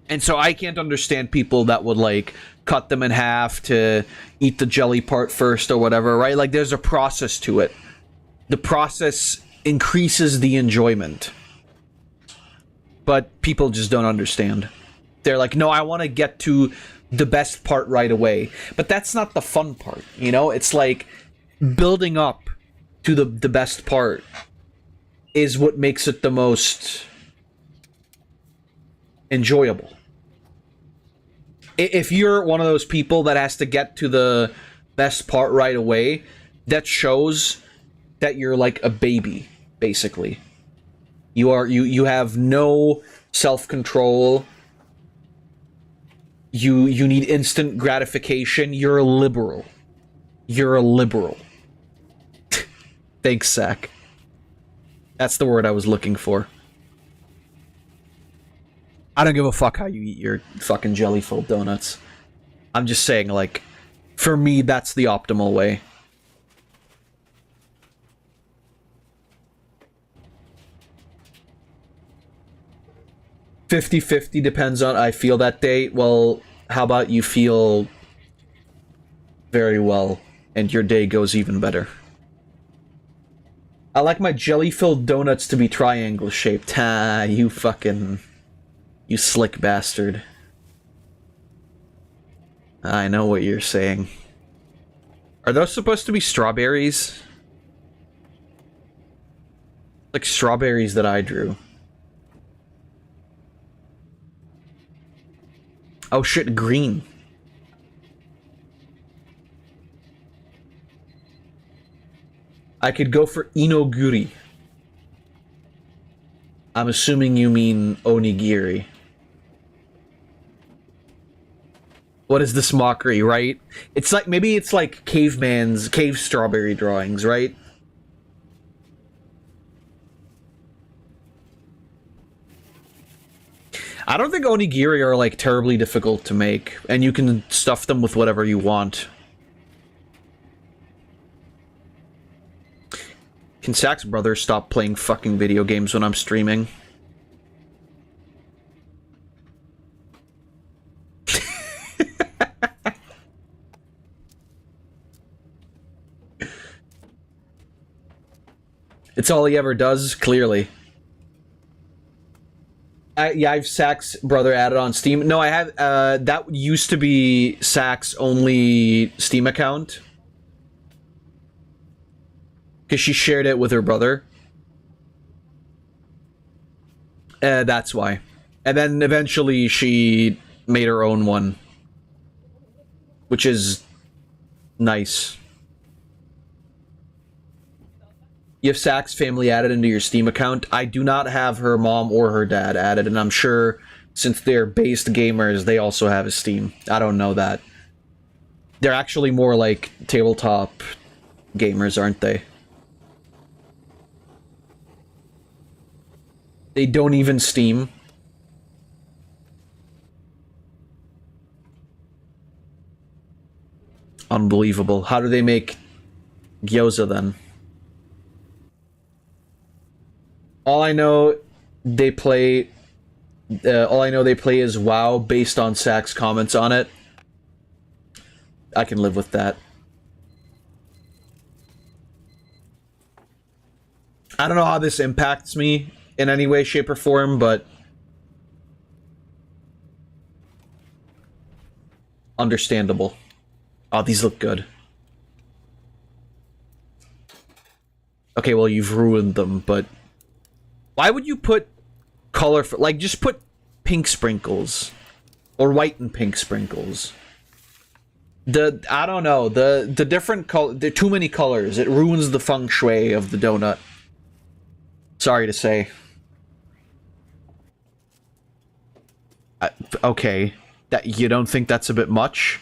And so I can't understand people that would like cut them in half to eat the jelly part first or whatever, right? Like there's a process to it. The process increases the enjoyment. But people just don't understand. They're like, no, I want to get to the best part right away. But that's not the fun part, you know? It's like building up to the best part is what makes it the most enjoyable. If you're one of those people that has to get to the best part right away, that shows that you're like a baby, basically. You have no self-control. You need instant gratification. You're a liberal. You're a liberal. Thanks, Zach. That's the word I was looking for. I don't give a fuck how you eat your fucking jelly-filled donuts. I'm just saying, like, for me, that's the optimal way. "50-50 depends on I feel that day." Well, how about you feel very well and your day goes even better? I like my jelly-filled donuts to be triangle-shaped. Ah, you fucking... You slick bastard. I know what you're saying. Are those supposed to be strawberries? Like strawberries that I drew. Oh shit, green. I could go for inoguri. I'm assuming you mean onigiri. What is this mockery, right? It's like, maybe it's like cave strawberry drawings, right? I don't think onigiri are like terribly difficult to make, and you can stuff them with whatever you want. Can Sack's brother stop playing fucking video games when I'm streaming? It's all he ever does, clearly. Yeah, I have Sack's brother added on Steam. No, I have, that used to be Sack's only Steam account. Because she shared it with her brother. That's why. And then eventually she made her own one. Which is nice. You have Sack's family added into your Steam account. I do not have her mom or her dad added, and I'm sure since they're based gamers, they also have a Steam. I don't know that. They're actually more like tabletop gamers, aren't they? They don't even Steam. Unbelievable. How do they make gyoza then? All I know they play is WoW based on Sack's comments on it. I can live with that. I don't know how this impacts me in any way, shape, or form, but understandable. Oh, these look good. Okay, well, you've ruined them, but why would you put colorful, like, just put pink sprinkles or white and pink sprinkles? I don't know, the different color, there are too many colors. It ruins the feng shui of the donut. Sorry to say. Okay, that you don't think that's a bit much?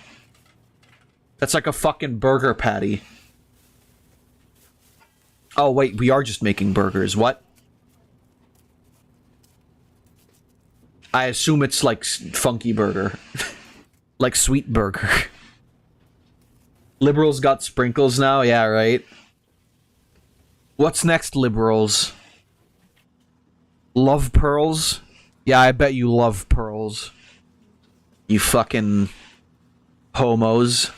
That's like a fucking burger patty. Oh wait, we are just making burgers. What? I assume it's like funky burger. Like sweet burger. Liberals got sprinkles now? Yeah, right. What's next, liberals? Love pearls? Yeah, I bet you love pearls. You fucking homos.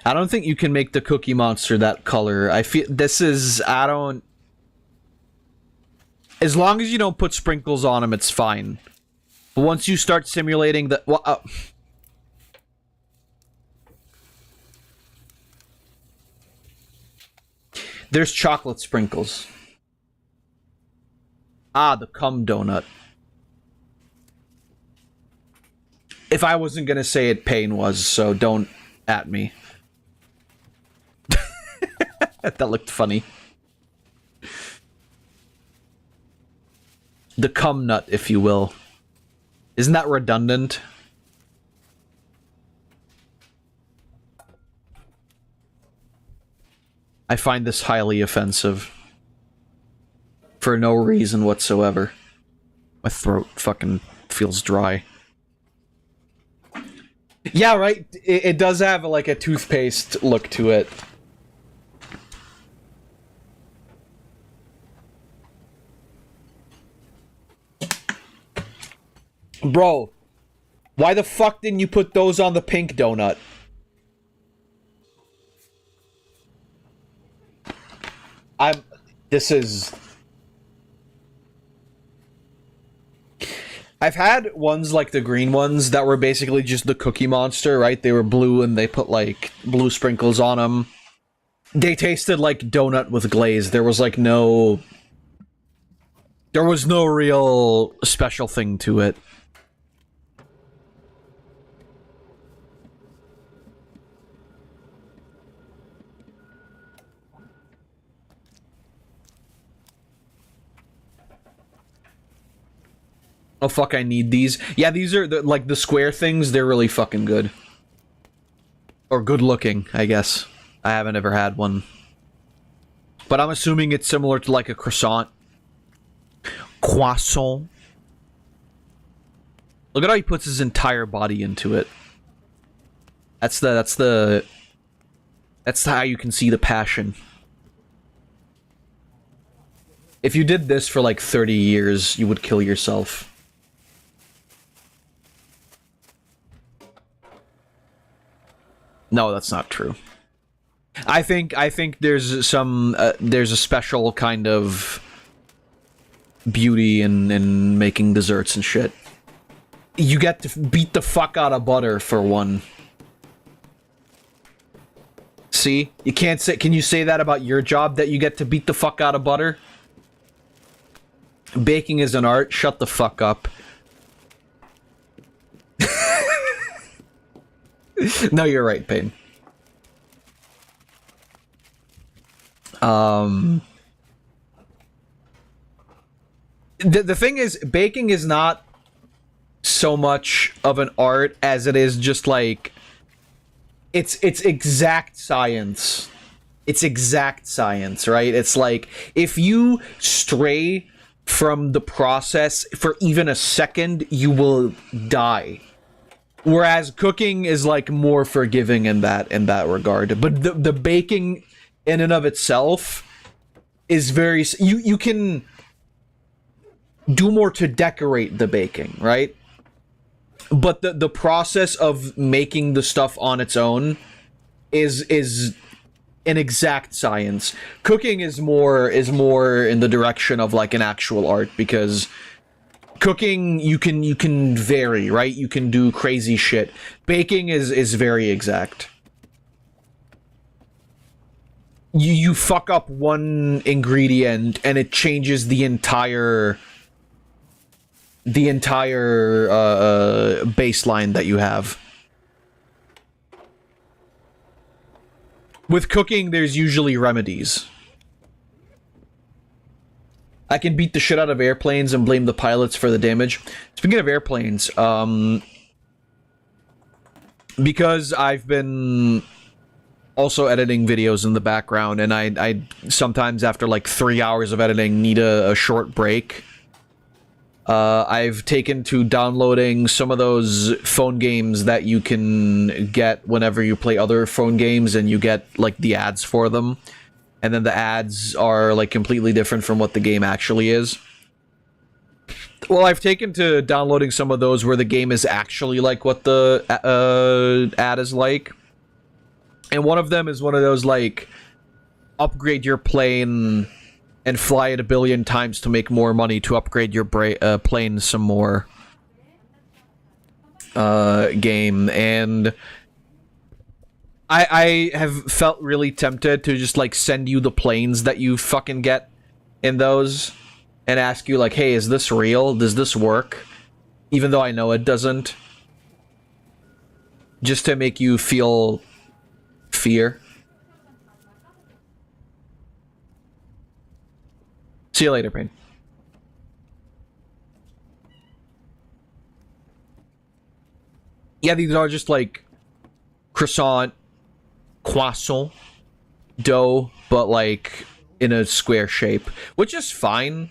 I don't think you can make the Cookie Monster that color. I feel this is... I don't... As long as you don't put sprinkles on them, it's fine. But once you start simulating the... Well, there's chocolate sprinkles. Ah, the cum donut. If I wasn't gonna say it, Pain was, so don't at me. That looked funny. The cum nut, if you will. Isn't that redundant? I find this highly offensive. For no reason whatsoever. My throat fucking feels dry. Yeah, right? It does have like a toothpaste look to it. Bro, why the fuck didn't you put those on the pink donut? I've had ones like the green ones that were basically just the Cookie Monster, right? They were blue and they put like blue sprinkles on them. They tasted like donut with glaze. There was like no... There was no real special thing to it. Oh fuck, I need these. Yeah, these are like the square things, they're really fucking good. Or good looking, I guess. I haven't ever had one. But I'm assuming it's similar to like a croissant. Croissant. Look at how he puts his entire body into it. That's how you can see the passion. If you did this for like 30 years, you would kill yourself. No, that's not true. I think there's some there's a special kind of beauty in making desserts and shit. You get to beat the fuck out of butter for one. See? You can't say... Can you say that about your job, that you get to beat the fuck out of butter? Baking is an art. Shut the fuck up. No, you're right, Payne. The thing is, baking is not so much of an art as it is just like... It's exact science. It's exact science, right? It's like, if you stray from the process for even a second, you will die. Whereas cooking is like more forgiving in that regard. But the baking in and of itself is very... You can do more to decorate the baking, right? But the process of making the stuff on its own is an exact science. Cooking is more in the direction of like an actual art, because cooking you can vary, right? You can do crazy shit. Baking is very exact. You fuck up one ingredient and it changes the entire baseline that you have. With cooking, there's usually remedies. I can beat the shit out of airplanes and blame the pilots for the damage. Speaking of airplanes, because I've been also editing videos in the background, and I sometimes after like 3 hours of editing need a short break. I've taken to downloading some of those phone games that you can get whenever you play other phone games, and you get like the ads for them. And then the ads are like completely different from what the game actually is. Well, I've taken to downloading some of those where the game is actually like what the ad is like. And one of them is one of those like, upgrade your plane and fly it 1 billion times to make more money to upgrade your plane some more game. And I have felt really tempted to just like send you the planes that you fucking get in those and ask you like, hey, is this real? Does this work? Even though I know it doesn't. Just to make you feel fear. See you later, Pain. Yeah, these are just like croissant dough, but like in a square shape, which is fine.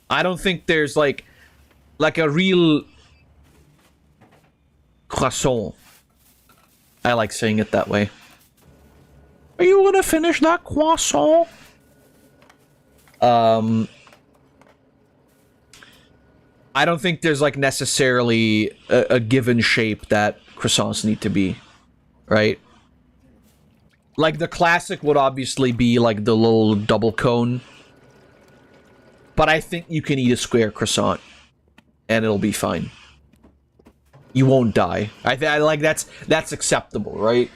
I don't think there's like a real croissant. I like saying it that way. Are you gonna finish that croissant? I don't think there's like necessarily a given shape that croissants need to be, right? Like the classic would obviously be like the little double cone, but I think you can eat a square croissant and it'll be fine. You won't die. I like that's acceptable, right?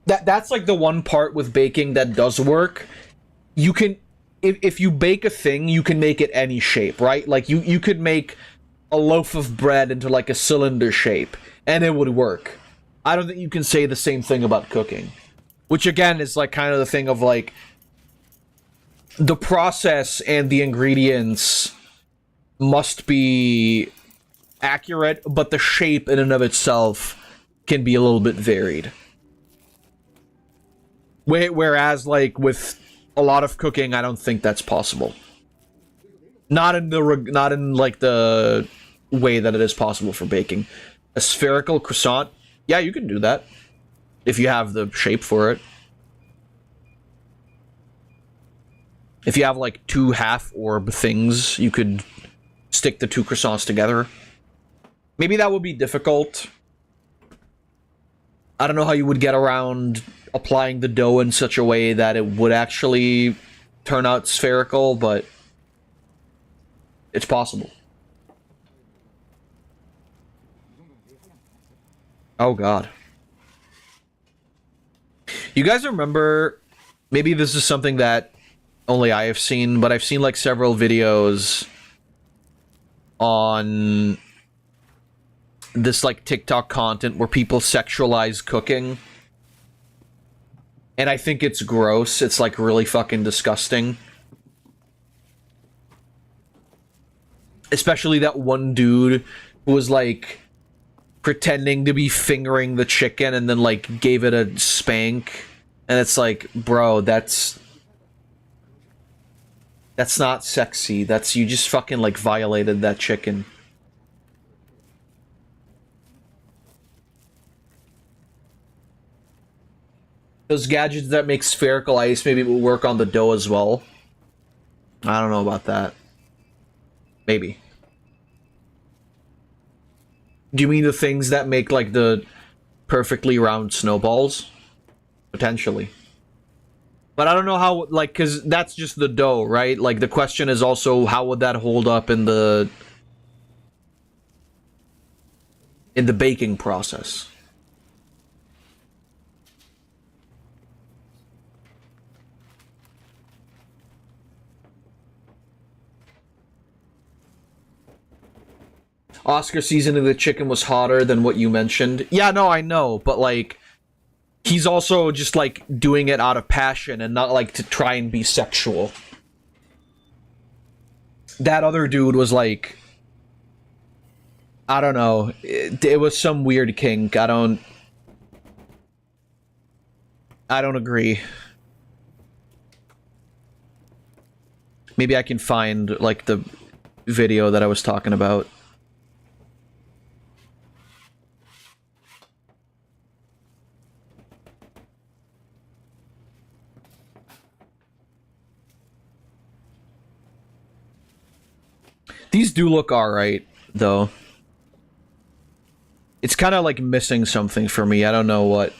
That's like the one part with baking that does work. You can, if you bake a thing, you can make it any shape, right? Like you could make a loaf of bread into like a cylinder shape and it would work. I don't think you can say the same thing about cooking. Which again is like kind of the thing of like the process and the ingredients must be accurate, but the shape in and of itself can be a little bit varied. Whereas like with a lot of cooking, I don't think that's possible. Not in like the way that it is possible for baking. A spherical croissant, yeah, you can do that. If you have the shape for it. If you have like 2 half-orb things, you could stick the 2 croissants together. Maybe that would be difficult. I don't know how you would get around applying the dough in such a way that it would actually turn out spherical, but it's possible. Oh god. You guys remember, maybe this is something that only I have seen, but I've seen like several videos on this like TikTok content where people sexualize cooking. And I think it's gross. It's like really fucking disgusting. Especially that one dude who was like pretending to be fingering the chicken and then like gave it a spank. And it's like, bro, that's not sexy. That's, you just fucking like violated that chicken. Those gadgets that make spherical ice maybe will work on the dough as well. I don't know about that. Maybe. Do you mean the things that make like the perfectly round snowballs? Potentially. But I don't know how, like, because that's just the dough, right? Like, the question is also, how would that hold up in the baking process? Oscar seasoning the chicken was hotter than what you mentioned. Yeah, no, I know, but like, he's also just like doing it out of passion and not like to try and be sexual. that other dude was like, I don't know, it was some weird kink. I don't agree. Maybe I can find like the video that I was talking about. These do look alright, though. It's kind of like missing something for me. I don't know what.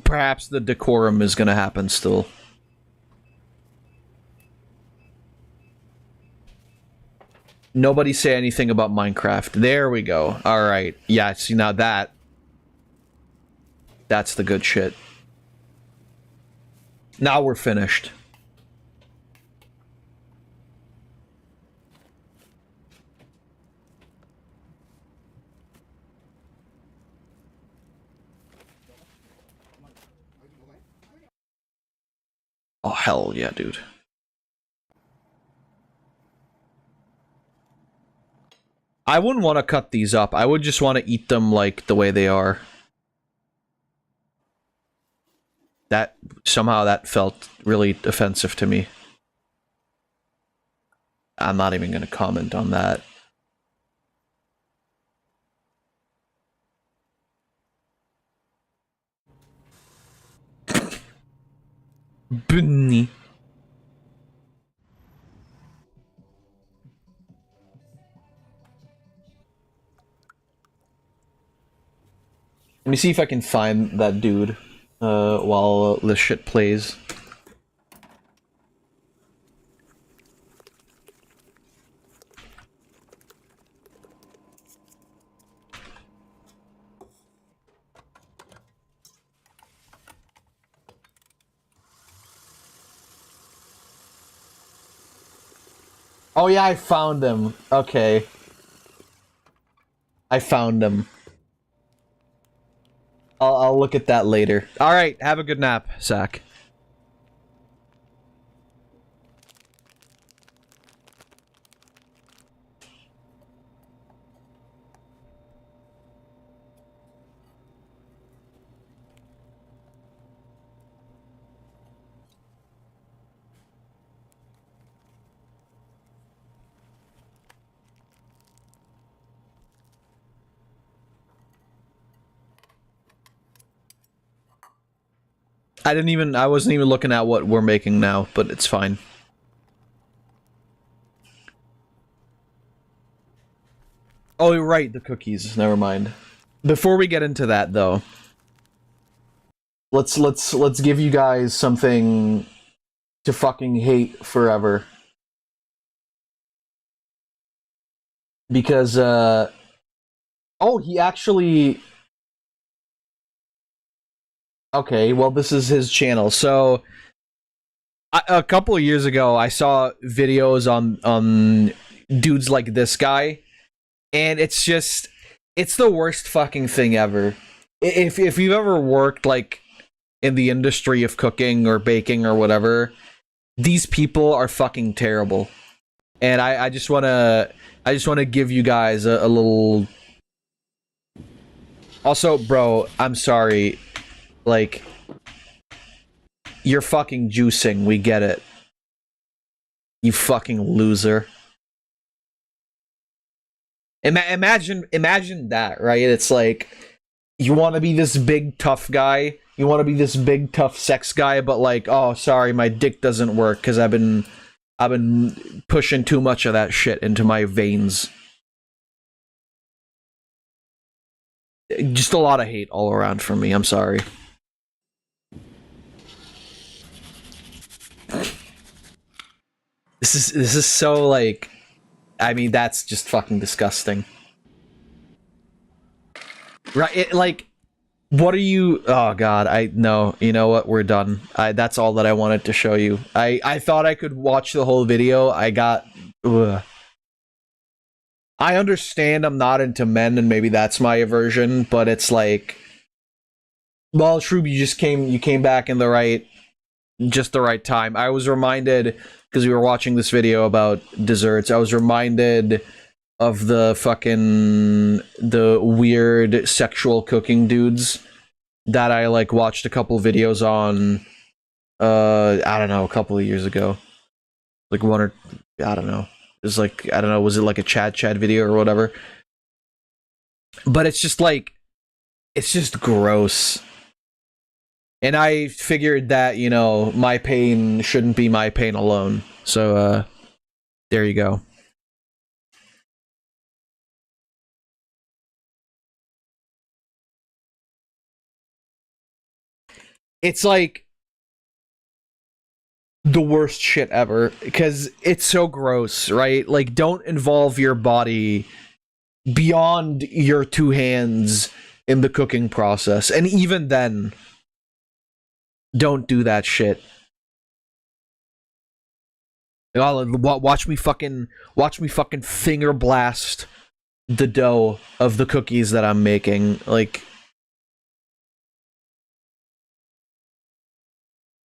Perhaps the decorum is gonna happen still. Nobody say anything about Minecraft. There we go. Alright. Yeah, see, now that's the good shit. Now we're finished. Oh, hell yeah, dude. I wouldn't want to cut these up. I would just want to eat them like the way they are. That, somehow that felt really offensive to me. I'm not even going to comment on that. Bunny. Let me see if I can find that dude while this shit plays. Oh yeah, I found him. Okay. I found him. I'll look at that later. Alright, have a good nap, Zach. I wasn't even looking at what we're making now, but it's fine. Oh, you're right, the cookies. Never mind. Before we get into that, though, let's give you guys something to fucking hate forever. Because, oh, he actually... Okay, well, this is his channel. So, a couple of years ago, I saw videos on dudes like this guy, and it's just, it's the worst fucking thing ever. If you've ever worked, like, in the industry of cooking or baking or whatever, these people are fucking terrible. And I just wanna give you guys a little... Also, bro, I'm sorry. Like, you're fucking juicing, we get it. You fucking loser. Imagine that, right? It's like, you want to be this big tough guy, you want to be this big tough sex guy, but like, oh, sorry, my dick doesn't work because I've been pushing too much of that shit into my veins. Just a lot of hate all around from me, I'm sorry. This is so, like, I mean, that's just fucking disgusting. Right, like, what are you... Oh, God, no, you know what, we're done. That's all that I wanted to show you. I thought I could watch the whole video, I got... Ugh. I understand I'm not into men, and maybe that's my aversion, but it's like... Well, Shroob, you came back in the right just the right time. I was reminded, because we were watching this video about desserts, I was reminded of the weird sexual cooking dudes that I like watched a couple videos on, I don't know, a couple of years ago. Like one or, I don't know. It was like, I don't know, was it like a chat video or whatever? But it's just like, it's just gross. And I figured that, you know, my pain shouldn't be my pain alone. So, there you go. It's like the worst shit ever, because it's so gross, right? Like, don't involve your body beyond your two hands in the cooking process. And even then, don't do that shit. Watch me fucking finger blast the dough of the cookies that I'm making. Like,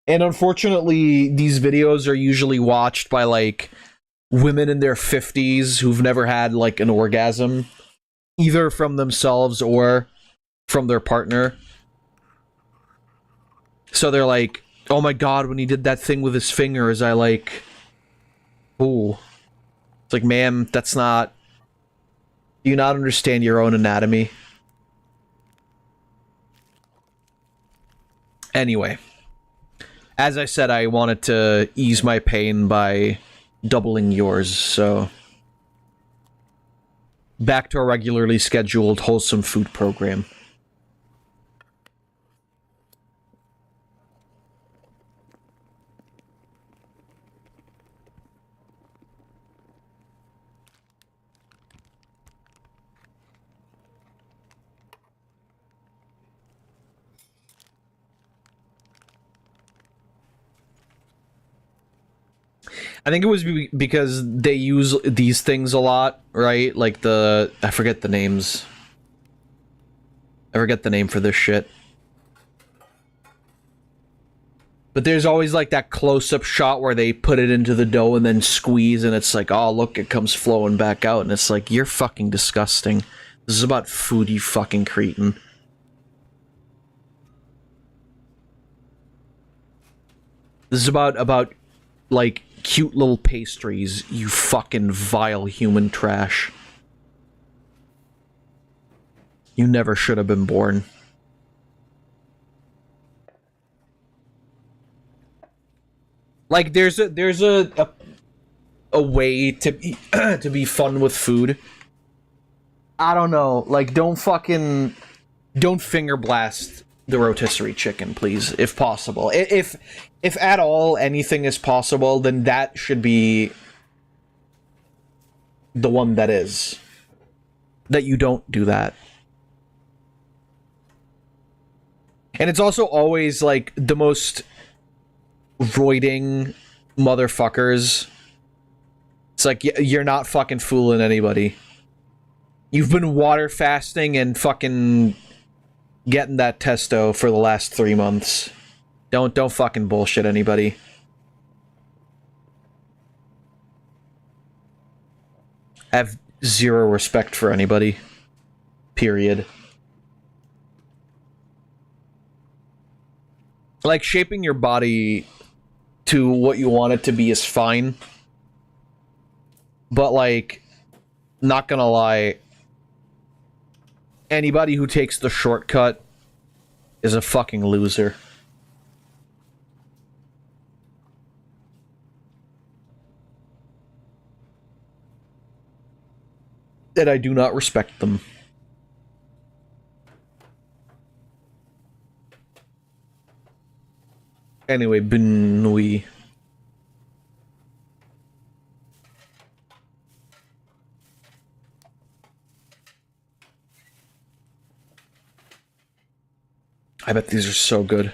and unfortunately, these videos are usually watched by like women in their 50s who've never had like an orgasm, either from themselves or from their partner. So they're like, oh my god, when he did that thing with his fingers, I like, ooh. It's like, ma'am, that's not, do you not understand your own anatomy? Anyway, as I said, I wanted to ease my pain by doubling yours, so back to a regularly scheduled wholesome food program. I think it was because they use these things a lot, right? Like I forget the names. I forget the name for this shit. But there's always like that close-up shot where they put it into the dough and then squeeze, and it's like, oh, look, it comes flowing back out. And it's like, you're fucking disgusting. This is about food, you fucking cretin. This is about like, cute little pastries, you fucking vile human trash. You never should have been born. Like, there's a way to be, to be fun with food. I don't know, like, don't finger blast the rotisserie chicken, please, if possible. If at all anything is possible, then that should be the one that is. That you don't do that. And it's also always, like, the most roiding motherfuckers. It's like, you're not fucking fooling anybody. You've been water fasting and fucking getting that testo for the last 3 months. Don't fucking bullshit anybody. I have zero respect for anybody. Period. Like, shaping your body to what you want it to be is fine. But, like, not gonna lie, anybody who takes the shortcut is a fucking loser. And I do not respect them. Anyway, bonne nuit. I bet these are so good.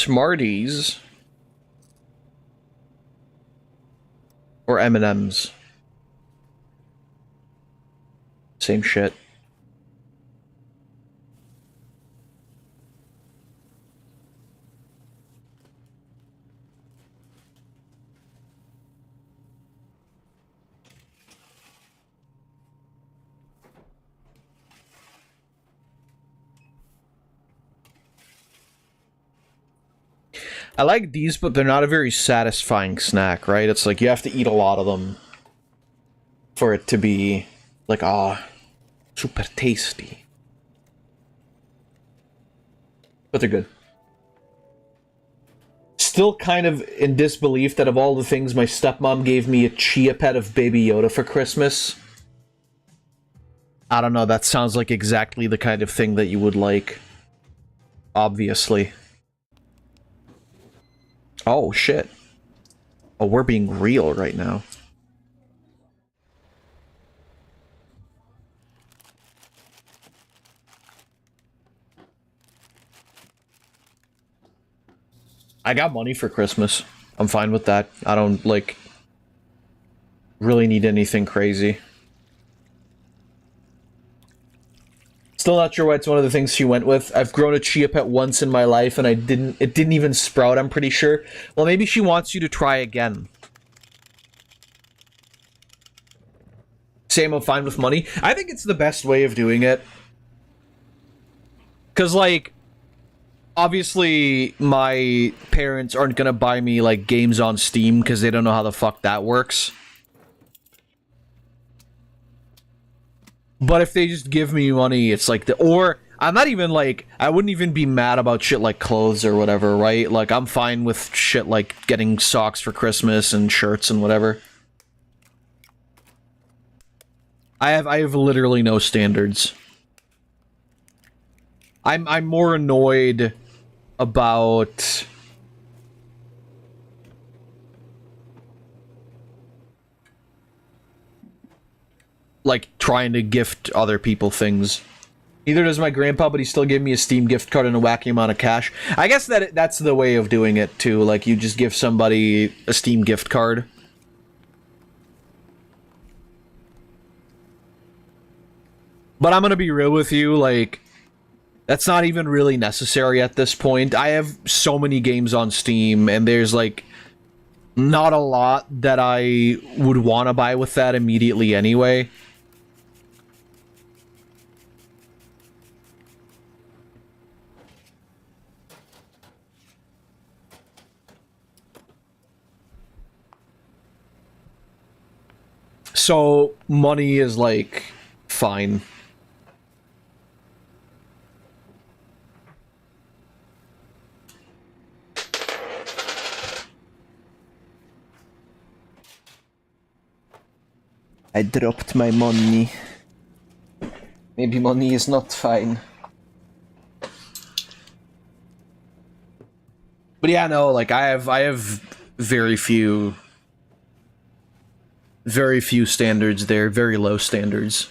Smarties. Or M&M's. Same shit. I like these, but they're not a very satisfying snack, right? It's like you have to eat a lot of them for it to be like, super tasty. But they're good. Still kind of in disbelief that of all the things my stepmom gave me a Chia Pet of Baby Yoda for Christmas. I don't know, that sounds like exactly the kind of thing that you would like. Obviously. Oh, shit. Oh, we're being real right now. I got money for Christmas. I'm fine with that. I don't, like, really need anything crazy. Still not sure why it's one of the things she went with. I've grown a Chia Pet once in my life and it didn't even sprout, I'm pretty sure. Well, maybe she wants you to try again. Same, I'm fine with money. I think it's the best way of doing it. Because, like, obviously my parents aren't gonna buy me, like, games on Steam because they don't know how the fuck that works. But if they just give me money, it's like or I'm not even like, I wouldn't even be mad about shit like clothes or whatever, right? Like, I'm fine with shit like getting socks for Christmas and shirts and whatever. I have literally no standards. I'm more annoyed about like trying to gift other people things. Neither does my grandpa, but he still gave me a Steam gift card and a wacky amount of cash. I guess that's the way of doing it too. Like, you just give somebody a Steam gift card. But I'm gonna be real with you, like, that's not even really necessary at this point. I have so many games on Steam, and there's, like, not a lot that I would want to buy with that immediately anyway. So, money is, like, fine. I dropped my money. Maybe money is not fine. But yeah, no, like, I have very few standards there, very low standards.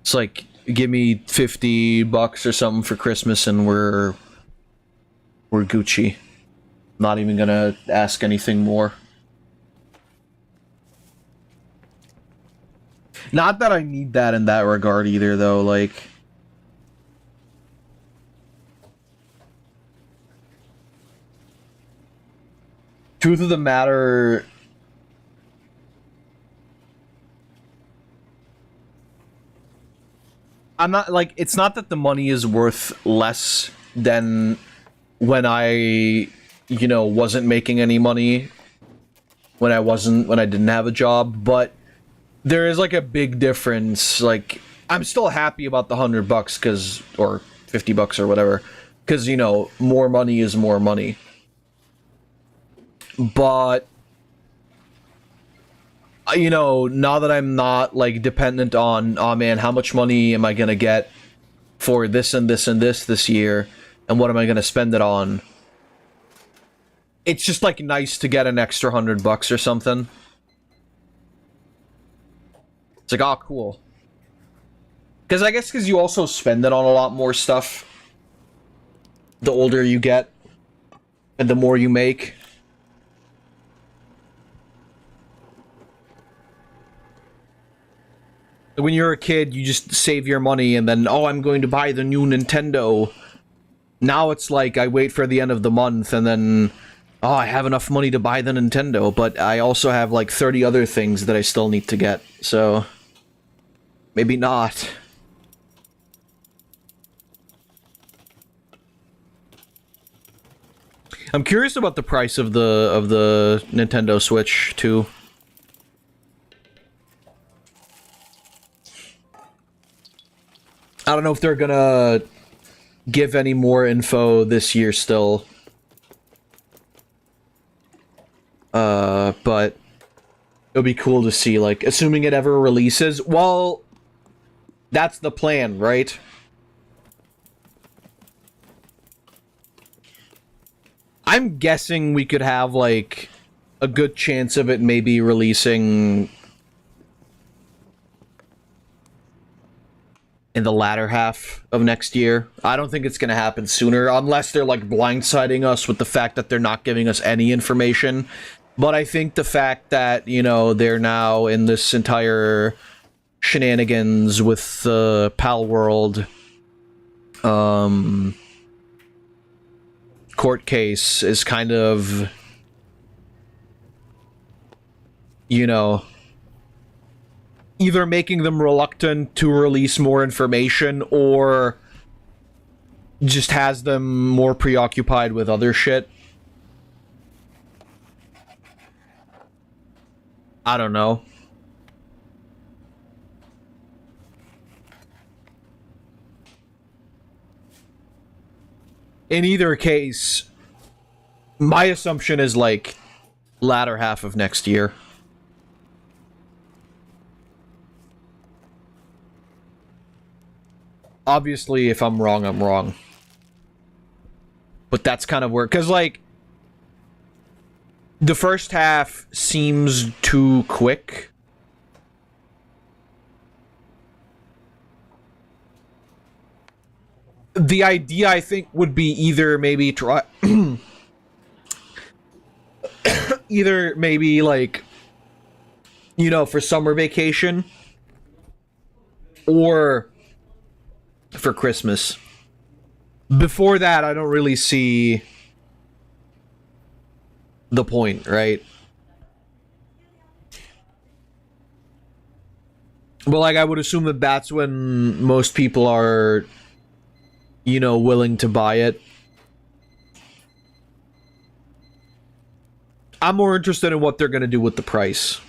It's like, give me $50 or something for Christmas and we're Gucci. Not even gonna ask anything more. Not that I need that in that regard either, though, like... Truth of the matter... I'm not, like, it's not that the money is worth less than when I, you know, wasn't making any money. When I didn't have a job, but... There is, like, a big difference. Like, I'm still happy about the $100 because, or $50 or whatever, because, you know, more money is more money. But, you know, now that I'm not, like, dependent on, oh man, how much money am I gonna get for this and this and this year, and what am I gonna spend it on? It's just, like, nice to get an extra $100 or something. It's like, oh, cool. Because I guess because you also spend it on a lot more stuff. the older you get and the more you make. When you're a kid, you just save your money and then, oh, I'm going to buy the new Nintendo. Now it's like I wait for the end of the month and then, oh, I have enough money to buy the Nintendo, but I also have like 30 other things that I still need to get, so maybe not. I'm curious about the price of the Nintendo Switch too. I don't know if they're gonna give any more info this year still. But it'll be cool to see, like, assuming it ever releases. Well, that's the plan, right? I'm guessing we could have, like, a good chance of it maybe releasing in the latter half of next year. I don't think it's going to happen sooner, unless they're, like, blindsiding us with the fact that they're not giving us any information. But I think the fact that, you know, they're now in this entire shenanigans with the PAL World court case is kind of, you know, either making them reluctant to release more information or just has them more preoccupied with other shit. I don't know. In either case, my assumption is like latter half of next year. Obviously, if I'm wrong, I'm wrong. But that's kind of where, because like the first half seems too quick. The idea, I think, would be either maybe try... either maybe, like, you know, for summer vacation. Or for Christmas. Before that, I don't really see the point, right? But, like, I would assume that that's when most people are, you know, willing to buy it. I'm more interested in what they're gonna do with the price.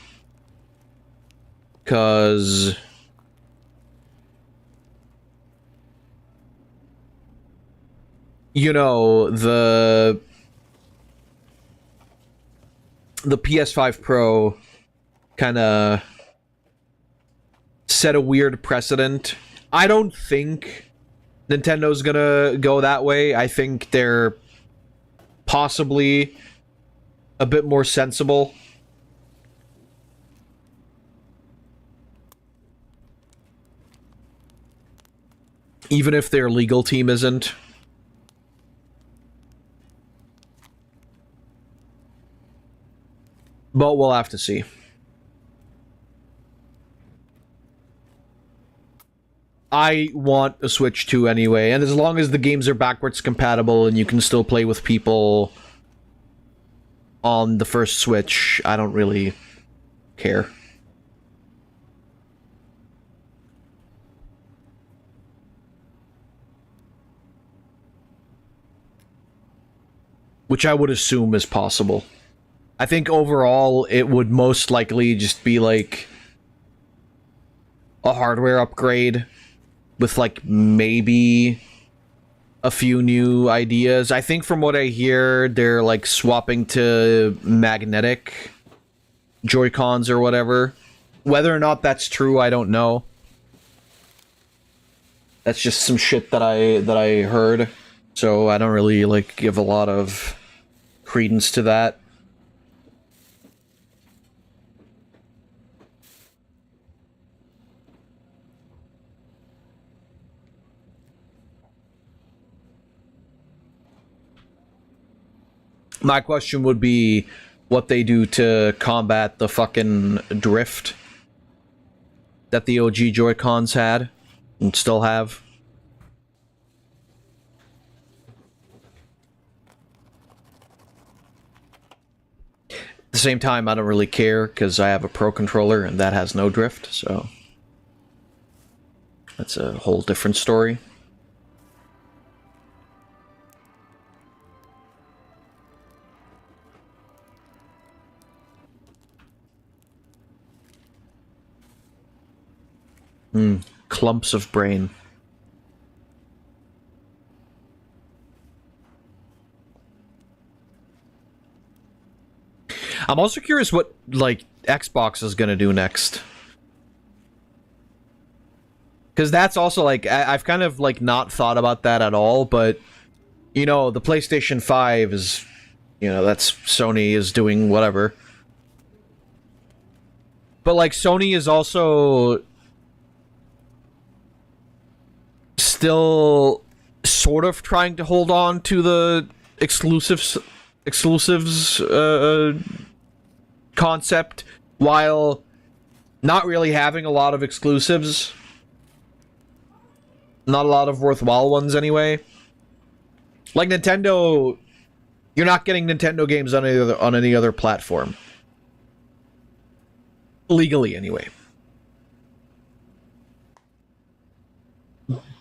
'Cause you know, the PS5 Pro kind of set a weird precedent. I don't think Nintendo's gonna go that way. I think they're possibly a bit more sensible. Even if their legal team isn't. But we'll have to see. I want a Switch 2 anyway, and as long as the games are backwards compatible and you can still play with people on the first Switch, I don't really care. Which I would assume is possible. I think overall it would most likely just be like a hardware upgrade with like maybe a few new ideas. I think from what I hear, they're like swapping to magnetic Joy-Cons or whatever. Whether or not that's true, I don't know. That's just some shit that I heard. So I don't really like give a lot of credence to that. My question would be what they do to combat the fucking drift that the OG Joy-Cons had and still have. At the same time, I don't really care because I have a Pro controller and that has no drift, so that's a whole different story. Clumps of brain. I'm also curious what, like, Xbox is gonna do next. Because that's also, like, I've kind of, like, not thought about that at all, but, you know, the PlayStation 5 is, you know, that's Sony is doing whatever. But, like, Sony is also still sort of trying to hold on to the exclusives concept while not really having a lot of exclusives. Not a lot of worthwhile ones anyway. Like Nintendo, you're not getting Nintendo games on any other platform. Legally anyway.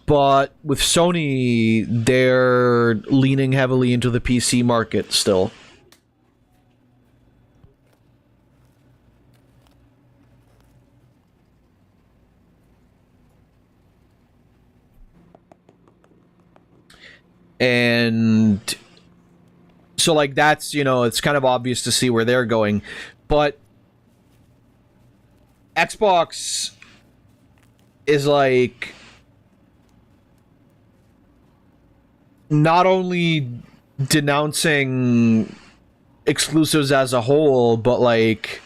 But with Sony, they're leaning heavily into the PC market still. And so, like, that's, you know, it's kind of obvious to see where they're going. But Xbox is, like, not only denouncing exclusives as a whole, but, like,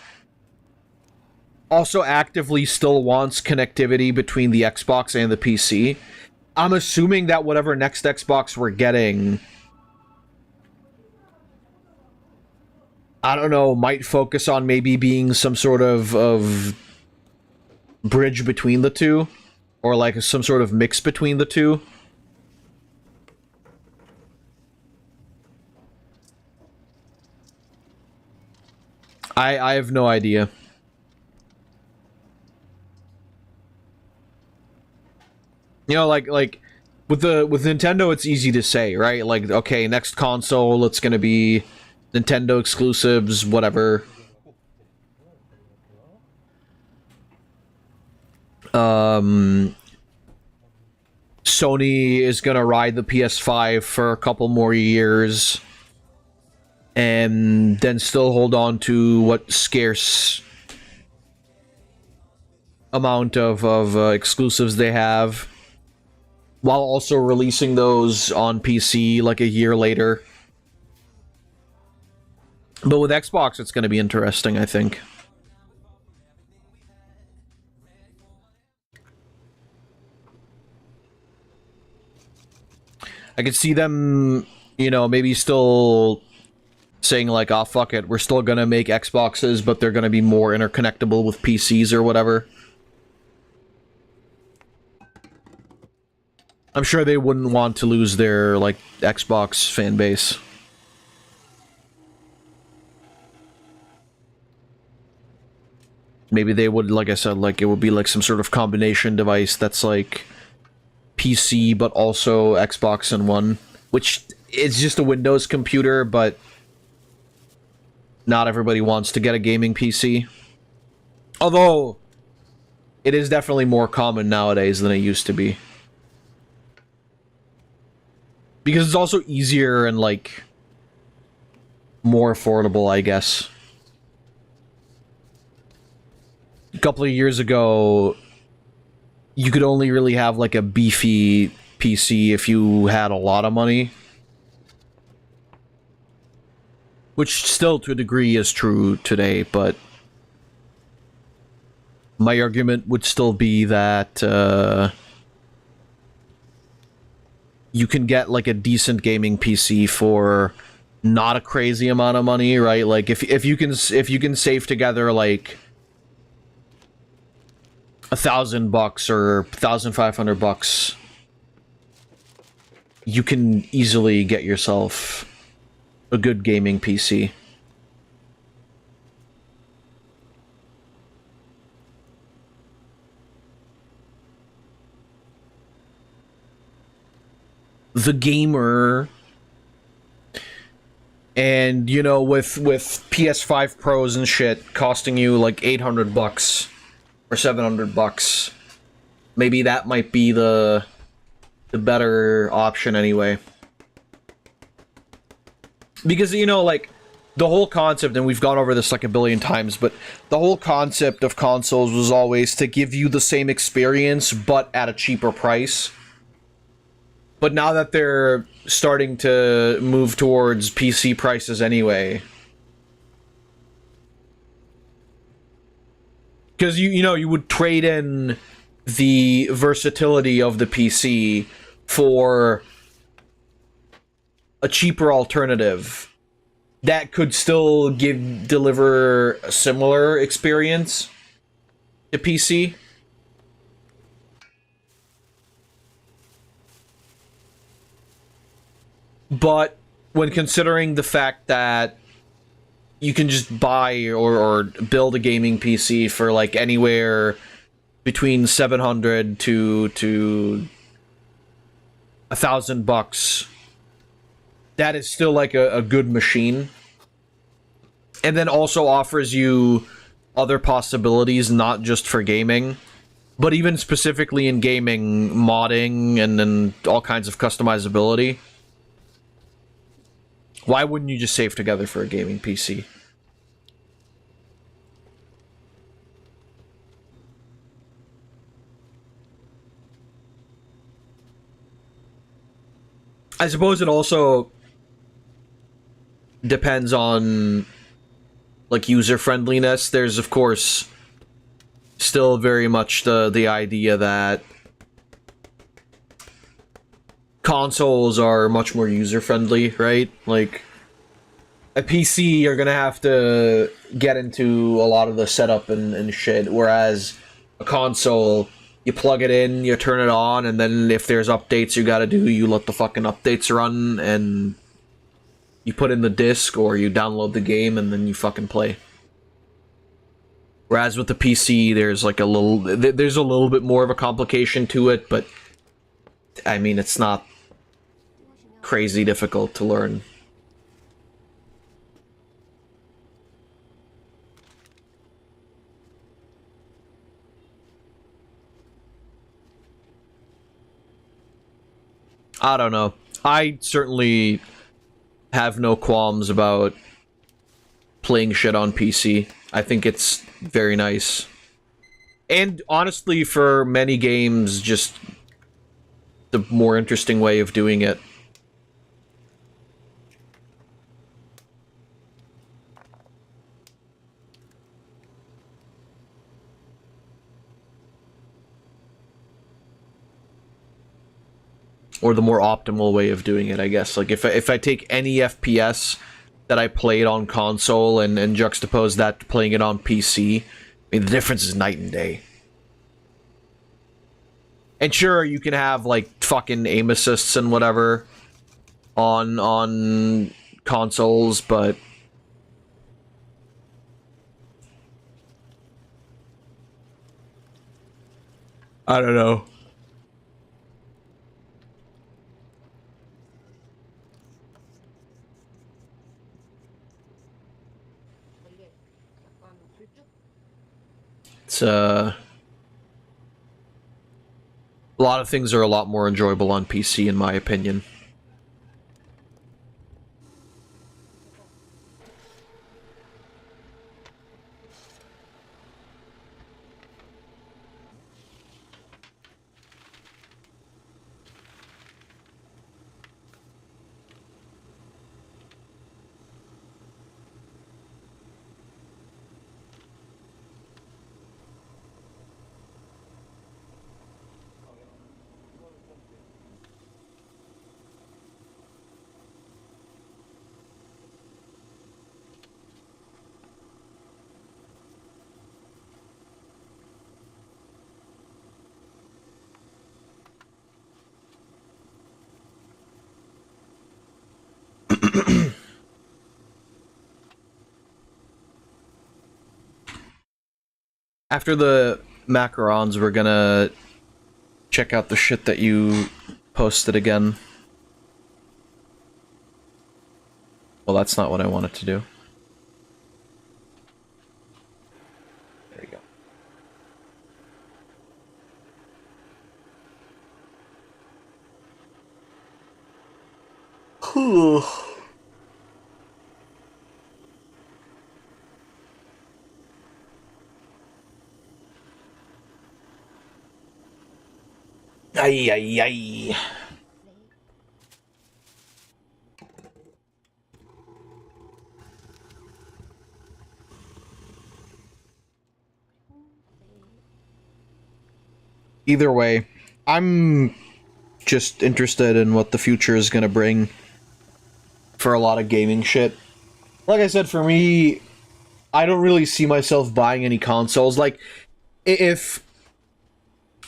also actively still wants connectivity between the Xbox and the PC. I'm assuming that whatever next Xbox we're getting, I don't know, might focus on maybe being some sort of bridge between the two, or like some sort of mix between the two. I have no idea. You know, like with Nintendo, it's easy to say, right? Like, okay, next console, it's gonna be Nintendo exclusives, whatever. Sony is gonna ride the PS5 for a couple more years, and then still hold on to what scarce amount of exclusives they have, while also releasing those on PC like a year later. But with Xbox, it's going to be interesting, I think. I could see them, you know, maybe still saying like, oh, fuck it, we're still going to make Xboxes, but they're going to be more interconnectable with PCs or whatever. I'm sure they wouldn't want to lose their, like, Xbox fan base. Maybe they would, like I said, like, it would be like some sort of combination device that's like PC but also Xbox in one, which is just a Windows computer, but not everybody wants to get a gaming PC. Although it is definitely more common nowadays than it used to be. Because it's also easier and, like, more affordable, I guess. A couple of years ago, you could only really have, like, a beefy PC if you had a lot of money. Which still, to a degree, is true today, but my argument would still be that, you can get, like, a decent gaming PC for not a crazy amount of money, right? Like if you can save together like $1,000 or $1,500, you can easily get yourself a good gaming PC. The gamer, and you know, with PS5 Pros and shit costing you like $800 or $700, maybe that might be the better option anyway. Because, you know, like, the whole concept, and we've gone over this like a billion times, but the whole concept of consoles was always to give you the same experience, but at a cheaper price. But now that they're starting to move towards PC prices anyway, because you know, you would trade in the versatility of the PC for a cheaper alternative that could still deliver a similar experience to PC. But when considering the fact that you can just buy or build a gaming PC for like anywhere between $700 to $1,000, that is still like a good machine. And then also offers you other possibilities, not just for gaming, but even specifically in gaming, modding, and then all kinds of customizability. Why wouldn't you just save together for a gaming PC? I suppose it also depends on like user friendliness. There's of course still very much the idea that consoles are much more user friendly, right? Like a PC, you're gonna have to get into a lot of the setup and shit, whereas a console, you plug it in, you turn it on, and then if there's updates you gotta do, you let the fucking updates run, and you put in the disc or you download the game, and then you fucking play. Whereas with the PC, there's like a little bit more of a complication to it, but I mean, it's not crazy difficult to learn. I don't know. I certainly have no qualms about playing shit on PC. I think it's very nice. And honestly, for many games, just the more interesting way of doing it. Or the more optimal way of doing it, I guess. Like, if I take any FPS that I played on console and juxtapose that to playing it on PC, I mean, the difference is night and day. And sure, you can have, like, fucking aim assists and whatever on consoles, but I don't know. It's a lot of things are a lot more enjoyable on PC, in my opinion. After the macarons, we're gonna check out the shit that you posted again. Well, that's not what I wanted to do. There you go. Ay, ay, ay. Either way, I'm just interested in what the future is gonna bring for a lot of gaming shit. Like I said, for me, I don't really see myself buying any consoles. Like, if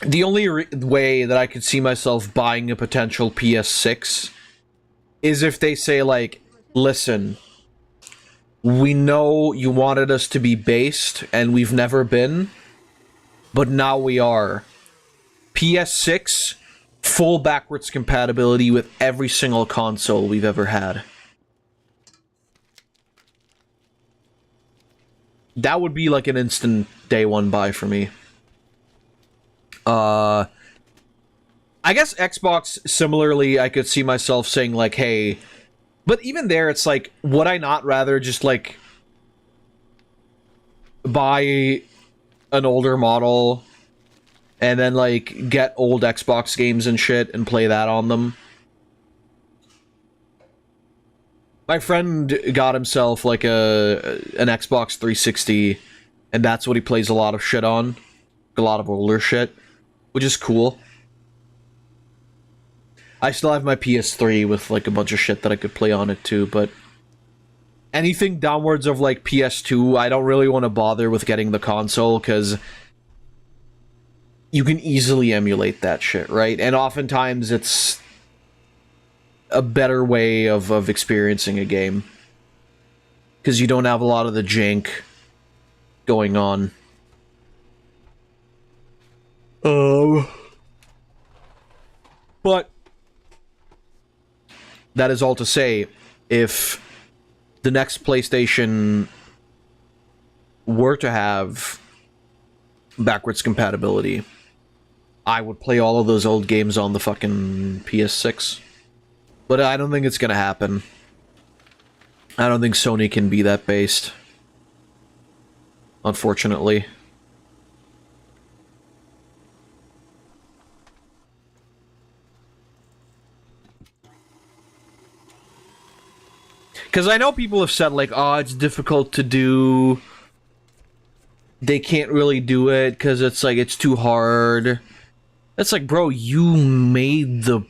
the only way that I could see myself buying a potential PS6 is if they say, like, listen, we know you wanted us to be based, and we've never been, but now we are. PS6, full backwards compatibility with every single console we've ever had. That would be like an instant day one buy for me. I guess Xbox, similarly, I could see myself saying, like, hey... But even there, it's like, would I not rather just, like, buy an older model and then, like, get old Xbox games and shit and play that on them? My friend got himself, like, an Xbox 360, and that's what he plays a lot of shit on. A lot of older shit, which is cool. I still have my PS3 with, like, a bunch of shit that I could play on it, too, but... anything downwards of, like, PS2, I don't really want to bother with getting the console, because... you can easily emulate that shit, right? And oftentimes it's a better way of experiencing a game. Because you don't have a lot of the jank going on. But that is all to say, if the next PlayStation were to have backwards compatibility, I would play all of those old games on the fucking PS6. But I don't think it's gonna happen. I don't think Sony can be that based. Unfortunately. Because I know people have said, like, oh, it's difficult to do. They can't really do it because it's, like, it's too hard. It's like, bro, you made the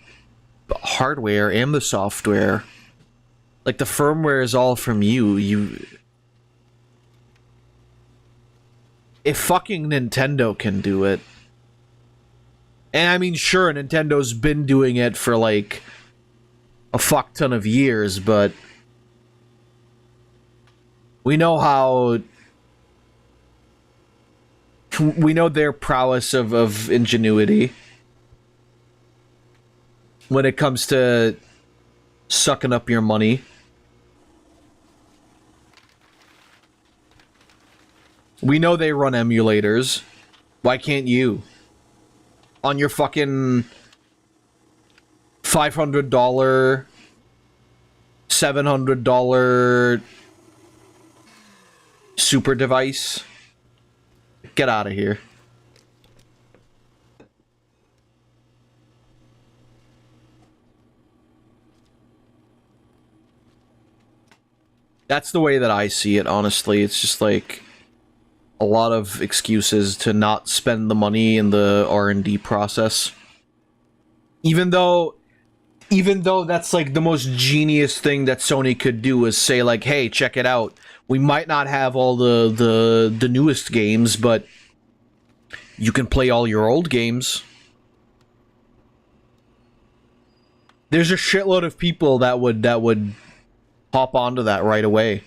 hardware and the software. Like, the firmware is all from you. If fucking Nintendo can do it. And I mean, sure, Nintendo's been doing it for, like, a fuck ton of years, but... we know how... we know their prowess of ingenuity. When it comes to sucking up your money. We know they run emulators. Why can't you? On your fucking $500, $700 super device? Get out of here. That's the way that I see it, honestly. It's just like a lot of excuses to not spend the money in the R&D process. Even though that's like the most genius thing that Sony could do is say, like, hey, check it out. We might not have all the newest games, but you can play all your old games. There's a shitload of people that would hop onto that right away.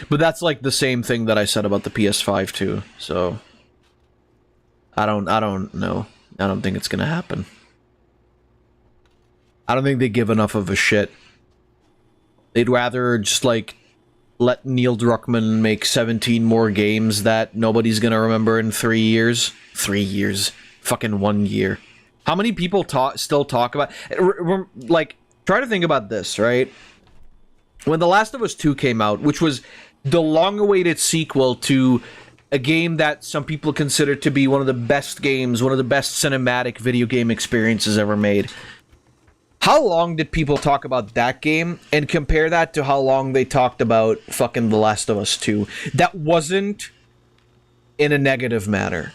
But that's like the same thing that I said about the PS5 too. So I don't know. I don't think it's gonna happen. I don't think they give enough of a shit. They'd rather just like let Neil Druckmann make 17 more games that nobody's gonna remember in 3 years. 3 years. Fucking 1 year. How many people still talk about... Like, try to think about this, right? When The Last of Us 2 came out, which was the long-awaited sequel to a game that some people consider to be one of the best games, one of the best cinematic video game experiences ever made. How long did people talk about that game and compare that to how long they talked about fucking The Last of Us 2? That wasn't in a negative manner.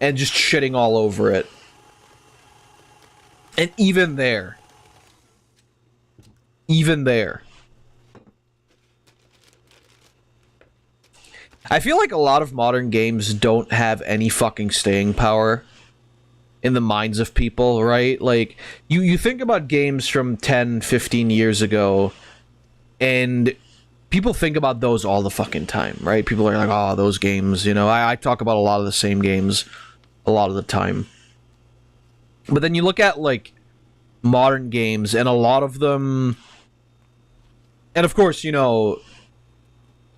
And just shitting all over it. And even there. I feel like a lot of modern games don't have any fucking staying power in the minds of people, right? Like, you think about games from 10, 15 years ago, and people think about those all the fucking time, right? People are like, oh, those games, you know, I talk about a lot of the same games a lot of the time. But then you look at, like, modern games, and a lot of them... And of course, you know,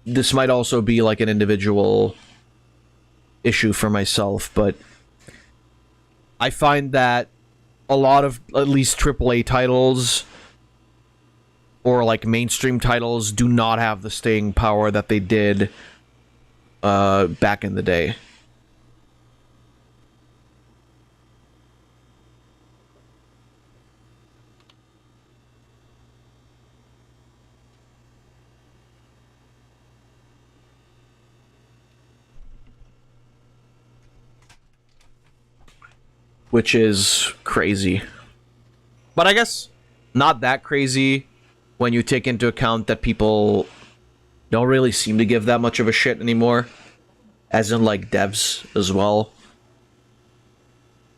this might also be, like, an individual issue for myself, but I find that a lot of, at least AAA titles, or, like, mainstream titles, do not have the staying power that they did back in the day. Which is crazy. But I guess not that crazy when you take into account that people don't really seem to give that much of a shit anymore. As in, like, devs as well.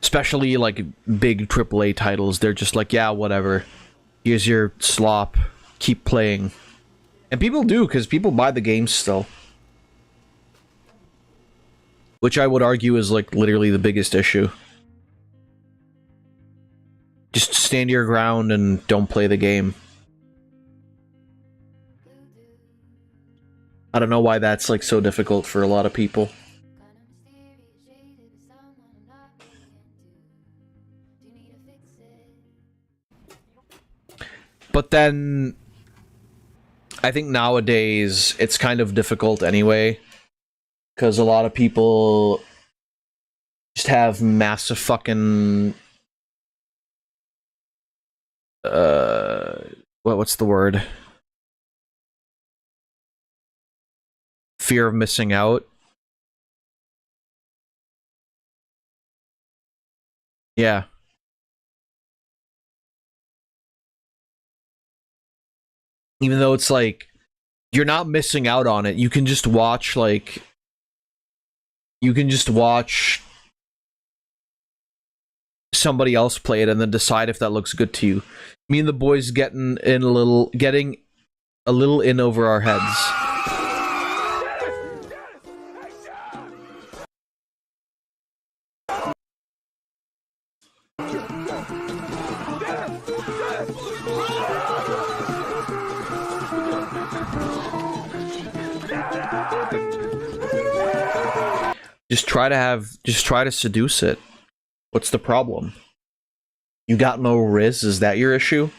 Especially, like, big AAA titles. They're just like, yeah, whatever. Here's your slop. Keep playing. And people do, because people buy the games still. Which I would argue is, like, literally the biggest issue. Just stand your ground and don't play the game. I don't know why that's, like, so difficult for a lot of people. But then, I think nowadays, it's kind of difficult anyway. Because a lot of people just have massive fucking... what's the word? Fear of missing out. Yeah. Even though it's like, you're not missing out on it. You can just watch, like... You can just watch somebody else play it and then decide if that looks good to you. Me and the boys getting a little in over our heads. Just try to seduce it. What's the problem? You got no riz? Is that your issue?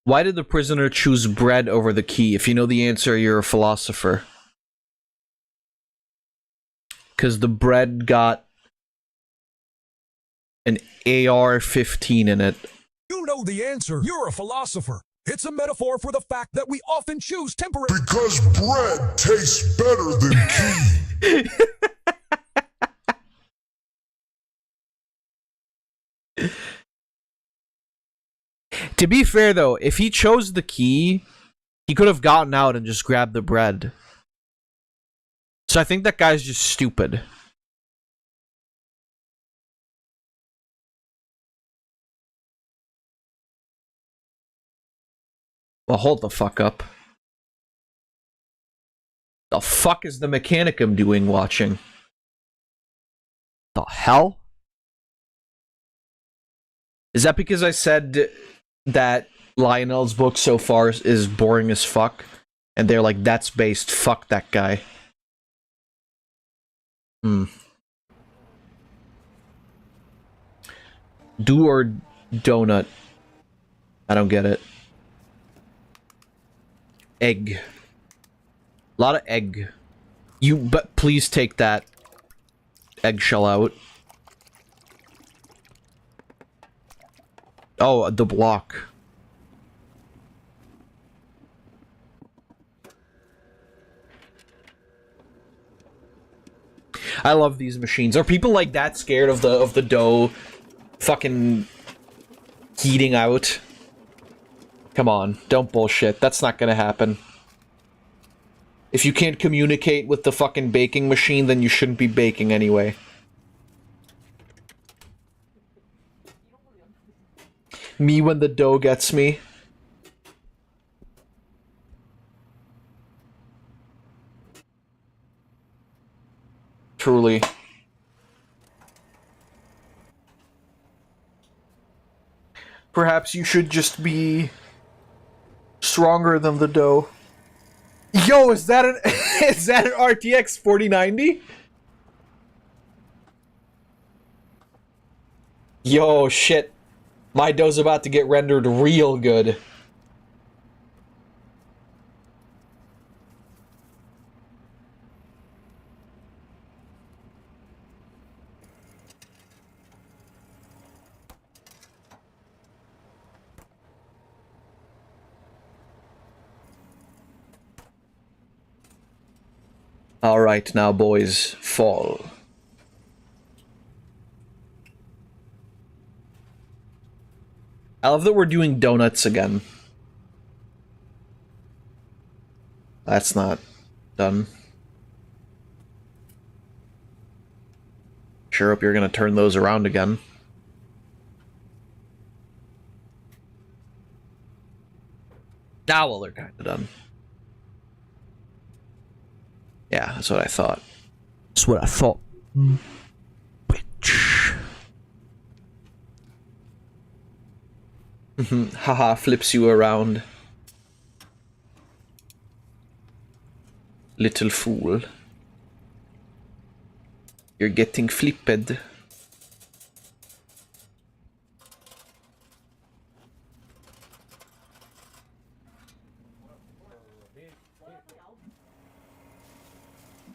Why did the prisoner choose bread over the key? If you know the answer, you're a philosopher. Because the bread got an AR-15 in it. You know the answer. You're a philosopher. It's a metaphor for the fact that we often choose temporary... Because bread tastes better than key. To be fair, though, if he chose the key, he could have gotten out and just grabbed the bread. So I think that guy's just stupid. Well, hold the fuck up. The fuck is the Mechanicum doing watching? The hell? Is that because I said that Lionel's book so far is boring as fuck? And they're like, that's based, fuck that guy. Do or donut? I don't get it. Egg. A lot of egg. But please take that eggshell out. Oh, the block. I love these machines. Are people like that scared of the dough fucking heating out? Come on, don't bullshit. That's not gonna happen. If you can't communicate with the fucking baking machine, then you shouldn't be baking anyway. Me when the dough gets me. Truly. Perhaps you should just be stronger than the dough. Yo, is that an is that an RTX 4090? Yo, shit. My dough's about to get rendered real good. Alright, now boys, fall. I love that we're doing donuts again. That's not done. Sure hope you're gonna turn those around again. Ah, well, they're kinda done. Yeah, that's what I thought. That's what I thought. Bitch. Haha, flips you around. Little fool. You're getting flipped.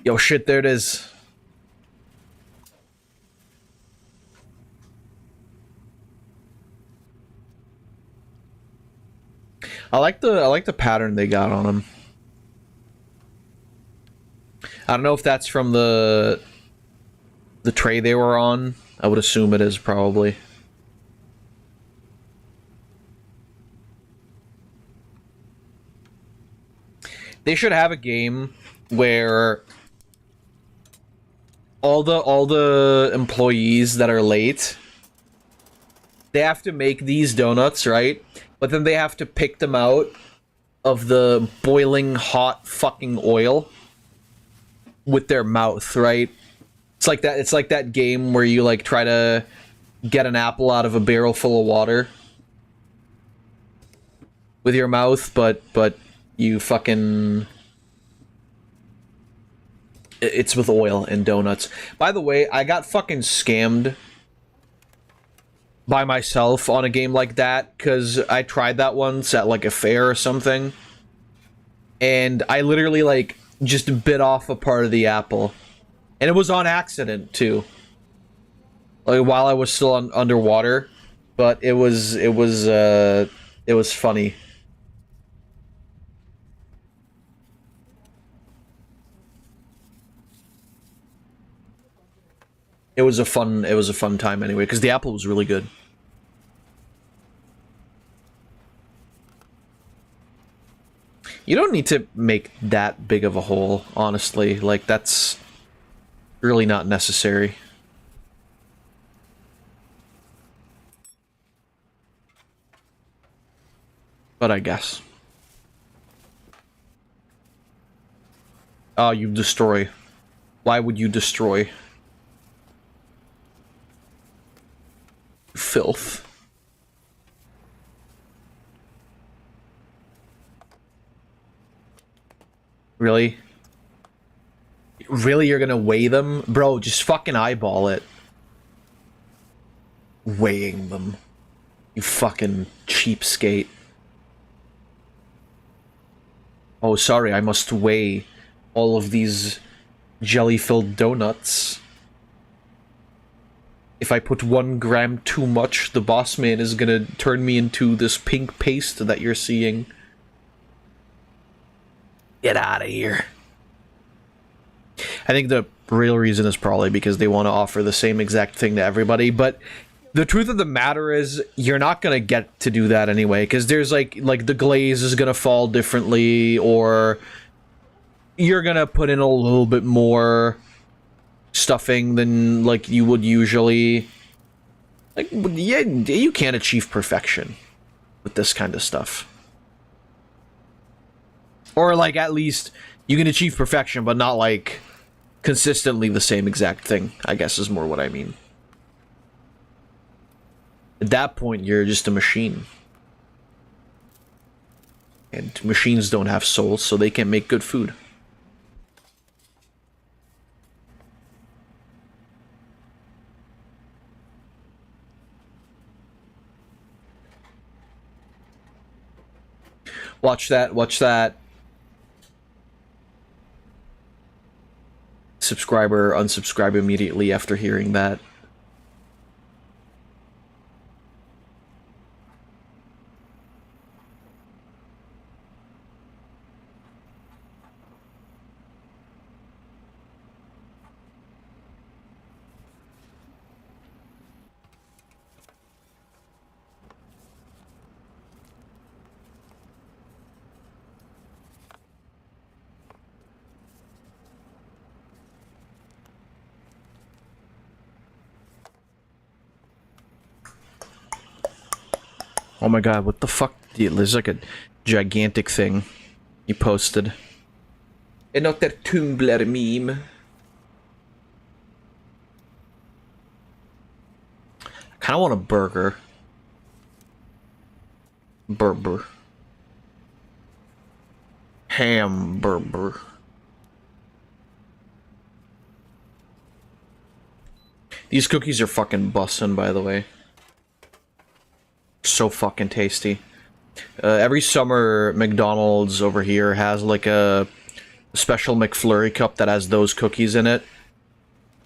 Yo, shit, there it is. I like the pattern they got on him. I don't know if that's from the tray they were on. I would assume it is, probably. They should have a game where all the employees that are late, they have to make these donuts, right? But then they have to pick them out of the boiling hot fucking oil with their mouth, right? It's like that. It's like that game where you like try to get an apple out of a barrel full of water with your mouth, but you fucking... It's with oil and donuts. By the way, I got fucking scammed by myself on a game like that, because I tried that once at like a fair or something, and I literally like just bit off a part of the apple, and it was on accident too, like while I was still underwater, but it was funny. It was a fun time anyway, because the apple was really good. You don't need to make that big of a hole, honestly. Like, that's really not necessary. But I guess. Oh, you destroy. Why would you destroy? Filth. Really? Really, you're gonna weigh them? Bro, just fucking eyeball it. Weighing them. You fucking cheapskate. Oh, sorry, I must weigh all of these jelly-filled donuts. If I put 1 gram too much, the boss man is gonna turn me into this pink paste that you're seeing. Get out of here. I think the real reason is probably because they want to offer the same exact thing to everybody, but the truth of the matter is you're not going to get to do that anyway, because there's like the glaze is going to fall differently, or you're going to put in a little bit more stuffing than like you would usually. Like, yeah, you can't achieve perfection with this kind of stuff. Or, like, at least you can achieve perfection, but not, like, consistently the same exact thing, I guess is more what I mean. At that point, you're just a machine. And machines don't have souls, so they can't make good food. Watch that, watch that. Subscriber unsubscribe immediately after hearing that. Oh my god, what the fuck? There's like a gigantic thing you posted. And not that Tumblr meme. I kinda want a burger. Burger. Hamburger. These cookies are fucking bussin', by the way. So fucking tasty. Every summer, McDonald's over here has like a special McFlurry cup that has those cookies in it.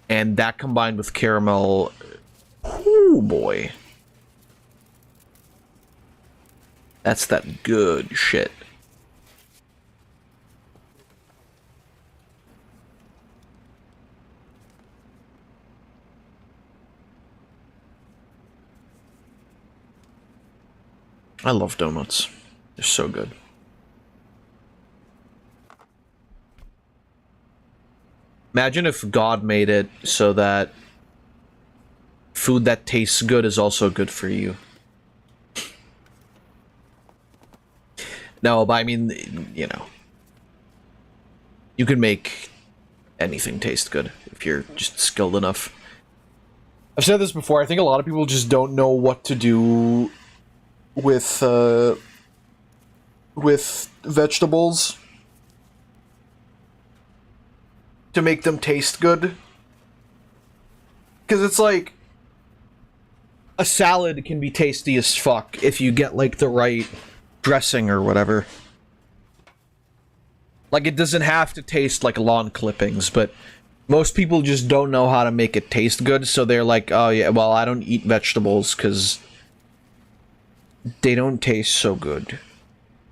And that combined with caramel... Ooh, boy. That's that good shit. I love donuts. They're so good. Imagine if God made it so that food that tastes good is also good for you. No, but I mean, you know. You can make anything taste good if you're just skilled enough. I've said this before, I think a lot of people just don't know what to do with vegetables to make them taste good. Because it's like, a salad can be tasty as fuck if you get like the right dressing or whatever. Like, it doesn't have to taste like lawn clippings, but most people just don't know how to make it taste good, so they're like, oh yeah, well, I don't eat vegetables because they don't taste so good.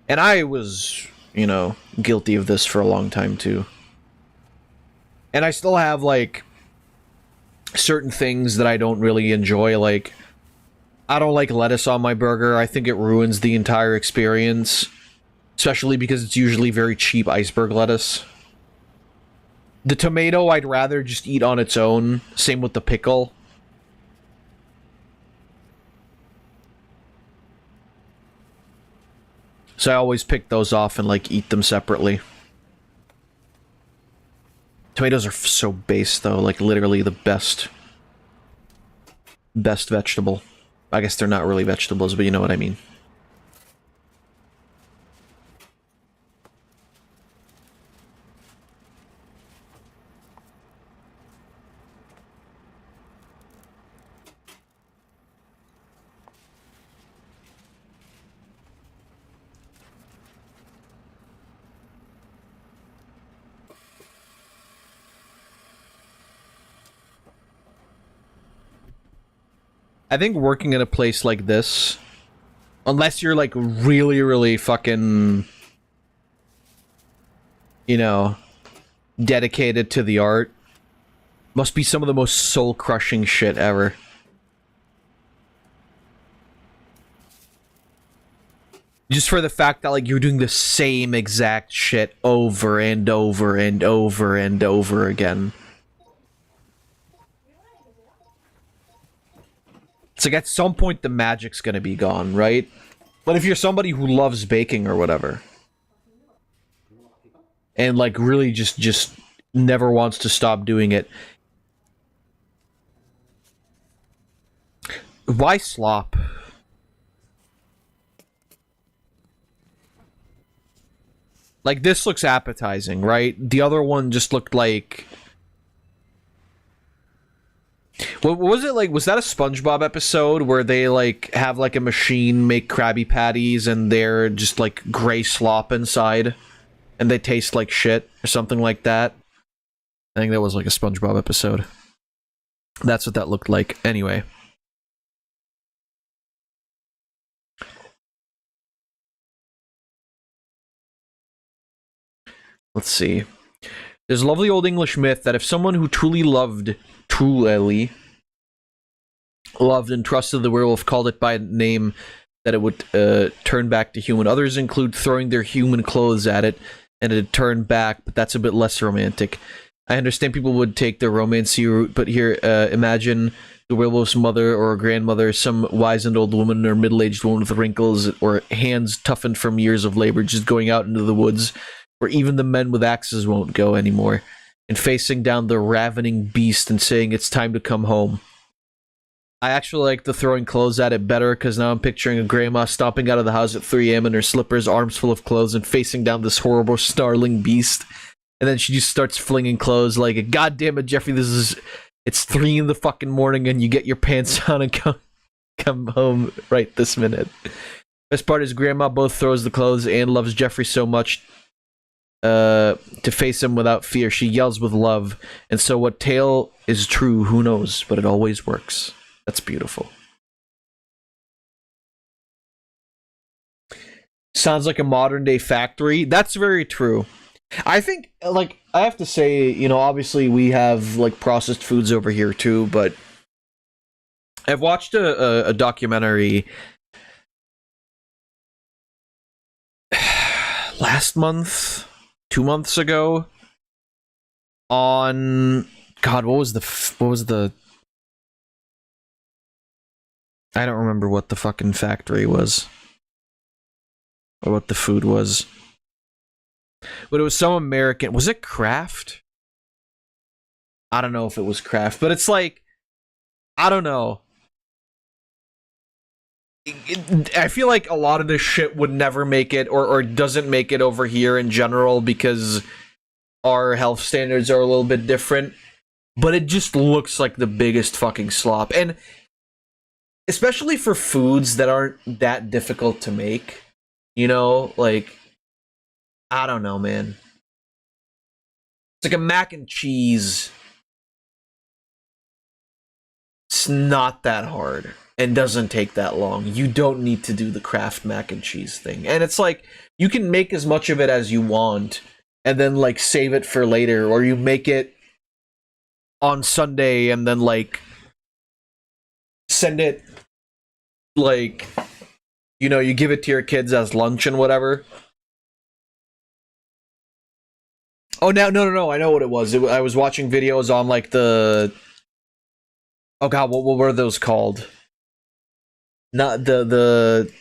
And I was, you know, guilty of this for a long time too. And I still have, like, certain things that I don't really enjoy, like, I don't like lettuce on my burger. I think it ruins the entire experience. Especially because it's usually very cheap iceberg lettuce. The tomato I'd rather just eat on its own. Same with the pickle. So I always pick those off and like eat them separately. Tomatoes are so base though, like literally the best vegetable. I guess they're not really vegetables, but you know what I mean. I think working at a place like this, unless you're like really, really fucking, you know, dedicated to the art, must be some of the most soul-crushing shit ever. Just for the fact that like you're doing the same exact shit over and over and over and over again. It's like at some point the magic's gonna be gone, right? But if you're somebody who loves baking or whatever, and like really just never wants to stop doing it, why slop? Like this looks appetizing, right? The other one just looked like... What was it like? Was that a SpongeBob episode where they like have like a machine make Krabby Patties and they're just like gray slop inside and they taste like shit or something like that? I think that was like a SpongeBob episode. That's what that looked like. Anyway. Let's see. There's a lovely old English myth that if someone who truly loved and trusted the werewolf called it by a name, that it would turn back to human. Others include throwing their human clothes at it and it'd turn back, but that's a bit less romantic. I understand people would take the romancy route, but here, imagine the werewolf's mother or grandmother, some wizened old woman or middle-aged woman with wrinkles or hands toughened from years of labor, just going out into the woods where even the men with axes won't go anymore, and facing down the ravening beast and saying it's time to come home. I actually like the throwing clothes at it better, because now I'm picturing a grandma stomping out of the house at 3 a.m. in her slippers, arms full of clothes, and facing down this horrible, snarling beast. And then she just starts flinging clothes like, God damn it, Jeffrey, it's 3 in the fucking morning and you get your pants on and come home right this minute. Best part is grandma both throws the clothes and loves Jeffrey so much to face him without fear. She yells with love. And so what tale is true, who knows, but it always works. That's beautiful. Sounds like a modern day factory. That's very true. I think, like, I have to say, you know, obviously we have like processed foods over here too, but I've watched a documentary last month, 2 months ago, on God, what was the I don't remember what the fucking factory was or what the food was, but it was some American. Was it Kraft? I don't know if it was Kraft, but it's like, I don't know. I feel like a lot of this shit would never make it or doesn't make it over here in general because our health standards are a little bit different, but it just looks like the biggest fucking slop. And especially for foods that aren't that difficult to make, you know, like, I don't know, man. It's like a mac and cheese. It's not that hard and doesn't take that long. You don't need to do the Kraft mac and cheese thing. And it's like, you can make as much of it as you want and then like save it for later, or you make it on Sunday and then like send it, like, you know, you give it to your kids as lunch and whatever. Oh, no, I know what it was. I was watching videos on, like, the... Oh god, what were those called? Not the...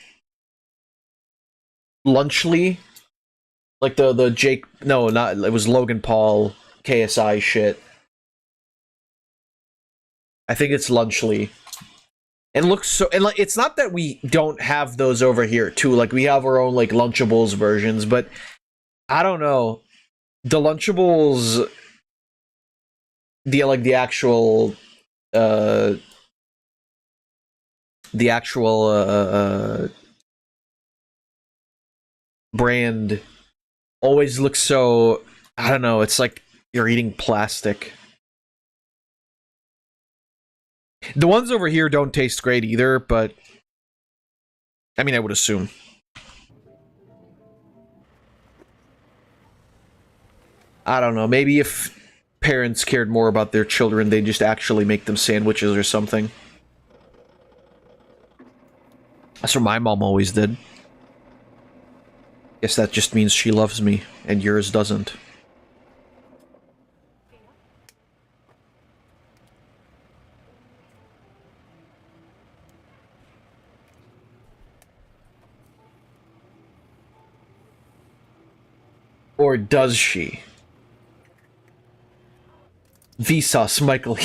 Lunchly? Like the Jake... No, not... It was Logan Paul, KSI shit. I think it's Lunchly. And looks so... And, like, it's not that we don't have those over here, too. Like, we have our own, like, Lunchables versions, but... I don't know. The Lunchables... The actual... brand always looks so... I don't know, it's like you're eating plastic. The ones over here don't taste great either, but... I mean, I would assume. I don't know, maybe if parents cared more about their children, they'd just actually make them sandwiches or something. That's what my mom always did. Guess that just means she loves me, and yours doesn't. Or does she? Vsauce, Michael.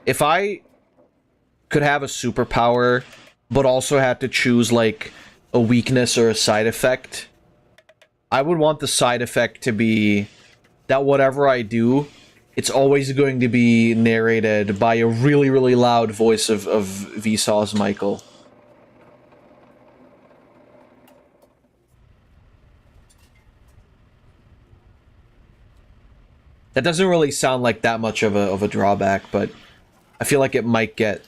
If I could have a superpower, but also had to choose, like, a weakness or a side effect, I would want the side effect to be that whatever I do, it's always going to be narrated by a really, really loud voice of Vsauce Michael. That doesn't really sound like that much of a drawback, but I feel like it might get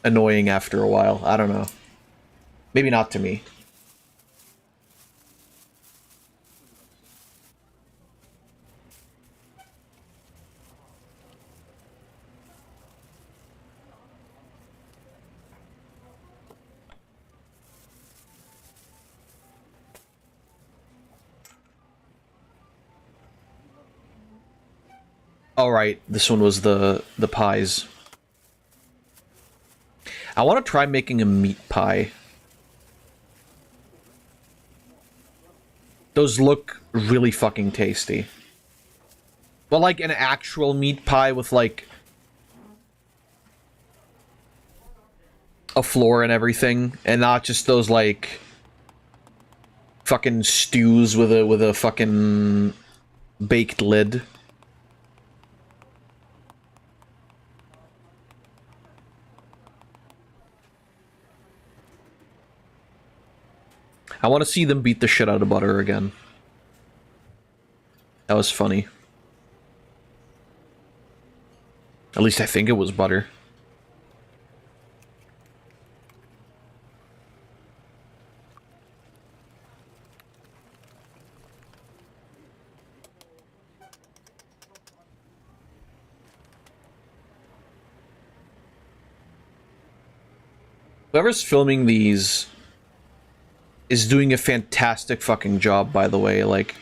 annoying after a while. I don't know. Maybe not to me. All right, this one was the pies. I want to try making a meat pie. Those look really fucking tasty. But like an actual meat pie with like a floor and everything, and not just those like fucking stews with a fucking baked lid. I want to see them beat the shit out of butter again. That was funny. At least I think it was butter. Whoever's filming these is doing a fantastic fucking job, by the way. Like,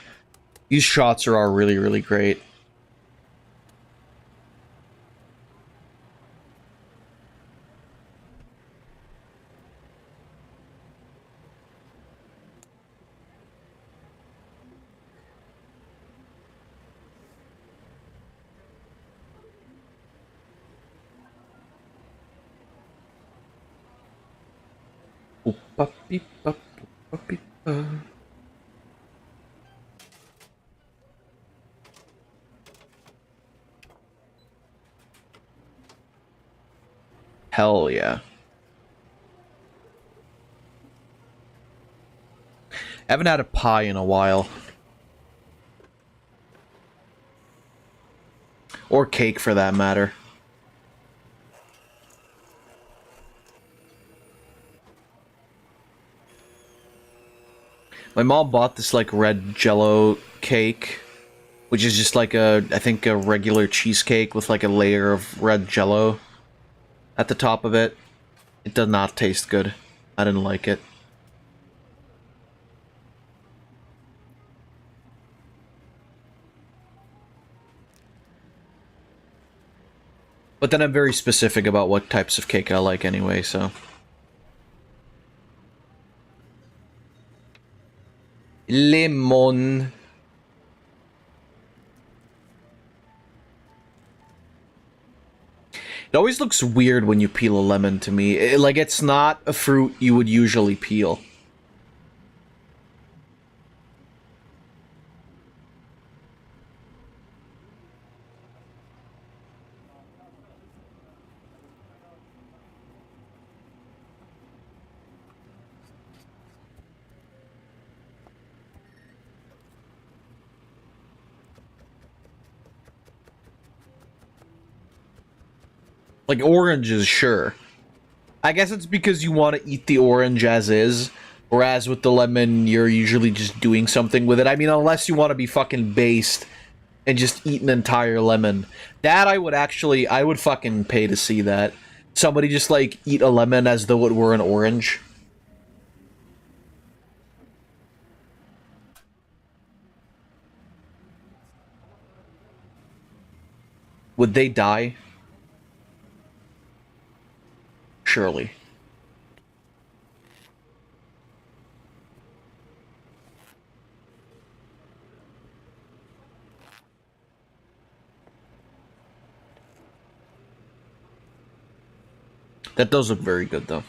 these shots are all really, really great. Hell yeah. I haven't had a pie in a while. Or cake, for that matter. My mom bought this, like, red Jell-O cake which is just like I think a regular cheesecake with like a layer of red jello at the top of it. It does not taste good. I didn't like it. But then I'm very specific about what types of cake I like anyway, so. Lemon. It always looks weird when you peel a lemon to me. Like, it's not a fruit you would usually peel. Like, oranges, sure. I guess it's because you want to eat the orange as is, whereas with the lemon, you're usually just doing something with it. I mean, unless you want to be fucking based and just eat an entire lemon. That I would fucking pay to see that. Somebody just, like, eat a lemon as though it were an orange. Would they die? Surely. That does look very good, though.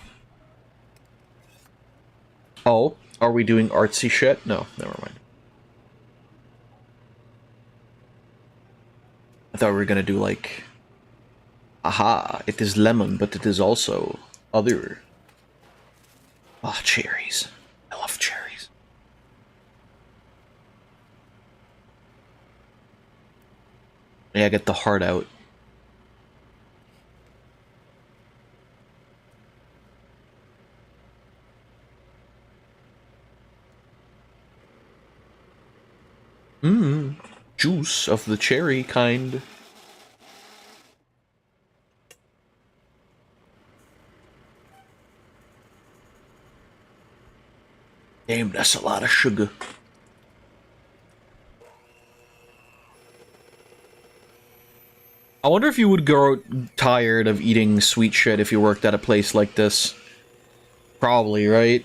Oh, are we doing artsy shit? No, never mind. I thought we were gonna do, like... Aha, it is lemon, but it is also other... Ah, cherries. I love cherries. Yeah, get the heart out. Juice of the cherry kind. Damn, that's a lot of sugar. I wonder if you would grow tired of eating sweet shit if you worked at a place like this. Probably, right?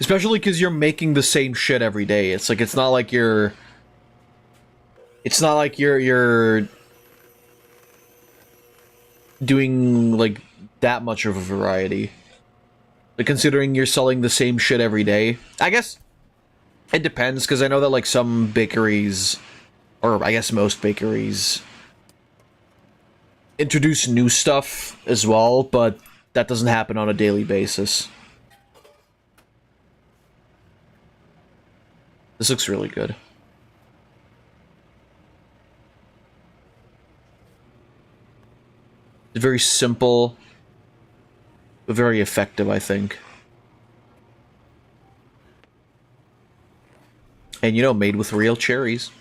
Especially because you're making the same shit every day. It's like, it's not like you're doing, like, that much of a variety. But considering you're selling the same shit every day. I guess it depends, because I know that, like, some bakeries, or I guess most bakeries, introduce new stuff as well, but that doesn't happen on a daily basis. This looks really good. It's very simple, but very effective, I think. And, you know, made with real cherries.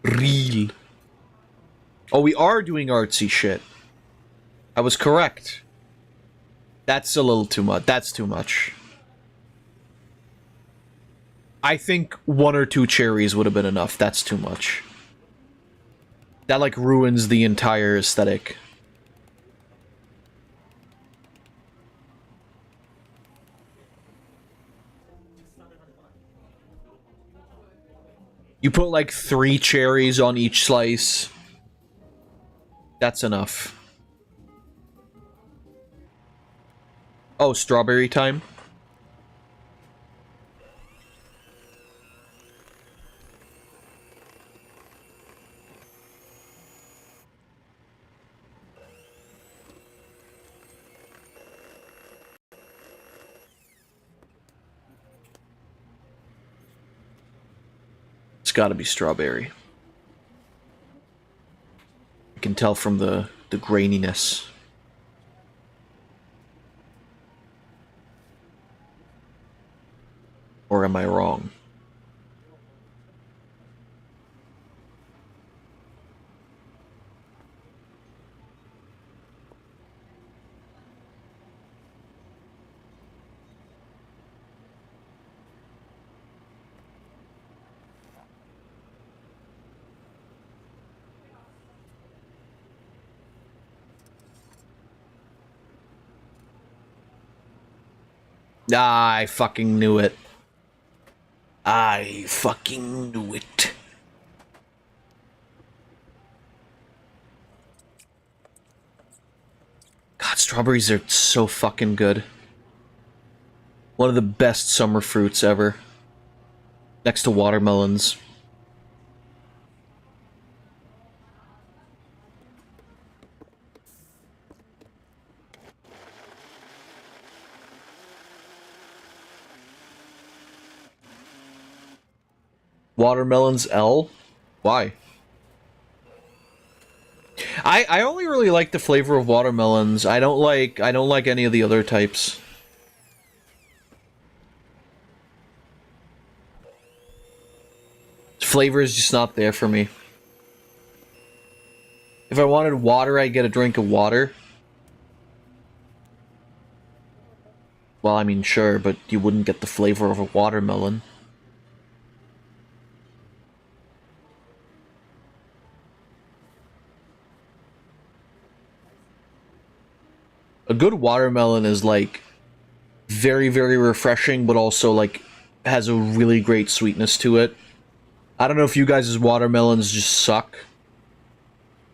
Real. Oh, we are doing artsy shit. I was correct. That's a little too much. That's too much. I think 1 or 2 cherries would have been enough. That's too much. That, like, ruins the entire aesthetic. You put, like, 3 cherries on each slice. That's enough. Oh, strawberry time? It's gotta be strawberry. You can tell from the graininess. Or am I wrong? I fucking knew it. I fucking knew it. God, strawberries are so fucking good. One of the best summer fruits ever. Next to watermelons. Watermelons L? Why? I only really like the flavor of watermelons. I don't like any of the other types. Flavor is just not there for me. If I wanted water, I'd get a drink of water. Well, I mean, sure, but you wouldn't get the flavor of a watermelon. A good watermelon is, like, very, very refreshing, but also, like, has a really great sweetness to it. I don't know if you guys' watermelons just suck,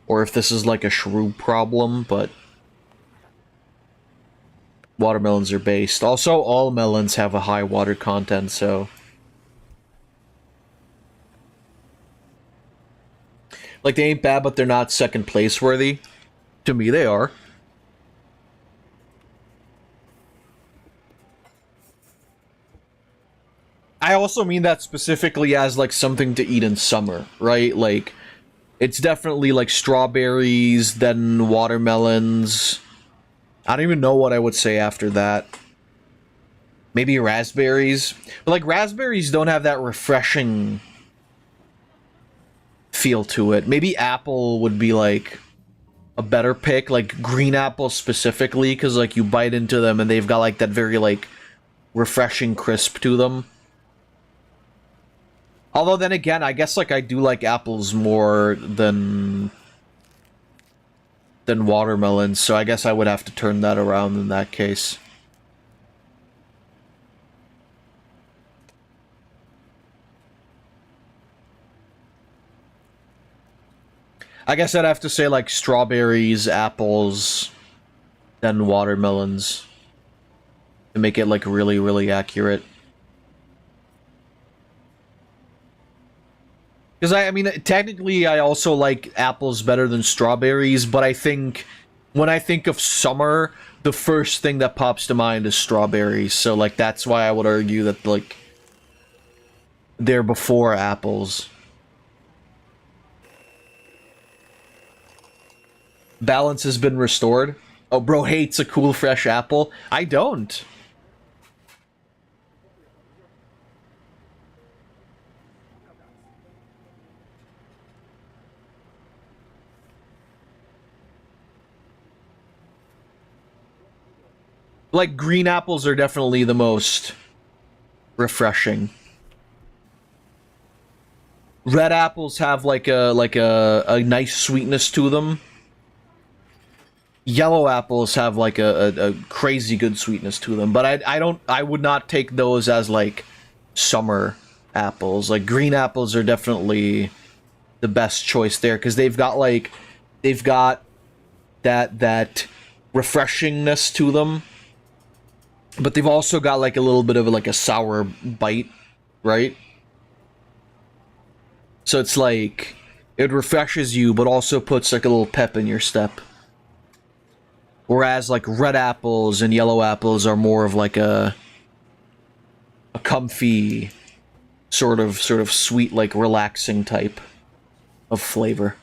or if this is, like, a Shroob problem, but watermelons are based. Also, all melons have a high water content, so... Like, they ain't bad, but they're not second place worthy. To me, they are. I also mean that specifically as, like, something to eat in summer, right? Like, it's definitely, like, strawberries, then watermelons. I don't even know what I would say after that. Maybe raspberries. But, like, raspberries don't have that refreshing feel to it. Maybe apple would be, like, a better pick. Like, green apples specifically, because, like, you bite into them and they've got, like, that very, like, refreshing crisp to them. Although then again, I guess, like, I do like apples more than watermelons, so I guess I would have to turn that around in that case. I guess I'd have to say, like, strawberries, apples, then watermelons. To make it, like, really, really accurate. Because, I mean, technically, I also like apples better than strawberries, but I think, when I think of summer, the first thing that pops to mind is strawberries, so, like, that's why I would argue that, like, they're before apples. Balance has been restored. Oh, bro hates a cool, fresh apple. I don't. Like, green apples are definitely the most refreshing. Red apples have like a nice sweetness to them. Yellow apples have like a crazy good sweetness to them, but I would not take those as like summer apples. Like, green apples are definitely the best choice there because they've got that refreshingness to them. But they've also got, like, a little bit of, like, a sour bite, right? So it's, like, it refreshes you, but also puts, like, a little pep in your step. Whereas, like, red apples and yellow apples are more of, like, a comfy, sort of sweet, like, relaxing type of flavor.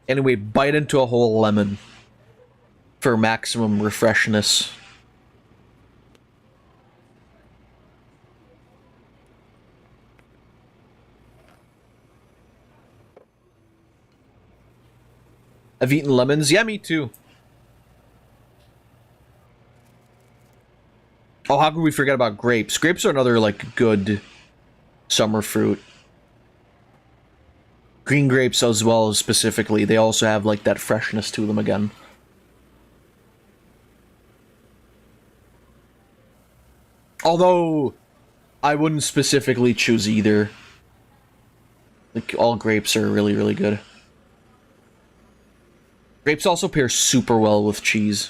Anyway, bite into a whole lemon. for maximum refreshness. I've eaten lemons. Yeah, me too. Oh, how could we forget about grapes? Grapes are another, like, good summer fruit. Green grapes as well, specifically. They also have, like, that freshness to them again. Although, I wouldn't specifically choose either. Like, all grapes are really, really good. Grapes also pair super well with cheese.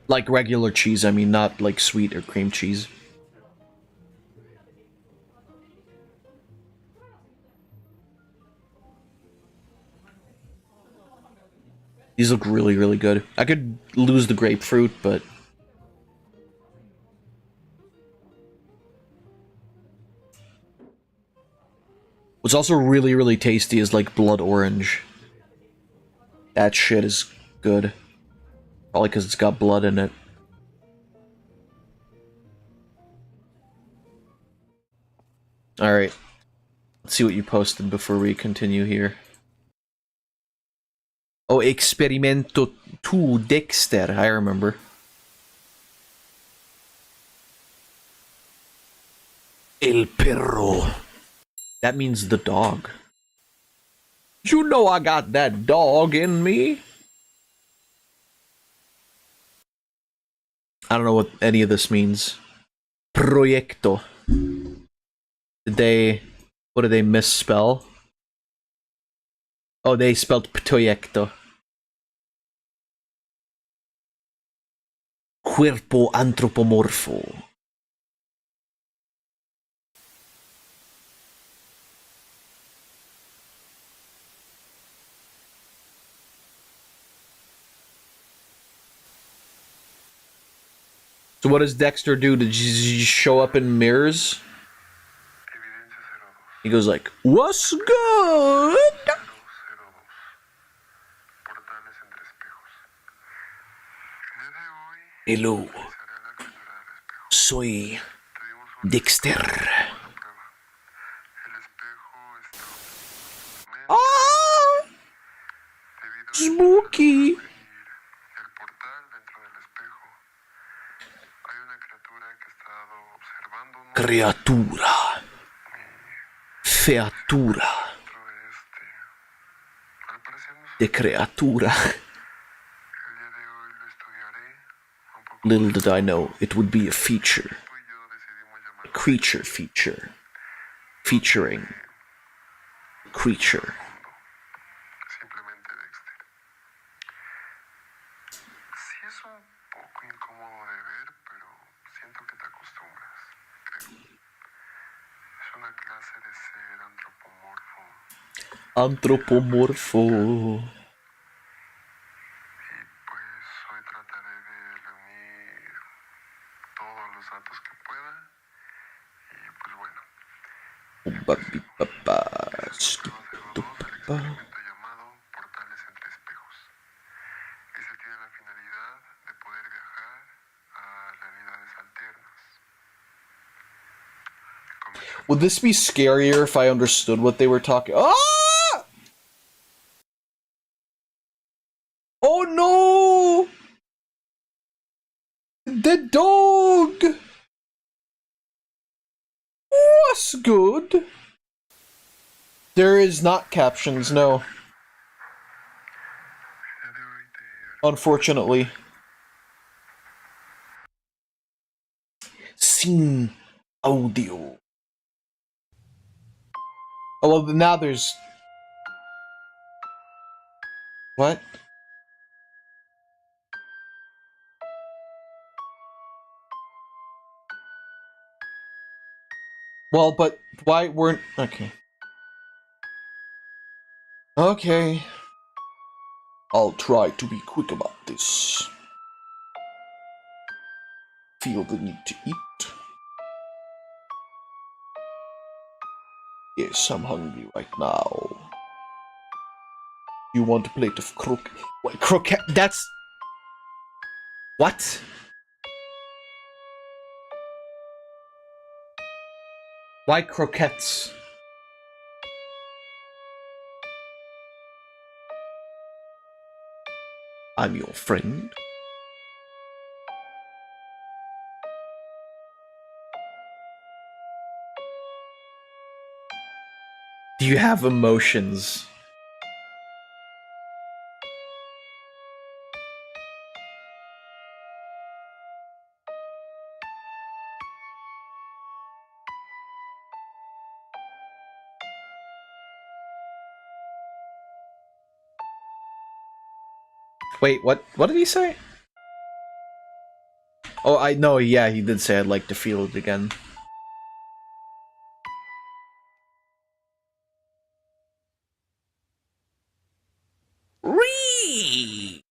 Like regular cheese, I mean, not like sweet or cream cheese. These look really, really good. I could lose the grapefruit, but... What's also really, really tasty is like blood orange. That shit is good. Probably because it's got blood in it. Alright. Let's see what you posted before we continue here. Oh, Experimento tu Dexter, I remember. El perro. That means the dog. You know I got that dog in me. I don't know what any of this means. Proyecto. What did they misspell? Oh, they spelled proyecto. Cuerpo antropomorfo. So what does Dexter do? Did you show up in mirrors? He goes like, "What's good?" Hello. Soy Dexter. Ah! Spooky. Criatura. Featura. De creatura. Little did I know it would be a feature. A creature feature. Featuring. Creature. Antropomorfo. Would this be scarier if I understood what they were talking? Ah! Oh no! The dog! What's good? There is not captions, no. Unfortunately. Sin audio. Oh, well, now there's... What? Well, but why weren't... Okay. Okay. I'll try to be quick about this. Feel the need to eat. Yes, I'm hungry right now. You want a plate of croquette? That's... What? Why croquettes? I'm your friend. Do you have emotions? Wait, what did he say? Oh, I know, yeah, he did say I'd like to feel it again. Ree!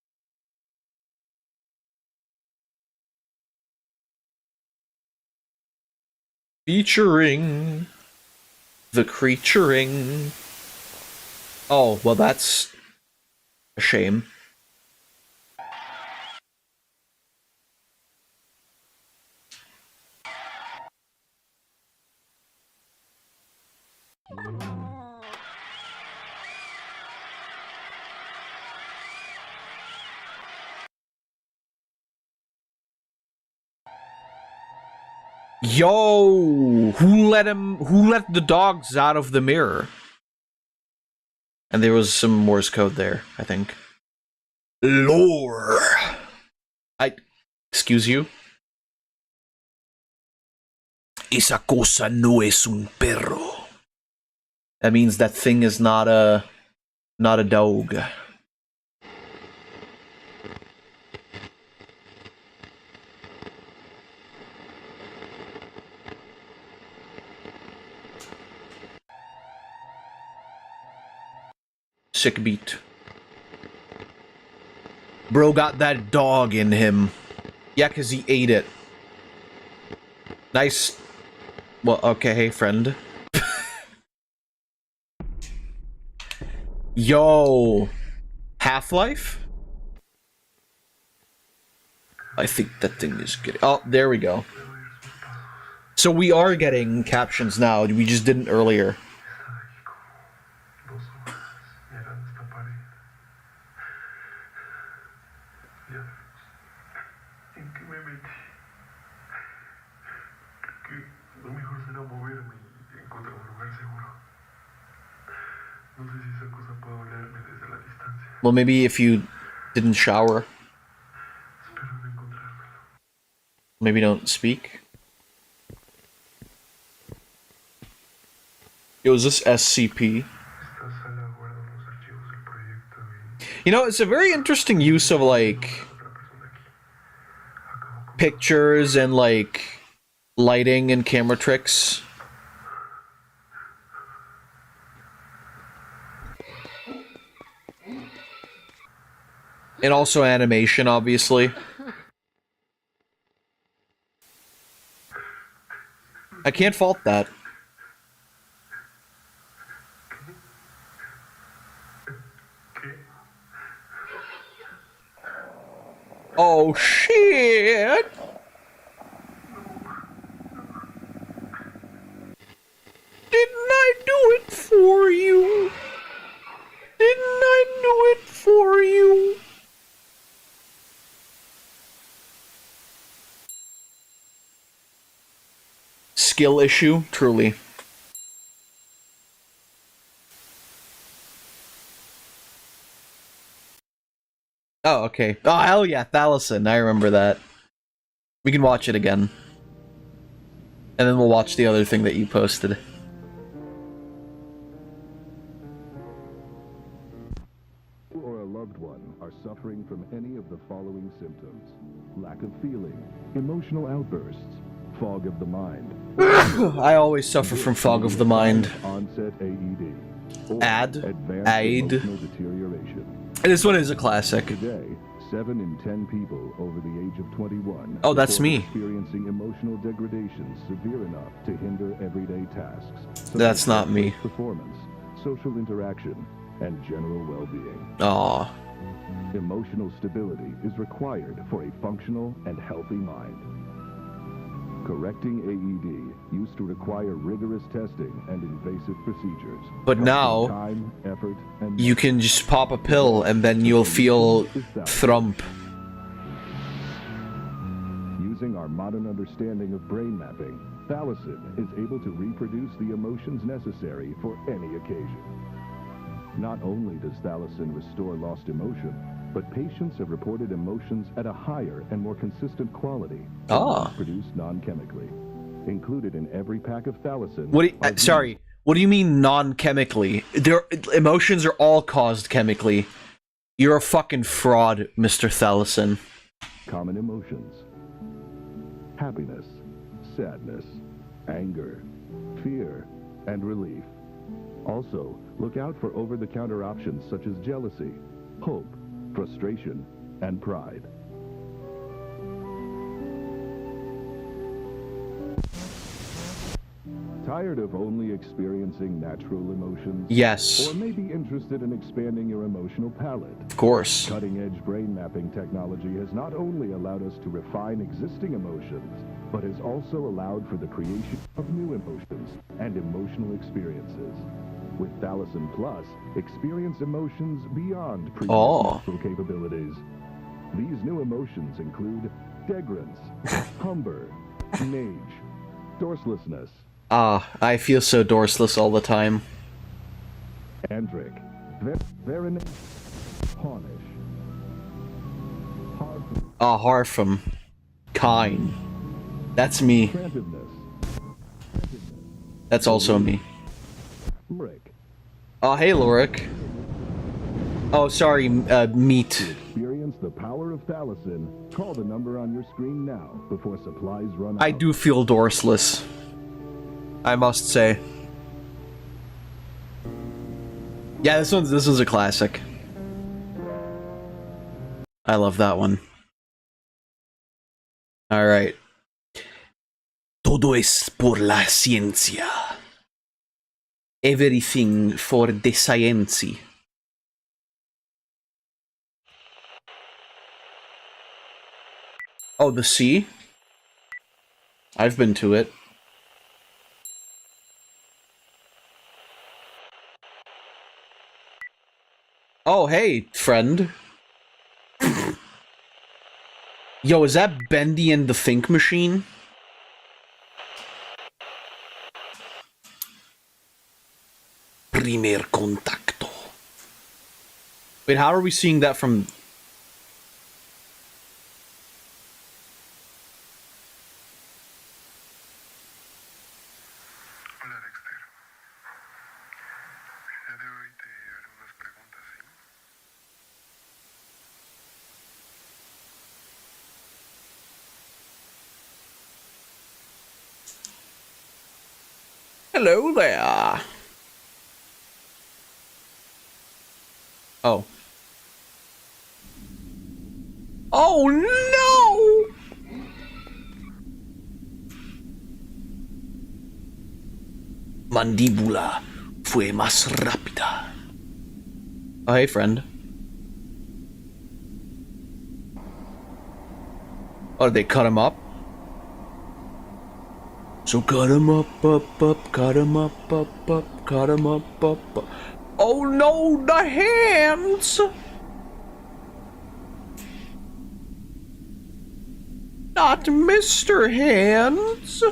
Featuring the creaturing. Oh, well, that's a shame. Yo, who let the dogs out of the mirror? And there was some Morse code there, I think. Lore. Excuse you? Esa cosa no es un perro. That means that thing is not a dog. Sick beat. Bro got that dog in him. Yeah, 'cause he ate it. Nice. Well, okay, hey, friend. Yo. Half-Life? I think that thing is good. Oh, there we go. So we are getting captions now. We just didn't earlier. Well, maybe if you didn't shower. Maybe don't speak. Yo, is this SCP? You know, it's a very interesting use of, like, pictures and, like, lighting and camera tricks. And also animation, obviously. I can't fault that. Oh, shit! Didn't I do it for you? Didn't I do it for you? Skill issue, truly. Oh, okay. Oh, hell yeah, Thalison, I remember that. We can watch it again. And then we'll watch the other thing that you posted. Or a loved one are suffering from any of the following symptoms: lack of feeling, emotional outbursts, fog of the mind. I always suffer from fog of the mind. Onset AED. AID. Deterioration. And this one is a classic. Today, 7 in 10 people over the age of 21 oh, that's me. experiencing emotional degradation severe enough to hinder everyday tasks. That's not me. Performance, social interaction, and general well-being. Aw. Emotional stability is required for a functional and healthy mind. Correcting AED used to require rigorous testing and invasive procedures. But now, time, effort, and you can just pop a pill and then you'll feel thrump. Using our modern understanding of brain mapping, Thalassin is able to reproduce the emotions necessary for any occasion. Not only does Thalassin restore lost emotion, but patients have reported emotions at a higher and more consistent quality. Produced non-chemically. Included in every pack of Thalassin. Sorry, what do you mean non-chemically? Emotions are all caused chemically. You're a fucking fraud, Mr. Thalassin. Common emotions. Happiness, sadness, anger, fear, and relief. Also, look out for over-the-counter options such as jealousy, hope, frustration, and pride. Tired of only experiencing natural emotions? Yes. Or maybe interested in expanding your emotional palette? Of course. Cutting-edge brain mapping technology has not only allowed us to refine existing emotions, but has also allowed for the creation of new emotions and emotional experiences. With Thalassin Plus, experience emotions beyond previous natural capabilities. These new emotions include degrance, humber, nage, dorselessness, I feel so dorseless all the time. andric, veronate, haunish, Harfum. Kine. That's me. That's also me. Oh, hey, Lorik. Oh, sorry, meat. Experience the power of Thalassin. Call the number on your screen now before supplies run out. I do feel dorseless, I must say. Yeah, this one's a classic. I love that one. All right. Todo es por la ciencia. Everything for the science. Oh, the sea? I've been to it. Oh, hey, friend. Yo, is that Bendy and the Think Machine? Primer contacto. Wait, how are we seeing that from... Hello there. Oh. Oh no! Mandíbula fue más rápida. Oh, hey, friend. Oh, did they cut him up? So cut him up, cut him up, cut him up, up. Oh no, the hands! Not Mr. Hands!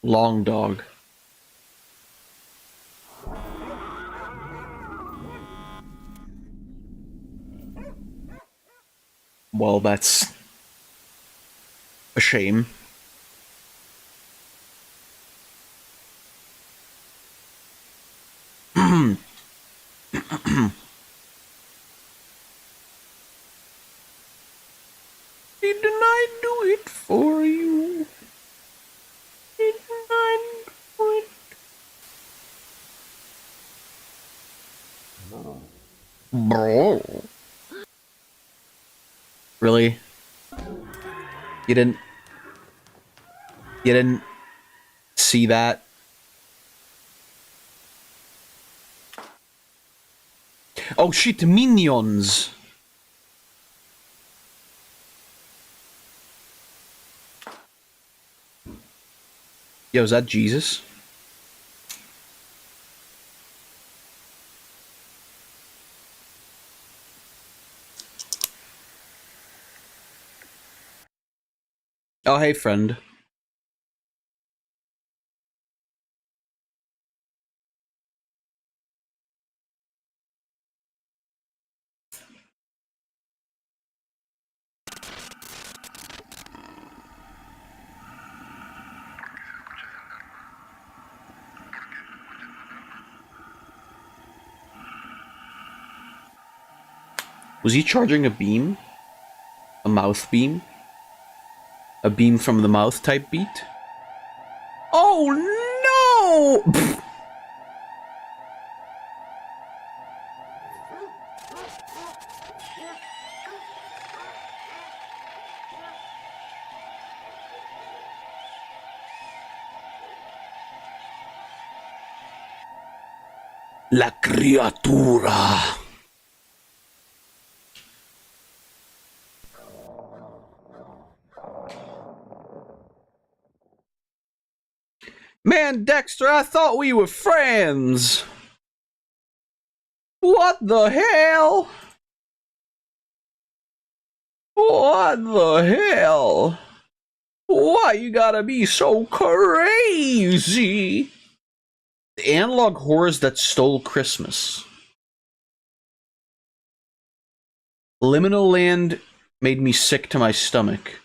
Long dog. Well, that's a shame. Didn't I do it for you? Didn't I do it? Bro. Really? You didn't... You didn't see that? Oh shit, minions! Yo, is that Jesus? Oh, hey, friend. Was he charging a beam? A mouth beam? A beam from the mouth type beat? Oh no! La criatura. Man, Dexter, I thought we were friends. What the hell? What the hell? Why you gotta be so crazy? The analog horrors that stole Christmas. Liminal Land made me sick to my stomach.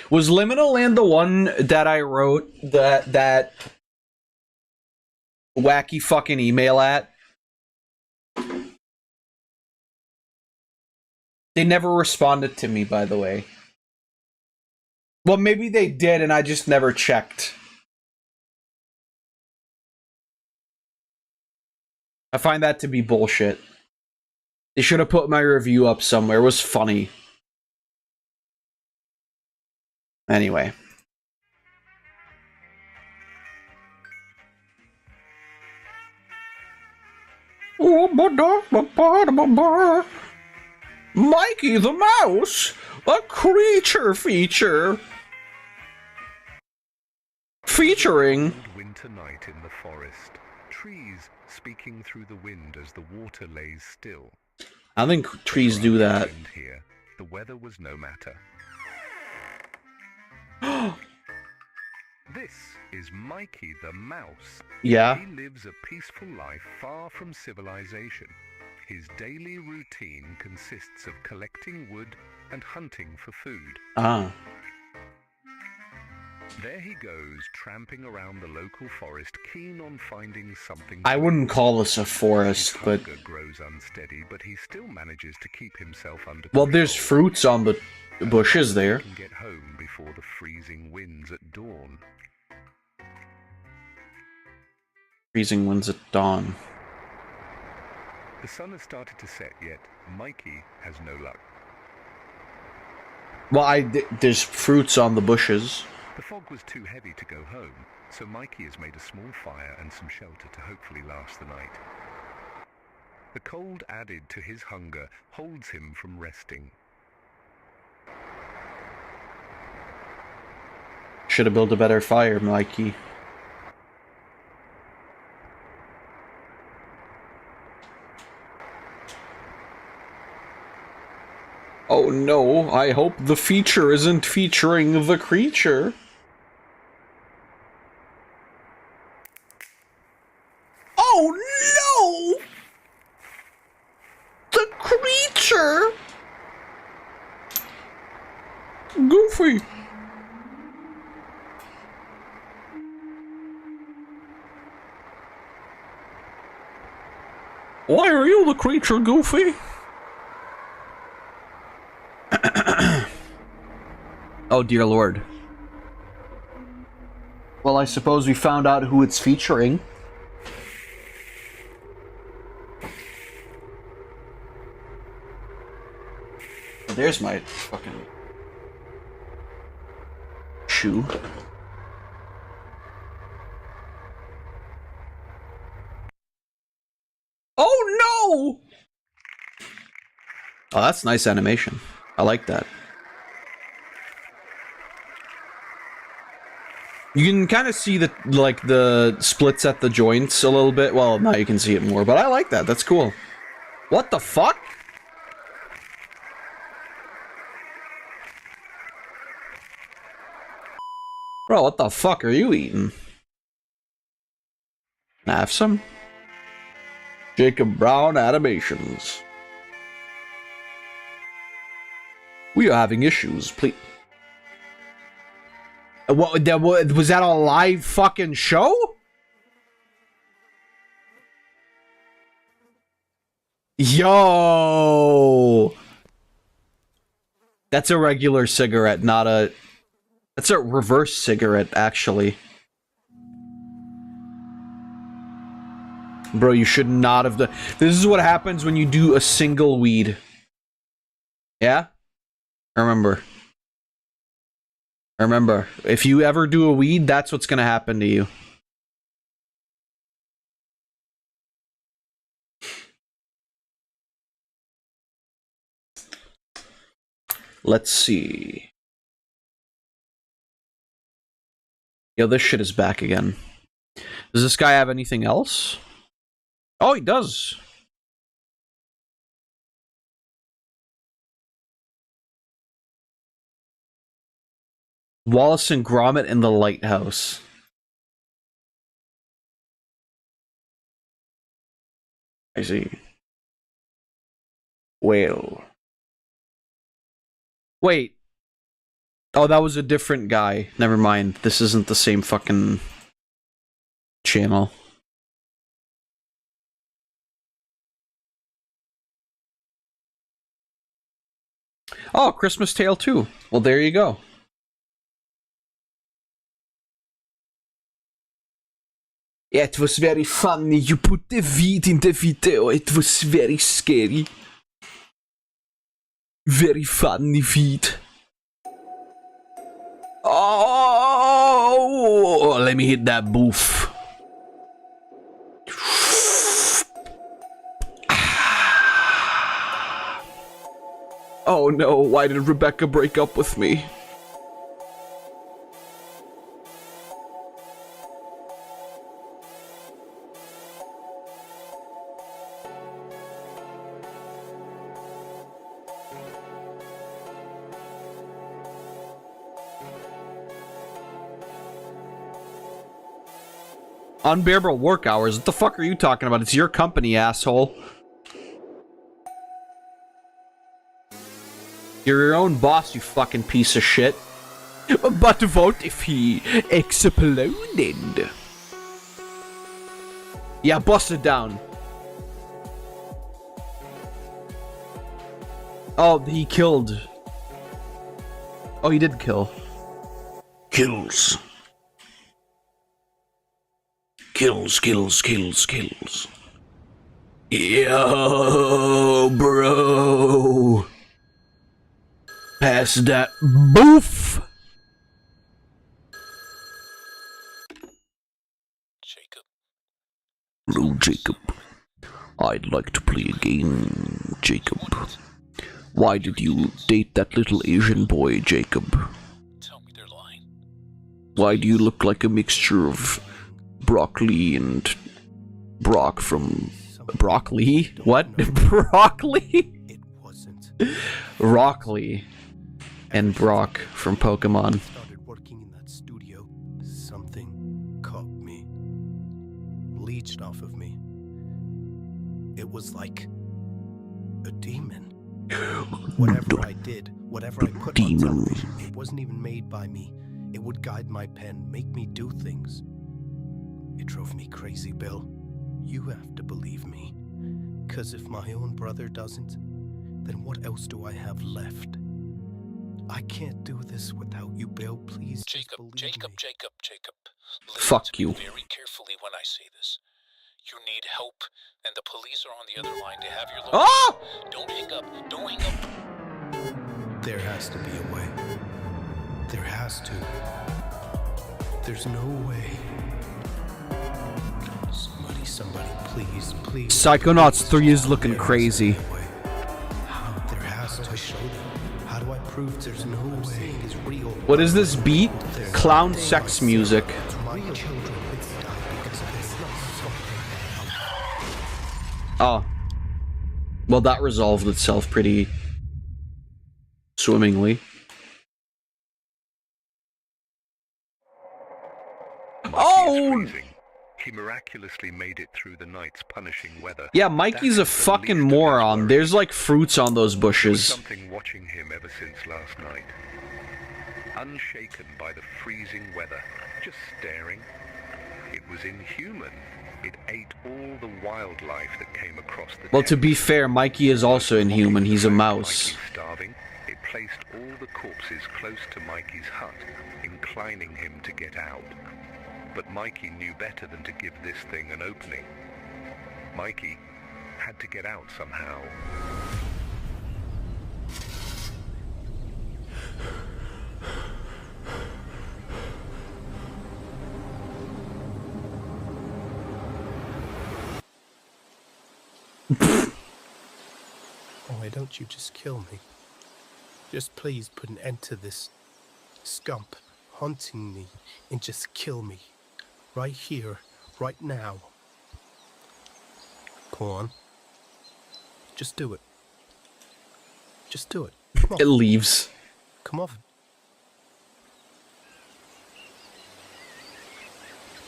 Was Liminal Land the one that I wrote that wacky fucking email at? They never responded to me, by the way. Well, maybe they did and I just never checked. I find that to be bullshit. They should have put my review up somewhere. It was funny. Anyway. Mikey the Mouse, a creature feature. Featuring winter night in the forest. Trees speaking through the wind as the water lays still. I think trees do that. Here, the weather was no matter. This is Mikey the Mouse. Yeah. He lives a peaceful life far from civilization. His daily routine consists of collecting wood and hunting for food. Ah. There he goes, tramping around the local forest, keen on finding something. I wouldn't call this a forest, but His hunger grows unsteady, but he still manages to keep himself under well, control. there's fruits on the bushes there. He can get home before the freezing winds at dawn. Freezing winds at dawn. The sun has started to set, yet Mikey has no luck. Well, there's fruits on the bushes. The fog was too heavy to go home, so Mikey has made a small fire and some shelter to hopefully last the night. The cold added to his hunger holds him from resting. Should have built a better fire, Mikey. Oh no, I hope the feature isn't featuring the creature. Oh no! The creature! Goofy! Why are you the creature, Goofy? Oh dear lord. Well, I suppose we found out who it's featuring. There's my fucking... issue. Oh no! Oh, that's nice animation. I like that. You can kind of see the the splits at the joints a little bit. Well, now you can see it more, but I like that. That's cool. What the fuck? Bro, what the fuck are you eating? Can I have some? Jacob Brown Animations. We are having issues, please. What, was that a live fucking show? Yo! That's a regular cigarette, not a... That's a reverse cigarette, actually. Bro, you should not have done... This is what happens when you do a single weed. Yeah? Remember. Remember, if you ever do a weed, that's what's gonna happen to you. Let's see. Yo, this shit is back again. Does this guy have anything else? Oh, he does. Wallace and Gromit in the lighthouse. I see. Well. Wait. Oh, that was a different guy. Never mind. This isn't the same fucking channel. Oh, Christmas Tale 2. Well, there you go. It was very funny. You put the weed in the video. It was very scary. Very funny weed. Oh, let me hit that boof. Oh no, why did Rebecca break up with me? Unbearable work hours? What the fuck are you talking about? It's your company, asshole. You're your own boss, you fucking piece of shit. But what if he exploded? Yeah, bust it down. Oh, he killed. Oh, he did kill. Kills. Kills, kills, kills, kills. Yo, bro. Pass that boof. Hello, Jacob. I'd like to play a game, Jacob. Why did you date that little Asian boy, Jacob? Tell me they're lying. Why do you look like a mixture of broccoli and Brock from... Broccoli? What? Broccoli? It wasn't. Rockley and Brock from Pokemon. Started working in that studio. Something caught me. Leached off of me. It was like a demon. Whatever I did, whatever I put on television, it wasn't even made by me. It would guide my pen, make me do things. It drove me crazy, Bill. You have to believe me. 'Cause if my own brother doesn't, then what else do I have left? I can't do this without you, Bill. Please just believe me. Jacob. Fuck you. Very carefully when I say this. You need help, and the police are on the other line to have your location. Oh! Don't hang up. Don't hang up. There has to be a way. There has to. There's no way. Somebody, please, please. Psychonauts 3 is looking crazy. There has to show them. How do I prove there's no way is real? What is this beat? Clown sex music. Oh. Well, that resolved itself pretty swimmingly. Oh! He miraculously made it through the night's punishing weather. Yeah, Mikey's a fucking moron. There's like fruits on those bushes. There was something watching him ever since last night. Unshaken by the freezing weather, just staring. It was inhuman. It ate all the wildlife that came across the Well, to be fair, Mikey is also inhuman. He's a mouse. Mikey starving. It placed all the corpses close to Mikey's hut, inclining him to get out. But Mikey knew better than to give this thing an opening. Mikey had to get out somehow. Why don't you just kill me? Just please put an end to this scump haunting me and just kill me. Right here, right now. Go on. Just do it. Just do it. Come on. It leaves. Come on.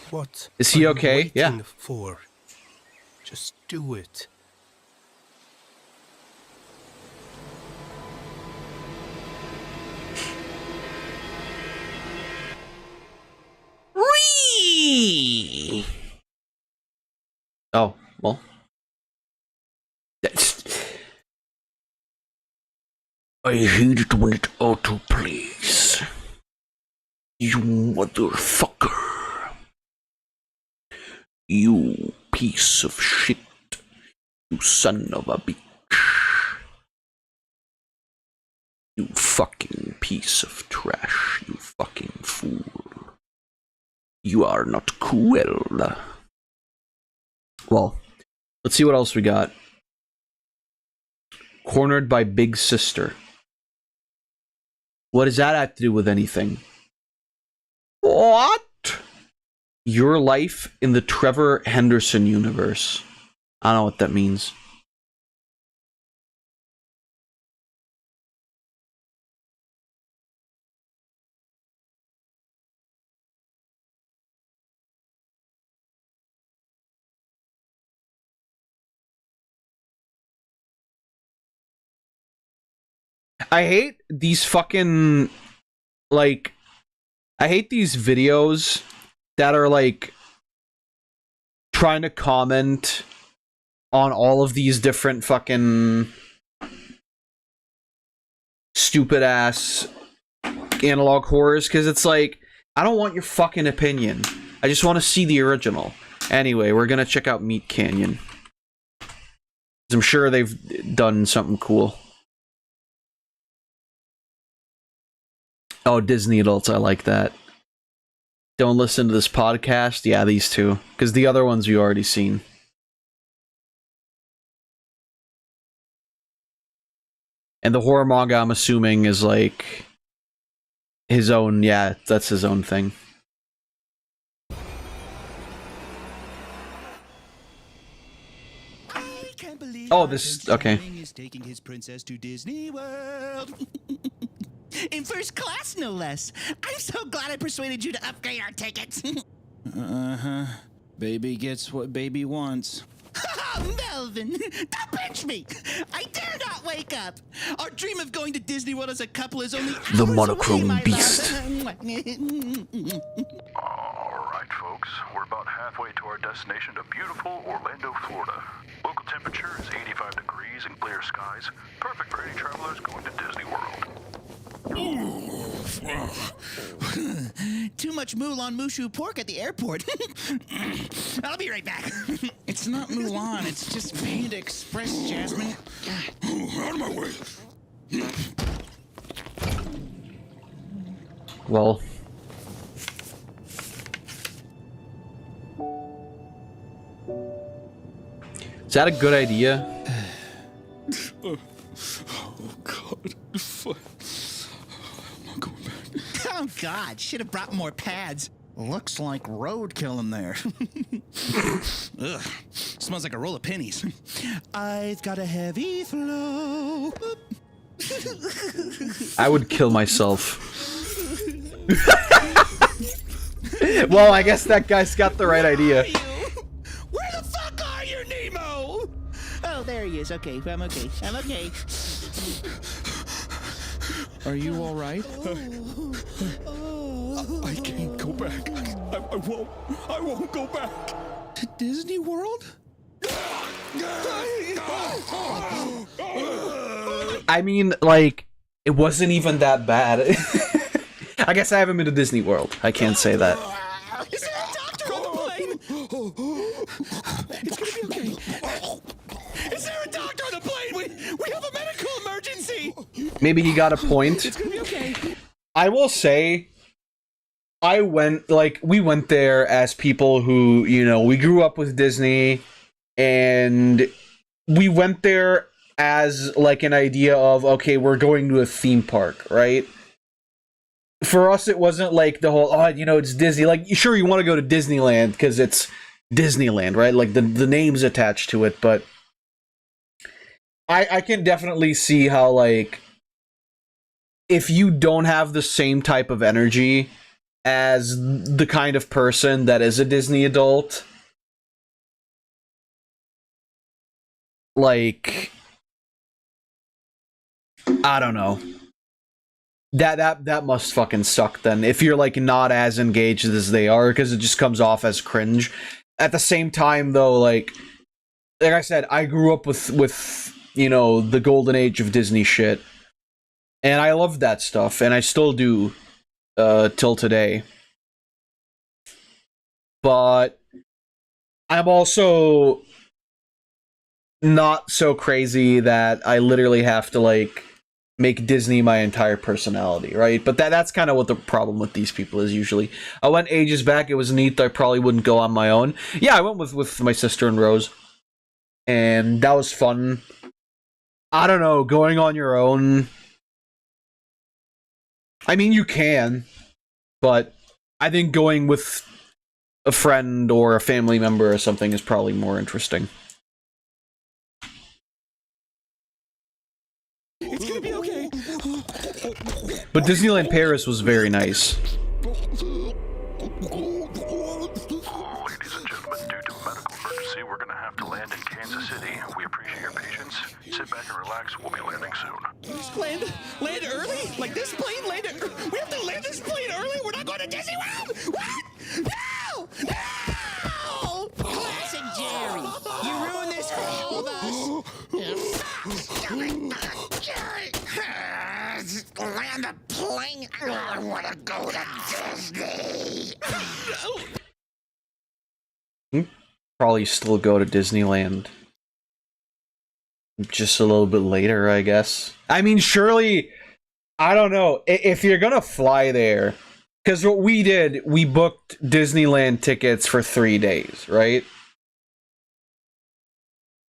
What? Is he are you okay? waiting Yeah. For? Just do it. Oh, well. I hate it when it auto-plays. You motherfucker. You piece of shit. You son of a bitch. You fucking piece of trash. You fucking fool. You are not cool. Well, let's see what else we got. Cornered by Big Sister. What does that have to do with anything? What? Your life in the Trevor Henderson universe. I don't know what that means. I hate these fucking, like, I hate these videos that are, like, trying to comment on all of these different fucking stupid-ass analog horrors, because it's like, I don't want your fucking opinion. I just want to see the original. Anyway, we're gonna check out Meat Canyon. I'm sure they've done something cool. Oh, Disney adults, I like that. Don't listen to this podcast? Yeah, these two. Because the other ones you already seen. And the horror manga, I'm assuming, is like his own, yeah, that's his own thing. Oh, this, okay. Is taking his princess to Disney World. In first class, no less. I'm so glad I persuaded you to upgrade our tickets. Uh-huh. Baby gets what baby wants. Melvin, don't pinch me. I dare not wake up. Our dream of going to Disney World as a couple is only hours The monochrome away, beast. Alright, folks. We're about halfway to our destination to beautiful Orlando, Florida. Local temperature is 85 degrees and clear skies. Perfect for any travelers going to Disney World. Too much Mulan Mushu pork at the airport. I'll be right back. It's not Mulan, it's just Panda Express, Jasmine. Out of my way. well. Is that a good idea? Oh God. Fuck. I'm not going back. Oh God, should have brought more pads. Looks like roadkill in there. Ugh, smells like a roll of pennies. I've got a heavy flow. I would kill myself. Well, I guess that guy's got the right idea. Where the fuck are you, Nemo? Oh, there he is. Okay, I'm okay. I'm okay. Are you all right? I can't go back. I won't go back. To Disney World? I mean, like, it wasn't even that bad. I guess I haven't been to Disney World. I can't say that. Is there a doctor on the plane? It's gonna be okay. Is there a doctor on the plane? We have a medical emergency. Maybe he got a point. It's gonna be okay. I will say, we went there as people who, you know, we grew up with Disney, and we went there as, like, an idea of, okay, we're going to a theme park, right? For us, it wasn't like the whole, oh, you know, it's Disney. Like, sure, you want to go to Disneyland because it's Disneyland, right? Like, the name's attached to it, but I can definitely see how, like, if you don't have the same type of energy as the kind of person that is a Disney adult, like, I don't know. That must fucking suck then, if you're, like, not as engaged as they are, because it just comes off as cringe. At the same time, though, like I said, I grew up with you know, the golden age of Disney shit, and I loved that stuff, and I still do, till today. But I'm also not so crazy that I literally have to, like, make Disney my entire personality, right? But that's kind of what the problem with these people is usually. I went ages back, it was neat, I probably wouldn't go on my own. Yeah, I went with my sister and Rose, and that was fun. I don't know, going on your own, I mean, you can, but I think going with a friend or a family member or something is probably more interesting. It's gonna be okay. But Disneyland Paris was very nice. Ladies and gentlemen, due to a medical emergency, we're going to have to land in Kansas City. We appreciate your patience. Sit back and relax. We'll be landing soon. Just land early? Like this plane landed? We have to land this plane early? We're not going to Disney World? What? No! No! Classic Jerry. You ruined this for all of us. Jerry! Land the plane? I want to go to Disney. Probably still go to Disneyland. Just a little bit later, I guess. I mean, surely, I don't know, if you're gonna fly there, because what we did, we booked Disneyland tickets for 3 days, right?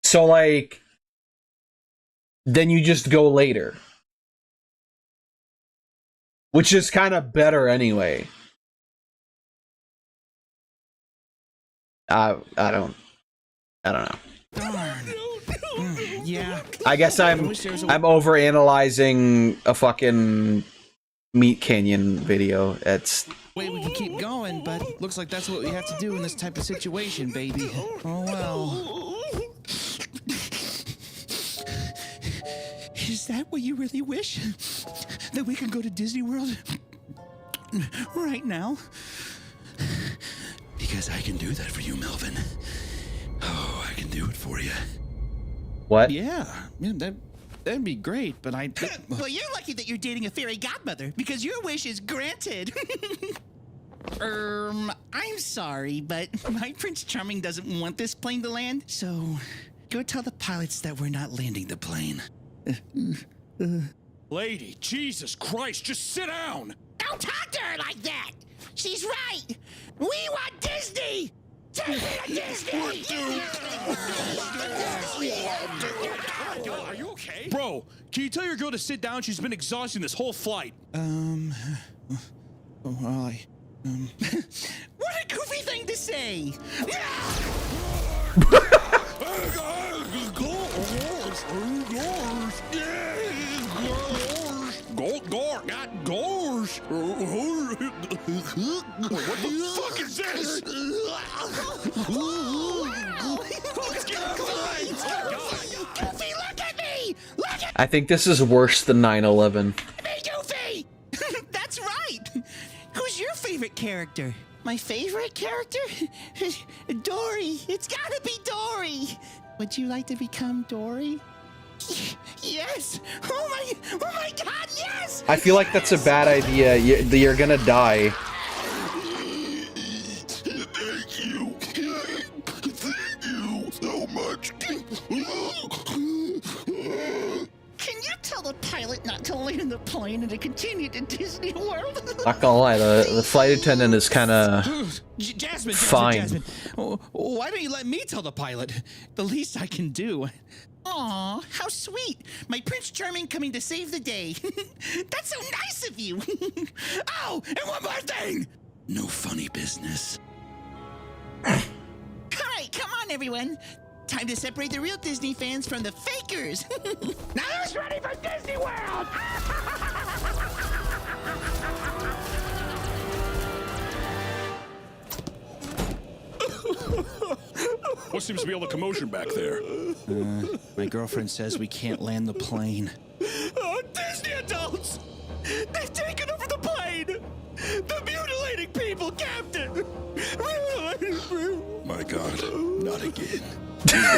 So, like, then you just go later. Which is kind of better anyway. I don't know. Darn. Yeah. I guess I'm overanalyzing a fucking Meat Canyon video. It's Wait, we can keep going, but looks like that's what we have to do in this type of situation, baby. Oh well. Is that what you really wish? That we can go to Disney World right now? Because I can do that for you, Melvin. Oh, I can do it for you. What? Yeah, that'd be great, but I... Well, you're lucky that you're dating a fairy godmother, because your wish is granted. I'm sorry, but my Prince Charming doesn't want this plane to land, so go tell the pilots that we're not landing the plane. Lady, Jesus Christ, just sit down! Don't talk to her like that! She's right! We want Disney! Take me to Disney! Are you okay? Bro, can you tell your girl to sit down? She's been exhausting this whole flight. What a goofy thing to say! What the fuck is this? Goofy, look at me! Look at I think this is worse than 9/11. me, Goofy! That's right! Who's your favorite character? My favorite character? Dory. It's gotta be Dory. Would you like to become Dory? Yes! Oh my God, yes! I feel like that's a bad idea. You're gonna die. Thank you. Thank you so much. Can you tell the pilot not to land the plane and to continue to Disney World? Not gonna lie, the flight attendant is kind of fine. Jasmine. Why don't you let me tell the pilot? The least I can do. Aw, how sweet. My Prince Charming coming to save the day. That's so nice of you. Oh, and one more thing. No funny business. All right, come on, everyone. Time to separate the real Disney fans from the fakers. Now who's ready for Disney World? What seems to be all the commotion back there? My girlfriend says we can't land the plane. Oh, Disney adults! They've taken over the plane! The mutilating people, Captain! My God, not again.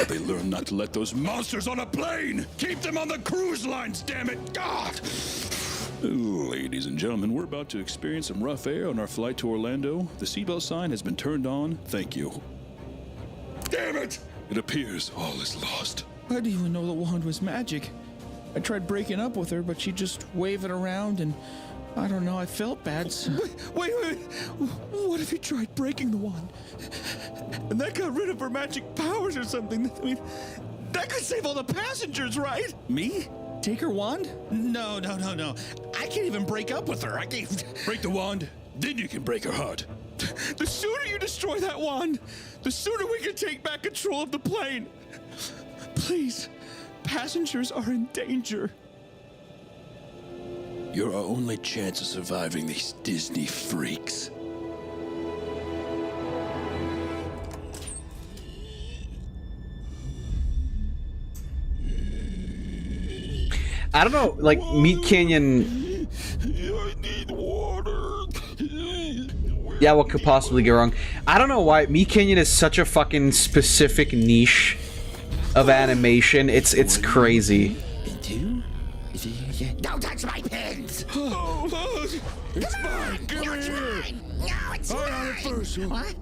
They learn not to let those monsters on a plane! Keep them on the cruise lines, damn it! God! Ladies and gentlemen, we're about to experience some rough air on our flight to Orlando. The seatbelt sign has been turned on. Thank you. Damn it! It appears all is lost. I didn't even know the wand was magic. I tried breaking up with her, but she'd just wave it around, and I don't know, I felt bad. So. Wait. What if you tried breaking the wand? And that got rid of her magic powers or something? I mean, that could save all the passengers, right? Me? Take her wand? No. I can't even break up with her. I can't. Break the wand, then you can break her heart. The sooner you destroy that wand, the sooner we can take back control of the plane. Please, passengers are in danger. You're our only chance of surviving these Disney freaks. I don't know, like Meat Canyon. I need water. Yeah, what could possibly go wrong? I don't know why Meat Canyon is such a fucking specific niche of animation. It's crazy. Don't touch my pins! It's mine. Give it here. No, it's mine. First. What?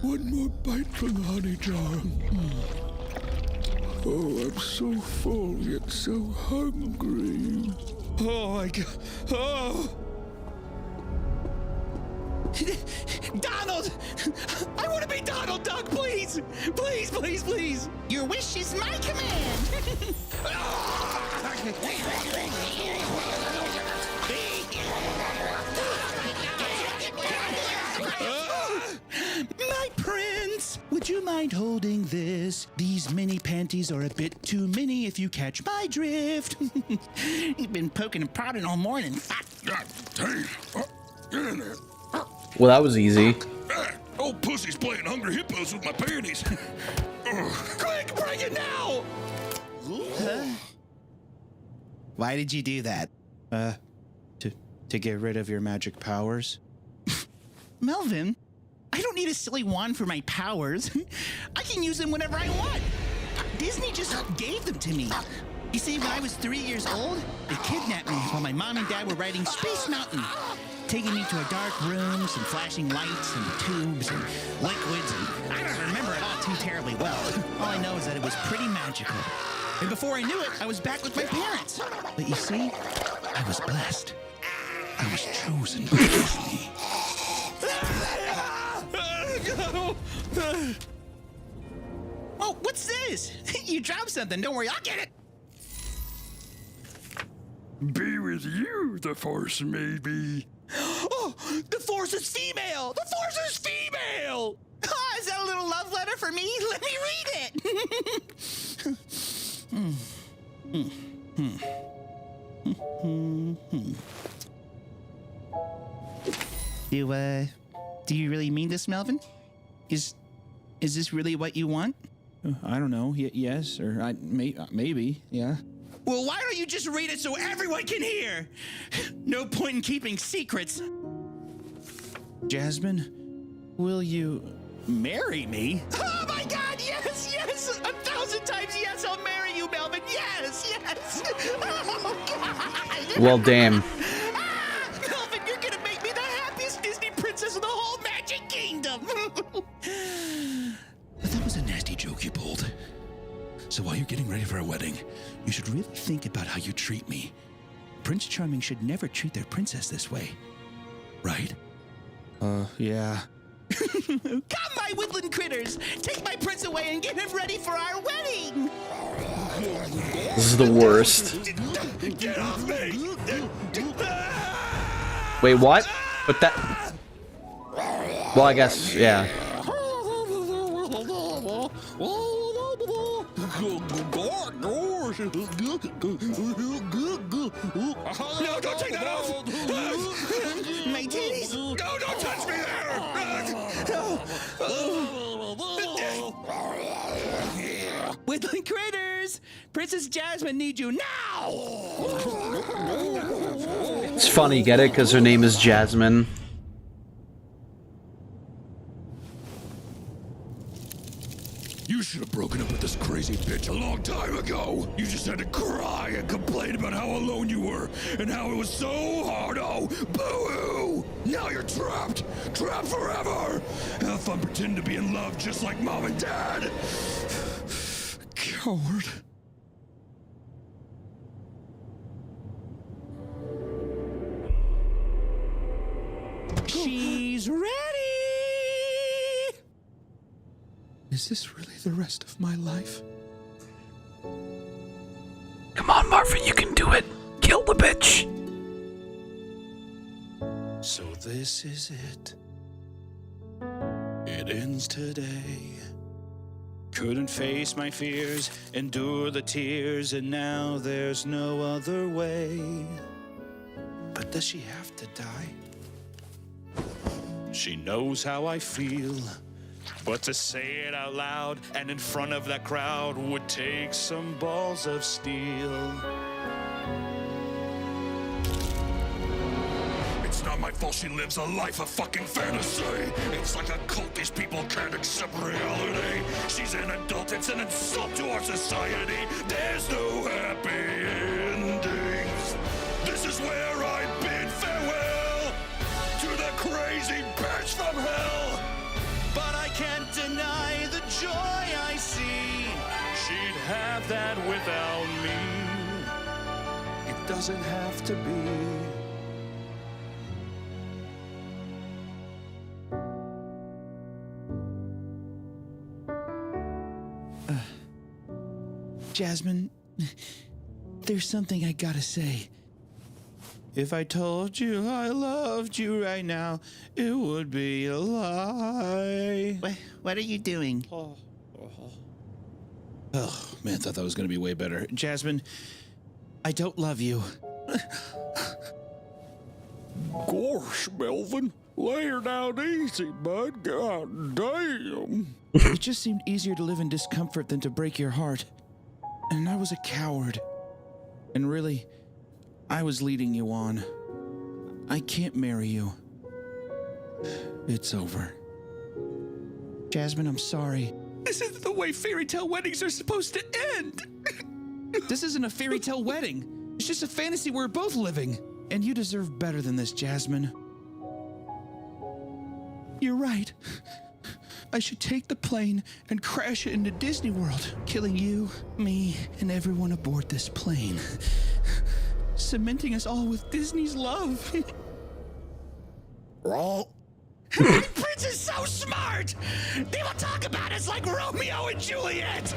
One more bite from the honey jar. Oh, I'm so full yet so hungry. Oh my God! Oh! Donald! I want to be Donald Duck, please! Please! Your wish is my command! My prince! Would you mind holding this? These mini panties are a bit too many if you catch my drift. You've been poking and prodding all morning. God damn. Get in there. Well, that was easy. Old pussy's playing Hungry Hippos with my panties. Quick, bring it now! Huh? Why did you do that? To get rid of your magic powers? Melvin, I don't need a silly wand for my powers. I can use them whenever I want. Disney just gave them to me. You see, when I was 3 years old, they kidnapped me while my mom and dad were riding Space Mountain. taking me to a dark room, some flashing lights and tubes and liquids, and I don't remember it all too terribly well. All I know is that it was pretty magical. And before I knew it, I was back with my parents. But you see, I was blessed. I was chosen by destiny. Oh, what's this? You dropped something. Don't worry, I'll get it. Be with you, the Force may be. Oh, the Force is female! The Force is female! Oh, is that a little love letter for me? Let me read it. Do you really mean this, Melvin? Is this really what you want? I don't know. Yes, or maybe. Yeah. Well, why don't you just read it so everyone can hear? No point in keeping secrets. Jasmine, will you marry me? Oh my God! Yes, yes! 1,000 times yes! I'll marry you, Melvin. Yes, yes. Oh God! Well, damn. Melvin, you're gonna make me the happiest Disney princess in the whole Magic Kingdom. But that was a nasty joke you pulled. So while you're getting ready for a wedding, you should really think about how you treat me. Prince Charming should never treat their princess this way. Right? Yeah. Come, my woodland critters! Take my prince away and get him ready for our wedding! This is the worst. Get off me! Wait, what? But that... Well, I guess, yeah. No, don't take that off! My titties! No, don't touch me there! Woodland critters! Princess Jasmine needs you now! It's funny, get it? Because her name is Jasmine. You should have broken up with this crazy bitch a long time ago. You just had to cry and complain about how alone you were and how it was so hard. Oh, boo-hoo! Now you're trapped. Trapped forever. Have fun pretending to be in love just like Mom and Dad. Coward. She's ready! Is this really the rest of my life? Come on, Marvin, you can do it. Kill the bitch. So this is it. It ends today. Couldn't face my fears, endure the tears, and now there's no other way. But does she have to die? She knows how I feel. But to say it out loud and in front of that crowd would take some balls of steel. It's not my fault she lives a life of fucking fantasy. It's like a cult, these people can't accept reality. She's an adult, it's an insult to our society. There's no happy endings. This is where I bid farewell to the crazy bitch from hell. But I can't deny the joy I see. She'd have that without me. It doesn't have to be. Jasmine, there's something I gotta say. If I told you I loved you right now, it would be a lie. What are you doing? Oh, man, thought that was gonna be way better. Jasmine, I don't love you. Gosh, Melvin, lay her down easy, bud. God damn. It just seemed easier to live in discomfort than to break your heart. And I was a coward. And really, I was leading you on. I can't marry you. It's over. Jasmine, I'm sorry. This isn't the way fairy tale weddings are supposed to end! This isn't a fairy tale wedding. It's just a fantasy we're both living. And you deserve better than this, Jasmine. You're right. I should take the plane and crash it into Disney World, killing you, me, and everyone aboard this plane. Cementing us all with Disney's love. Prince is so smart! People talk about us like Romeo and Juliet!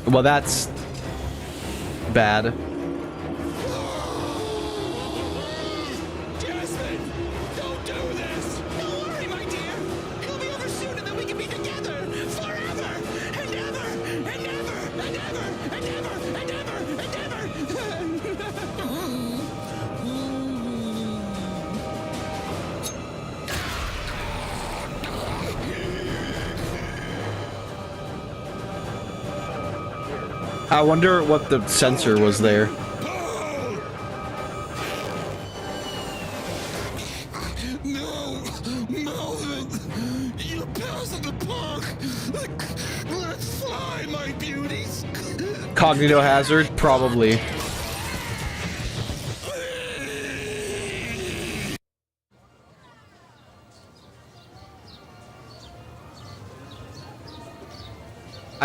Well, that's bad. Jasmine! Don't do this! Don't worry, my dear! It'll be over soon and then we can be together! Forever! And ever! And ever! And ever! And ever! And ever! And ever! I wonder what the sensor was there. No! Melvin! You passed the park! Let's fly, my beauties! Cognito hazard? Probably.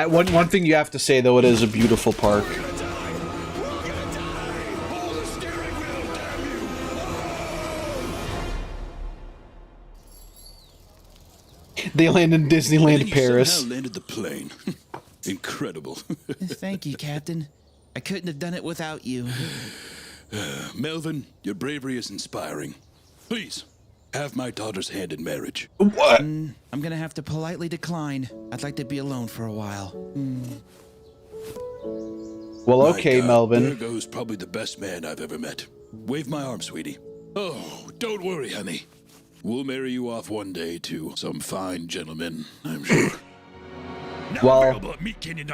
One thing you have to say, though, it is a beautiful park. They land in Disneyland Paris. Somehow landed the plane. Incredible. Thank you, Captain. I couldn't have done it without you. Melvin, your bravery is inspiring. Please, have my daughter's hand in marriage. What? I'm gonna have to politely decline. I'd like to be alone for a while. Well, okay, My God, Melvin. There goes probably the best man I've ever met. Wave my arm, sweetie. Oh, don't worry, honey. We'll marry you off one day to some fine gentleman, I'm sure. Well,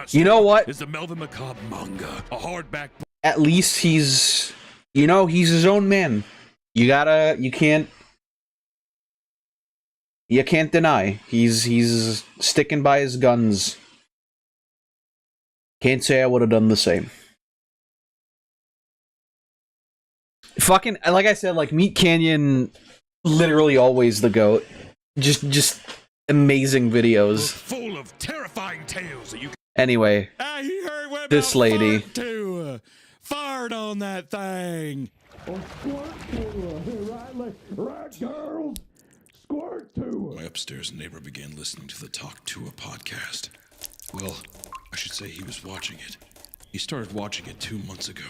you know what? Is the Melvin Macabre manga a hardback? At least he's, he's his own man. You can't deny. He's sticking by his guns. Can't say I would have done the same. Fucking, like I said, like Meat Canyon, literally always the GOAT. Just amazing videos. Full of terrifying tales that you. Anyway, You heard what this lady. Fart on that thing. Right, girls? Squirt to My upstairs neighbor began listening to the Talk to a podcast. Well, I should say he was watching it. He started watching it 2 months ago.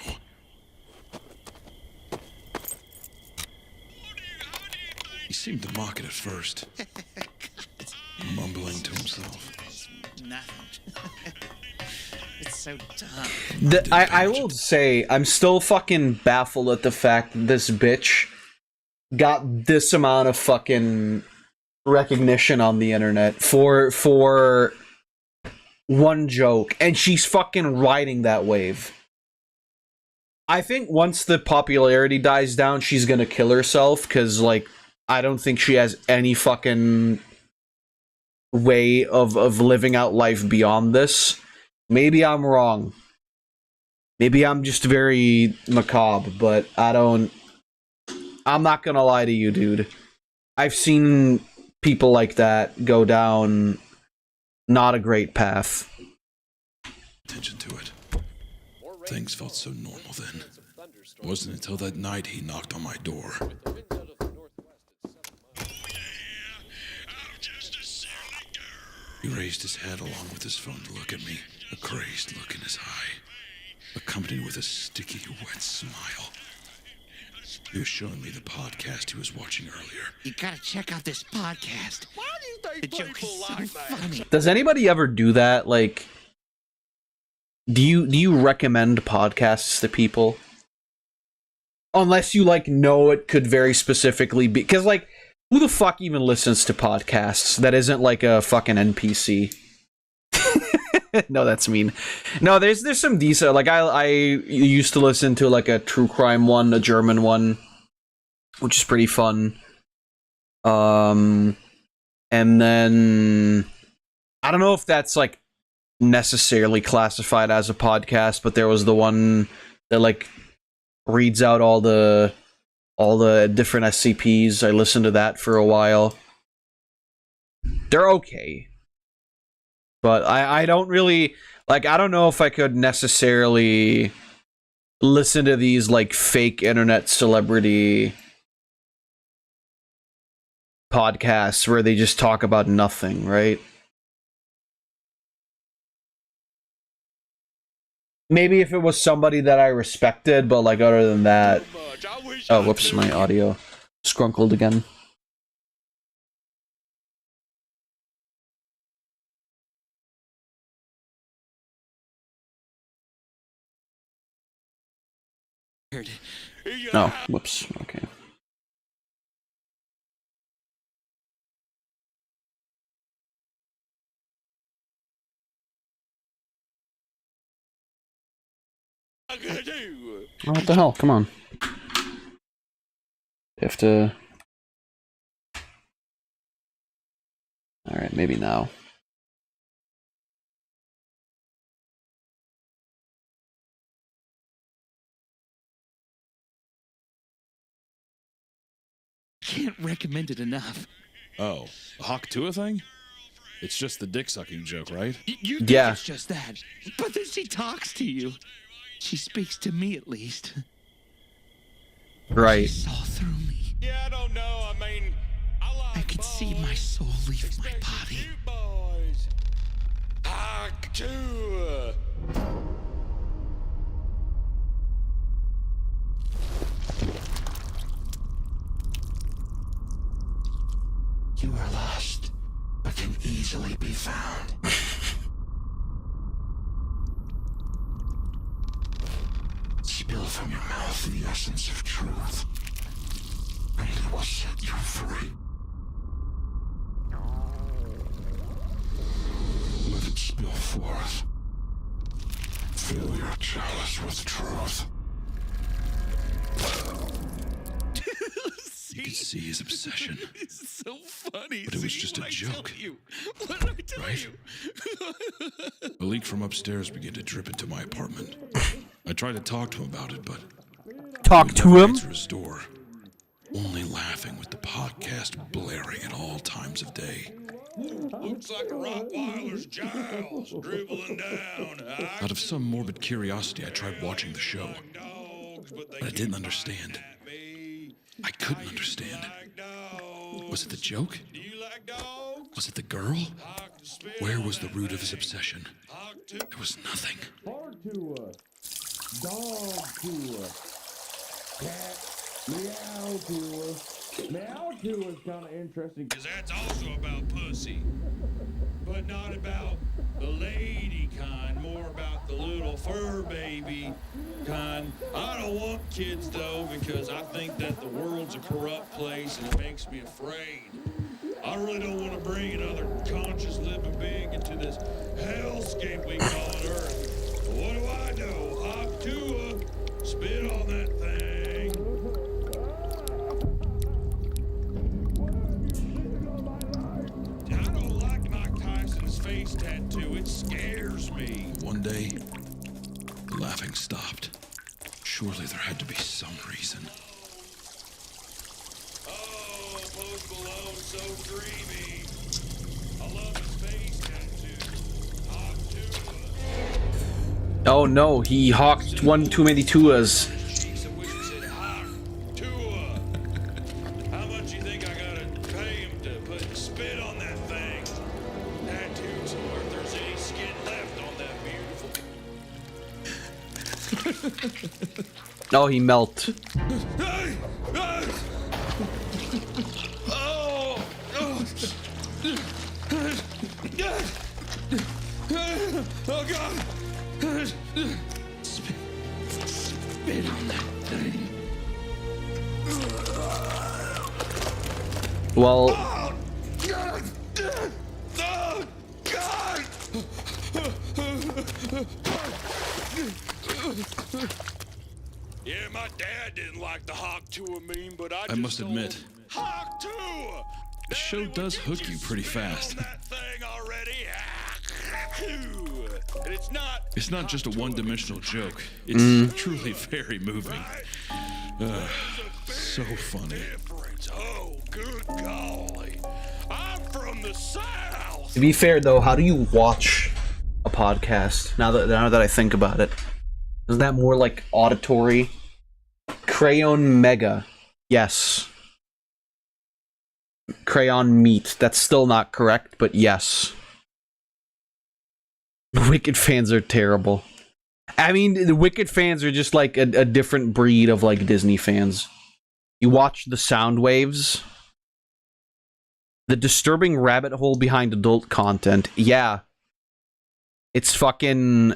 He seemed to mock it at first, mumbling to himself. It's so dumb. I will say, I'm still fucking baffled at the fact that this bitch got this amount of fucking recognition on the internet for one joke, and she's fucking riding that wave. I think once the popularity dies down, she's gonna kill herself, because, like, I don't think she has any fucking way of living out life beyond this. Maybe I'm wrong. Maybe I'm just very macabre, but I'm not gonna lie to you, dude. I've seen people like that go down not a great path. Attention to it. Things felt so normal then. It wasn't until that night he knocked on my door. He raised his head along with his phone to look at me, a crazed look in his eye, accompanied with a sticky, wet smile. He was showing me the podcast he was watching earlier. You gotta check out this podcast. Why do you think the joke is so funny? Does anybody ever do that? Like, do you recommend podcasts to people? Unless you, like, know it could very specifically be... Because, like, who the fuck even listens to podcasts that isn't, like, a fucking NPC? No, that's mean. No, there's some decent... Like, I used to listen to, like, a true crime one, a German one, which is pretty fun. And then... I don't know if that's, like, necessarily classified as a podcast, but there was the one that, like, reads out all the all the different SCPs. I listened to that for a while. They're okay. But I don't really, like, I don't know if I could necessarily listen to these, like, fake internet celebrity podcasts where they just talk about nothing, right? Maybe if it was somebody that I respected, but, like, other than that... Oh, whoops, my audio scrunkled again. Oh, whoops, okay. What the hell? Come on. You have to... Alright, maybe now. Can't recommend it enough. Oh, a Hawk Tua thing? It's just the dick-sucking joke, right? You think it's just that. But then she talks to you. She speaks to me, at least. Right. She saw through me. Yeah, I don't know. I mean, I could see my soul leave my body. Hawk Tua! You are lost, but can easily be found. Spill from your mouth the essence of truth, and it will set you free. Let it spill forth. Fill your chalice with truth. You could see his obsession. It's so funny. But it was just a joke. What did I tell Right? A leak from upstairs began to drip into my apartment. I tried to talk to him about it, but... Talk to him? Answer his door. Only laughing with the podcast blaring at all times of day. Looks like a Rottweiler's jowls dribbling down. Out of some morbid curiosity, I tried watching the show. But I didn't understand. I couldn't understand. Was it the joke? Was it the girl? Where was the root of his obsession? There was nothing. Hard to dog to cat, meow to meow to is kind of interesting. Because that's also about pussy. But not about the lady kind, more about the little fur baby kind. I don't want kids though, because I think that the world's a corrupt place and it makes me afraid. I really don't want to bring another conscious living being into this hellscape we call it Earth. But what do I know? Hawk Tua, spit on that thing. I don't like Mike Tyson's face tattoo. It scares me. One day, the laughing stopped. Surely there had to be some reason. Oh, Post Malone, so dreamy. I love his face tattoo. Hawk Tua. Oh no, he hawked one too many Tuas. How much you think I gotta pay him to put spit on that thing? Tattoos are if there's any skin left on that beautiful. Oh, he melt. Oh God! Spit on that thing. Well, Oh God! Oh God! Yeah, my dad didn't like the Hawk Tua meme, but I must admit, Hawk Tua! the show does hook you pretty fast. That thing already. And It's not just a one-dimensional joke. It's truly very moving. so funny. Oh, good golly. I'm from the South. To be fair though, how do you watch a podcast? Now that I think about it, isn't that more like auditory? Crayon Mega, yes. Crayon Meat, that's still not correct, but yes. Wicked fans are terrible. I mean, the Wicked fans are just like a different breed of like Disney fans. You watch the sound waves. The disturbing rabbit hole behind adult content. Yeah. It's fucking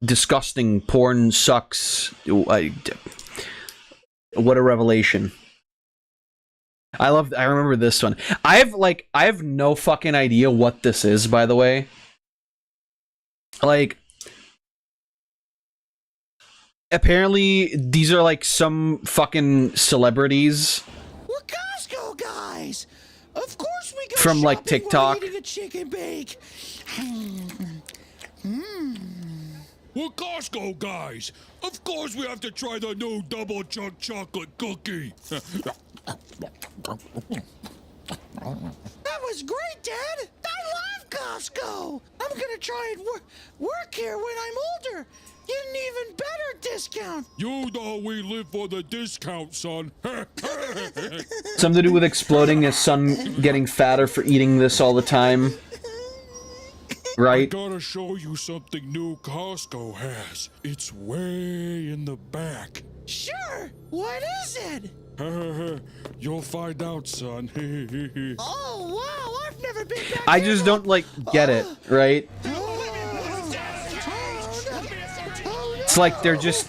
disgusting. Porn sucks. What a revelation. I remember this one. I have no fucking idea what this is, by the way. Like, apparently these are like some fucking celebrities. We're Costco guys. Of course we go From like shopping TikTok. while eating a chicken bake. We're Costco guys. Of course we have to try the new double chunk chocolate cookie. That was great, Dad. I love Costco. I'm gonna try and work here when I'm older. Get an even better discount. You know we live for the discount, son. Something to do with exploding, his son getting fatter for eating this all the time. Right? I gotta show you something new Costco has. It's way in the back. Sure. What is it? You'll find out, son. Oh, wow. I've never been back I just don't like get it, right? It's like they're just,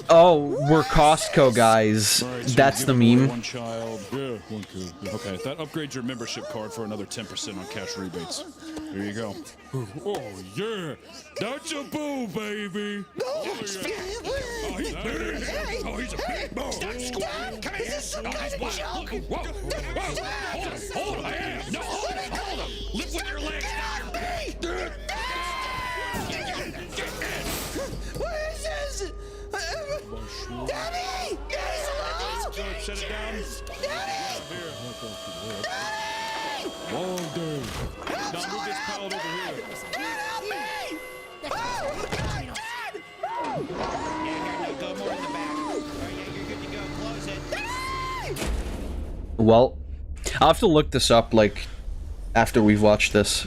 oh, we're Costco guys. Right, so that's the meme. One child. Yeah, one kid. Okay, that upgrades your membership card for another 10% on cash rebates. There you go. Oh yeah, that's a boo, baby. Oh, yeah. Oh, he's big. Oh, he's a big boo. Dad, come here. Is this some kind of joke? Whoa, hold on. No, hold him. Lift with your legs. What is this? Daddy! Daddy, hello? Set it down. Daddy! Long day. Now move this pallet over here. Dad, help me! Oh, Dad! Go more in the back. All right, yeah, you're good to go. Close it. Well, I'll have to look this up, like, after we've watched this.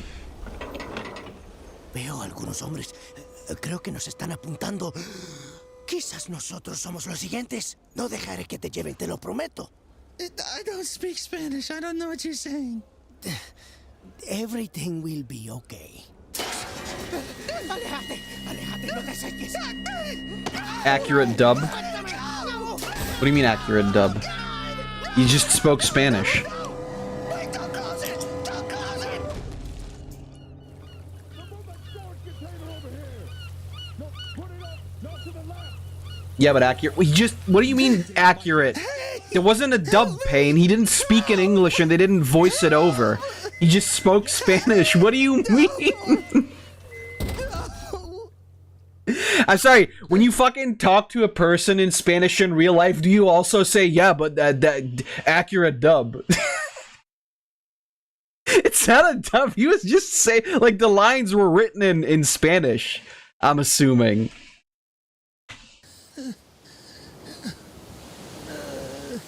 Veo algunos hombres. Creo que nos están apuntando. Quizás nosotros somos los siguientes. No dejaré que te lleven, te lo prometo. I don't speak Spanish. I don't know what you're saying. Everything will be okay. Alejate, alejate, no te acerques. Accurate dub? What do you mean accurate dub? You just spoke Spanish. Yeah, but accurate. What do you mean accurate? There wasn't a dub, Payne. He didn't speak in English and they didn't voice it over. He just spoke Spanish. What do you mean? I'm sorry, when you fucking talk to a person in Spanish in real life, do you also say, yeah, but that accurate dub? It's not a dub. He was just saying, like, the lines were written in Spanish, I'm assuming.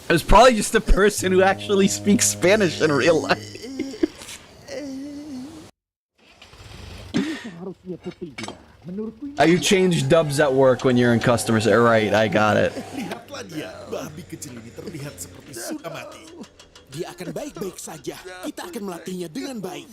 It was probably just a person who actually speaks Spanish in real life. You change dubs at work when you're in customer service. Right, I got it. Lihatlah dia, babi kecil ini terlihat seperti sudah mati. Dia akan baik-baik saja. Kita akan melatihnya dengan baik.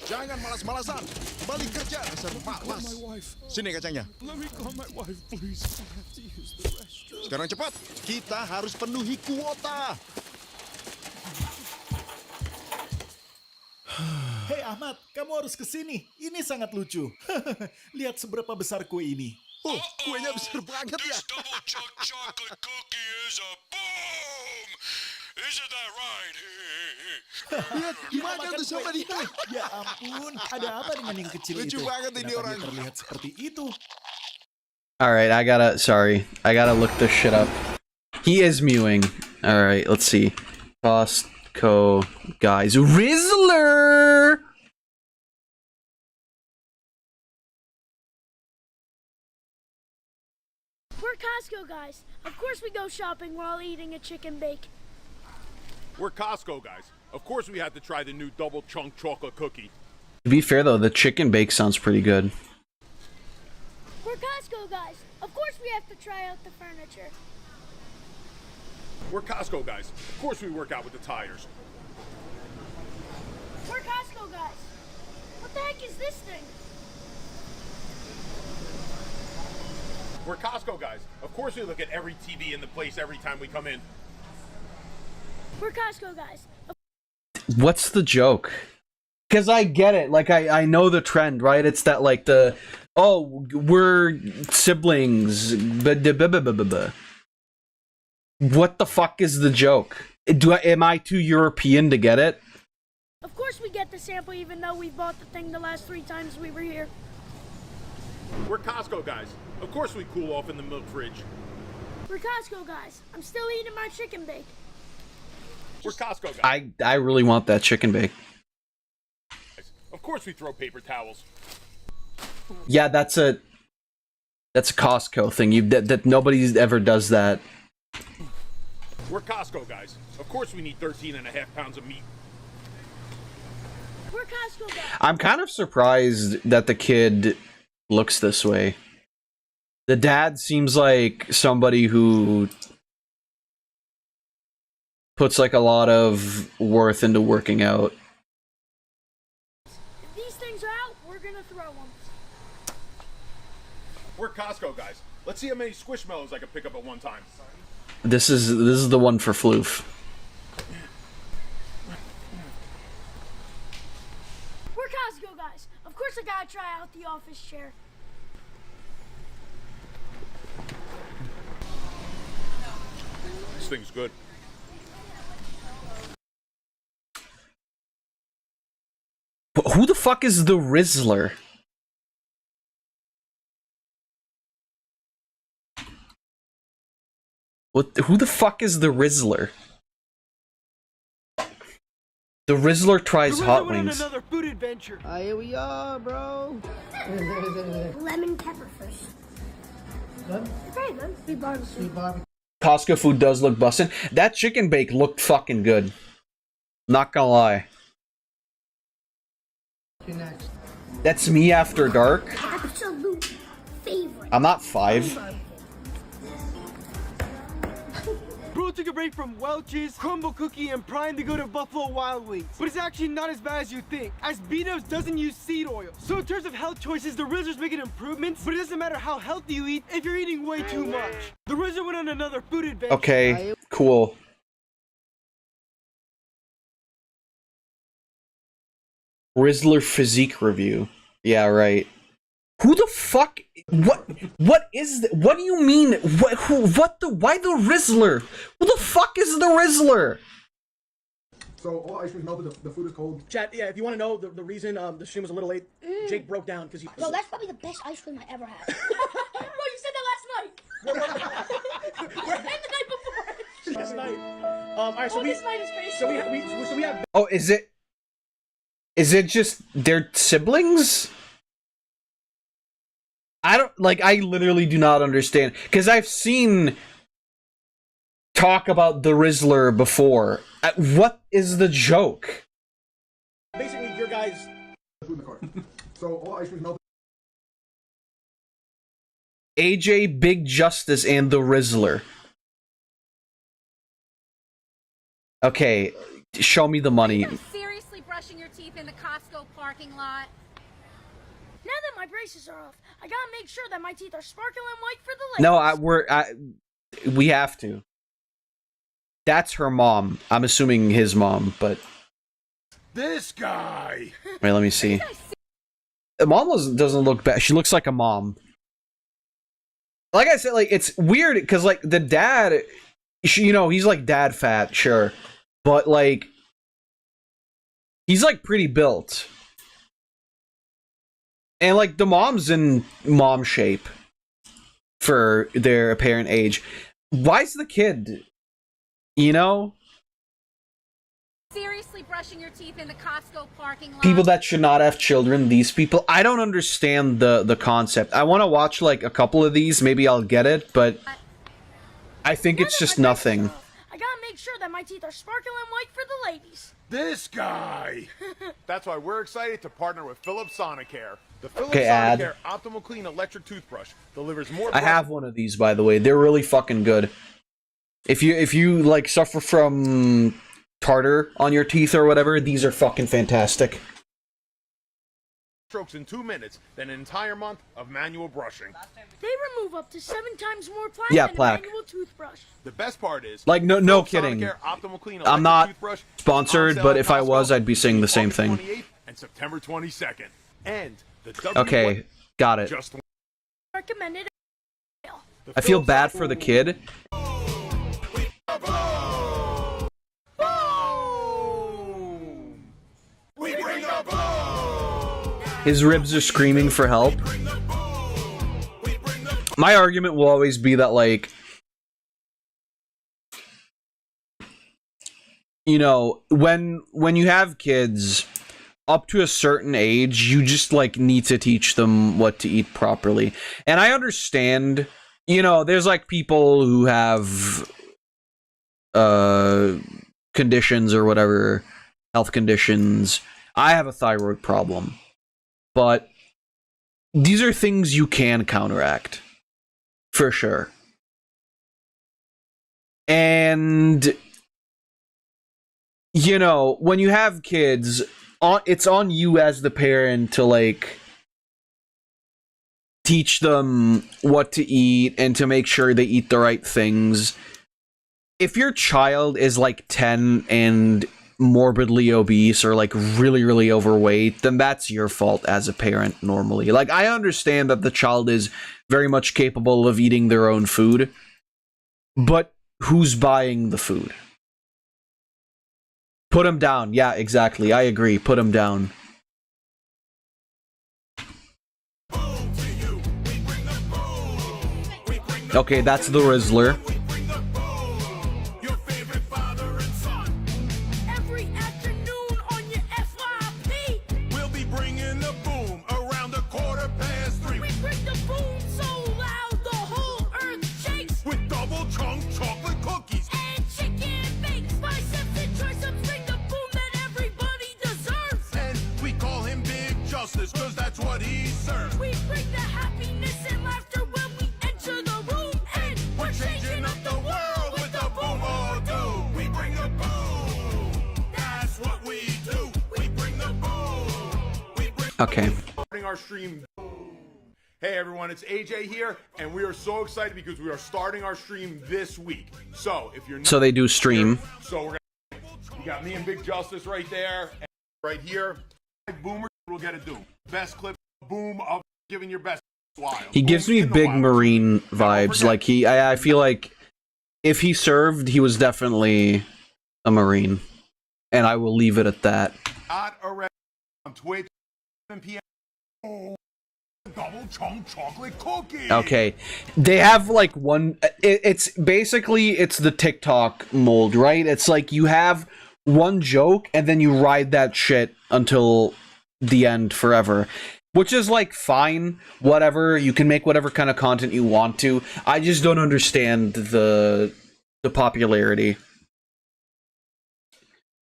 Jangan malas-malasan. Balik kerja, dasar malas. Sini kacangnya. Sekarang cepat. Kita harus penuhi kuota. Hei Ahmad, kamu harus kesini. Ini sangat lucu. Lihat seberapa besar kue ini. Oh, kuenya besar banget ya. Double chunk chocolate cookie is a boom! Isn't that right? Lihat, dimakan tuh sama dia. Ya ampun, ada apa dengan yang kecil Lucu itu? banget ini Kenapa orang. dia terlihat seperti itu? Alright, I gotta look this shit up. He is mewing. Alright, let's see. Costco guys. Rizzler! We're Costco guys. Of course we go shopping while eating a chicken bake. We're Costco guys. Of course we had to try the new double chunk chocolate cookie. To be fair though, the chicken bake sounds pretty good. We're Costco guys. Of course we have to try out the furniture. We're Costco guys. Of course we work out with the tires. We're Costco guys. What the heck is this thing? We're Costco guys. Of course we look at every TV in the place every time we come in. We're Costco guys. What's the joke? Because I get it. Like, I know the trend, right? It's that, like, we're siblings. What the fuck is the joke? Am I too European to get it? Of course we get the sample even though we bought the thing the last 3 times we were here. We're Costco guys. Of course we cool off in the milk fridge. We're Costco guys. I'm still eating my chicken bake. We're Costco guys. I really want that chicken bake. Of course we throw paper towels. Yeah, that's a Costco thing. That nobody ever does that. We're Costco guys. Of course we need 13.5 pounds of meat. We're Costco guys. I'm kind of surprised that the kid looks this way. The dad seems like somebody who puts like a lot of worth into working out. If these things are out, we're gonna throw them. We're Costco guys. Let's see how many Squishmallows I can pick up at one time. This is the one for Floof. We're Costco guys. Of course I gotta try out the office chair. This thing's good. But who the fuck is the Rizzler? Who the fuck is the Rizzler? The Rizzler tries hot wings. Another food adventure. Here we are, bro. Lemon pepper fish. Okay, then. Sweet barbecue. Costco food does look bussin'. That chicken bake looked fucking good. Not gonna lie. Next. That's me after dark. Absolute favorite. I'm not 5. Bro took a break from Welch's, Crumble Cookie, and Prime to go to Buffalo Wild Wings. But it's actually not as bad as you think, as B-Dubs doesn't use seed oil. So in terms of health choices, the Rizzler's making improvements, but it doesn't matter how healthy you eat if you're eating way too much. The Rizzler went on another food adventure. Okay, cool. Rizzler physique review. Yeah, right. Who the fuck? What is that? What do you mean? Why the Rizzler? Who the fuck is the Rizzler? So all ice cream melted, the food is cold. Chat, yeah, if you want to know the reason the stream was a little late, Jake broke down because he... Bro, that's probably the best ice cream I ever had. Bro, you said that last night. And the night before. Last night. Alright, so this night is crazy. So we have... Oh, is it just they're siblings? I literally do not understand. Because I've seen talk about the Rizzler before. What is the joke? Basically, your guys... Food in the car. So all ice cream melted. AJ, Big Justice, and the Rizzler. Okay, show me the money. Are you seriously brushing your teeth in the Costco parking lot? Now that my braces are off, I gotta make sure that my teeth are sparkling white for the ladies. No, we have to. That's her mom. I'm assuming his mom, but... This guy. Wait, let me see. The mom doesn't look bad. She looks like a mom. Like I said, like, it's weird because, like, the dad, you know, he's like dad fat, sure, but like, he's like pretty built, and like the mom's in mom shape for their apparent age. Why's the kid, you know? Seriously brushing your teeth in the Costco parking lot? People that should not have children, these people. I don't understand the concept. I want to watch like a couple of these. Maybe I'll get it, but I think it's just nothing. I gotta make sure that my teeth are sparkling white for the ladies. This guy. That's why we're excited to partner with Philips Sonicare. The Philips Okay, ad. Sonicare Optimal Clean electric toothbrush delivers more. I have one of these, by the way. They're really fucking good. If you like suffer from tartar on your teeth or whatever, these are fucking fantastic. Strokes in 2 minutes than an entire month of manual brushing. They remove up to 7 times more plaque Yeah, than plaque. a manual toothbrush. The best part is, Like, no Philips kidding. Sonicare Optimal Clean I'm electric not toothbrush sponsored, on sale but at if I Costco was, I'd be saying the same August thing. 28th and September 22nd. And the Okay, got it. Just Recommended. I feel bad for the kid. His ribs are screaming for help. My argument will always be that, like, you know, when you have kids up to a certain age, you just like need to teach them what to eat properly. And I understand, you know, there's like people who have conditions or whatever, health conditions. I have a thyroid problem. But these are things you can counteract. For sure. And, you know, when you have kids, it's on you as the parent to, like, teach them what to eat and to make sure they eat the right things. If your child is, like, 10 and morbidly obese or like really, really overweight, then that's your fault as a parent normally. Like, I understand that the child is very much capable of eating their own food, but who's buying the food? Put them down. Yeah, exactly. I agree. Put them down. Okay, that's the Rizzler. Cause that's what he serves. We bring the happiness and laughter when we enter the room, and we're changing up the world with the boom or do. We bring the boom. That's what we do. We bring the boom. Okay. Starting our stream. Hey everyone, it's AJ here, and we are so excited because we are starting our stream this week. So if you're So they do stream. So we're gonna, you got me and Big Justice right there, and right here. Boomer will get a do. Best clip, boom, of giving your best. He gives me big Marine vibes. Like, I feel like if he served, he was definitely a Marine. And I will leave it at that. Not already on Twitch, 7 p.m. Oh, double chunk chocolate cookie. Okay. They have like one, it's basically, it's the TikTok mold, right? It's like you have one joke and then you ride that shit until the end forever, which is like fine, whatever. You can make whatever kind of content you want to. I just don't understand the popularity.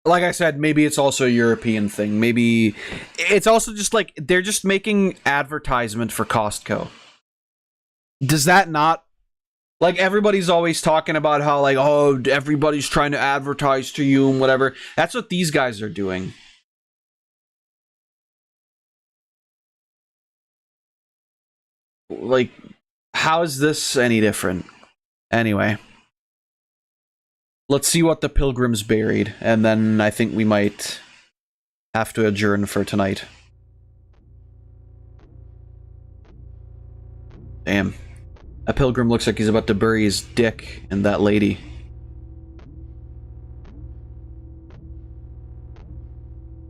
Like I said, maybe it's also a European thing. Maybe it's also just like they're just making advertisement for Costco. Does that not, like, everybody's always talking about how, like, oh, everybody's trying to advertise to you and whatever. That's what these guys are doing. Like, how is this any different? Anyway. Let's see what the pilgrims buried, and then I think we might have to adjourn for tonight. Damn. A pilgrim looks like he's about to bury his dick in that lady.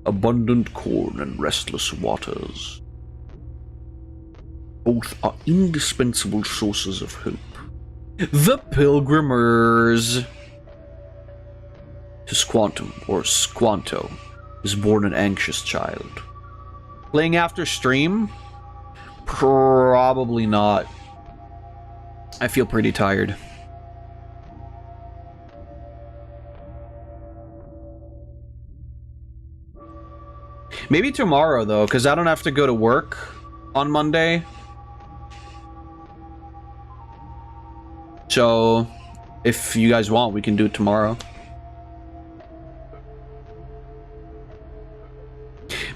Abundant corn and restless waters. Both are indispensable sources of hope. The Pilgrimers! To Squantum, or Squanto, is born an anxious child. Playing after stream? Probably not. I feel pretty tired. Maybe tomorrow, though, because I don't have to go to work on Monday. So, if you guys want, we can do it tomorrow.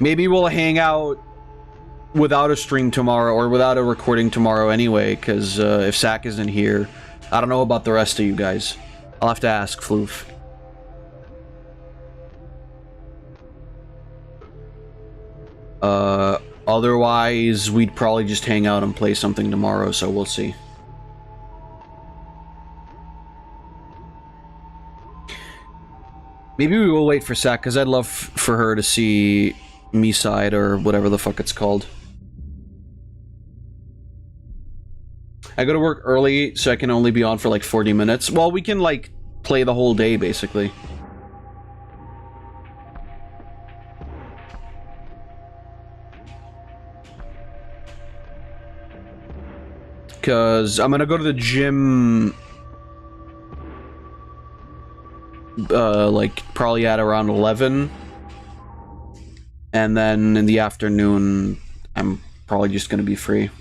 Maybe we'll hang out without a stream tomorrow, or without a recording tomorrow anyway, because if Zach isn't here, I don't know about the rest of you guys. I'll have to ask Floof. Otherwise, we'd probably just hang out and play something tomorrow, so we'll see. Maybe we will wait for Zach, because I'd love for her to see me side, or whatever the fuck it's called. I go to work early, so I can only be on for like 40 minutes. Well, we can like play the whole day, basically. Because I'm gonna go to the gym like probably at around 11, and then in the afternoon I'm probably just gonna be free.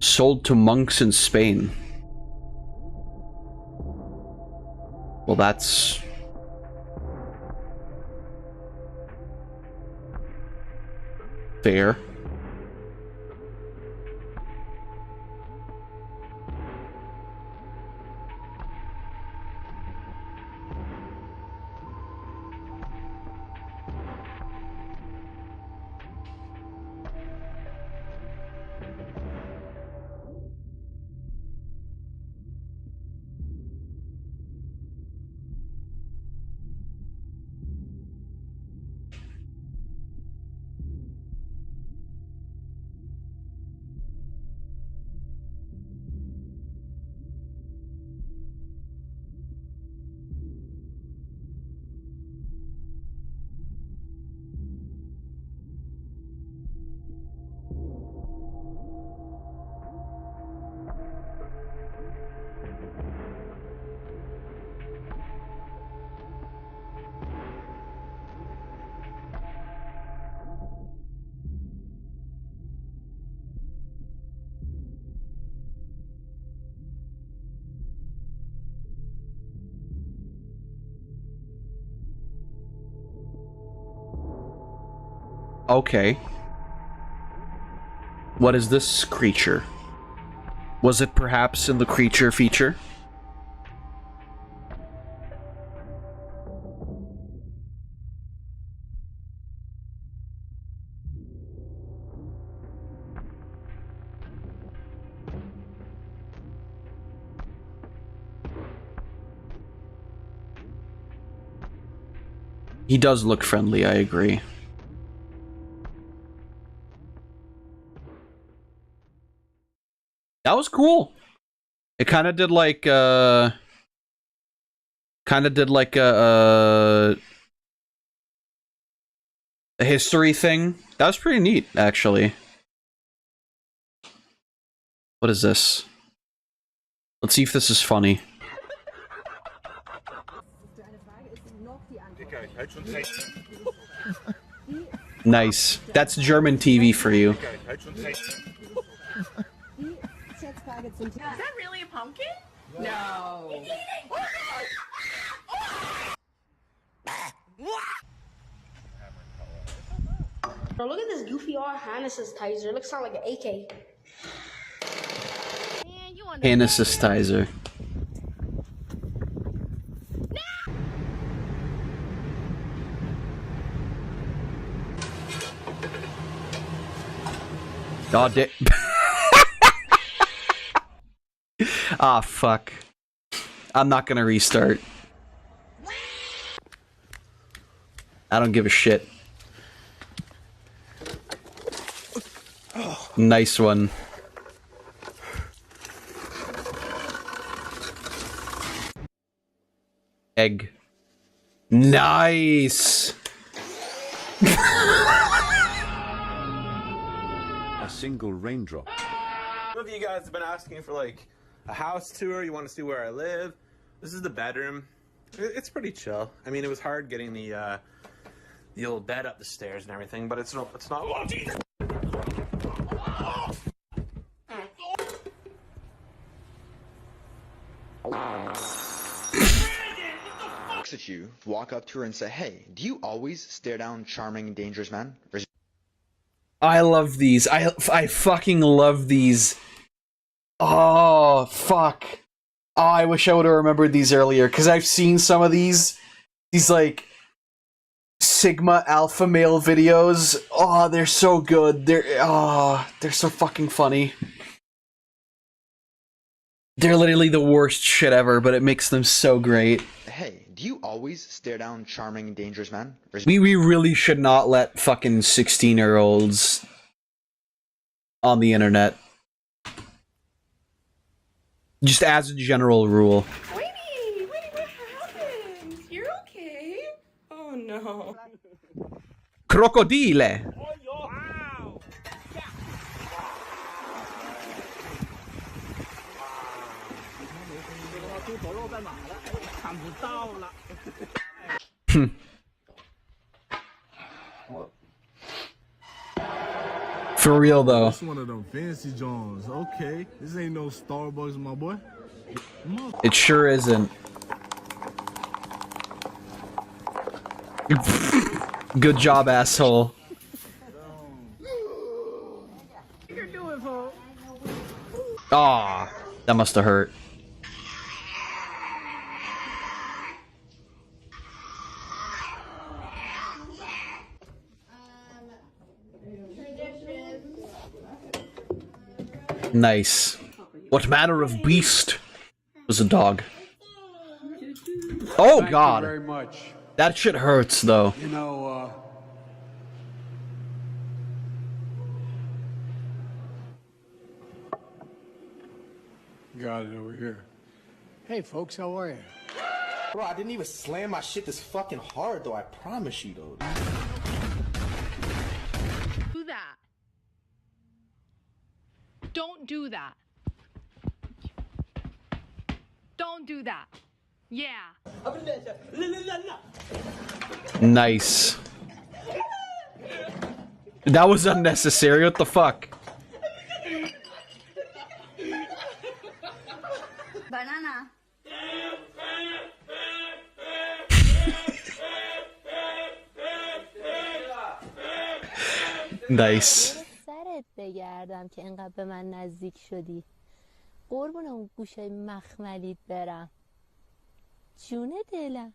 Sold to monks in Spain. Well, that's fair. Okay. What is this creature? Was it perhaps in the creature feature? He does look friendly, I agree. That was cool. It kind of did like a history thing. That was pretty neat, actually. What is this? Let's see if this is funny. Nice. That's German TV for you. Is that really a pumpkin? No. Bro, look at this goofy anesthetizer. It looks like an AK. Anesthetizer. Oh, ah, fuck. I'm not gonna restart. I don't give a shit. Nice one. Egg. Nice! A single raindrop. Some of you guys have been asking for like a house tour. You want to see where I live? This is the bedroom. It's pretty chill. I mean, it was hard getting the old bed up the stairs and everything, but it's not. Oh, Jesus! Looks at you, walk up to her and say, "Hey, do you always stare down charming, dangerous men?" I love these. I fucking love these. Oh, fuck. Oh, I wish I would have remembered these earlier, because I've seen some of these like Sigma alpha male videos. Oh, they're so good. They're so fucking funny. They're literally the worst shit ever, but it makes them so great. Hey, do you always stare down charming, dangerous men? We really should not let fucking 16-year-olds on the internet. Just as a general rule. Wait, what happened? You're okay? Oh no. Crocodile. For real though. This one of them fancy Jones. Okay, this ain't no Starbucks, my boy. It sure isn't. Good job, asshole. Aw, that must have hurt. Nice. What manner of beast was a dog? Oh God! Very much. That shit hurts though. You know, got it over here. Hey, folks, how are you? Bro, I didn't even slam my shit this fucking hard, though. I promise you, though. Do that. Don't do that. Don't do that. Yeah. Nice. That was unnecessary. What the fuck? Banana. Nice. سرت بگردم که انقدر به من نزدیک شدی. قربون اون گوشای مخملیت برم. جون دلم.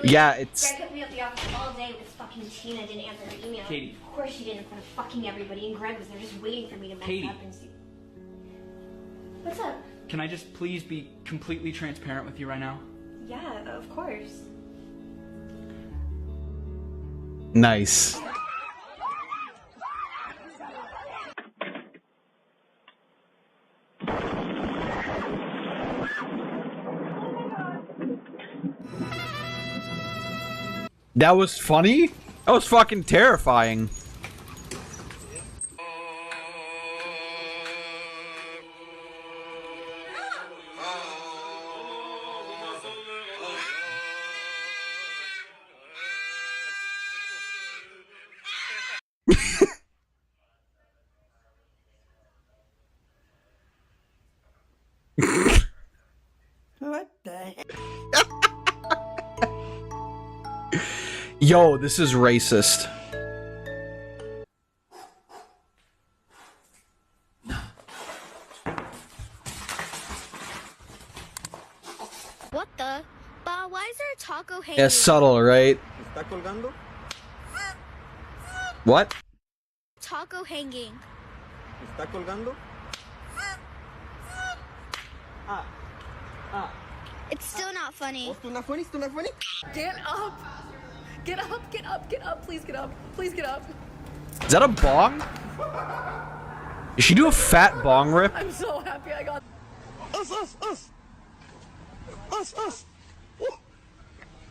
Yeah, it's. Greg kept me at the office all day with fucking Tina didn't answer her email. Katie. Of course she did in front of fucking everybody, and Greg was there just waiting for me to mess Katie. up and see. What's up? Can I just please be completely transparent with you right now? Yeah, of course. Nice. That was funny? That was fucking terrifying. What the heck? Yo, this is racist. What the? Why is there a taco hanging? Yeah, subtle, right? What? Taco taco hanging. ¿Está colgando? It's still not funny. Still not funny? Still not funny? Get up! Get up, get up, get up. Please get up. Please get up. Is that a bong? Did she do a fat bong rip? I'm so happy I got Us!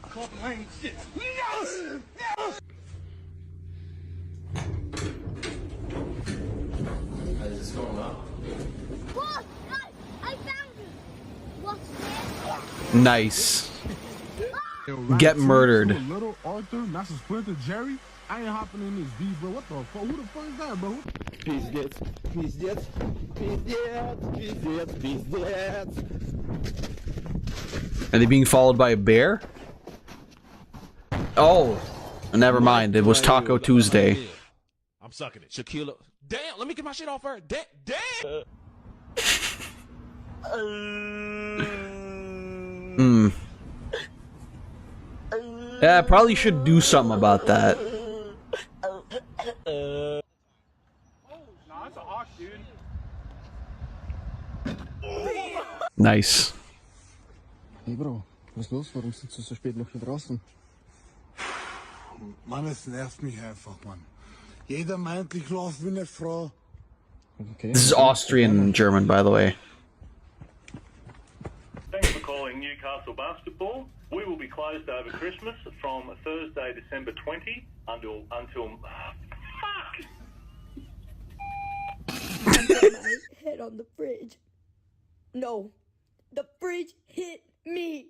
Fuck, I ain't shit. No! Is this going up? Look, I found it. What's this? Nice. Get murdered. Little Arthur, not some Splinter Jerry. I ain't hopping in this V, bro. What the fuck? Who the fuck is that, bro? Пиздец. Are they being followed by a bear? Oh, never mind. It was Taco Tuesday. I'm sucking it. Shaquilla. Damn, let me get my shit off her. Damn. Yeah, I probably should do something about that. Nah, it's a hawk, dude. Nice. Hey Bro, was ist los? Warum sitzt du so spät noch hier draußen? Mann, es nervt mich einfach, Mann. Jeder meint, ich lauf wie eine Frau. This is Austrian German, by the way. Thanks for calling Newcastle Basketball. We will be closed over Christmas from Thursday, December 20 until fuck! I put my head on the fridge. No, the fridge hit me.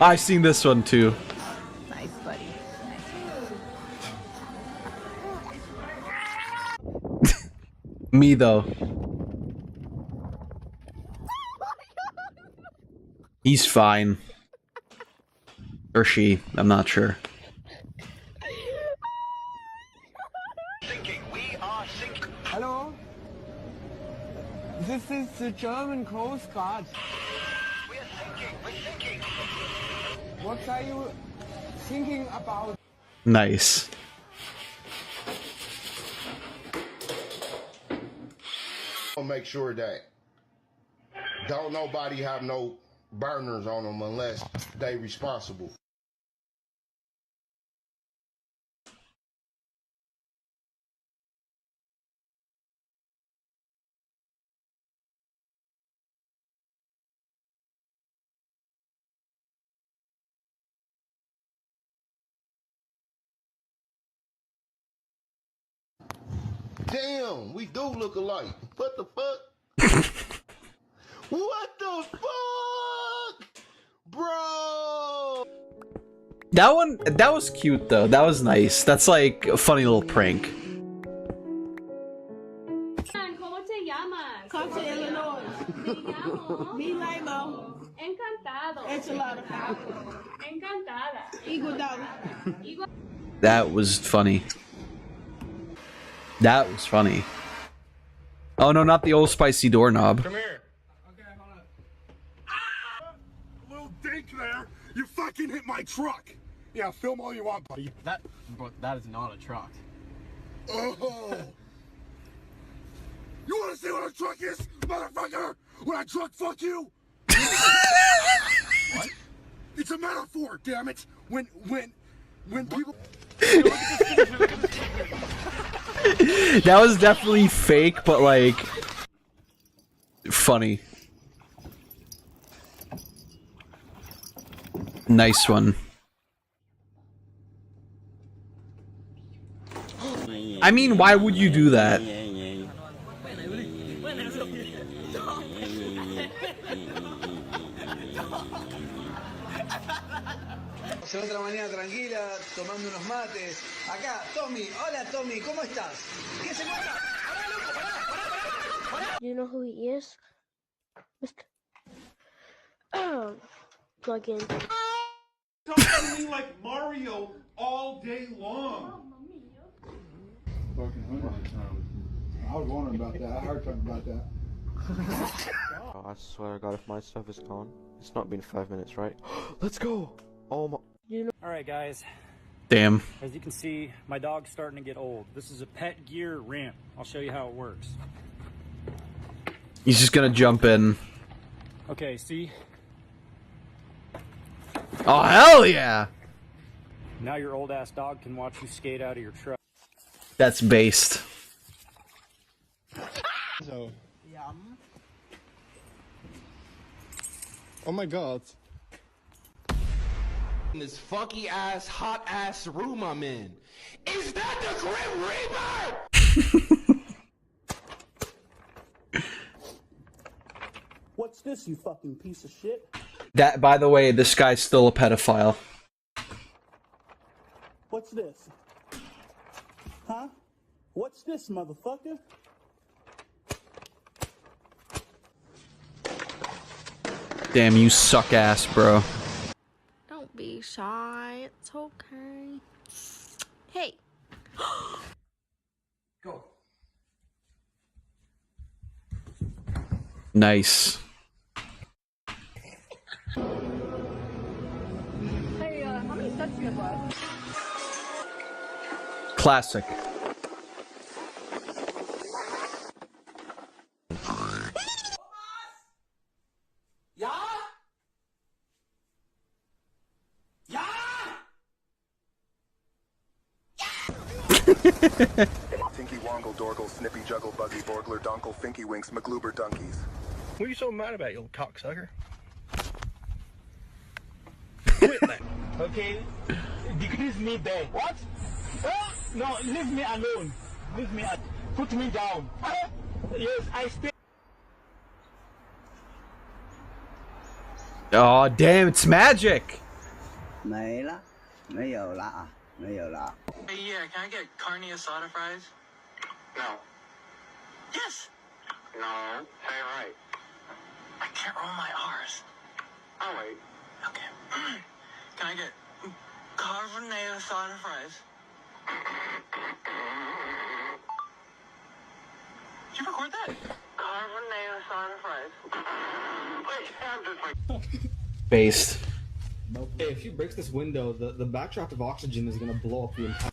I've seen this one too. Nice, buddy. Me though. He's fine. Or she, I'm not sure. Hello? This is the German Coast Guard. We're thinking. What are you thinking about? Nice. I'll make sure that don't nobody have no burners on them unless they responsible. Damn, we do look alike. What the fuck? What the fuck? Bro! That was cute though. That was nice. That's like a funny little prank. ¿Cómo te llamas? Come to Illinois. Me llamo. Me llamo. Encantado. Enchilada. Encantada. Iguodala. That was funny. That was funny. Oh no, not the old spicy doorknob. Come here. Little dink there. You fucking hit my truck. Yeah, film all you want, buddy. But that is not a truck. Oh. You want to see what a truck is, motherfucker? When I truck fuck you? What? It's a metaphor, damn it. When people. That was definitely fake, but like funny. Nice one. I mean, why would you do that? Otra mañana tranquila, tomando unos mates. Acá, Tommy. Hola, Tommy, ¿cómo estás? ¿Qué se cuenta? You know who he is? Mr. Plug in. Talking to me like Mario all day long. I was wondering about that. I heard something about that. Oh, I swear to God, if my stuff is gone, it's not been 5 minutes, right? Let's go! Oh my. Alright, guys. Damn. As you can see, my dog's starting to get old. This is a pet gear ramp. I'll show you how it works. He's just gonna jump in. Okay, see? Oh, hell yeah! Now your old ass dog can watch you skate out of your truck. That's based. So. Oh my god. In this funky ass, hot ass room I'm in. Is that the Grim Reaper? What's this, you fucking piece of shit? That, by the way, this guy's still a pedophile. What's this? Huh? What's this, motherfucker? Damn, you suck ass, bro. Don't be shy. It's okay. Hey. Go. Nice. Hey, how many steps do you have left? Classic. Tinky Wongle, Dorgle, Snippy Juggle, Buggy, Borgler, Donkle, Finky Winks, McGloober, Donkeys. What are you so mad about, you little cocksucker? Okay, decrease me there. What? No, leave me alone. Leave me. Put me down. Yes, I stay. Oh, damn, it's magic! 没了，没有了啊，没有了。 Hey, yeah, can I get carne asada fries? No. Yes! No, say it right. I can't roll my R's. I'll wait. Okay. Can I get carne asada fries? Did you record that? Carne asada fries. Wait, I'm just like... Based. Hey, if she breaks this window, the backdraft of oxygen is gonna blow up the entire.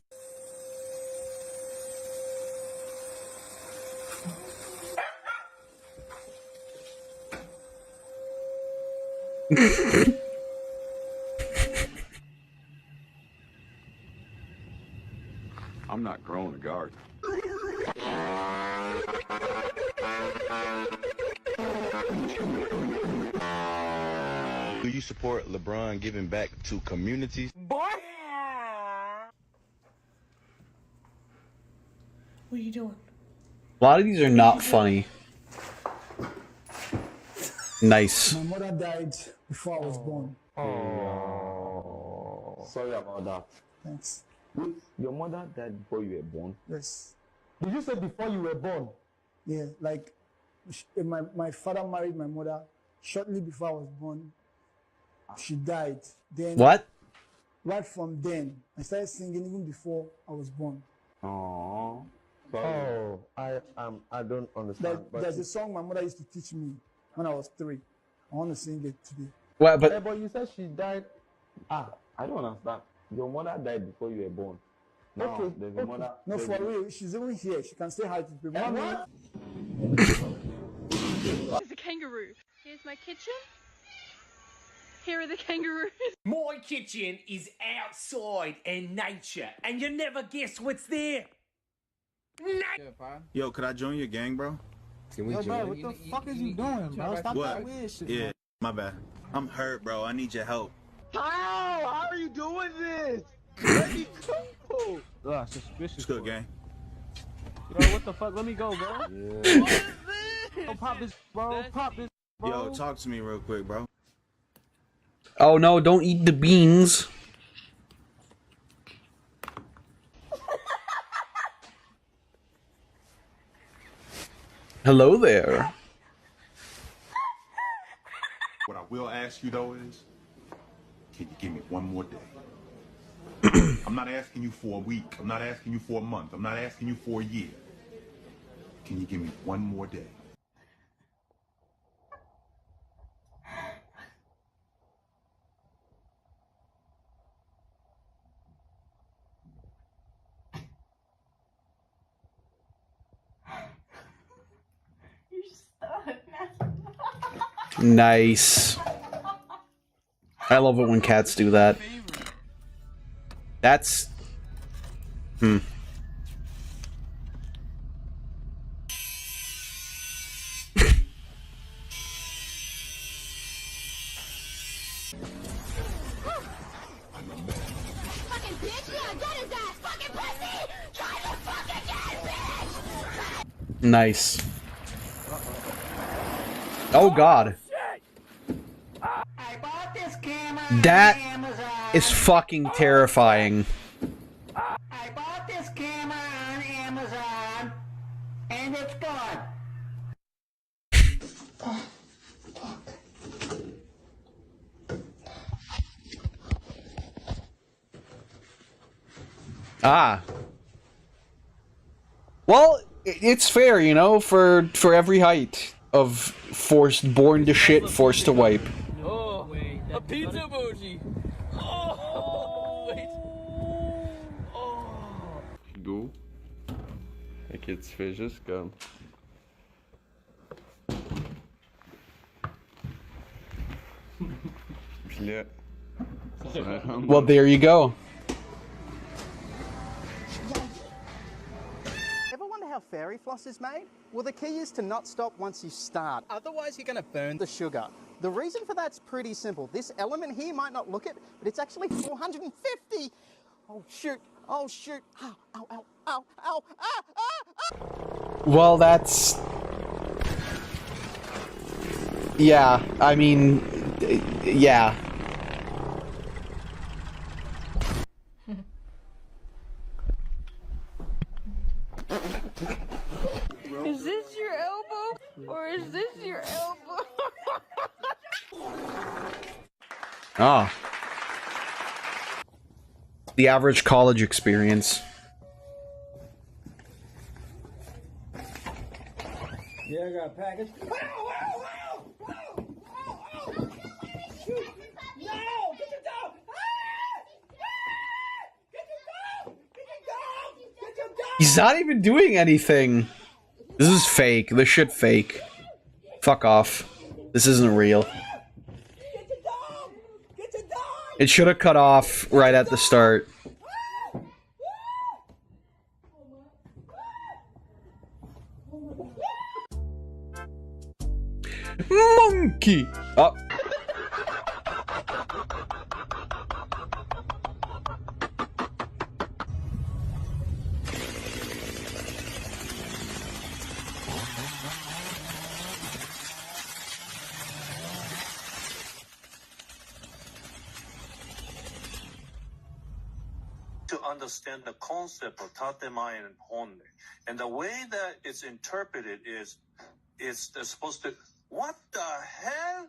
I'm not growing a garden. Do you support LeBron giving back to communities? Boy! What are you doing? A lot of these are not funny. Nice. My mother died before I was born. Oh, sorry about that. Thanks. Wait, your mother died before you were born? Yes. Did you say before you were born? Yeah, like my father married my mother shortly before I was born. She died. Then What? Right from then, I started singing even before I was born. Oh, I don't understand. There's a song my mother used to teach me when I was 3. I want to sing it today. Well, but Hey, but you said she died. I don't understand. Your mother died before you were born. Now, Okay. there's a mother. No, there's for a- real. She's even here. She can say hi to people. Mommy. There's a kangaroo. Here's my kitchen. Here are the kangaroos. My kitchen is outside in nature, and you never guess what's there. Yo, could I join your gang, bro? Yo, bro, what the fuck is you doing, bro? Stop What? that weird shit. Yeah, my bad. I'm hurt, bro. I need your help. How are you doing this? Let me go. Ugh, suspicious. It's good, gang. Bro, what the fuck? Let me go, bro. What is this? Oh, pop this, bro. Pop this, bro. Yo, talk to me real quick, bro. oh no, don't eat the beans. Hello there. What I will ask you though is, can you give me one more day? I'm not asking you for a week. I'm not asking you for a month. I'm not asking you for a year. Can you give me one more day? You're stuck. Nice. I love it when cats do that. That's... Fucking bitch, yeah, get his ass, fucking pussy! Try to fucking get bitch! Nice. Oh god. That is fucking terrifying. I bought this camera on Amazon, and it's gone. Ah. Well, it's fair, you know, for every height of forced born to shit, forced to wipe. Oh, wait, a pizza emoji. Oh, wait. Oh. Du? Ik het visjes kan. Well, there you go. Ever wonder how fairy floss is made? Well, the key is to not stop once you start. Otherwise, you're going to burn the sugar. The reason for that's pretty simple. This element here might not look it, but it's actually 450. Oh, shoot. Oh, shoot. Ow, ow, ow, ow, ow, ah, ah, ah. Well, that's... Yeah, I mean... Yeah. Is this your elbow? Or is this your elbow? Ah. The average college experience. Yeah, I got a package. He's not even doing anything. This is fake. This shit fake. Fuck off. This isn't real. It should have cut off right at the start. Monkey! Oh. To understand the concept of tatema and honne, and the way that it's interpreted is they're supposed to. What the hell?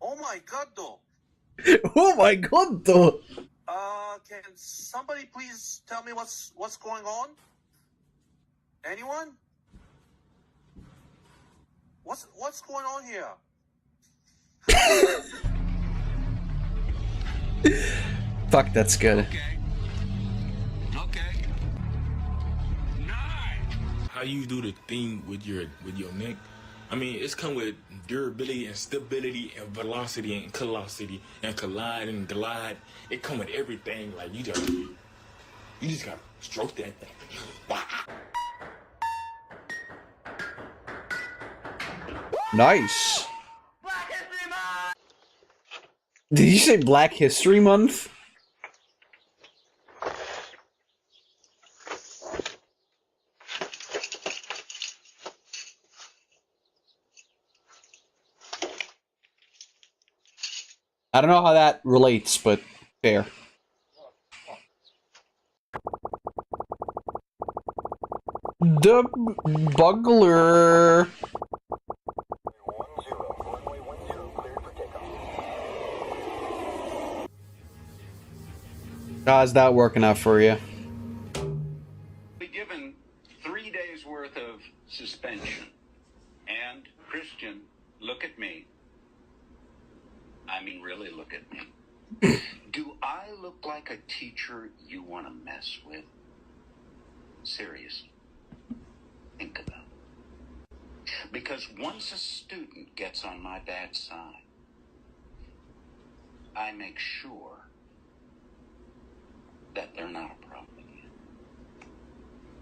Oh my god, though. Oh my god, though. Can somebody please tell me what's going on? Anyone? What's going on here? Fuck, that's good. How you do the thing with your neck? I mean, it's come with durability and stability and velocity and collosity and collide and glide. It come with everything. Like you just gotta stroke that thing. Nice. Did you say Black History Month? I don't know how that relates, but fair. The Bugler. How's that working out for you? Be given 3 days worth of like a teacher you want to mess with? Seriously. Think about it. Because once a student gets on my bad side, I make sure that they're not a problem again.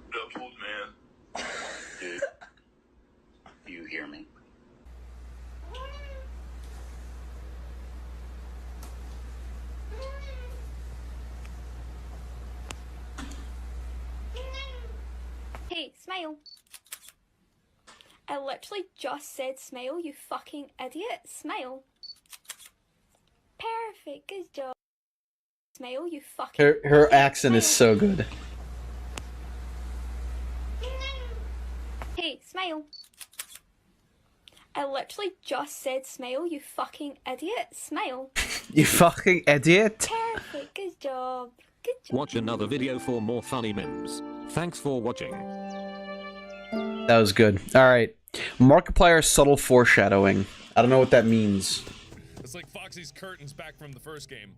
What up, old man? Dude, you hear me? Hey, smile. I literally just said smile, you fucking idiot. Smile. Perfect, good job. Smile, you fucking... Her accent is so good. Hey, smile. I literally just said smile, you fucking idiot. Smile. You fucking idiot. Perfect, good job. Good job. Watch another video for more funny memes. Thanks for watching. That was good. Alright. Markiplier subtle foreshadowing. I don't know what that means. It's like Foxy's curtains back from the first game.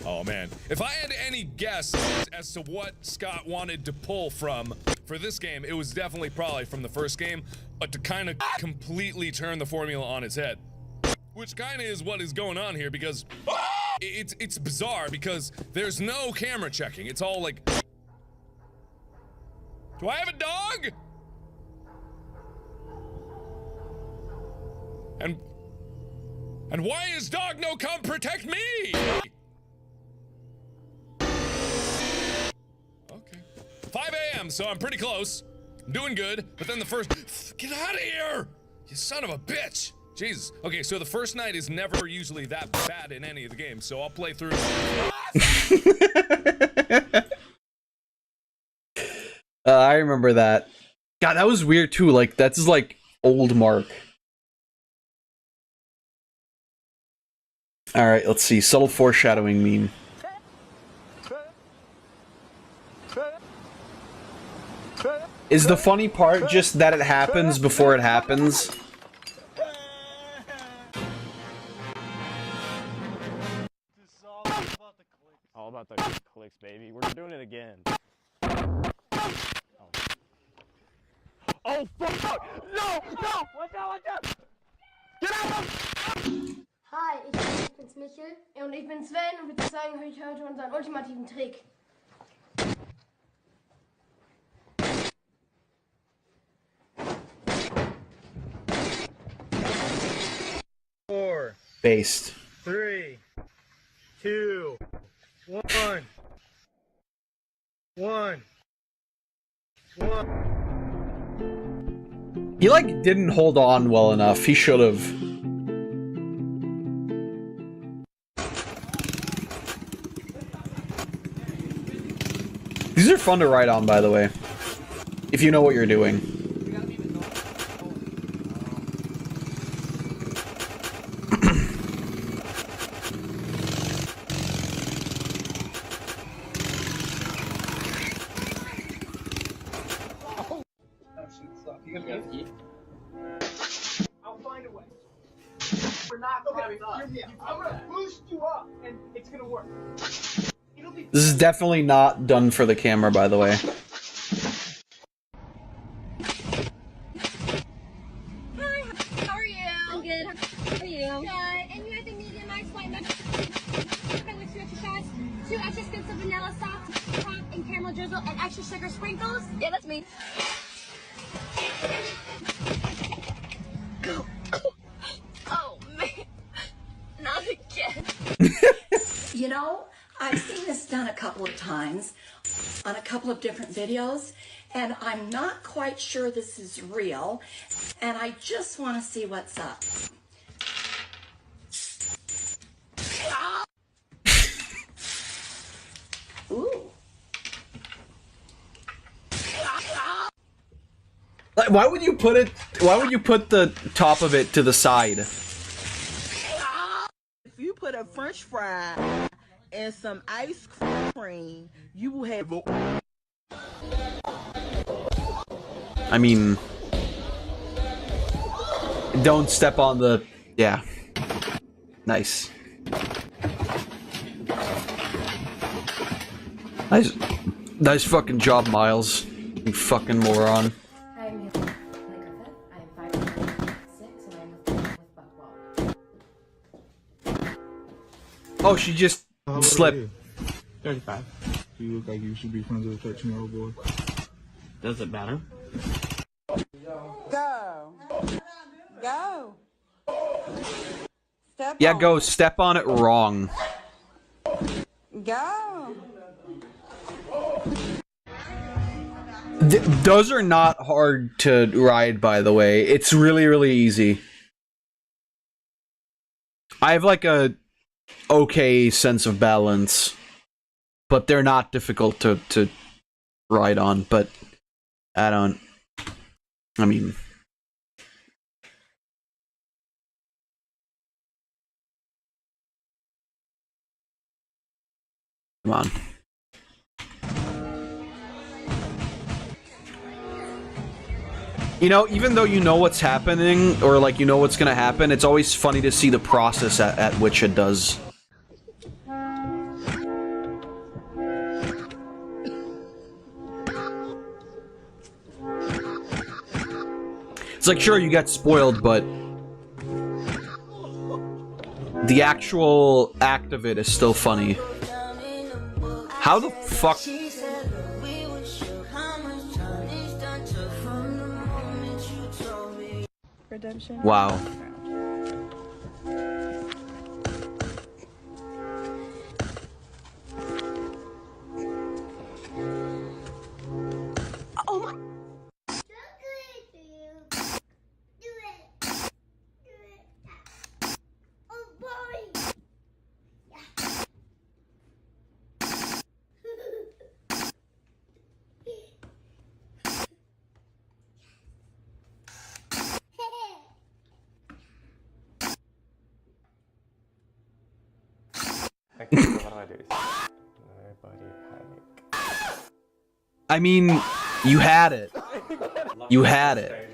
Oh man. If I had any guess as to what Scott wanted to pull from for this game, it was definitely probably from the first game, but to kind of completely turn the formula on its head. Which kind of is what is going on here, because it's bizarre, because there's no camera checking. It's all like... Do I have a dog? And why is dog no come protect me? Okay. 5 a.m., so I'm pretty close. I'm doing good, but then the first... Get out of here! You son of a bitch! Jesus. Okay, so the first night is never usually that bad in any of the games, so I'll play through... I remember that. God, that was weird too. Like, that's like old Mark. Alright, let's see. Subtle foreshadowing meme. Is the funny part just that it happens before it happens? All about the clicks, baby. We're doing it again. Oh, fuck! No! No! Watch out, watch out! Get out! Hi, ich bin's Michel und ich bin Sven und würde sagen, ich heute unseren ultimativen Trick. Four. Based. 3, 2, 1. 1. He like didn't hold on well enough. He should have. These are fun to ride on, by the way, if you know what you're doing. I'll find a way. We're not climbing up. I'm gonna boost you up, and it's gonna work. This is definitely not done for the camera, by the way. Hi, how are you? I'm good. How are you? Good. And you have the medium ice white mocha with 2 extra shots, 2 extra scoops of vanilla soft top and caramel drizzle, and extra sugar sprinkles. Yeah, that's me. Oh man, not again. You know, I've seen this done a couple of times on a couple of different videos, and I'm not quite sure this is real, and I just want to see what's up. Ooh. Like, why would you put it? Why would you put the top of it to the side? If you put a French fry and some ice cream, you will have. I mean, don't step on the. Yeah. Nice. Nice fucking job, Miles. You fucking moron. I'm Griffith. I'm 5'6" and I'm with Buck. Oh, she just slipped. 35. You look like you should be friends with a 13-year-old boy. Does it matter? Go. Go. Step Yeah, on go it. step on it wrong. Go. Those are not hard to ride, by the way. It's really, really easy. I have like a okay sense of balance, but they're not difficult to ride on. But I mean, come on. You know, even though you know what's happening, or like you know what's gonna happen, it's always funny to see the process at which it does. It's like, sure, you get spoiled, but the actual act of it is still funny. How the fuck? Redemption. Wow. Oh my. I mean, you had it. You had it.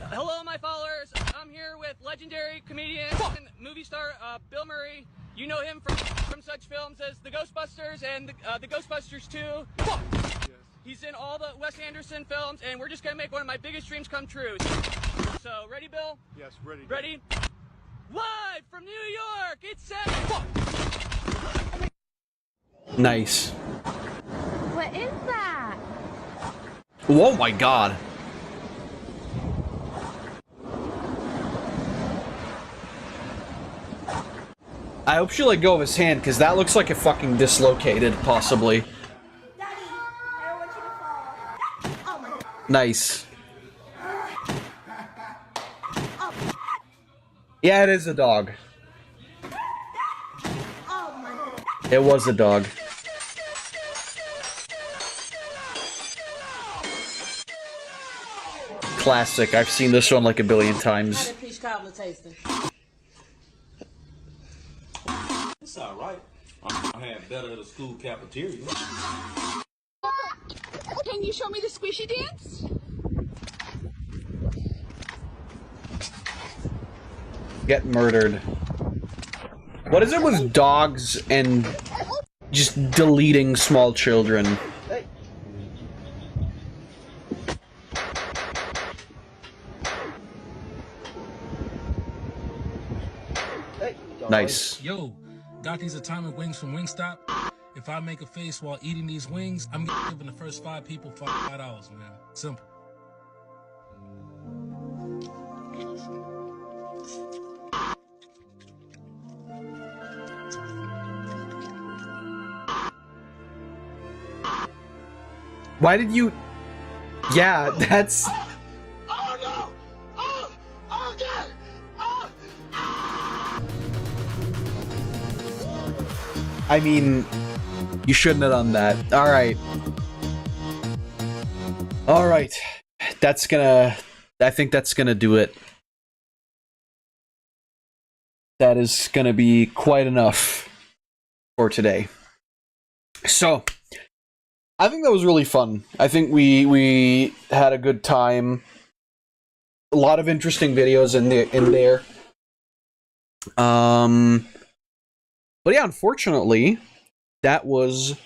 Hello, my followers. I'm here with legendary comedian and movie star Bill Murray. You know him from such films as The Ghostbusters and The Ghostbusters 2. Yes. He's in all the Wes Anderson films, and we're just gonna make one of my biggest dreams come true. So, ready, Bill? Yes, ready. Ready? Live from New York, it's set. Nice. What is that? Oh my god. I hope she let go of his hand, because that looks like it fucking dislocated, possibly. Nice. Yeah, it is a dog. It was a dog. Classic. I've seen this one like a billion times. Peach cobbler tasting. It's alright. I had better at the school cafeteria. Can you show me the squishy dance? Get murdered. What is it with dogs and just deleting small children? Nice. Yo, got these atomic wings from Wingstop. If I make a face while eating these wings, I'm giving the first 5 people $5, man. Simple. Why did you... Yeah, that's... Oh no! Oh! Oh god! Oh! I mean, you shouldn't have done that. Alright. Alright. That's gonna... I think that's gonna do it. That is gonna be quite enough for today. So, I think that was really fun. I think we had a good time. a lot of interesting videos in there. But yeah, unfortunately, that was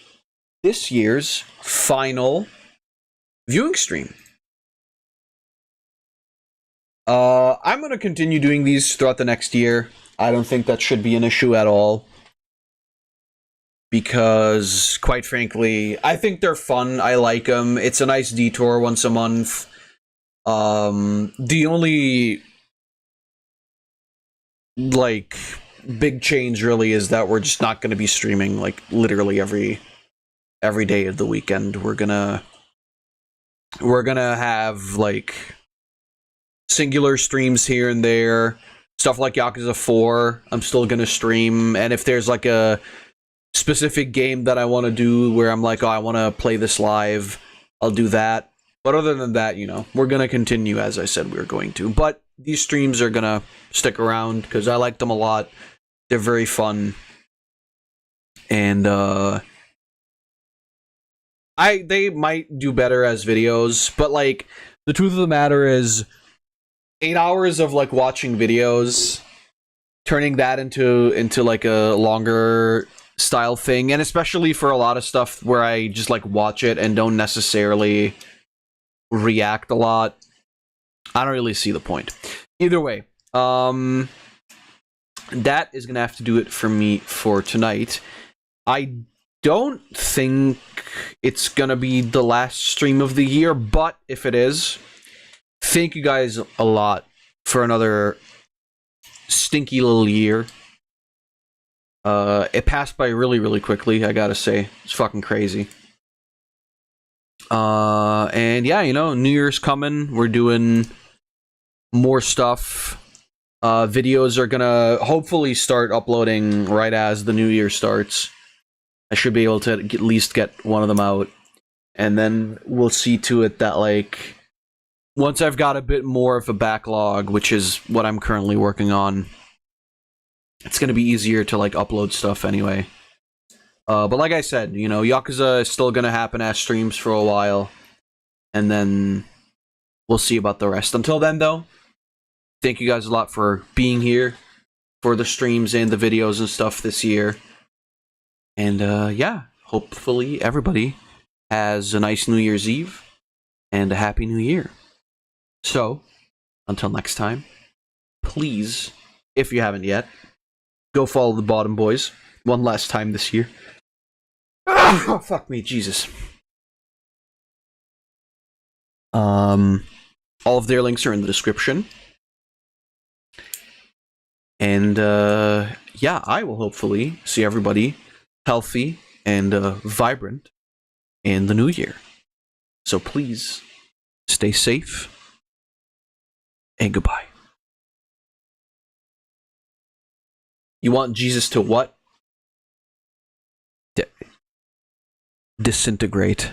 this year's final viewing stream. I'm going to continue doing these throughout the next year. I don't think that should be an issue at all. Because, quite frankly, I think they're fun. I like them. It's a nice detour once a month. The only, like, big change really is that we're just not going to be streaming, like, literally every day of the weekend. We're gonna have, like, singular streams here and there. Stuff like Yakuza 4, I'm still gonna stream. And if there's, like, a specific game that I want to do where I'm like, oh, I want to play this live, I'll do that. But other than that, you know, we're going to continue as I said we were going to. But these streams are going to stick around because I like them a lot. They're very fun. And they might do better as videos, but like the truth of the matter is 8 hours of like watching videos, turning that into like a longer style thing, and especially for a lot of stuff where I just like watch it and don't necessarily react a lot, I don't really see the point. Either way, that is gonna have to do it for me for tonight. I don't think it's gonna be the last stream of the year, but if it is, thank you guys a lot for another stinky little year. It passed by really, really quickly, I gotta say. It's fucking crazy. And yeah, you know, New Year's coming. We're doing more stuff. Videos are gonna hopefully start uploading right as the new year starts. I should be able to at least get one of them out. And then we'll see to it that, like, once I've got a bit more of a backlog, which is what I'm currently working on, it's gonna be easier to, like, upload stuff anyway. But like I said, you know, Yakuza is still gonna happen as streams for a while. And then we'll see about the rest. Until then, though, thank you guys a lot for being here for the streams and the videos and stuff this year. And, yeah, hopefully everybody has a nice New Year's Eve and a Happy New Year. So, until next time, please, if you haven't yet, go follow the Bottom Boys one last time this year. Oh, fuck me, Jesus. All of their links are in the description. And, yeah, I will hopefully see everybody healthy and vibrant in the new year. So please, stay safe, and goodbye. You want Jesus to what? Disintegrate.